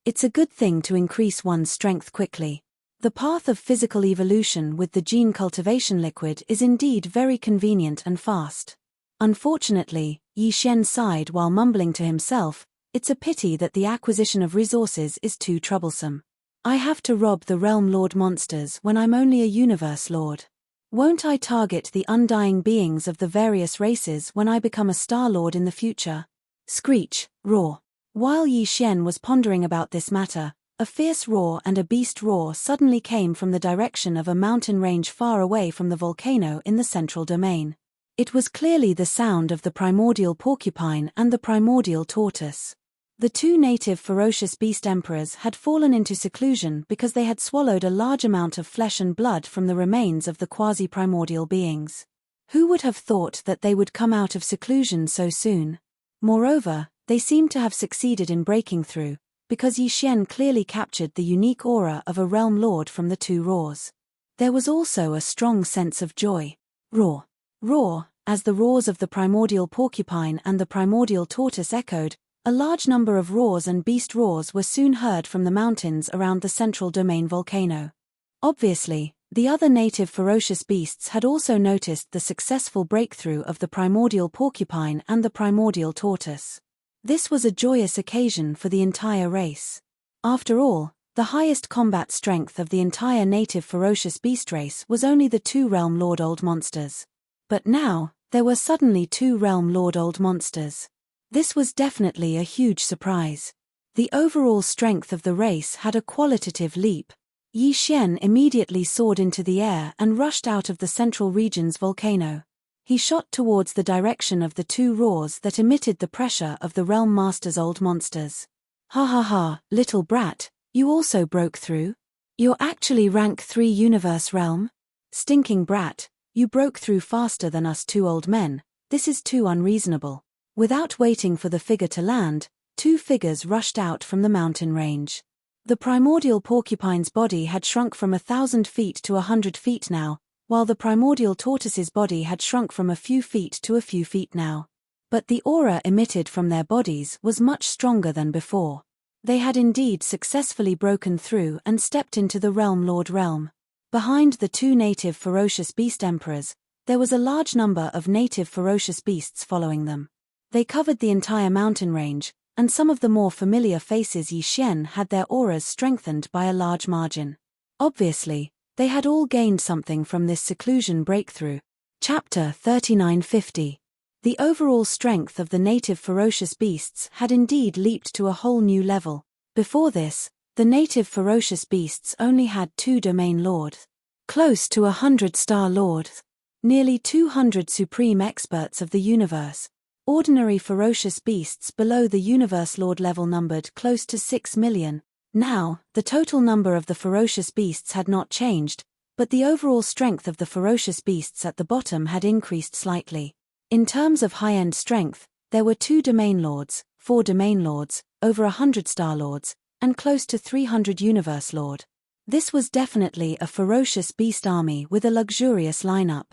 It's a good thing to increase one's strength quickly. The path of physical evolution with the gene cultivation liquid is indeed very convenient and fast. Unfortunately, Yi Xian sighed while mumbling to himself, it's a pity that the acquisition of resources is too troublesome. I have to rob the Realm Lord monsters when I'm only a Universe Lord. Won't I target the undying beings of the various races when I become a Star Lord in the future? Screech, roar. While Yi Xian was pondering about this matter, a fierce roar and a beast roar suddenly came from the direction of a mountain range far away from the volcano in the central domain. It was clearly the sound of the primordial porcupine and the primordial tortoise. The two native ferocious beast emperors had fallen into seclusion because they had swallowed a large amount of flesh and blood from the remains of the quasi-primordial beings. Who would have thought that they would come out of seclusion so soon? Moreover, they seemed to have succeeded in breaking through, because Yi Xian clearly captured the unique aura of a realm lord from the two roars. There was also a strong sense of joy. Roar. Roar, as the roars of the primordial porcupine and the primordial tortoise echoed, a large number of roars and beast roars were soon heard from the mountains around the central domain volcano. Obviously, the other native ferocious beasts had also noticed the successful breakthrough of the primordial porcupine and the primordial tortoise. This was a joyous occasion for the entire race. After all, the highest combat strength of the entire native ferocious beast race was only the two Realm Lord Old Monsters. But now, there were suddenly two Realm Lord Old Monsters. This was definitely a huge surprise. The overall strength of the race had a qualitative leap. Yi Xian immediately soared into the air and rushed out of the central region's volcano. He shot towards the direction of the two roars that emitted the pressure of the Realm Master's Old Monsters. Ha ha ha, little brat, you also broke through? You're actually rank 3 Universe Realm? Stinking brat, you broke through faster than us two old men, this is too unreasonable. Without waiting for the figure to land, two figures rushed out from the mountain range. The primordial porcupine's body had shrunk from 1,000 feet to 100 feet now, while the primordial tortoise's body had shrunk from a few feet to a few feet now. But the aura emitted from their bodies was much stronger than before. They had indeed successfully broken through and stepped into the Realm Lord realm. Behind the two native ferocious beast emperors, there was a large number of native ferocious beasts following them. They covered the entire mountain range, and some of the more familiar faces Yi Xian had their auras strengthened by a large margin. Obviously, they had all gained something from this seclusion breakthrough. Chapter 3950. The overall strength of the native ferocious beasts had indeed leaped to a whole new level. Before this, the native ferocious beasts only had 2 domain lords, close to 100 star lords, nearly 200 supreme experts of the universe. Ordinary ferocious beasts below the universe lord level numbered close to 6 million. Now, the total number of the ferocious beasts had not changed, but the overall strength of the ferocious beasts at the bottom had increased slightly. In terms of high-end strength, there were 2 domain lords, 4 domain lords, over 100 star lords, and close to 300 universe lord. This was definitely a ferocious beast army with a luxurious lineup.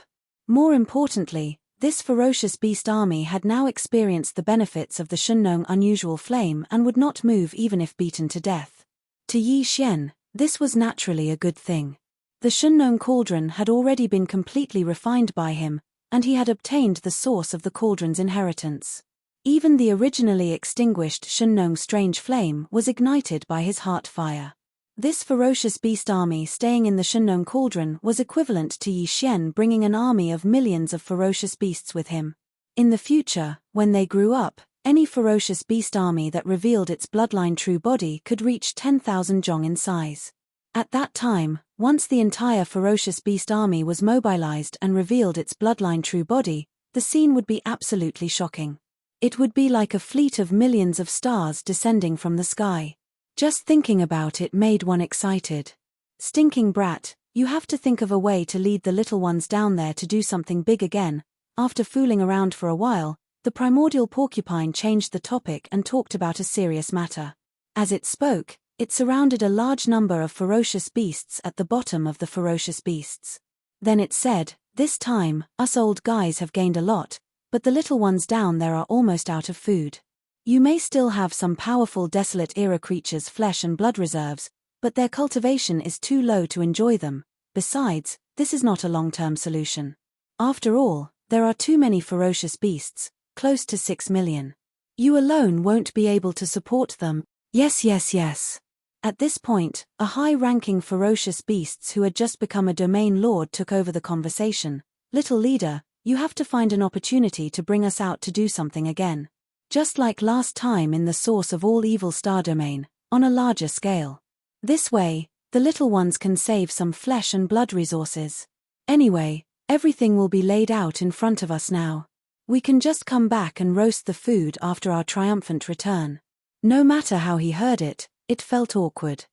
More importantly, this ferocious beast army had now experienced the benefits of the Shunnong unusual flame and would not move even if beaten to death. To Yi Xian, this was naturally a good thing. The Shunnong cauldron had already been completely refined by him, and he had obtained the source of the cauldron's inheritance. Even the originally extinguished Shunnong strange flame was ignited by his heart fire. This ferocious beast army staying in the Shunnong cauldron was equivalent to Yi Xian bringing an army of millions of ferocious beasts with him. In the future, when they grew up, any ferocious beast army that revealed its bloodline true body could reach 10,000 zhong in size. At that time, once the entire ferocious beast army was mobilized and revealed its bloodline true body, the scene would be absolutely shocking. It would be like a fleet of millions of stars descending from the sky. Just thinking about it made one excited. Stinking brat, you have to think of a way to lead the little ones down there to do something big again. After fooling around for a while, the primordial porcupine changed the topic and talked about a serious matter. As it spoke, it surrounded a large number of ferocious beasts at the bottom of the ferocious beasts. Then it said, "This time, us old guys have gained a lot, but the little ones down there are almost out of food. You may still have some powerful desolate era creatures' flesh and blood reserves, but their cultivation is too low to enjoy them. Besides, this is not a long-term solution. After all, there are too many ferocious beasts, close to 6 million. You alone won't be able to support them." Yes. At this point, a high-ranking ferocious beasts who had just become a domain lord took over the conversation. "Little leader, you have to find an opportunity to bring us out to do something again. Just like last time in the source of all evil star domain, on a larger scale. This way, the little ones can save some flesh and blood resources. Anyway, everything will be laid out in front of us now. We can just come back and roast the food after our triumphant return." No matter how he heard it, it felt awkward.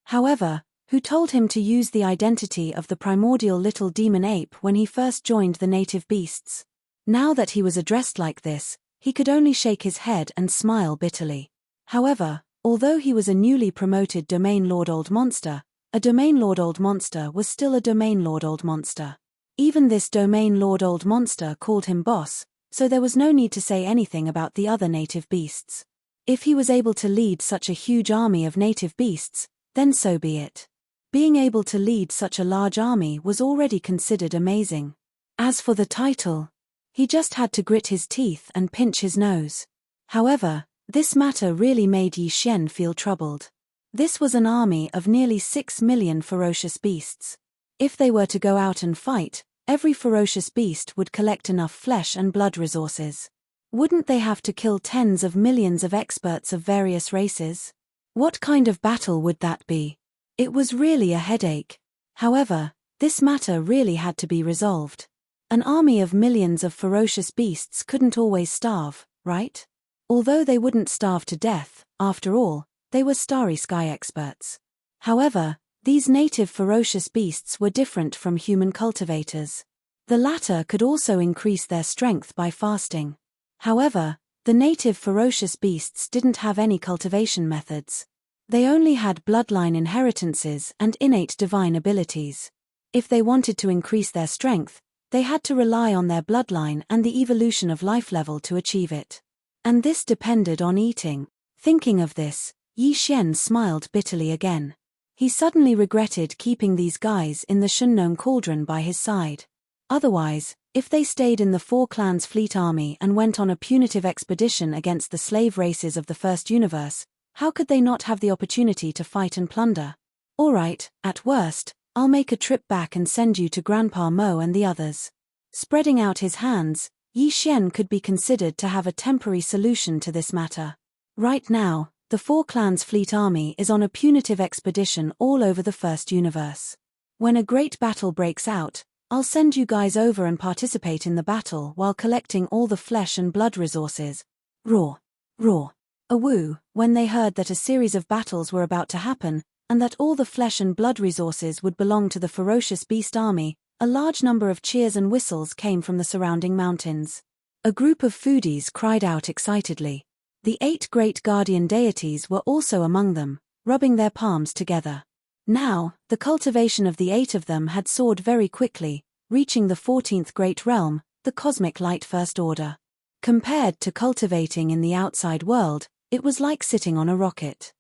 However, who told him to use the identity of the primordial little demon ape when he first joined the native beasts? Now that he was addressed like this, he could only shake his head and smile bitterly. However, although he was a newly promoted Domain Lord Old Monster, a Domain Lord Old Monster was still a Domain Lord Old Monster. Even this Domain Lord Old Monster called him boss, so there was no need to say anything about the other native beasts. If he was able to lead such a huge army of native beasts, then so be it. Being able to lead such a large army was already considered amazing. As for the title, he just had to grit his teeth and pinch his nose. However, this matter really made Yi Xian feel troubled. This was an army of nearly 6 million ferocious beasts. If they were to go out and fight, every ferocious beast would collect enough flesh and blood resources. Wouldn't they have to kill tens of millions of experts of various races? What kind of battle would that be? It was really a headache. However, this matter really had to be resolved. An army of millions of ferocious beasts couldn't always starve, right? Although they wouldn't starve to death, after all, they were starry sky experts. However, these native ferocious beasts were different from human cultivators. The latter could also increase their strength by fasting. However, the native ferocious beasts didn't have any cultivation methods. They only had bloodline inheritances and innate divine abilities. If they wanted to increase their strength, they had to rely on their bloodline and the evolution of life level to achieve it. And this depended on eating. Thinking of this, Yi Xian smiled bitterly again. He suddenly regretted keeping these guys in the Shunnong cauldron by his side. Otherwise, If they stayed in the Four Clans fleet army and went on a punitive expedition against the slave races of the first universe, how could they not have the opportunity to fight and plunder? Alright, at worst, I'll make a trip back and send you to Grandpa Mo and the others. Spreading out his hands, Yi Xian could be considered to have a temporary solution to this matter. Right now, the Four Clans fleet army is on a punitive expedition all over the first universe. When a great battle breaks out, I'll send you guys over and participate in the battle while collecting all the flesh and blood resources. Roar. Roar. A woo, when they heard that a series of battles were about to happen, and that all the flesh and blood resources would belong to the ferocious beast army, a large number of cheers and whistles came from the surrounding mountains. A group of foodies cried out excitedly. The 8 great guardian deities were also among them, rubbing their palms together. Now, the cultivation of the 8 of them had soared very quickly, reaching the 14th great realm, the cosmic light first order. Compared to cultivating in the outside world, it was like sitting on a rocket.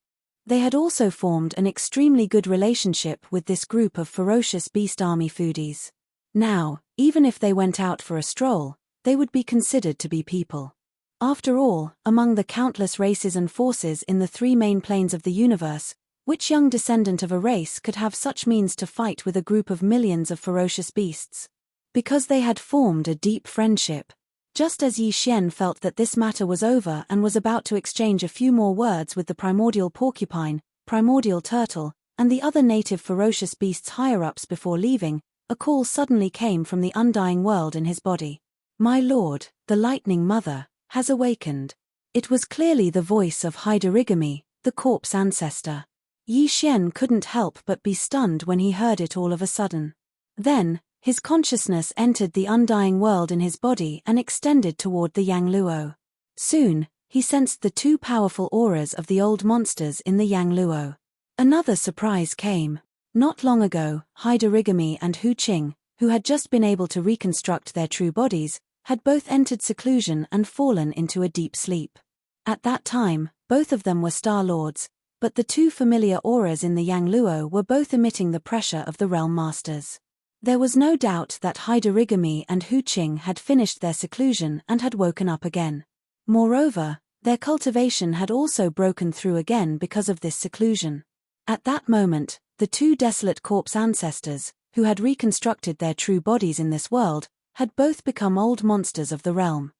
They had also formed an extremely good relationship with this group of ferocious beast army foodies. Now, even if they went out for a stroll, they would be considered to be people. After all, among the countless races and forces in the 3 main planes of the universe, which young descendant of a race could have such means to fight with a group of millions of ferocious beasts? Because they had formed a deep friendship. Just as Yi Xian felt that this matter was over and was about to exchange a few more words with the primordial porcupine, primordial turtle, and the other native ferocious beasts higher-ups before leaving, a call suddenly came from the undying world in his body. My lord, the lightning mother, has awakened. It was clearly the voice of Haidarigami, the corpse ancestor. Yi Xian couldn't help but be stunned when he heard it all of a sudden. Then, his consciousness entered the undying world in his body and extended toward the Yang Luo. Soon, he sensed the 2 powerful auras of the old monsters in the Yang Luo. Another surprise came. Not long ago, Haidarigami and Hu Qing, who had just been able to reconstruct their true bodies, had both entered seclusion and fallen into a deep sleep. At that time, both of them were Star Lords, but the 2 familiar auras in the Yang Luo were both emitting the pressure of the Realm Masters. There was no doubt that Haidarigami and Hu Qing had finished their seclusion and had woken up again. Moreover, their cultivation had also broken through again because of this seclusion. At that moment, the 2 desolate corpse ancestors, who had reconstructed their true bodies in this world, had both become old monsters of the realm.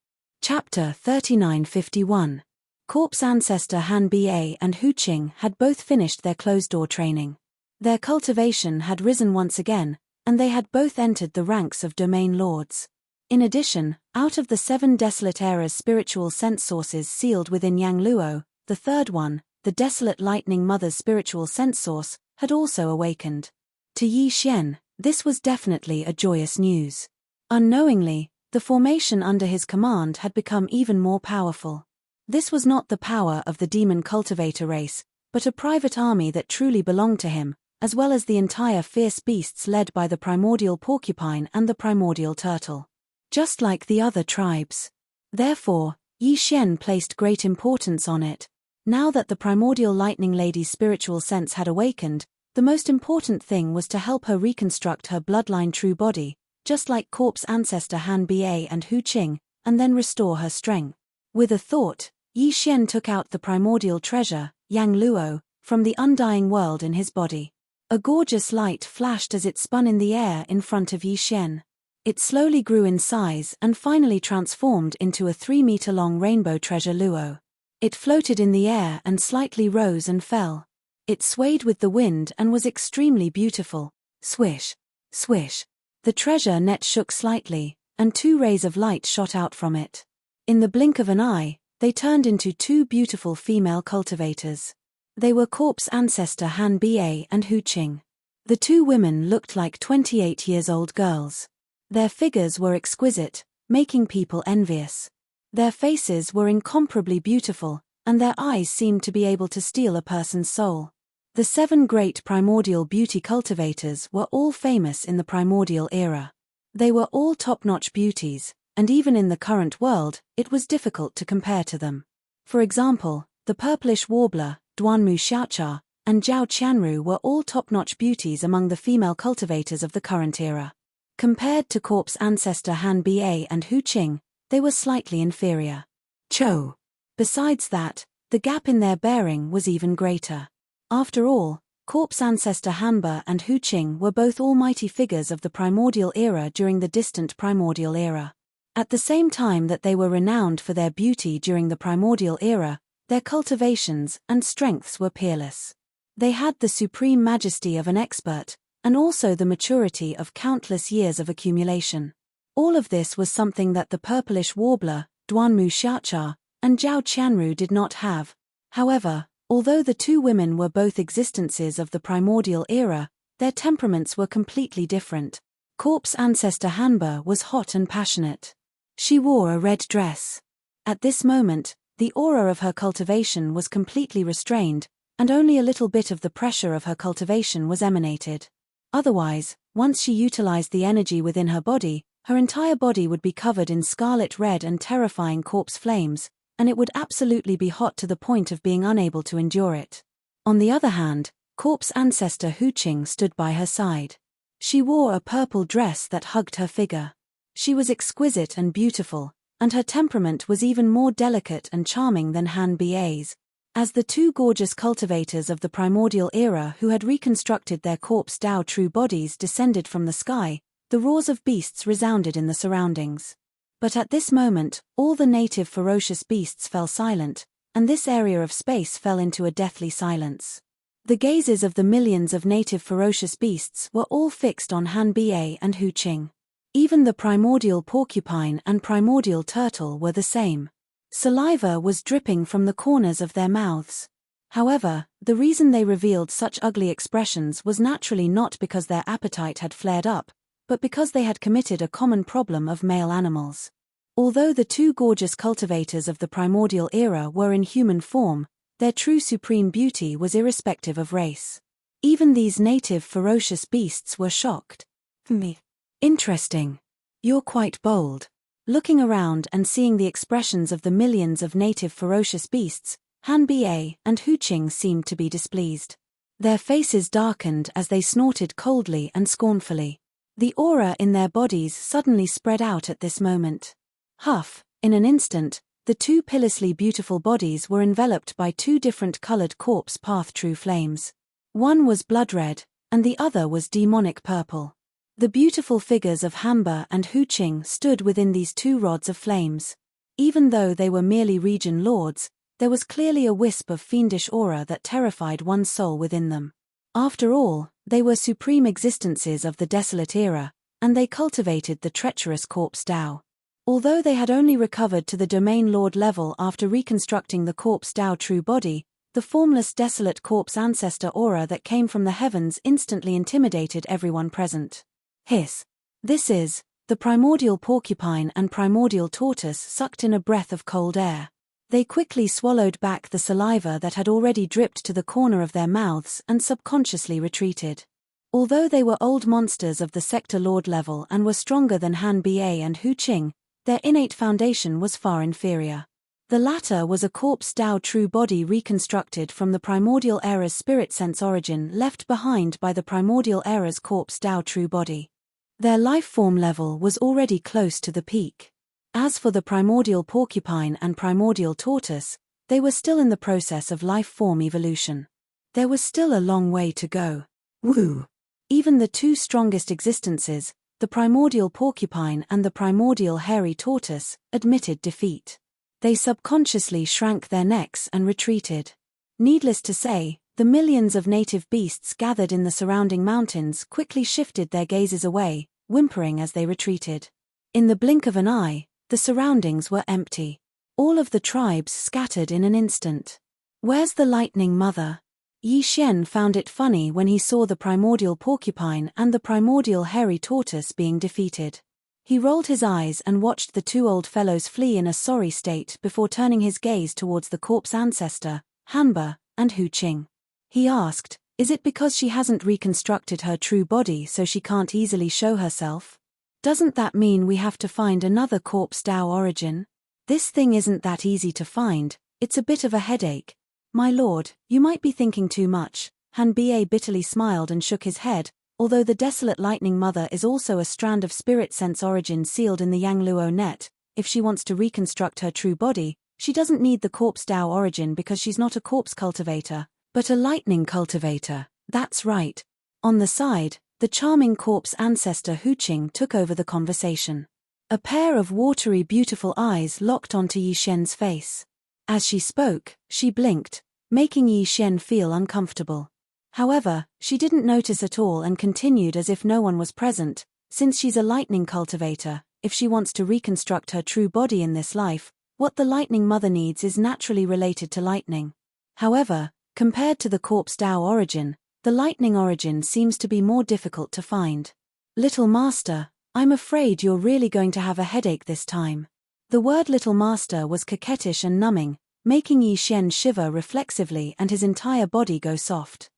Chapter 3951. Corpse ancestor Han Ba and Hu Qing had both finished their closed-door training. Their cultivation had risen once again, and they had both entered the ranks of domain lords. In addition, out of the 7 desolate eras spiritual sense sources sealed within Yang Luo, the third one, the desolate lightning mother's spiritual sense source, had also awakened. To Yi Xian, this was definitely a joyous news. Unknowingly, the formation under his command had become even more powerful. This was not the power of the demon cultivator race, but a private army that truly belonged to him, as well as the entire fierce beasts led by the primordial porcupine and the primordial turtle. Just like the other tribes. Therefore, Yi Xian placed great importance on it. Now that the primordial lightning lady's spiritual sense had awakened, the most important thing was to help her reconstruct her bloodline true body, just like corpse ancestor Han Ba and Hu Qing, and then restore her strength. With a thought, Yi Xian took out the primordial treasure, Yang Luo, from the undying world in his body. A gorgeous light flashed as it spun in the air in front of Yi Xian. It slowly grew in size and finally transformed into a 3-meter-long rainbow treasure luo. It floated in the air and slightly rose and fell. It swayed with the wind and was extremely beautiful. Swish, swish. The treasure net shook slightly, and 2 rays of light shot out from it. In the blink of an eye, they turned into 2 beautiful female cultivators. They were corpse ancestor Han Ba and Hu Qing. The 2 women looked like 28-year-old girls. Their figures were exquisite, making people envious. Their faces were incomparably beautiful, and their eyes seemed to be able to steal a person's soul. The 7 great primordial beauty cultivators were all famous in the primordial era. They were all top-notch beauties, and even in the current world, it was difficult to compare to them. For example, the purplish warbler, Duanmu Xiaocha, and Zhao Qianru were all top-notch beauties among the female cultivators of the current era. Compared to corpse ancestor Han Ba and Hu Qing, they were slightly inferior. Cho. Besides that, the gap in their bearing was even greater. After all, corpse ancestor Hanba and Hu Qing were both almighty figures of the primordial era during the distant primordial era. At the same time that they were renowned for their beauty during the primordial era, their cultivations and strengths were peerless. They had the supreme majesty of an expert, and also the maturity of countless years of accumulation. All of this was something that the purplish warbler, Duanmu Xiaocha, and Zhao Qianru did not have. However, although the two women were both existences of the primordial era, their temperaments were completely different. Corpse ancestor Hanba was hot and passionate. She wore a red dress. At this moment, the aura of her cultivation was completely restrained, and only a little bit of the pressure of her cultivation was emanated. Otherwise, once she utilized the energy within her body, her entire body would be covered in scarlet red and terrifying corpse flames, and it would absolutely be hot to the point of being unable to endure it. On the other hand, corpse ancestor Hu Qing stood by her side. She wore a purple dress that hugged her figure. She was exquisite and beautiful, and her temperament was even more delicate and charming than Han Ba's. As the two gorgeous cultivators of the primordial era who had reconstructed their corpse Dao true bodies descended from the sky, the roars of beasts resounded in the surroundings. But at this moment, all the native ferocious beasts fell silent, and this area of space fell into a deathly silence. The gazes of the millions of native ferocious beasts were all fixed on Han Ba and Hu Qing. Even the primordial porcupine and primordial turtle were the same. Saliva was dripping from the corners of their mouths. However, the reason they revealed such ugly expressions was naturally not because their appetite had flared up, but because they had committed a common problem of male animals. Although the two gorgeous cultivators of the primordial era were in human form, their true supreme beauty was irrespective of race. Even these native ferocious beasts were shocked. Me. Interesting. You're quite bold. Looking around and seeing the expressions of the millions of native ferocious beasts, Han Ba and Hu Qing seemed to be displeased. Their faces darkened as they snorted coldly and scornfully. The aura in their bodies suddenly spread out at this moment. Huff, in an instant, the two pitilessly beautiful bodies were enveloped by two different colored corpse path true flames. One was blood red, and the other was demonic purple. The beautiful figures of Hanba and Hu Qing stood within these two rods of flames. Even though they were merely region lords, there was clearly a wisp of fiendish aura that terrified one's soul within them. After all, they were supreme existences of the desolate era, and they cultivated the treacherous corpse Dao. Although they had only recovered to the domain lord level after reconstructing the corpse Dao true body, the formless desolate corpse ancestor aura that came from the heavens instantly intimidated everyone present. Hiss. This is, the primordial porcupine and primordial tortoise sucked in a breath of cold air. They quickly swallowed back the saliva that had already dripped to the corner of their mouths and subconsciously retreated. Although they were old monsters of the sector lord level and were stronger than Han Ba and Hu Qing, their innate foundation was far inferior. The latter was a corpse Dao true body reconstructed from the primordial era's spirit sense origin left behind by the primordial era's corpse Dao true body. Their life form level was already close to the peak. As for the primordial porcupine and primordial tortoise, they were still in the process of life form evolution. There was still a long way to go. Woo! Even the two strongest existences, the primordial porcupine and the primordial hairy tortoise, admitted defeat. They subconsciously shrank their necks and retreated. Needless to say, the millions of native beasts gathered in the surrounding mountains quickly shifted their gazes away, whimpering as they retreated. In the blink of an eye, the surroundings were empty. All of the tribes scattered in an instant. Where's the lightning mother? Yi Xian found it funny when he saw the primordial porcupine and the primordial hairy tortoise being defeated. He rolled his eyes and watched the two old fellows flee in a sorry state before turning his gaze towards the corpse ancestor, Hanba, and Hu Qing. He asked, is it because she hasn't reconstructed her true body so she can't easily show herself? Doesn't that mean we have to find another corpse Dao origin? This thing isn't that easy to find, it's a bit of a headache. My lord, you might be thinking too much. Han Ba bitterly smiled and shook his head, Although the desolate lightning mother is also a strand of spirit sense origin sealed in the Yangluo net, if she wants to reconstruct her true body, she doesn't need the corpse Dao origin because she's not a corpse cultivator, but a lightning cultivator. That's right. On the side, the charming corpse ancestor Hu Qing took over the conversation. A pair of watery beautiful eyes locked onto Yi Xian's face. As she spoke, she blinked, making Yi Xian feel uncomfortable. However, she didn't notice at all and continued as if no one was present. Since she's a lightning cultivator, if she wants to reconstruct her true body in this life, what the lightning mother needs is naturally related to lightning. However, compared to the corpse Dao origin, the lightning origin seems to be more difficult to find. Little master, I'm afraid you're really going to have a headache this time. The word little master was coquettish and numbing, making Yi Xian shiver reflexively and his entire body go soft.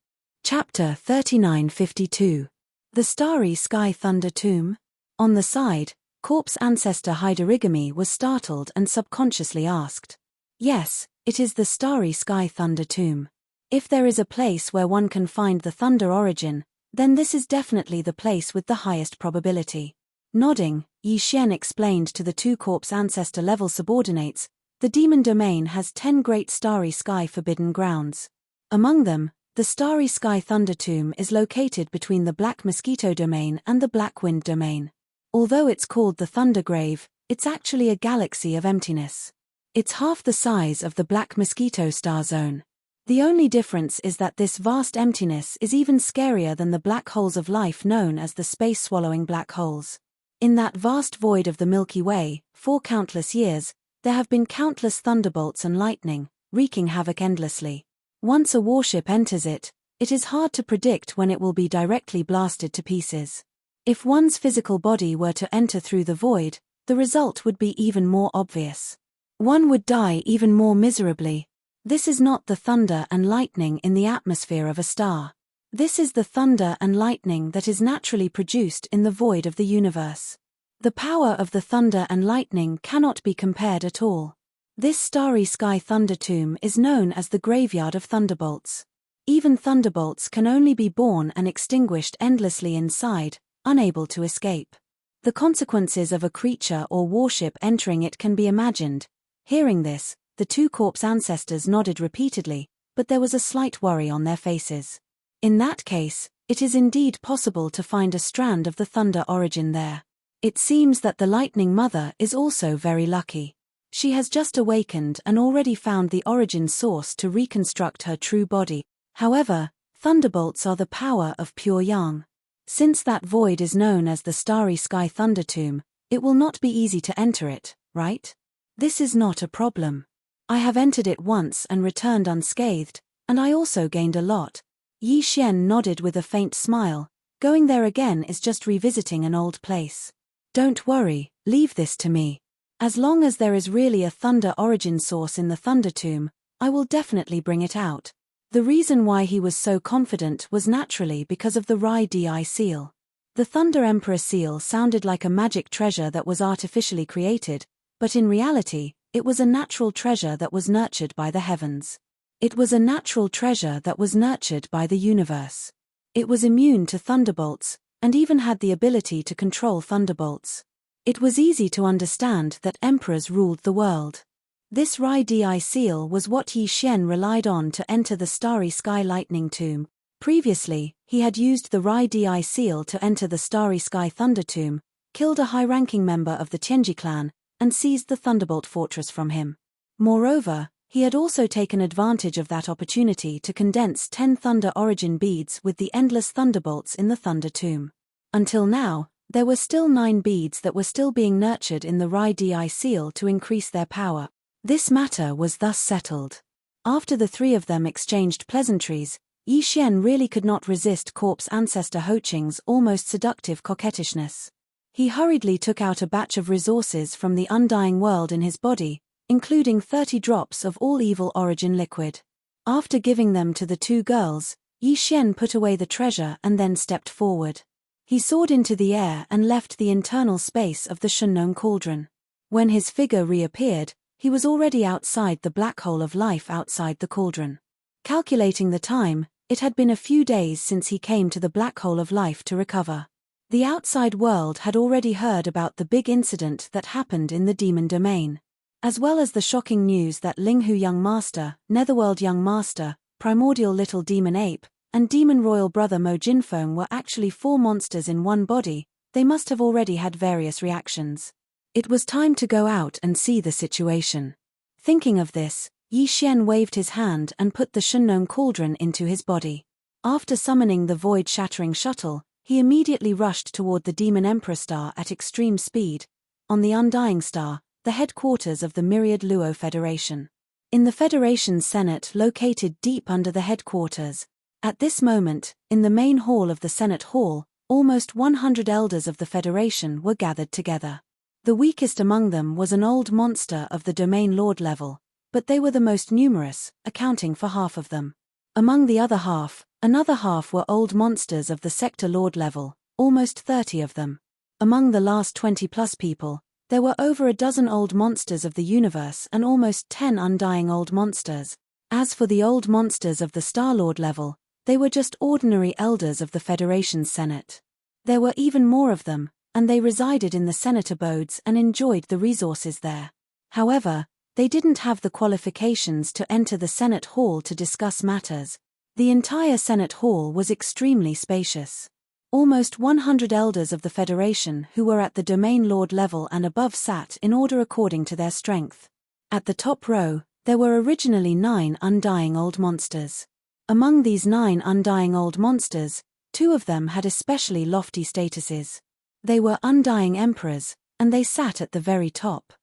Chapter 3952. The Starry Sky Thunder Tomb. On the side, corpse ancestor Haidarigami was startled and subconsciously asked. Yes, it is the Starry Sky Thunder Tomb. If there is a place where one can find the thunder origin, then this is definitely the place with the highest probability. Nodding, Yi Xian explained to the two corpse ancestor level subordinates, the demon domain has 10 great starry sky forbidden grounds. Among them, the Starry Sky Thunder Tomb is located between the Black Mosquito domain and the Black Wind domain. Although it's called the Thunder Grave, it's actually a galaxy of emptiness. It's half the size of the Black Mosquito star zone. The only difference is that this vast emptiness is even scarier than the black holes of life known as the space-swallowing black holes. In that vast void of the Milky Way, for countless years, there have been countless thunderbolts and lightning, wreaking havoc endlessly. Once a warship enters it, it is hard to predict when it will be directly blasted to pieces. If one's physical body were to enter through the void, the result would be even more obvious. One would die even more miserably. This is not the thunder and lightning in the atmosphere of a star. This is the thunder and lightning that is naturally produced in the void of the universe. The power of the thunder and lightning cannot be compared at all. This Starry Sky Thunder Tomb is known as the Graveyard of Thunderbolts. Even thunderbolts can only be born and extinguished endlessly inside, unable to escape. The consequences of a creature or warship entering it can be imagined. Hearing this, the two corpse ancestors nodded repeatedly, but there was a slight worry on their faces. In that case, it is indeed possible to find a strand of the thunder origin there. It seems that the lightning mother is also very lucky. She has just awakened and already found the origin source to reconstruct her true body. However, thunderbolts are the power of pure yang. Since that void is known as the Starry Sky Thunder Tomb, it will not be easy to enter it, right? This is not a problem. I have entered it once and returned unscathed, and I also gained a lot. Yi Xian nodded with a faint smile. Going there again is just revisiting an old place. Don't worry, leave this to me. As long as there is really a thunder origin source in the Thunder Tomb, I will definitely bring it out. The reason why he was so confident was naturally because of the Rai Di seal. The Thunder Emperor seal sounded like a magic treasure that was artificially created, but in reality, it was a natural treasure that was nurtured by the heavens. It was a natural treasure that was nurtured by the universe. It was immune to thunderbolts, and even had the ability to control thunderbolts. It was easy to understand that emperors ruled the world. This Rai Di seal was what Yi Xian relied on to enter the Starry Sky Lightning Tomb. Previously, he had used the Rai Di seal to enter the Starry Sky Thunder Tomb, killed a high-ranking member of the Tianji clan, and seized the Thunderbolt Fortress from him. Moreover, he had also taken advantage of that opportunity to condense 10 Thunder Origin beads with the endless thunderbolts in the Thunder Tomb. Until now, there were still 9 beads that were still being nurtured in the Rai Di seal to increase their power. This matter was thus settled. After the 3 of them exchanged pleasantries, Yi Xian really could not resist corpse ancestor Ho Qing's almost seductive coquettishness. He hurriedly took out a batch of resources from the undying world in his body, including 30 drops of all evil origin liquid. After giving them to the 2 girls, Yi Xian put away the treasure and then stepped forward. He soared into the air and left the internal space of the Shunnong cauldron. When his figure reappeared, he was already outside the black hole of life outside the cauldron. Calculating the time, It had been a few days since he came to the black hole of life to recover. The outside world had already heard about the big incident that happened in the demon domain, as well as the shocking news that Linghu Young Master, Netherworld Young Master, Primordial Little Demon Ape, and Demon Royal Brother Mo Jinfeng were actually 4 monsters in one body. They must have already had various reactions. It was time to go out and see the situation. Thinking of this, Yi Xian waved his hand and put the Shunnong cauldron into his body. After summoning the void-shattering shuttle, he immediately rushed toward the Demon Emperor Star at extreme speed, on the Undying Star, the headquarters of the Myriad Luo Federation. In the Federation's Senate located deep under the headquarters, at this moment, in the main hall of the Senate Hall, almost 100 elders of the Federation were gathered together. The weakest among them was an old monster of the Domain Lord level, but they were the most numerous, accounting for half of them. Among the other half, another half were old monsters of the Sector Lord level, almost 30 of them. Among the last 20-plus people, there were over a dozen old monsters of the universe and almost 10 undying old monsters. As for the old monsters of the Star-Lord level, they were just ordinary elders of the Federation's Senate. There were even more of them, and they resided in the Senate abodes and enjoyed the resources there. However, they didn't have the qualifications to enter the Senate Hall to discuss matters. The entire Senate Hall was extremely spacious. Almost 100 elders of the Federation who were at the Domain Lord level and above sat in order according to their strength. At the top row, there were originally 9 undying old monsters. Among these 9 undying old monsters, 2 of them had especially lofty statuses. They were undying emperors, and they sat at the very top.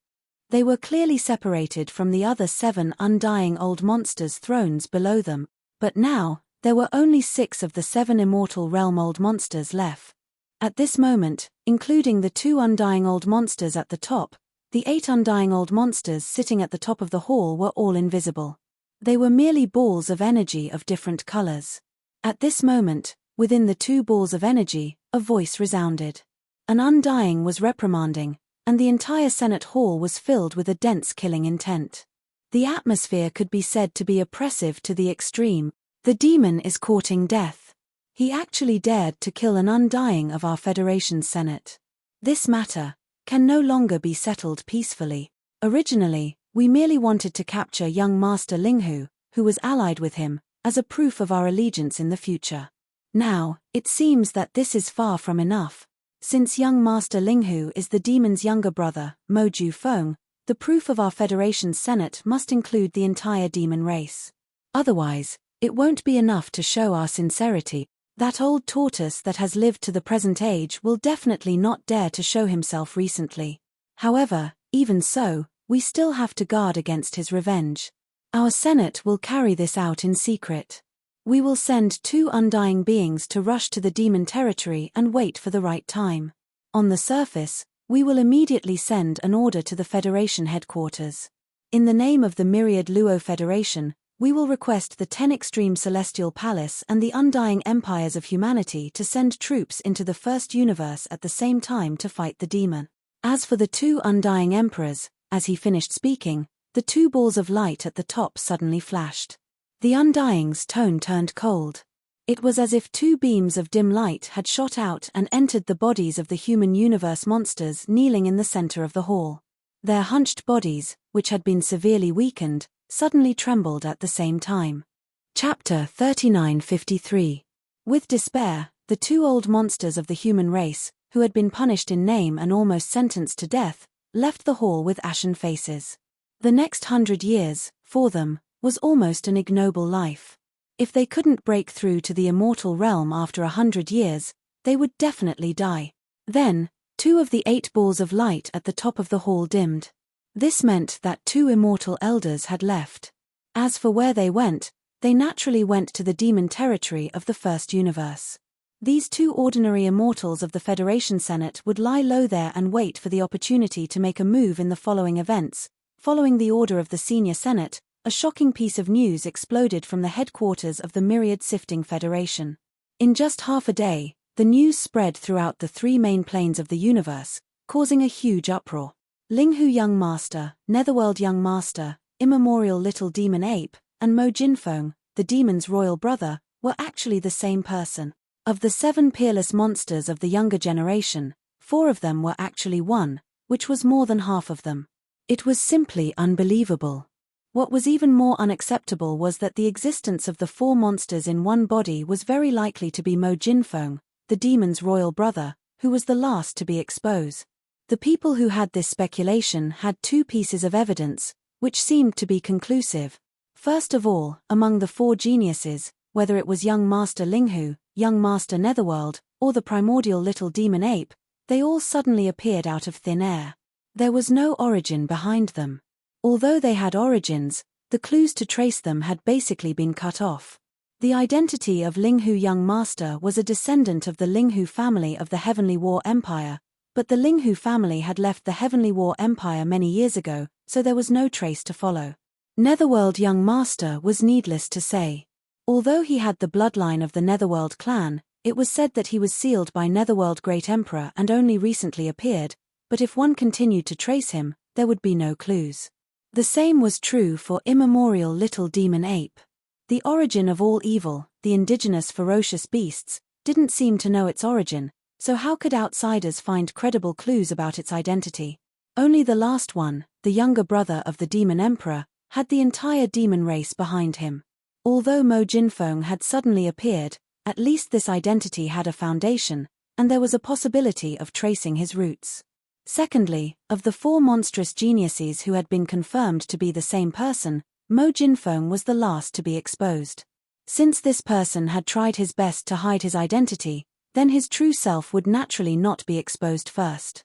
They were clearly separated from the other 7 undying old monsters' thrones below them, but now, there were only 6 of the 7 immortal realm old monsters left. At this moment, including the 2 undying old monsters at the top, the 8 undying old monsters sitting at the top of the hall were all invisible. They were merely balls of energy of different colors. At this moment, within the 2 balls of energy, a voice resounded. An undying was reprimanding, and the entire Senate Hall was filled with a dense killing intent. The atmosphere could be said to be oppressive to the extreme. The demon is courting death. He actually dared to kill an undying of our Federation's Senate. This matter can no longer be settled peacefully. Originally, we merely wanted to capture young Master Linghu, who was allied with him, as a proof of our allegiance in the future. Now, it seems that this is far from enough. Since young Master Linghu is the demon's younger brother, Mo Jufeng, the proof of our Federation's Senate must include the entire demon race. Otherwise, it won't be enough to show our sincerity. That old tortoise that has lived to the present age will definitely not dare to show himself recently. However, even so, we still have to guard against his revenge. Our Senate will carry this out in secret. We will send 2 undying beings to rush to the demon territory and wait for the right time. On the surface, we will immediately send an order to the Federation headquarters. In the name of the Myriad Luo Federation, we will request the 10 Extreme Celestial Palace and the Undying Empires of Humanity to send troops into the First Universe at the same time to fight the demon. As for the 2 Undying Emperors, as he finished speaking, the 2 balls of light at the top suddenly flashed. The Undying's tone turned cold. It was as if 2 beams of dim light had shot out and entered the bodies of the human universe monsters kneeling in the center of the hall. Their hunched bodies, which had been severely weakened, suddenly trembled at the same time. Chapter 3953. With despair, the 2 old monsters of the human race, who had been punished in name and almost sentenced to death, left the hall with ashen faces. The next 100 years, for them, was almost an ignoble life. If they couldn't break through to the immortal realm after 100 years, they would definitely die. Then, 2 of the 8 balls of light at the top of the hall dimmed. This meant that 2 immortal elders had left. As for where they went, they naturally went to the demon territory of the First Universe. These 2 ordinary immortals of the Federation Senate would lie low there and wait for the opportunity to make a move in the following events. Following the order of the Senior Senate, a shocking piece of news exploded from the headquarters of the Myriad Sifting Federation. In just half a day, the news spread throughout the 3 main planes of the universe, causing a huge uproar. Linghu Young Master, Netherworld Young Master, Immemorial Little Demon Ape, and Mo Jinfeng, the demon's royal brother, were actually the same person. Of the 7 peerless monsters of the younger generation, 4 of them were actually one, which was more than half of them. It was simply unbelievable. What was even more unacceptable was that the existence of the 4 monsters in one body was very likely to be Mo Jinfeng, the demon's royal brother, who was the last to be exposed. The people who had this speculation had 2 pieces of evidence, which seemed to be conclusive. First of all, among the 4 geniuses, whether it was young Master Linghu, young Master Netherworld, or the primordial little demon ape, they all suddenly appeared out of thin air. There was no origin behind them. Although they had origins, the clues to trace them had basically been cut off. The identity of Linghu Young Master was a descendant of the Linghu family of the Heavenly War Empire, but the Linghu family had left the Heavenly War Empire many years ago, so there was no trace to follow. Netherworld Young Master was needless to say. Although he had the bloodline of the Netherworld clan, it was said that he was sealed by Netherworld Great Emperor and only recently appeared, but if one continued to trace him, there would be no clues. The same was true for immemorial little demon ape. The origin of all evil, the indigenous ferocious beasts, didn't seem to know its origin, so how could outsiders find credible clues about its identity? Only the last one, the younger brother of the demon emperor, had the entire demon race behind him. Although Mo Jinfeng had suddenly appeared, at least this identity had a foundation, and there was a possibility of tracing his roots. Secondly, of the 4 monstrous geniuses who had been confirmed to be the same person, Mo Jinfeng was the last to be exposed. Since this person had tried his best to hide his identity, then his true self would naturally not be exposed first.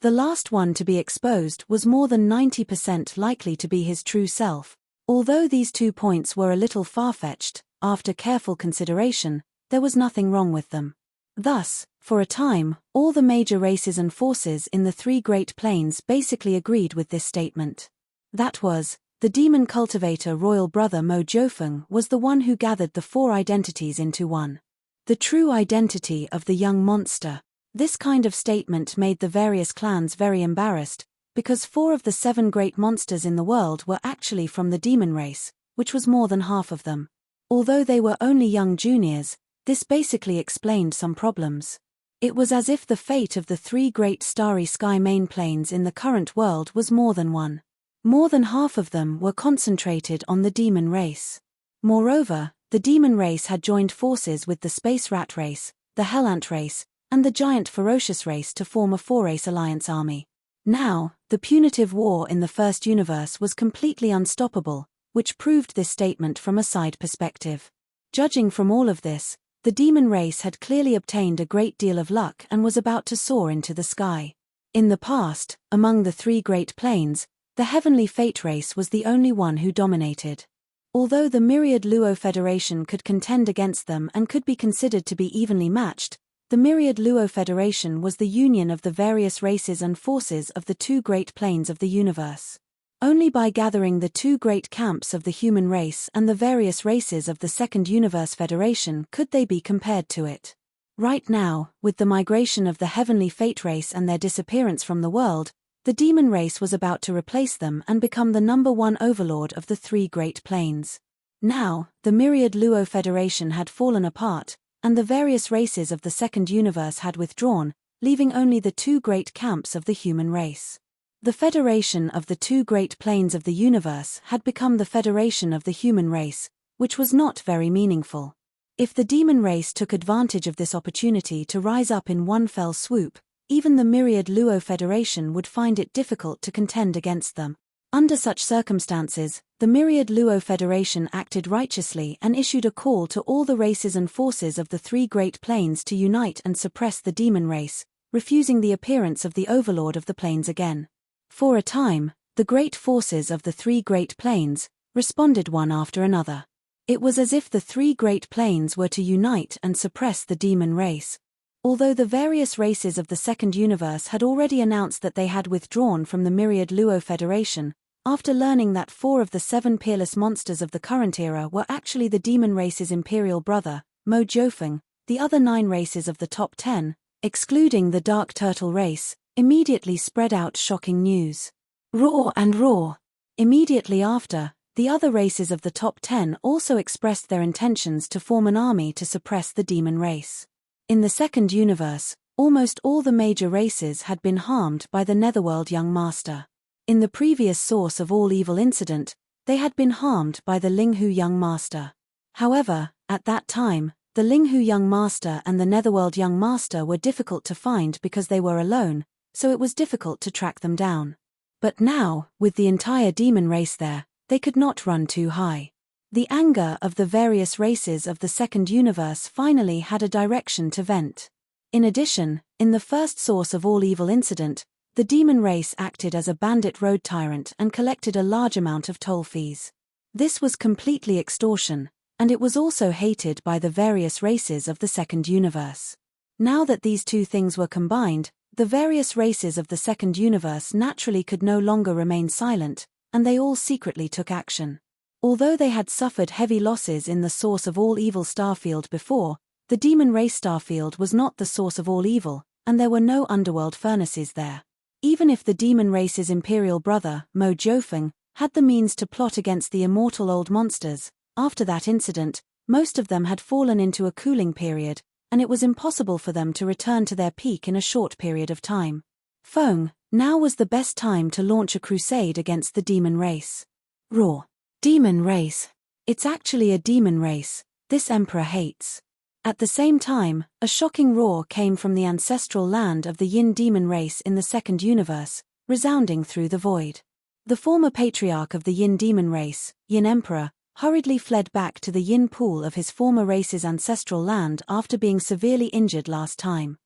The last one to be exposed was more than 90% likely to be his true self. Although these 2 points were a little far-fetched, after careful consideration, there was nothing wrong with them. Thus, for a time, all the major races and forces in the 3 Great Plains basically agreed with this statement. That was, the demon cultivator royal brother Mo Jinfeng was the one who gathered the 4 identities into one. The true identity of the young monster. This kind of statement made the various clans very embarrassed, because 4 of the 7 great monsters in the world were actually from the demon race, which was more than half of them. Although they were only young juniors, this basically explained some problems. It was as if the fate of the 3 great starry sky main planes in the current world was more than one. More than half of them were concentrated on the demon race. Moreover, the demon race had joined forces with the space rat race, the hellant race, and the giant ferocious race to form a 4-race alliance army. Now, the punitive war in the first universe was completely unstoppable, which proved this statement from a side perspective. Judging from all of this, the demon race had clearly obtained a great deal of luck and was about to soar into the sky. In the past, among the 3 Great Plains, the Heavenly Fate race was the only one who dominated. Although the Myriad Luo Federation could contend against them and could be considered to be evenly matched, the Myriad Luo Federation was the union of the various races and forces of the 2 Great Plains of the universe. Only by gathering the 2 great camps of the human race and the various races of the Second Universe Federation could they be compared to it. Right now, with the migration of the Heavenly Fate race and their disappearance from the world, the demon race was about to replace them and become the number 1 overlord of the 3 Great Plains. Now, the Myriad Luo Federation had fallen apart, and the various races of the Second Universe had withdrawn, leaving only the 2 great camps of the human race. The federation of the 2 Great Plains of the universe had become the federation of the human race, which was not very meaningful. If the demon race took advantage of this opportunity to rise up in one fell swoop, even the Myriad Luo Federation would find it difficult to contend against them. Under such circumstances, the Myriad Luo Federation acted righteously and issued a call to all the races and forces of the 3 Great Plains to unite and suppress the demon race, refusing the appearance of the overlord of the plains again. For a time, the great forces of the 3 Great Plains responded one after another. It was as if the 3 Great Plains were to unite and suppress the demon race. Although the various races of the Second Universe had already announced that they had withdrawn from the Myriad Luo Federation, after learning that 4 of the 7 peerless monsters of the current era were actually the demon race's imperial brother, Mo Jinfeng, the other 9 races of the top 10, excluding the Dark Turtle race, immediately spread out shocking news. Roar and roar! Immediately after, The other races of the top 10 also expressed their intentions to form an army to suppress the demon race. In the second universe, almost all the major races had been harmed by the Netherworld Young Master. In the previous source of all evil incident, they had been harmed by the Linghu Young Master. However, at that time, the Linghu Young Master and the Netherworld Young Master were difficult to find because they were alone, so it was difficult to track them down. But now, with the entire demon race there, they could not run too high. The anger of the various races of the second universe finally had a direction to vent. In addition, in the first source of all evil incident, the demon race acted as a bandit road tyrant and collected a large amount of toll fees. This was completely extortion, and it was also hated by the various races of the second universe. Now that these two things were combined, the various races of the second universe naturally could no longer remain silent, and they all secretly took action. Although they had suffered heavy losses in the source of all evil Starfield before, the demon race Starfield was not the source of all evil, and there were no underworld furnaces there. Even if the demon race's imperial brother, Mo Jiufeng, had the means to plot against the immortal old monsters, after that incident, most of them had fallen into a cooling period, and it was impossible for them to return to their peak in a short period of time. Feng, now was the best time to launch a crusade against the demon race. Roar. Demon race. It's actually a demon race, this emperor hates. At the same time, a shocking roar came from the ancestral land of the Yin demon race in the second universe, resounding through the void. The former patriarch of the Yin demon race, Yin Emperor, hurriedly fled back to the Yin pool of his former race's ancestral land after being severely injured last time.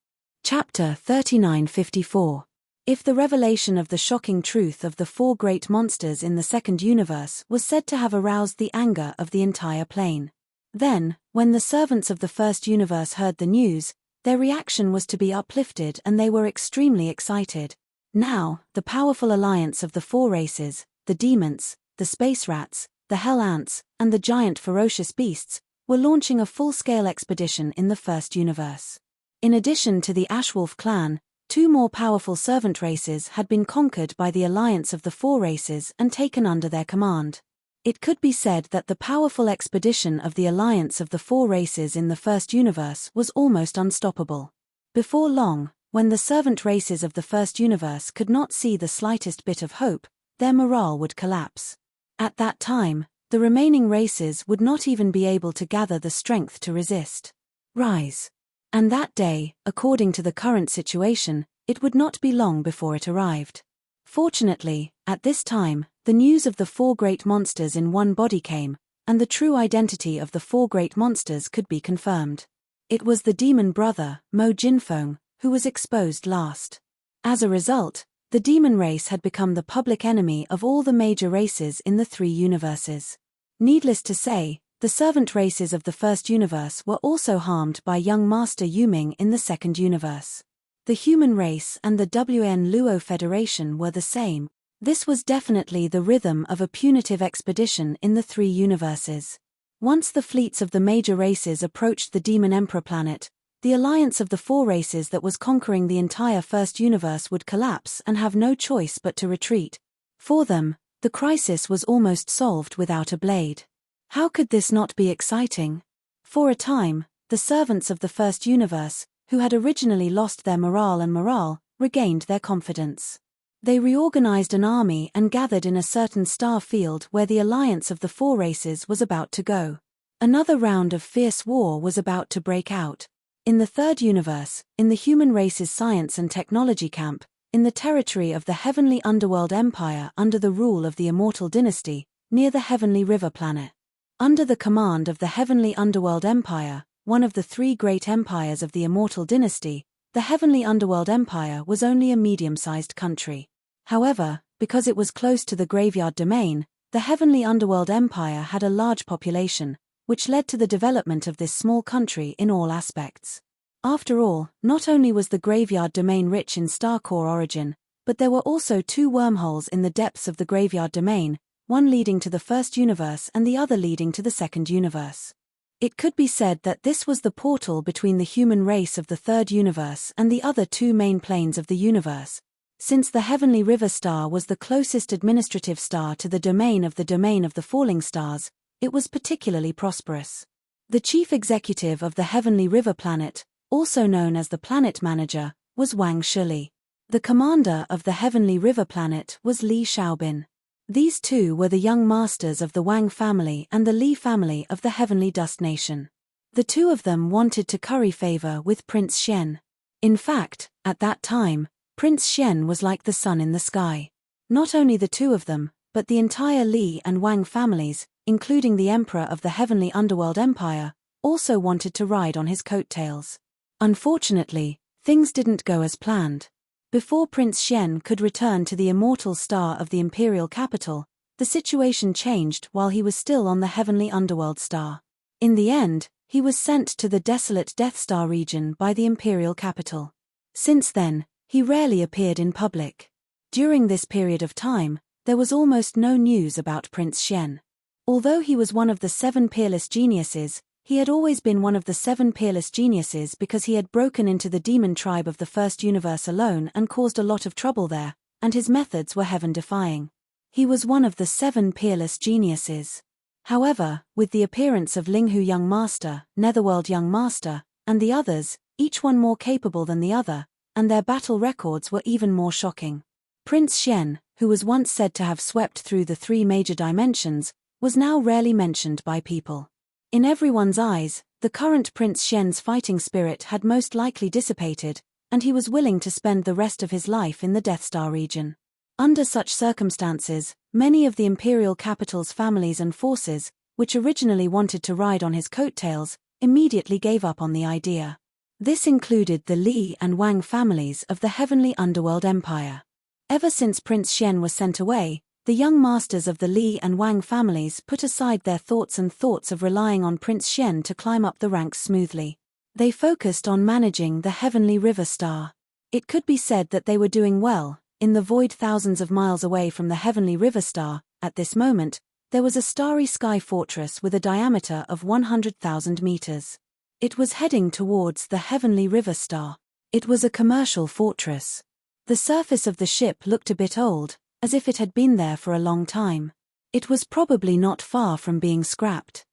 Chapter 3954. If the revelation of the shocking truth of the four great monsters in the second universe was said to have aroused the anger of the entire plane, then, when the servants of the first universe heard the news, their reaction was to be uplifted and they were extremely excited. Now, the powerful alliance of the four races, the demons, the space rats, the hell ants, and the giant ferocious beasts, were launching a full-scale expedition in the first universe. In addition to the Ashwolf clan, two more powerful servant races had been conquered by the alliance of the four races and taken under their command. It could be said that the powerful expedition of the alliance of the four races in the first universe was almost unstoppable. Before long, when the servant races of the first universe could not see the slightest bit of hope, their morale would collapse. At that time, the remaining races would not even be able to gather the strength to resist. Rise. And that day, according to the current situation, it would not be long before it arrived. Fortunately, at this time, the news of the four great monsters in one body came, and the true identity of the four great monsters could be confirmed. It was the demon brother, Mo Jinfeng, who was exposed last. As a result, the demon race had become the public enemy of all the major races in the three universes. Needless to say, the servant races of the first universe were also harmed by young Master Yuming in the second universe. The human race and the WN Luo Federation were the same. This was definitely the rhythm of a punitive expedition in the three universes. Once the fleets of the major races approached the Demon Emperor planet, the alliance of the four races that was conquering the entire first universe would collapse and have no choice but to retreat. For them, the crisis was almost solved without a blade. How could this not be exciting? For a time, the servants of the first universe, who had originally lost their morale, regained their confidence. They reorganized an army and gathered in a certain star field where the alliance of the four races was about to go. Another round of fierce war was about to break out. In the third universe, in the human race's science and technology camp, in the territory of the Heavenly Underworld Empire under the rule of the Immortal Dynasty, near the Heavenly River planet. Under the command of the Heavenly Underworld Empire, one of the three great empires of the Immortal Dynasty, the Heavenly Underworld Empire was only a medium-sized country. However, because it was close to the Graveyard Domain, the Heavenly Underworld Empire had a large population, which led to the development of this small country in all aspects. After all, not only was the Graveyard Domain rich in star core origin, but there were also two wormholes in the depths of the Graveyard Domain, one leading to the first universe and the other leading to the second universe. It could be said that this was the portal between the human race of the third universe and the other two main planes of the universe. Since the Heavenly River star was the closest administrative star to the domain of the falling stars, it was particularly prosperous. The chief executive of the Heavenly River planet, also known as the planet manager, was Wang Shuli. The commander of the Heavenly River planet was Li Xiaobin. These two were the young masters of the Wang family and the Li family of the Heavenly Dust Nation. The two of them wanted to curry favor with Prince Xian. In fact, at that time, Prince Xian was like the sun in the sky. Not only the two of them, but the entire Li and Wang families, including the Emperor of the Heavenly Underworld Empire, also wanted to ride on his coattails. Unfortunately, things didn't go as planned. Before Prince Xian could return to the immortal star of the imperial capital, the situation changed while he was still on the Heavenly Underworld star. In the end, he was sent to the desolate Death Star region by the imperial capital. Since then, he rarely appeared in public. During this period of time, there was almost no news about Prince Xian. Although he was one of the 7 peerless geniuses, he had always been one of the 7 peerless geniuses because he had broken into the demon tribe of the first universe alone and caused a lot of trouble there, and his methods were heaven-defying. He was one of the 7 peerless geniuses. However, with the appearance of Linghu Young Master, Netherworld Young Master, and the others, each one more capable than the other, and their battle records were even more shocking. Prince Xian, who was once said to have swept through the 3 major dimensions, was now rarely mentioned by people. In everyone's eyes, the current Prince Xian's fighting spirit had most likely dissipated, and he was willing to spend the rest of his life in the Death Star region. Under such circumstances, many of the imperial capital's families and forces, which originally wanted to ride on his coattails, immediately gave up on the idea. This included the Li and Wang families of the Heavenly Underworld Empire. Ever since Prince Xian was sent away, the young masters of the Li and Wang families put aside their thoughts of relying on Prince Xian to climb up the ranks smoothly. They focused on managing the Heavenly River star. It could be said that they were doing well. In the void thousands of miles away from the Heavenly River star, at this moment, there was a starry sky fortress with a diameter of 100,000 meters. It was heading towards the Heavenly River star. It was a commercial fortress. The surface of the ship looked a bit old, as if it had been there for a long time. It was probably not far from being scrapped.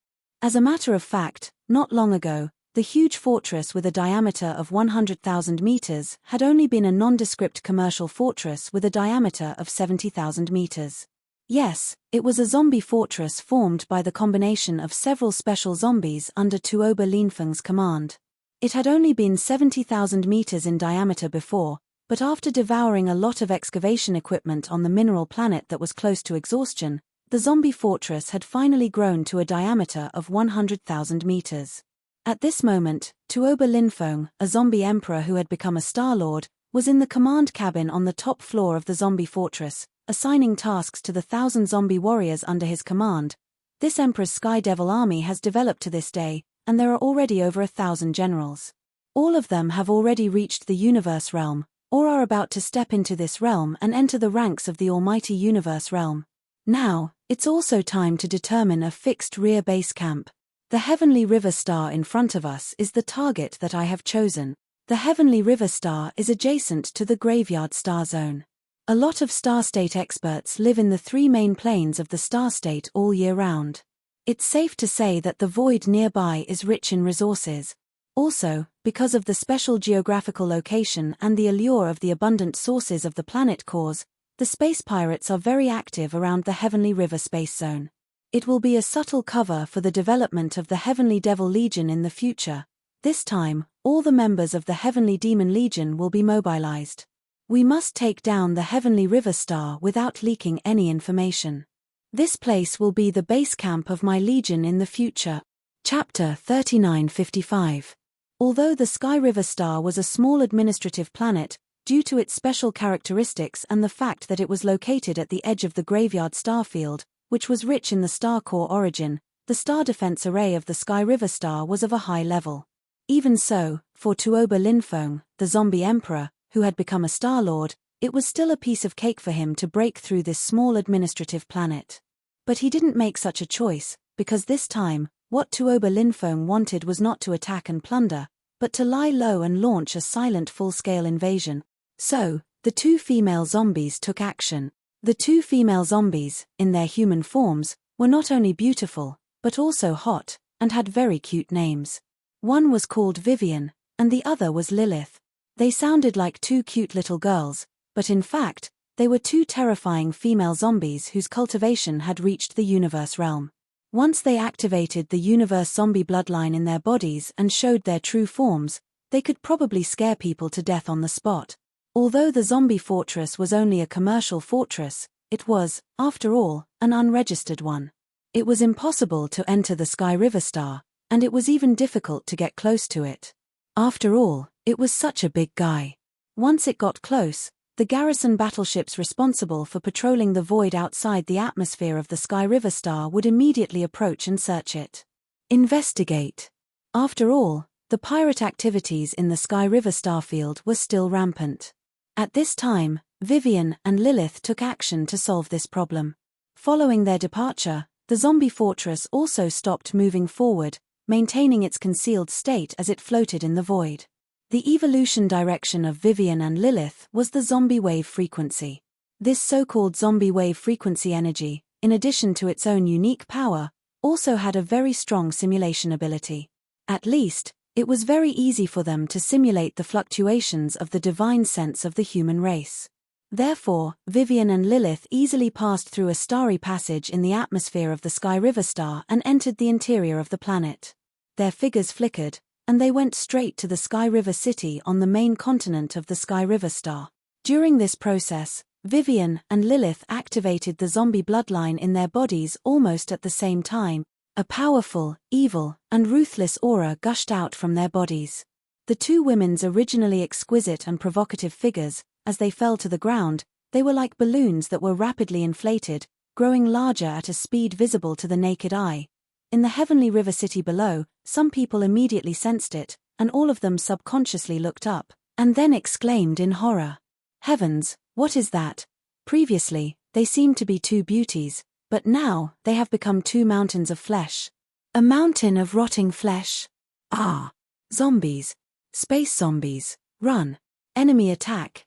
As a matter of fact, not long ago, the huge fortress with a diameter of 100,000 meters had only been a nondescript commercial fortress with a diameter of 70,000 meters. Yes, it was a zombie fortress formed by the combination of several special zombies under Tuoba Linfeng's command. It had only been 70,000 meters in diameter before, but after devouring a lot of excavation equipment on the mineral planet that was close to exhaustion, the zombie fortress had finally grown to a diameter of 100,000 meters. At this moment, Tuoba Linfeng, a zombie emperor who had become a Star Lord, was in the command cabin on the top floor of the zombie fortress, assigning tasks to the 1,000 zombie warriors under his command. This emperor's Sky Devil army has developed to this day, and there are already over 1,000 generals. All of them have already reached the universe realm, or are about to step into this realm and enter the ranks of the almighty universe realm. Now, it's also time to determine a fixed rear base camp. The Heavenly River star in front of us is the target that I have chosen. The Heavenly River star is adjacent to the Graveyard Star Zone. A lot of star state experts live in the 3 main planes of the star state all year round. It's safe to say that the void nearby is rich in resources. Also, because of the special geographical location and the allure of the abundant sources of the planet cores, the space pirates are very active around the Heavenly River space zone. It will be a subtle cover for the development of the Heavenly Devil Legion in the future. This time, all the members of the Heavenly Demon Legion will be mobilized. We must take down the Heavenly River star without leaking any information. This place will be the base camp of my legion in the future. Chapter 3955. Although the Sky River star was a small administrative planet, due to its special characteristics and the fact that it was located at the edge of the Graveyard Star Field, which was rich in the star core origin, the star defense array of the Sky River star was of a high level. Even so, for Tuoba Linfeng, the zombie emperor, who had become a Star Lord, it was still a piece of cake for him to break through this small administrative planet. But he didn't make such a choice, because this time, what Tuoba Linfeng wanted was not to attack and plunder, but to lie low and launch a silent full-scale invasion. So, the two female zombies took action. The two female zombies, in their human forms, were not only beautiful, but also hot, and had very cute names. One was called Vivian, and the other was Lilith. They sounded like two cute little girls, but in fact, they were two terrifying female zombies whose cultivation had reached the universe realm. Once they activated the universe zombie bloodline in their bodies and showed their true forms, they could probably scare people to death on the spot. Although the zombie fortress was only a commercial fortress, it was, after all, an unregistered one. It was impossible to enter the Sky River Star, and it was even difficult to get close to it. After all, it was such a big guy. Once it got close, the garrison battleships responsible for patrolling the void outside the atmosphere of the Sky River Star would immediately approach and search it. Investigate. After all, the pirate activities in the Sky River Starfield were still rampant. At this time, Vivian and Lilith took action to solve this problem. Following their departure, the zombie fortress also stopped moving forward, maintaining its concealed state as it floated in the void. The evolution direction of Vivian and Lilith was the zombie wave frequency. This so-called zombie wave frequency energy, in addition to its own unique power, also had a very strong simulation ability. At least, it was very easy for them to simulate the fluctuations of the divine sense of the human race. Therefore, Vivian and Lilith easily passed through a starry passage in the atmosphere of the Sky River Star and entered the interior of the planet. Their figures flickered, and they went straight to the Sky River City on the main continent of the Sky River Star. During this process, Vivian and Lilith activated the zombie bloodline in their bodies almost at the same time. A powerful, evil, and ruthless aura gushed out from their bodies. The two women's originally exquisite and provocative figures, as they fell to the ground, they were like balloons that were rapidly inflated, growing larger at a speed visible to the naked eye. In the heavenly river city below, some people immediately sensed it, and all of them subconsciously looked up, and then exclaimed in horror. Heavens, what is that? Previously, they seemed to be two beauties, but now they have become two mountains of flesh. A mountain of rotting flesh. Ah! Zombies. Space zombies. Run. Enemy attack,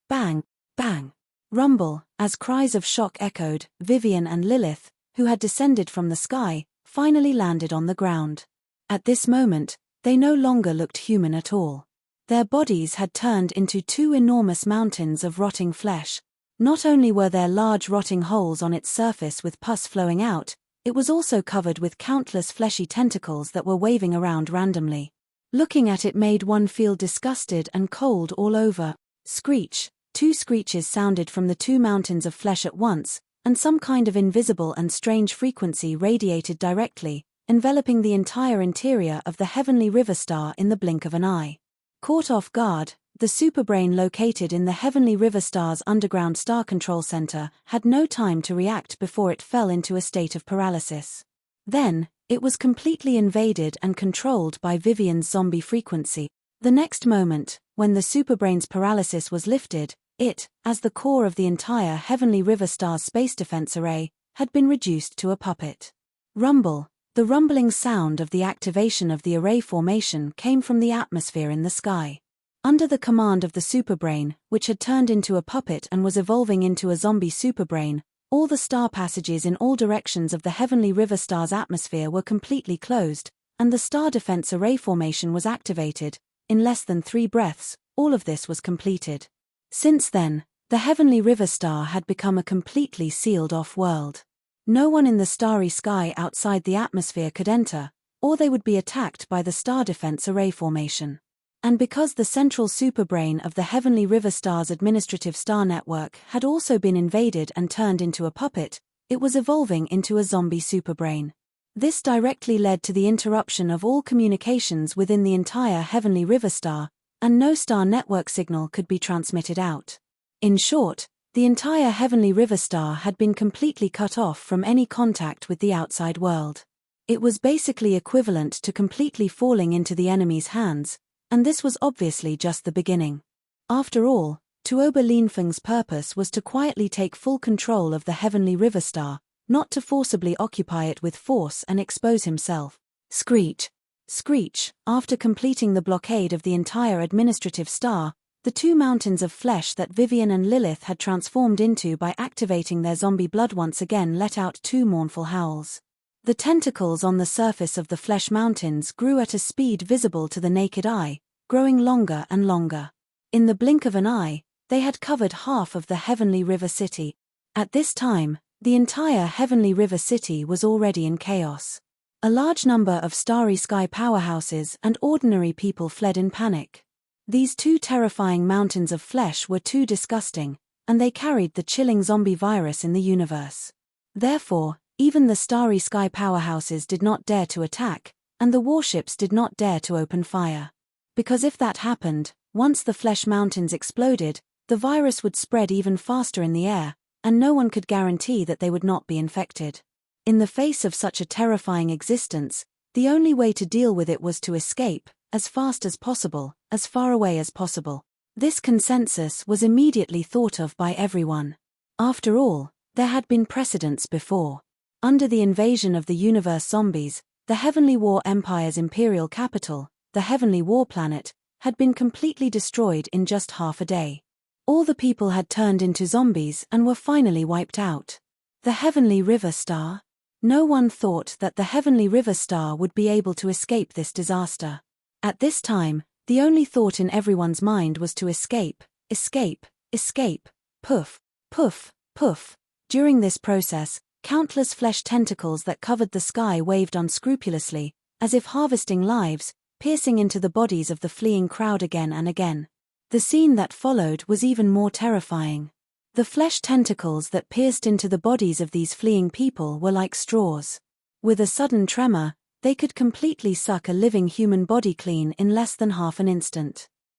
bang, bang. Rumble, as cries of shock echoed. Vivian and Lilith, who had descended from the sky, finally landed on the ground. At this moment, they no longer looked human at all. Their bodies had turned into two enormous mountains of rotting flesh. Not only were there large rotting holes on its surface with pus flowing out, it was also covered with countless fleshy tentacles that were waving around randomly. Looking at it made one feel disgusted and cold all over. Screech. Two screeches sounded from the two mountains of flesh at once, and some kind of invisible and strange frequency radiated directly, enveloping the entire interior of the heavenly river star in the blink of an eye. Caught off guard, the superbrain located in the heavenly river star's underground star control center had no time to react before it fell into a state of paralysis. Then, it was completely invaded and controlled by Vivian's zombie frequency. The next moment, when the superbrain's paralysis was lifted, it, as the core of the entire heavenly river star's space defense array, had been reduced to a puppet. Rumble. The rumbling sound of the activation of the array formation came from the atmosphere in the sky. Under the command of the superbrain, which had turned into a puppet and was evolving into a zombie superbrain, all the star passages in all directions of the heavenly river star's atmosphere were completely closed, and the star defense array formation was activated. In less than 3 breaths, all of this was completed. Since then, the heavenly river star had become a completely sealed-off world. No one in the starry sky outside the atmosphere could enter, or they would be attacked by the star defense array formation. And because the central superbrain of the heavenly river star's administrative star network had also been invaded and turned into a puppet, it was evolving into a zombie superbrain. This directly led to the interruption of all communications within the entire heavenly river star, and no star network signal could be transmitted out. In short, the entire heavenly river star had been completely cut off from any contact with the outside world. It was basically equivalent to completely falling into the enemy's hands, and this was obviously just the beginning. After all, Tuoba Linfeng's purpose was to quietly take full control of the heavenly river star, not to forcibly occupy it with force and expose himself. Screech. Screech. After completing the blockade of the entire administrative star, the two mountains of flesh that Vivian and Lilith had transformed into by activating their zombie blood once again let out two mournful howls. The tentacles on the surface of the flesh mountains grew at a speed visible to the naked eye, growing longer and longer. In the blink of an eye, they had covered half of the Heavenly River City. At this time, the entire Heavenly River City was already in chaos. A large number of Starry Sky powerhouses and ordinary people fled in panic. These two terrifying mountains of flesh were too disgusting, and they carried the chilling zombie virus in the universe. Therefore, even the Starry Sky powerhouses did not dare to attack, and the warships did not dare to open fire. Because if that happened, once the flesh mountains exploded, the virus would spread even faster in the air, and no one could guarantee that they would not be infected. In the face of such a terrifying existence, the only way to deal with it was to escape, as fast as possible, as far away as possible. This consensus was immediately thought of by everyone. After all, there had been precedents before. Under the invasion of the universe zombies, the Heavenly War Empire's imperial capital, the Heavenly War Planet, had been completely destroyed in just half a day. All the people had turned into zombies and were finally wiped out. The Heavenly River Star? No one thought that the Heavenly River Star would be able to escape this disaster. At this time, the only thought in everyone's mind was to escape, escape, escape, poof, poof, poof. During this process, countless flesh tentacles that covered the sky waved unscrupulously, as if harvesting lives, piercing into the bodies of the fleeing crowd again and again. The scene that followed was even more terrifying. The flesh tentacles that pierced into the bodies of these fleeing people were like straws. With a sudden tremor, they could completely suck a living human body clean in less than half an instant.